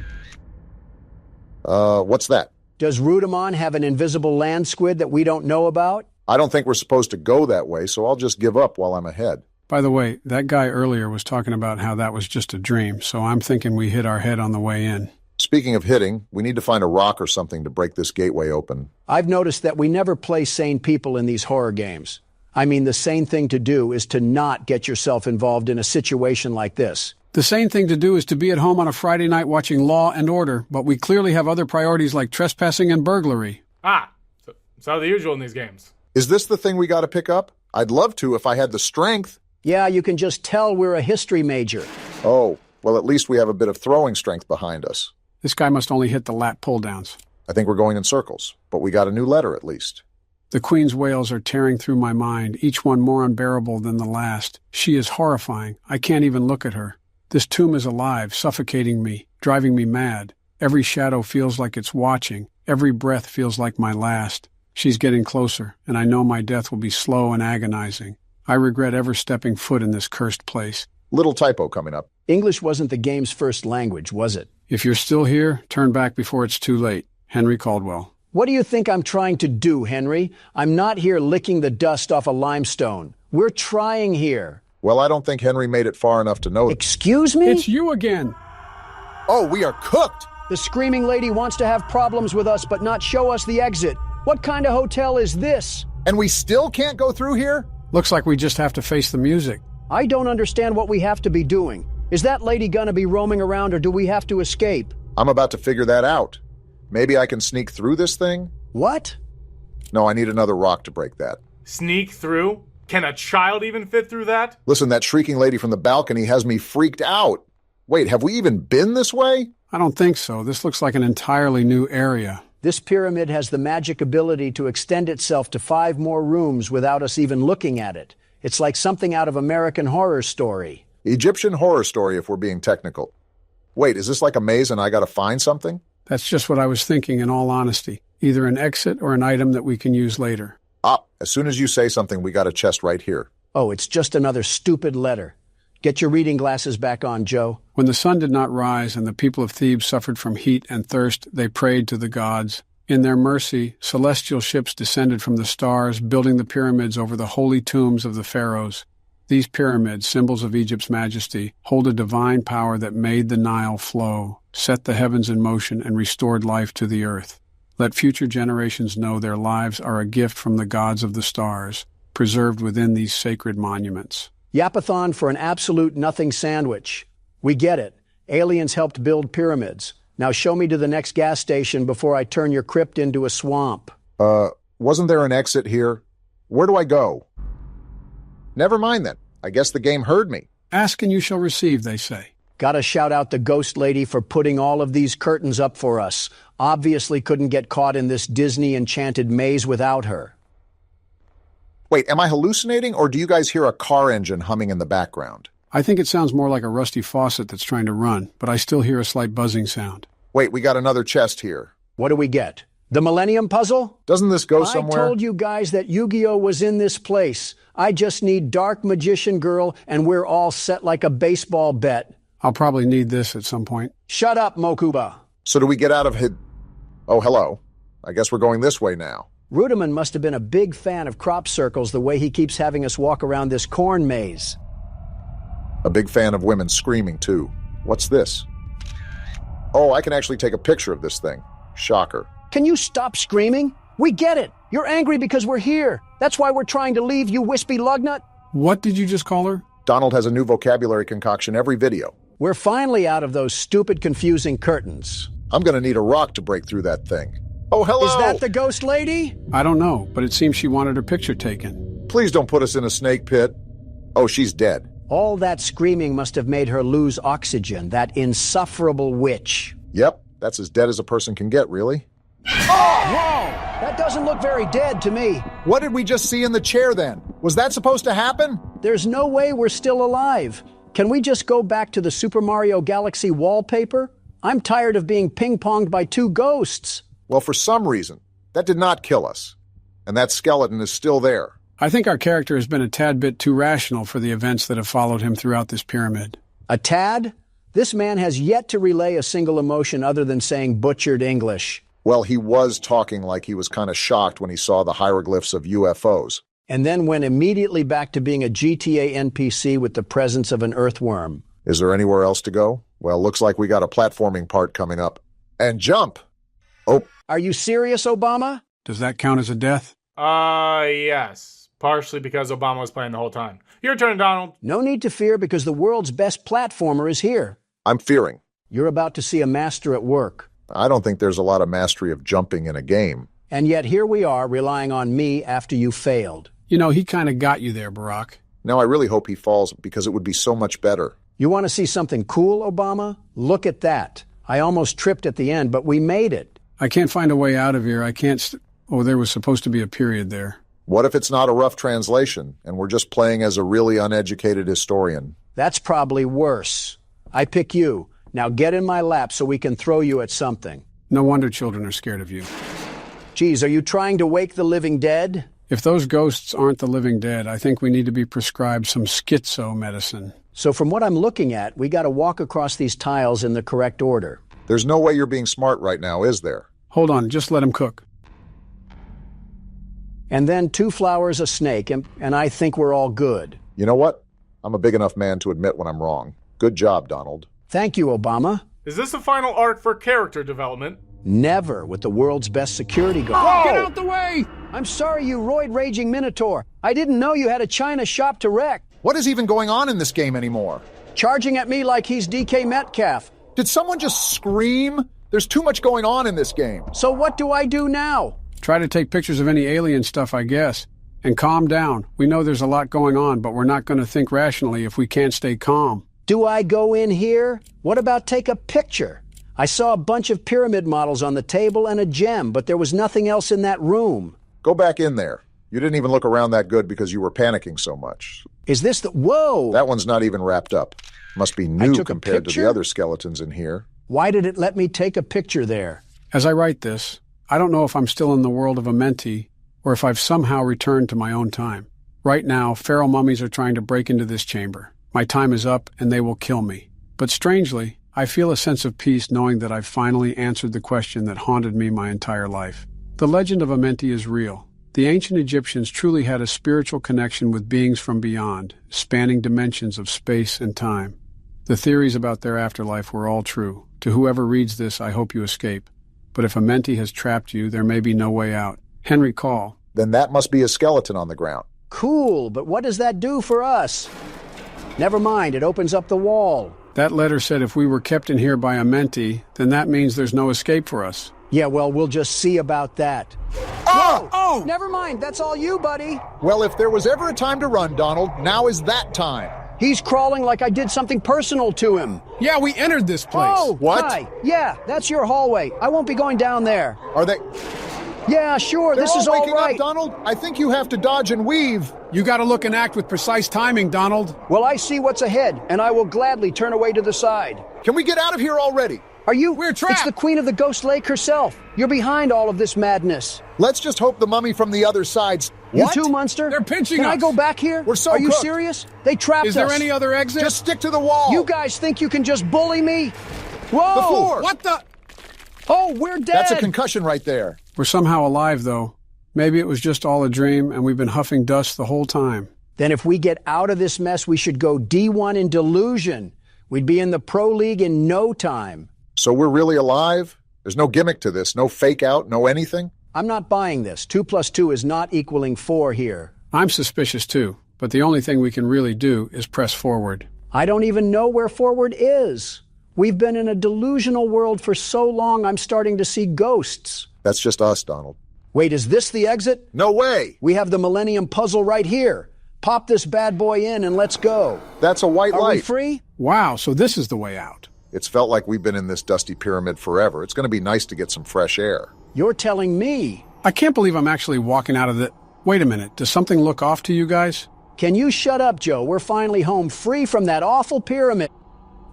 What's that? Does Rudimon have an invisible land squid that we don't know about? I don't think we're supposed to go that way, so I'll just give up while I'm ahead. By the way, that guy earlier was talking about how that was just a dream, so I'm thinking we hit our head on the way in. Speaking of hitting, we need to find a rock or something to break this gateway open. I've noticed that we never play sane people in these horror games. I mean, the sane thing to do is to not get yourself involved in a situation like this. The sane thing to do is to be at home on a Friday night watching Law and Order, but we clearly have other priorities like trespassing and burglary. So the usual in these games. Is this the thing we gotta pick up? I'd love to if I had the strength. Yeah, you can just tell we're a history major. Oh, well, at least we have a bit of throwing strength behind us. This guy must only hit the lat pull-downs. I think we're going in circles, but we got a new letter at least. The Queen's wails are tearing through my mind, each one more unbearable than the last. She is horrifying. I can't even look at her. This tomb is alive, suffocating me, driving me mad. Every shadow feels like it's watching. Every breath feels like my last. She's getting closer, and I know my death will be slow and agonizing. I regret ever stepping foot in this cursed place. Little typo coming up. English wasn't the game's first language, was it? If you're still here, turn back before it's too late. Henry Caldwell. What do you think I'm trying to do, Henry? I'm not here licking the dust off a limestone. We're trying here. Well, I don't think Henry made it far enough to know. Excuse me? It's you again. Oh, we are cooked. The screaming lady wants to have problems with us but not show us the exit. What kind of hotel is this? And we still can't go through here? Looks like we just have to face the music. I don't understand what we have to be doing. Is that lady gonna be roaming around or do we have to escape? I'm about to figure that out. Maybe I can sneak through this thing? What? No, I need another rock to break that. Sneak through? Can a child even fit through that? Listen, that shrieking lady from the balcony has me freaked out. Wait, have we even been this way? I don't think so. This looks like an entirely new area. This pyramid has the magic ability to extend itself to 5 more rooms without us even looking at it. It's like something out of American Horror Story. Egyptian Horror Story, if we're being technical. Wait, is this like a maze and I gotta find something? That's just what I was thinking, in all honesty. Either an exit or an item that we can use later. As soon as you say something, we got a chest right here. Oh, it's just another stupid letter. Get your reading glasses back on, Joe. When the sun did not rise and the people of Thebes suffered from heat and thirst, they prayed to the gods. In their mercy, celestial ships descended from the stars, building the pyramids over the holy tombs of the pharaohs. These pyramids, symbols of Egypt's majesty, hold a divine power that made the Nile flow, set the heavens in motion, and restored life to the earth. Let future generations know their lives are a gift from the gods of the stars, preserved within these sacred monuments. Yapathon for an absolute nothing sandwich. We get it. Aliens helped build pyramids. Now show me to the next gas station before I turn your crypt into a swamp. Wasn't there an exit here? Where do I go? Never mind then. I guess the game heard me. Ask and you shall receive, they say. Gotta shout out the ghost lady for putting all of these curtains up for us. Obviously couldn't get caught in this Disney enchanted maze without her. Wait, am I hallucinating or do you guys hear a car engine humming in the background? I think it sounds more like a rusty faucet that's trying to run, but I still hear a slight buzzing sound. Wait, we got another chest here. What do we get? The Millennium Puzzle? Doesn't this go somewhere? I told you guys that Yu-Gi-Oh! Was in this place. I just need Dark Magician Girl and we're all set like a baseball bet. I'll probably need this at some point. Shut up, Mokuba. So do we get out of Oh, hello. I guess we're going this way now. Rudiman must have been a big fan of crop circles the way he keeps having us walk around this corn maze. A big fan of women screaming, too. What's this? Oh, I can actually take a picture of this thing. Shocker. Can you stop screaming? We get it. You're angry because we're here. That's why we're trying to leave, you wispy lugnut. What did you just call her? Donald has a new vocabulary concoction every video. We're finally out of those stupid, confusing curtains. I'm gonna need a rock to break through that thing. Oh, hello! Is that the ghost lady? I don't know, but it seems she wanted her picture taken. Please don't put us in a snake pit. Oh, she's dead. All that screaming must have made her lose oxygen, that insufferable witch. Yep, that's as dead as a person can get, really. Oh! Whoa! That doesn't look very dead to me. What did we just see in the chair then? Was that supposed to happen? There's no way we're still alive. Can we just go back to the Super Mario Galaxy wallpaper? I'm tired of being ping-ponged by two ghosts. Well, for some reason, that did not kill us. And that skeleton is still there. I think our character has been a tad bit too rational for the events that have followed him throughout this pyramid. A tad? This man has yet to relay a single emotion other than saying butchered English. Well, he was talking like he was kind of shocked when he saw the hieroglyphs of UFOs. And then went immediately back to being a GTA NPC with the presence of an earthworm. Is there anywhere else to go? Well, looks like we got a platforming part coming up. And jump! Oh. Are you serious, Obama? Does that count as a death? Yes. Partially because Obama was playing the whole time. Your turn, Donald. No need to fear because the world's best platformer is here. I'm fearing. You're about to see a master at work. I don't think there's a lot of mastery of jumping in a game. And yet here we are relying on me after you failed. You know, he kind of got you there, Barack. Now I really hope he falls because it would be so much better. You want to see something cool, Obama? Look at that. I almost tripped at the end, but we made it. I can't find a way out of here. I can't Oh, there was supposed to be a period there. What if it's not a rough translation, and we're just playing as a really uneducated historian? That's probably worse. I pick you. Now get in my lap so we can throw you at something. No wonder children are scared of you. Geez, are you trying to wake the living dead? If those ghosts aren't the living dead, I think we need to be prescribed some schizo medicine. So from what I'm looking at, we got to walk across these tiles in the correct order. There's no way you're being smart right now, is there? Hold on, just let him cook. And then 2 flowers, a snake, and I think we're all good. You know what? I'm a big enough man to admit when I'm wrong. Good job, Donald. Thank you, Obama. Is this a final arc for character development? Never with the world's best security guard. Oh, get out the way! I'm sorry, you roid-raging Minotaur. I didn't know you had a China shop to wreck. What is even going on in this game anymore? Charging at me like he's DK Metcalf. Did someone just scream? There's too much going on in this game. So what do I do now? Try to take pictures of any alien stuff, I guess. And calm down. We know there's a lot going on, but we're not going to think rationally if we can't stay calm. Do I go in here? What about take a picture? I saw a bunch of pyramid models on the table and a gem, but there was nothing else in that room. Go back in there. You didn't even look around that good because you were panicking so much. Is this the... Whoa! That one's not even wrapped up. Must be new compared to the other skeletons in here. Why did it let me take a picture there? As I write this, I don't know if I'm still in the world of a mentee or if I've somehow returned to my own time. Right now, feral mummies are trying to break into this chamber. My time is up and they will kill me. But strangely, I feel a sense of peace knowing that I've finally answered the question that haunted me my entire life. The legend of a mentee is real. The ancient Egyptians truly had a spiritual connection with beings from beyond, spanning dimensions of space and time. The theories about their afterlife were all true. To whoever reads this, I hope you escape. But if a mentee has trapped you, there may be no way out. Henry Call. Then that must be a skeleton on the ground. Cool, but what does that do for us? Never mind, it opens up the wall. That letter said if we were kept in here by a mentee, then that means there's no escape for us. Yeah, well, we'll just see about that. Oh! Oh! Never mind, that's all you, buddy. Well, if there was ever a time to run, Donald, now is that time. He's crawling like I did something personal to him. Yeah, we entered this place. Oh, what? Hi. Yeah, that's your hallway. I won't be going down there. Are they... Yeah, sure, They're this is all waking right. up, Donald. I think you have to dodge and weave. You gotta look and act with precise timing, Donald. Well, I see what's ahead, and I will gladly turn away to the side. Can we get out of here already? Are you? We're trapped. It's the Queen of the Ghost Lake herself. You're behind all of this madness. Let's just hope the mummy from the other side's... You What? too, Munster? They're pinching Can us. I go back here? We're so Are you cooked. serious? They trapped us. Is there any other exit? Just stick to the wall. You guys think you can just bully me? Whoa! The floor. What the? Oh, we're dead. That's a concussion right there. We're somehow alive, though. Maybe it was just all a dream, and we've been huffing dust the whole time. Then if we get out of this mess, we should go D1 in delusion. We'd be in the Pro League in no time. So we're really alive? There's no gimmick to this, no fake out, no anything? I'm not buying this. 2 + 2 is not equaling 4 here. I'm suspicious, too, but the only thing we can really do is press forward. I don't even know where forward is. We've been in a delusional world for so long, I'm starting to see ghosts. That's just us, Donald. Wait, is this the exit? No way! We have the Millennium Puzzle right here. Pop this bad boy in and let's go. That's a white light. Are we free? Wow, so this is the way out. It's felt like we've been in this dusty pyramid forever. It's going to be nice to get some fresh air. You're telling me. I can't believe I'm actually walking out of the... Wait a minute, does something look off to you guys? Can you shut up, Joe? We're finally home, free from that awful pyramid.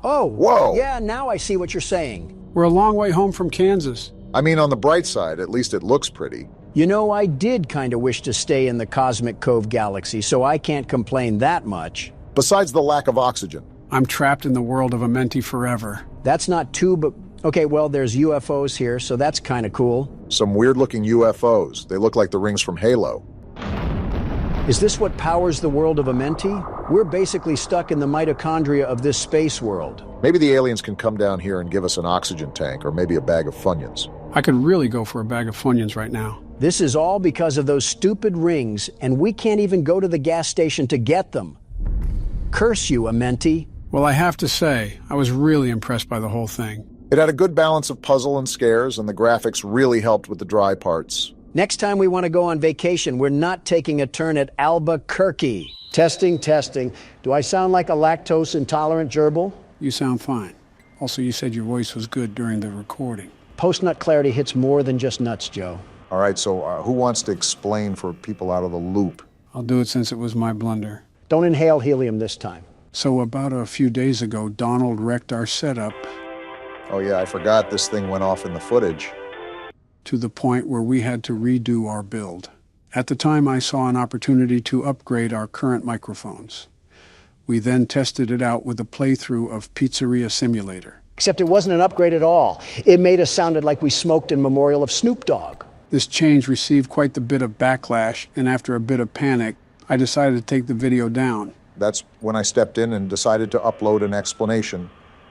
Oh, whoa. Yeah, now I see what you're saying. We're a long way home from Kansas. I mean, on the bright side, at least it looks pretty. You know, I did kind of wish to stay in the Cosmic Cove galaxy, so I can't complain that much. Besides the lack of oxygen. I'm trapped in the world of Amenti forever. That's not too, but... Okay, well, there's UFOs here, so that's kind of cool. Some weird-looking UFOs. They look like the rings from Halo. Is this what powers the world of Amenti? We're basically stuck in the mitochondria of this space world. Maybe the aliens can come down here and give us an oxygen tank, or maybe a bag of Funyuns. I could really go for a bag of Funyuns right now. This is all because of those stupid rings, and we can't even go to the gas station to get them. Curse you, Amenti. Well, I have to say, I was really impressed by the whole thing. It had a good balance of puzzle and scares, and the graphics really helped with the dry parts. Next time we want to go on vacation, we're not taking a turn at Albuquerque. Testing, testing. Do I sound like a lactose-intolerant gerbil? You sound fine. Also, you said your voice was good during the recording. Post-nut clarity hits more than just nuts, Joe. All right, so who wants to explain for people out of the loop? I'll do it since it was my blunder. Don't inhale helium this time. So about a few days ago, Donald wrecked our setup. Oh yeah, I forgot this thing went off in the footage. To the point where we had to redo our build. At the time, I saw an opportunity to upgrade our current microphones. We then tested it out with a playthrough of Pizzeria Simulator. Except it wasn't an upgrade at all. It made us sound like we smoked in memorial of Snoop Dogg. This change received quite the bit of backlash, and after a bit of panic, I decided to take the video down. That's when I stepped in and decided to upload an explanation.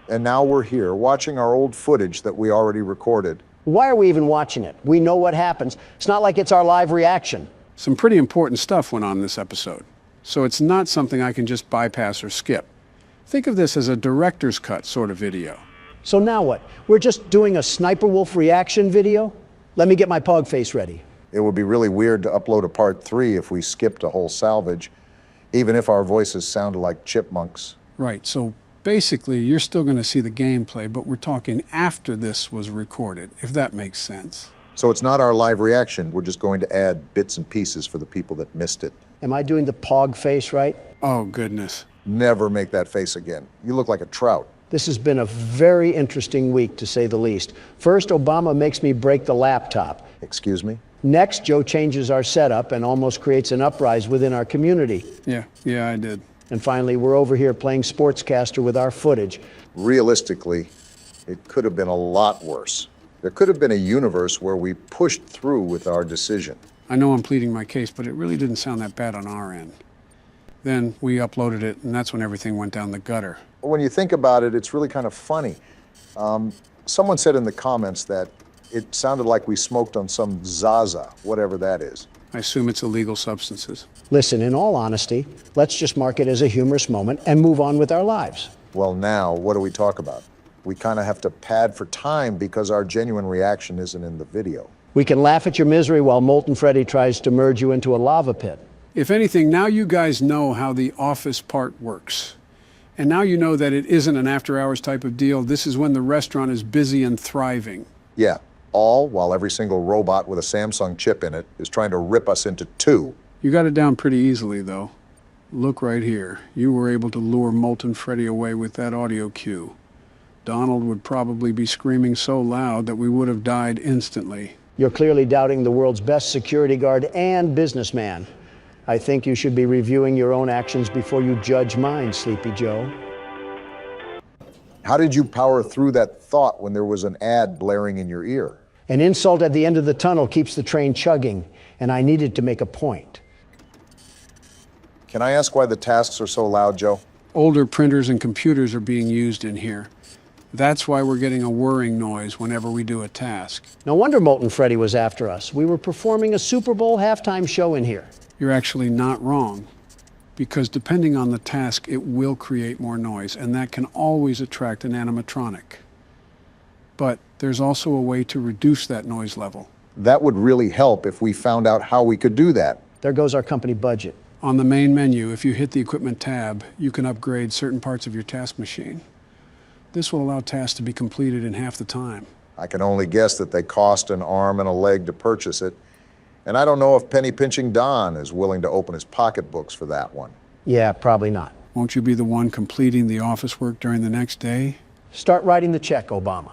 And now we're here, watching our old footage that we already recorded. Why are we even watching it? We know what happens. It's not like it's our live reaction. Some pretty important stuff went on in this episode, so it's not something I can just bypass or skip. Think of this as a director's cut sort of video. So now what? We're just doing a Sniper Wolf reaction video? Let me get my pog face ready. It would be really weird to upload a part 3 if we skipped a whole salvage, even if our voices sounded like chipmunks. Right, so basically you're still going to see the gameplay, but we're talking after this was recorded, if that makes sense. So it's not our live reaction, we're just going to add bits and pieces for the people that missed it. Am I doing the pog face right? Oh, goodness. Never make that face again. You look like a trout. This has been a very interesting week, to say the least. First, Obama makes me break the laptop. Excuse me? Next, Joe changes our setup and almost creates an uprising within our community. Yeah, I did. And finally, we're over here playing sportscaster with our footage. Realistically, it could have been a lot worse. There could have been a universe where we pushed through with our decision. I know I'm pleading my case, but it really didn't sound that bad on our end. Then we uploaded it, and that's when everything went down the gutter. When you think about it, it's really kind of funny. Someone said in the comments that it sounded like we smoked on some Zaza, whatever that is. I assume it's illegal substances. Listen, in all honesty, let's just mark it as a humorous moment and move on with our lives. Well, now, what do we talk about? We kind of have to pad for time because our genuine reaction isn't in the video. We can laugh at your misery while Molten Freddy tries to merge you into a lava pit. If anything, now you guys know how the office part works. And now you know that it isn't an after-hours type of deal. This is when the restaurant is busy and thriving. Yeah, all while every single robot with a Samsung chip in it is trying to rip us into two. You got it down pretty easily, though. Look right here. You were able to lure Molten Freddy away with that audio cue. Donald would probably be screaming so loud that we would have died instantly. You're clearly doubting the world's best security guard and businessman. I think you should be reviewing your own actions before you judge mine, Sleepy Joe. How did you power through that thought when there was an ad blaring in your ear? An insult at the end of the tunnel keeps the train chugging, and I needed to make a point. Can I ask why the tasks are so loud, Joe? Older printers and computers are being used in here. That's why we're getting a whirring noise whenever we do a task. No wonder Molten Freddy was after us. We were performing a Super Bowl halftime show in here. You're actually not wrong. because depending on the task, it will create more noise, and that can always attract an animatronic. But there's also a way to reduce that noise level. That would really help if we found out how we could do that. There goes our company budget. On the main menu, if you hit the Equipment tab, you can upgrade certain parts of your task machine. This will allow tasks to be completed in half the time. I can only guess that they cost an arm and a leg to purchase it. And I don't know if penny pinching Don is willing to open his pocketbooks for that one. Yeah, probably not. Won't you be the one completing the office work during the next day? Start writing the check, Obama.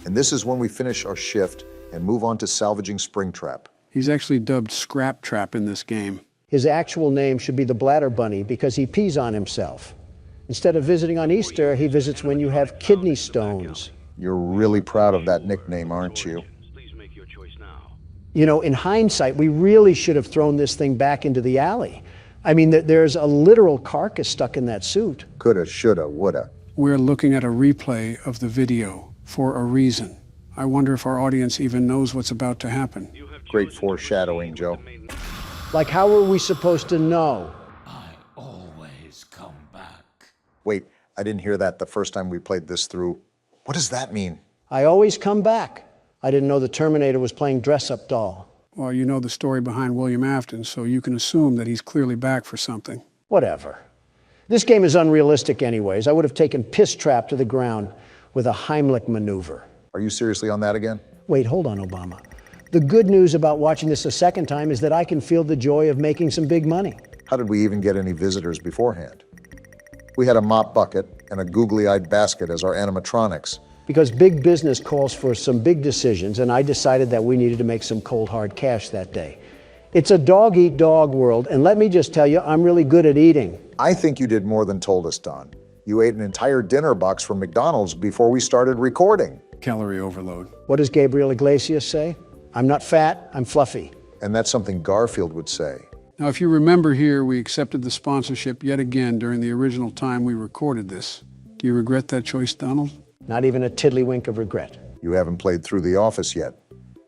And this is when we finish our shift and move on to salvaging Springtrap. He's actually dubbed Scrap Trap in this game. His actual name should be the Bladder Bunny because he pees on himself. Instead of visiting on Easter, he visits when you have kidney stones. You're really proud of that nickname, aren't you? You know, in hindsight, we really should have thrown this thing back into the alley. I mean, there's a literal carcass stuck in that suit. Coulda, shoulda, woulda. We're looking at a replay of the video for a reason. I wonder if our audience even knows what's about to happen. Great foreshadowing, Joe. Like, how are we supposed to know? Always come back. Wait, I didn't hear that the first time we played this through. What does that mean? I always come back. I didn't know the Terminator was playing dress-up doll. Well, you know the story behind William Afton, so you can assume that he's clearly back for something. Whatever. This game is unrealistic anyways. I would have taken Piss Trap to the ground with a Heimlich maneuver. Are you seriously on that again? Wait, hold on, Obama. The good news about watching this a second time is that I can feel the joy of making some big money. How did we even get any visitors beforehand? We had a mop bucket and a googly-eyed basket as our animatronics. Because big business calls for some big decisions, and I decided that we needed to make some cold, hard cash that day. It's a dog-eat-dog world, and let me just tell you, I'm really good at eating. I think you did more than told us, Don. You ate an entire dinner box from McDonald's before we started recording. Calorie overload. What does Gabriel Iglesias say? I'm not fat, I'm fluffy. And that's something Garfield would say. Now, if you remember here, we accepted the sponsorship yet again during the original time we recorded this. Do you regret that choice, Donald? Not even a tiddlywink of regret. You haven't played through The Office yet.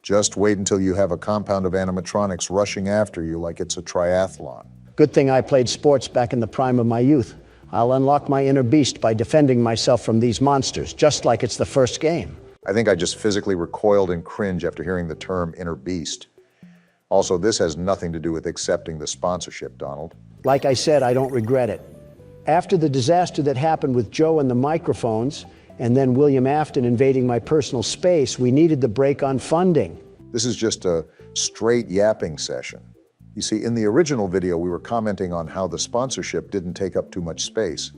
Just wait until you have a compound of animatronics rushing after you like it's a triathlon. Good thing I played sports back in the prime of my youth. I'll unlock my inner beast by defending myself from these monsters, just like it's the first game. I think I just physically recoiled in cringe after hearing the term inner beast. Also, this has nothing to do with accepting the sponsorship, Donald. Like I said, I don't regret it. After the disaster that happened with Joe and the microphones, and then William Afton invading my personal space, we needed the break on funding. This is just a straight yapping session. You see, in the original video, we were commenting on how the sponsorship didn't take up too much space.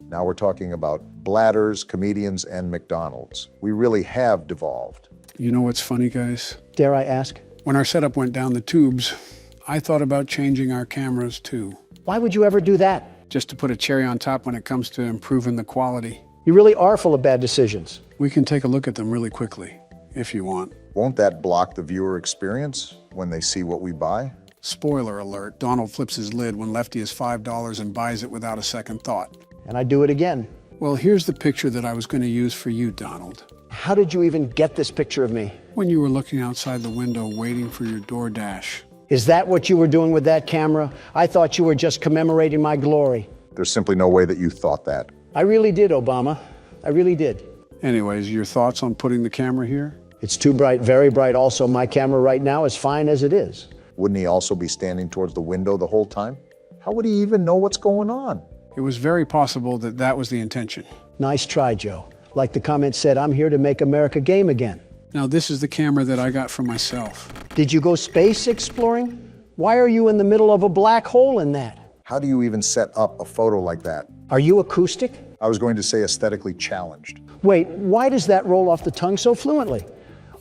Now we're talking about bladders, comedians, and McDonald's. We really have devolved. You know what's funny, guys? Dare I ask? When our setup went down the tubes, I thought about changing our cameras too. Why would you ever do that? Just to put a cherry on top when it comes to improving the quality. You really are full of bad decisions. We can take a look at them really quickly, if you want. Won't that block the viewer experience when they see what we buy? Spoiler alert, Donald flips his lid when Lefty is $5 and buys it without a second thought. And I do it again. Well, here's the picture that I was going to use for you, Donald. How did you even get this picture of me? When you were looking outside the window waiting for your DoorDash. Is that what you were doing with that camera? I thought you were just commemorating my glory. There's simply no way that you thought that. I really did, Obama. I really did. Anyways, your thoughts on putting the camera here? It's too bright, very bright. Also, my camera right now is fine as it is. Wouldn't he also be standing towards the window the whole time? How would he even know what's going on? It was very possible that that was the intention. Nice try, Joe. Like the comment said, I'm here to make America game again. Now, this is the camera that I got for myself. Did you go space exploring? Why are you in the middle of a black hole in that? How do you even set up a photo like that? Are you acoustic? I was going to say aesthetically challenged. Wait, why does that roll off the tongue so fluently?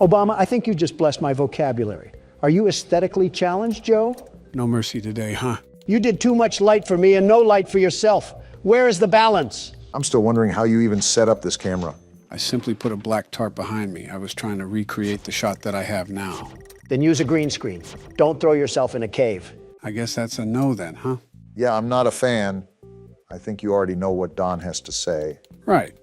Obama, I think you just blessed my vocabulary. Are you aesthetically challenged, Joe? No mercy today, huh? You did too much light for me and no light for yourself. Where is the balance? I'm still wondering how you even set up this camera. I simply put a black tarp behind me. I was trying to recreate the shot that I have now. Then use a green screen. Don't throw yourself in a cave. I guess that's a no then, huh? Yeah, I'm not a fan. I think you already know what Don has to say. Right.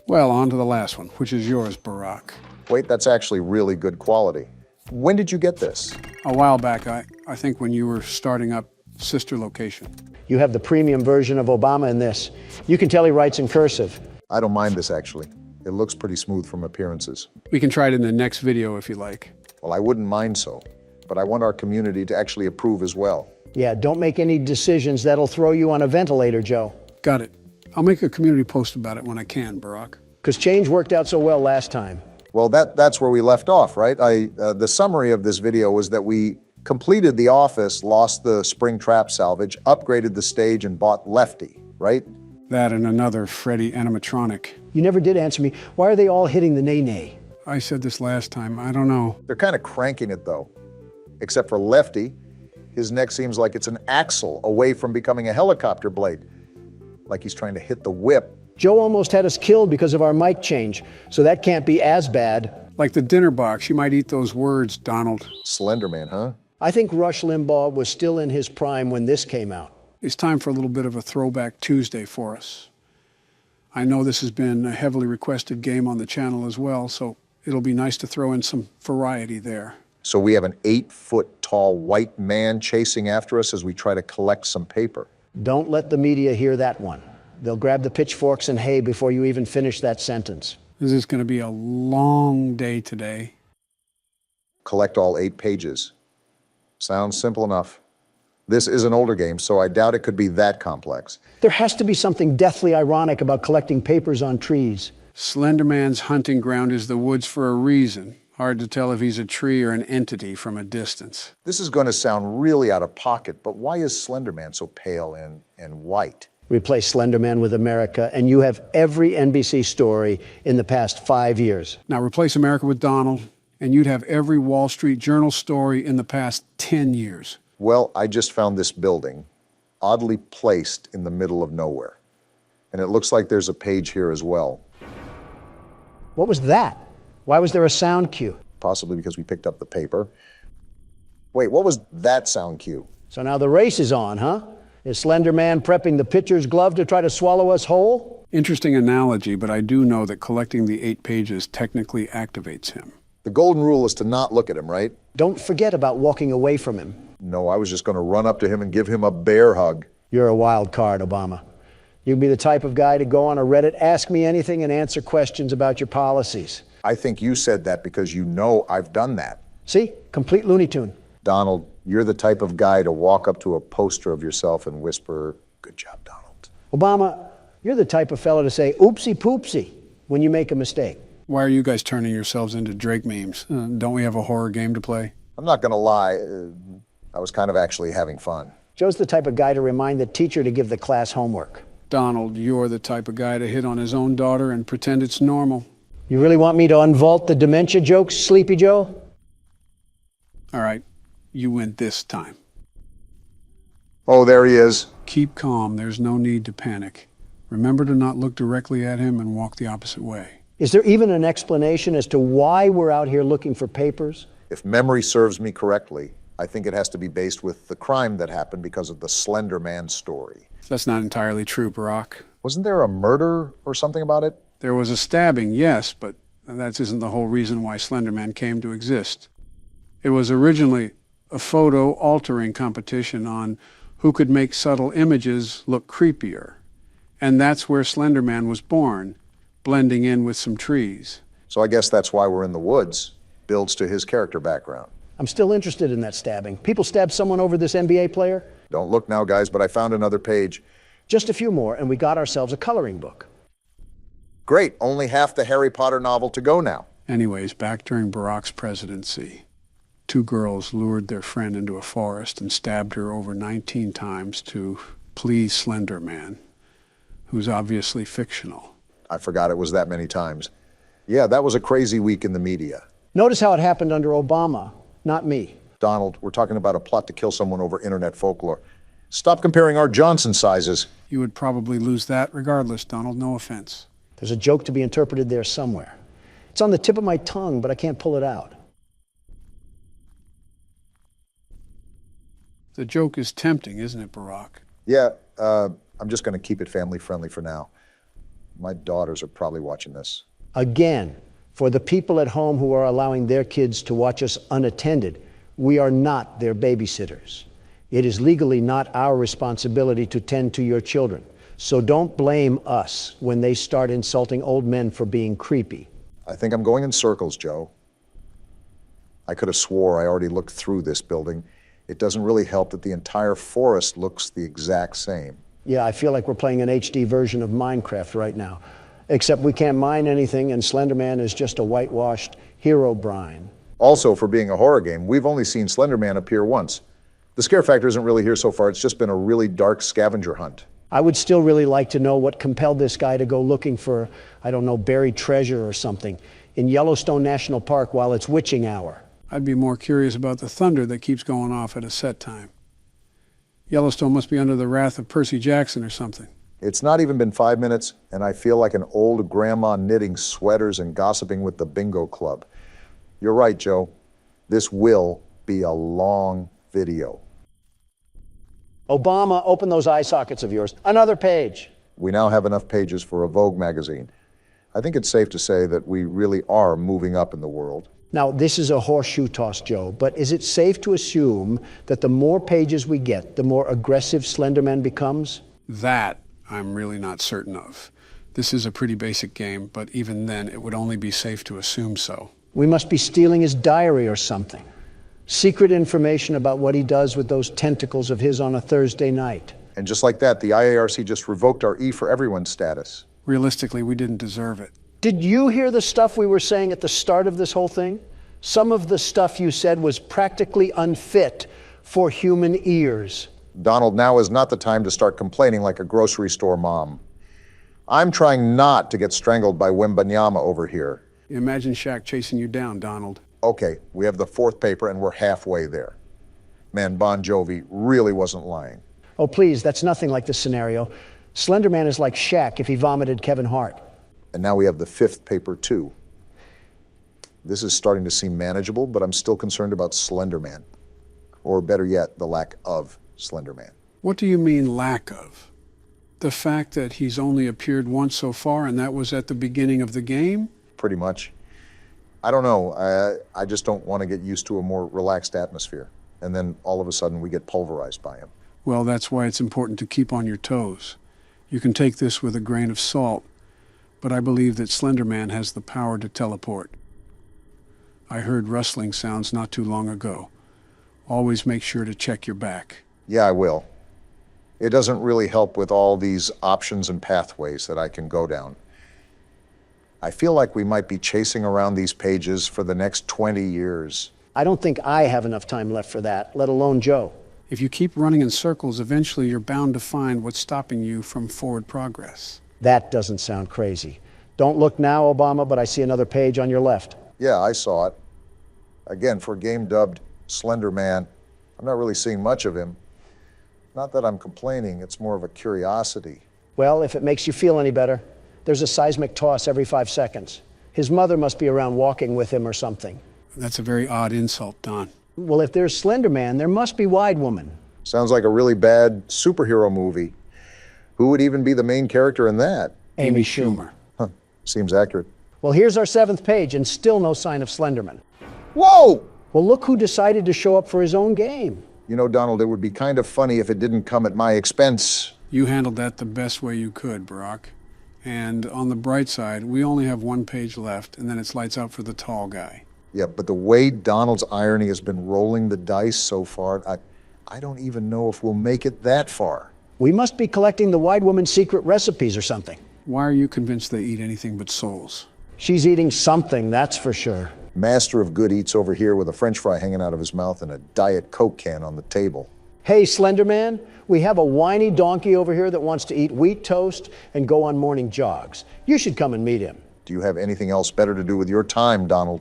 Well, on to the last one, which is yours, Barack. Wait, that's actually really good quality. When did you get this? A while back, I think when you were starting up sister location. You have the premium version of Obama in this. You can tell he writes in cursive. I don't mind this, actually. It looks pretty smooth from appearances. We can try it in the next video if you like. Well, I wouldn't mind so, but I want our community to actually approve as well. Yeah, don't make any decisions that'll throw you on a ventilator, Joe. Got it. I'll make a community post about it when I can, Barack. Because change worked out so well last time. Well, that's where we left off, right? The summary of this video was that we completed the office, lost the spring trap salvage, upgraded the stage, and bought Lefty, right? That and another Freddy animatronic. You never did answer me. Why are they all hitting the nay-nay? I said this last time. I don't know. They're kind of cranking it, though. Except for Lefty. His neck seems like it's an axle away from becoming a helicopter blade. Like he's trying to hit the whip. Joe almost had us killed because of our mic change, so that can't be as bad. Like the dinner box, you might eat those words, Donald. Slenderman, huh? I think Rush Limbaugh was still in his prime when this came out. It's time for a little bit of a throwback Tuesday for us. I know this has been a heavily requested game on the channel as well, so it'll be nice to throw in some variety there. So we have an 8-foot-tall white man chasing after us as we try to collect some paper. Don't let the media hear that one. They'll grab the pitchforks and hay before you even finish that sentence. This is going to be a long day today. Collect all 8 pages. Sounds simple enough. This is an older game, so I doubt it could be that complex. There has to be something deathly ironic about collecting papers on trees. Slenderman's hunting ground is the woods for a reason. Hard to tell if he's a tree or an entity from a distance. This is going to sound really out of pocket, but why is Slenderman so pale and white? Replace Slenderman with America, and you have every NBC story in the past 5 years. Now replace America with Donald, and you'd have every Wall Street Journal story in the past 10 years. Well, I just found this building, oddly placed in the middle of nowhere. And it looks like there's a page here as well. What was that? Why was there a sound cue? Possibly because we picked up the paper. Wait, what was that sound cue? So now the race is on, huh? Is Slenderman prepping the pitcher's glove to try to swallow us whole? Interesting analogy, but I do know that collecting the 8 pages technically activates him. The golden rule is to not look at him, right? Don't forget about walking away from him. No, I was just going to run up to him and give him a bear hug. You're a wild card, Obama. You'd be the type of guy to go on a Reddit, ask me anything, and answer questions about your policies. I think you said that because you know I've done that. See? Complete Looney Tune. Donald, you're the type of guy to walk up to a poster of yourself and whisper, "Good job, Donald." Obama, you're the type of fellow to say oopsie poopsie when you make a mistake. Why are you guys turning yourselves into Drake memes? Don't we have a horror game to play? I'm not going to lie. I was kind of actually having fun. Joe's the type of guy to remind the teacher to give the class homework. Donald, you're the type of guy to hit on his own daughter and pretend it's normal. You really want me to unvault the dementia jokes, Sleepy Joe? All right, you win this time. Oh, there he is. Keep calm. There's no need to panic. Remember to not look directly at him and walk the opposite way. Is there even an explanation as to why we're out here looking for papers? If memory serves me correctly, I think it has to be based with the crime that happened because of the Slender Man story. That's not entirely true, Barack. Wasn't there a murder or something about it? There was a stabbing, yes, but that isn't the whole reason why Slenderman came to exist. It was originally a photo altering competition on who could make subtle images look creepier. And that's where Slenderman was born, blending in with some trees. So I guess that's why we're in the woods. Builds to his character background. I'm still interested in that stabbing. People stabbed someone over this NBA player? Don't look now, guys, but I found another page. Just a few more, and we got ourselves a coloring book. Great, only half the Harry Potter novel to go now. Anyways, back during Barack's presidency, 2 girls lured their friend into a forest and stabbed her over 19 times to please Slenderman, who's obviously fictional. I forgot it was that many times. Yeah, that was a crazy week in the media. Notice how it happened under Obama, not me. Donald, we're talking about a plot to kill someone over internet folklore. Stop comparing our Johnson sizes. You would probably lose that regardless, Donald, no offense. There's a joke to be interpreted there somewhere. It's on the tip of my tongue, but I can't pull it out. The joke is tempting, isn't it, Barack? Yeah, I'm just going to keep it family friendly for now. My daughters are probably watching this. Again, for the people at home who are allowing their kids to watch us unattended, we are not their babysitters. It is legally not our responsibility to tend to your children. So don't blame us when they start insulting old men for being creepy. I think I'm going in circles, Joe. I could have swore I already looked through this building. It doesn't really help that the entire forest looks the exact same. Yeah, I feel like we're playing an HD version of Minecraft right now. Except we can't mine anything, and Slender Man is just a whitewashed hero brine. Also, for being a horror game, we've only seen Slender Man appear once. The scare factor isn't really here so far. It's just been a really dark scavenger hunt. I would still really like to know what compelled this guy to go looking for, I don't know, buried treasure or something in Yellowstone National Park while it's witching hour. I'd be more curious about the thunder that keeps going off at a set time. Yellowstone must be under the wrath of Percy Jackson or something. It's not even been 5 minutes, and I feel like an old grandma knitting sweaters and gossiping with the bingo club. You're right, Joe. This will be a long video. Obama, open those eye sockets of yours. Another page. We now have enough pages for a Vogue magazine. I think it's safe to say that we really are moving up in the world. Now, this is a horseshoe toss, Joe, but is it safe to assume that the more pages we get, the more aggressive Slenderman becomes? That I'm really not certain of. This is a pretty basic game, but even then, it would only be safe to assume so. We must be stealing his diary or something. Secret information about what he does with those tentacles of his on a Thursday night. And just like that, the IARC just revoked our E for Everyone status. Realistically, we didn't deserve it. Did you hear the stuff we were saying at the start of this whole thing? Some of the stuff you said was practically unfit for human ears. Donald, now is not the time to start complaining like a grocery store mom. I'm trying not to get strangled by Wembanyama over here. Imagine Shaq chasing you down, Donald. Okay, we have the fourth paper and we're halfway there. Man, Bon Jovi really wasn't lying. Oh, please, that's nothing like this scenario. Slenderman is like Shaq if he vomited Kevin Hart. And now we have the fifth paper, too. This is starting to seem manageable, but I'm still concerned about Slenderman. Or better yet, the lack of Slenderman. What do you mean, lack of? The fact that he's only appeared once so far, and that was at the beginning of the game? Pretty much. I don't know. I just don't want to get used to a more relaxed atmosphere. And then all of a sudden we get pulverized by him. Well, that's why it's important to keep on your toes. You can take this with a grain of salt, but I believe that Slenderman has the power to teleport. I heard rustling sounds not too long ago. Always make sure to check your back. Yeah, I will. It doesn't really help with all these options and pathways that I can go down. I feel like we might be chasing around these pages for the next 20 years. I don't think I have enough time left for that, let alone Joe. If you keep running in circles, eventually you're bound to find what's stopping you from forward progress. That doesn't sound crazy. Don't look now, Obama, but I see another page on your left. Yeah, I saw it. Again, for a game dubbed Slender Man, I'm not really seeing much of him. Not that I'm complaining, it's more of a curiosity. Well, if it makes you feel any better, there's a seismic toss every 5 seconds. His mother must be around walking with him or something. That's a very odd insult, Don. Well, if there's Slender Man, there must be Wide Woman. Sounds like a really bad superhero movie. Who would even be the main character in that? Amy Schumer. Huh, seems accurate. Well, here's our 7th page, and still no sign of Slenderman. Whoa! Well, look who decided to show up for his own game. You know, Donald, it would be kind of funny if it didn't come at my expense. You handled that the best way you could, Barack. And on the bright side, we only have 1 page left, and then it's lights out for the tall guy. Yeah, but the way Donald's irony has been rolling the dice so far, I don't even know if we'll make it that far. We must be collecting the Wide Woman's secret recipes or something. Why are you convinced they eat anything but souls? She's eating something, that's for sure. Master of good eats over here with a French fry hanging out of his mouth and a Diet Coke can on the table. Hey, Slenderman, we have a whiny donkey over here that wants to eat wheat toast and go on morning jogs. You should come and meet him. Do you have anything else better to do with your time, Donald?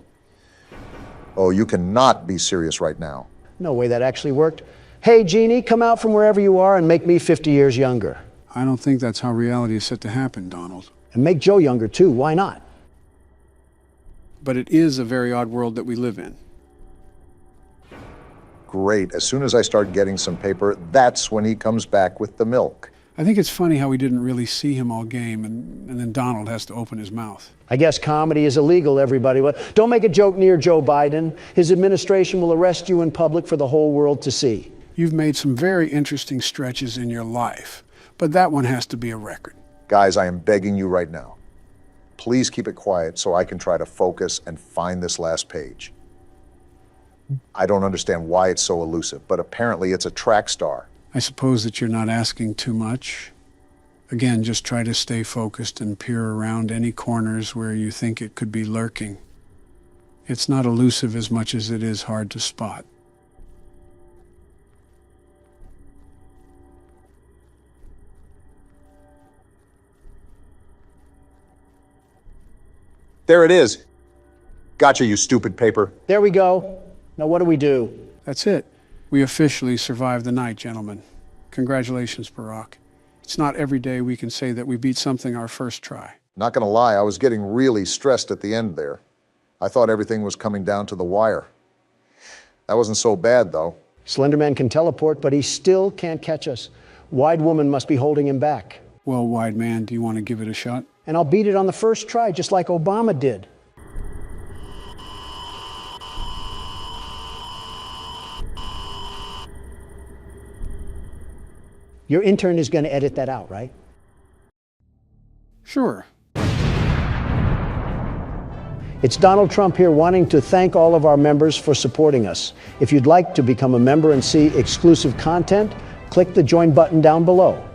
Oh, you cannot be serious right now. No way that actually worked. Hey, Jeannie, come out from wherever you are and make me 50 years younger. I don't think that's how reality is set to happen, Donald. And make Joe younger, too. Why not? But it is a very odd world that we live in. Great. As soon as I start getting some paper, that's when he comes back with the milk. I think it's funny how we didn't really see him all game, and then Donald has to open his mouth. I guess comedy is illegal, everybody. Well, don't make a joke near Joe Biden. His administration will arrest you in public for the whole world to see. You've made some very interesting stretches in your life, but that one has to be a record. Guys, I am begging you right now. Please keep it quiet so I can try to focus and find this last page. I don't understand why it's so elusive, but apparently it's a track star. I suppose that you're not asking too much. Again, just try to stay focused and peer around any corners where you think it could be lurking. It's not elusive as much as it is hard to spot. There it is. Gotcha, you stupid paper. There we go. Now what do we do? That's it. We officially survived the night, gentlemen. Congratulations, Barack. It's not every day we can say that we beat something our first try. Not gonna lie, I was getting really stressed at the end there. I thought everything was coming down to the wire. That wasn't so bad, though. Slenderman can teleport, but he still can't catch us. Wide Woman must be holding him back. Well, Wide Man, do you want to give it a shot? And I'll beat it on the first try, just like Obama did. Your intern is going to edit that out, right? Sure. It's Donald Trump here wanting to thank all of our members for supporting us. If you'd like to become a member and see exclusive content, click the join button down below.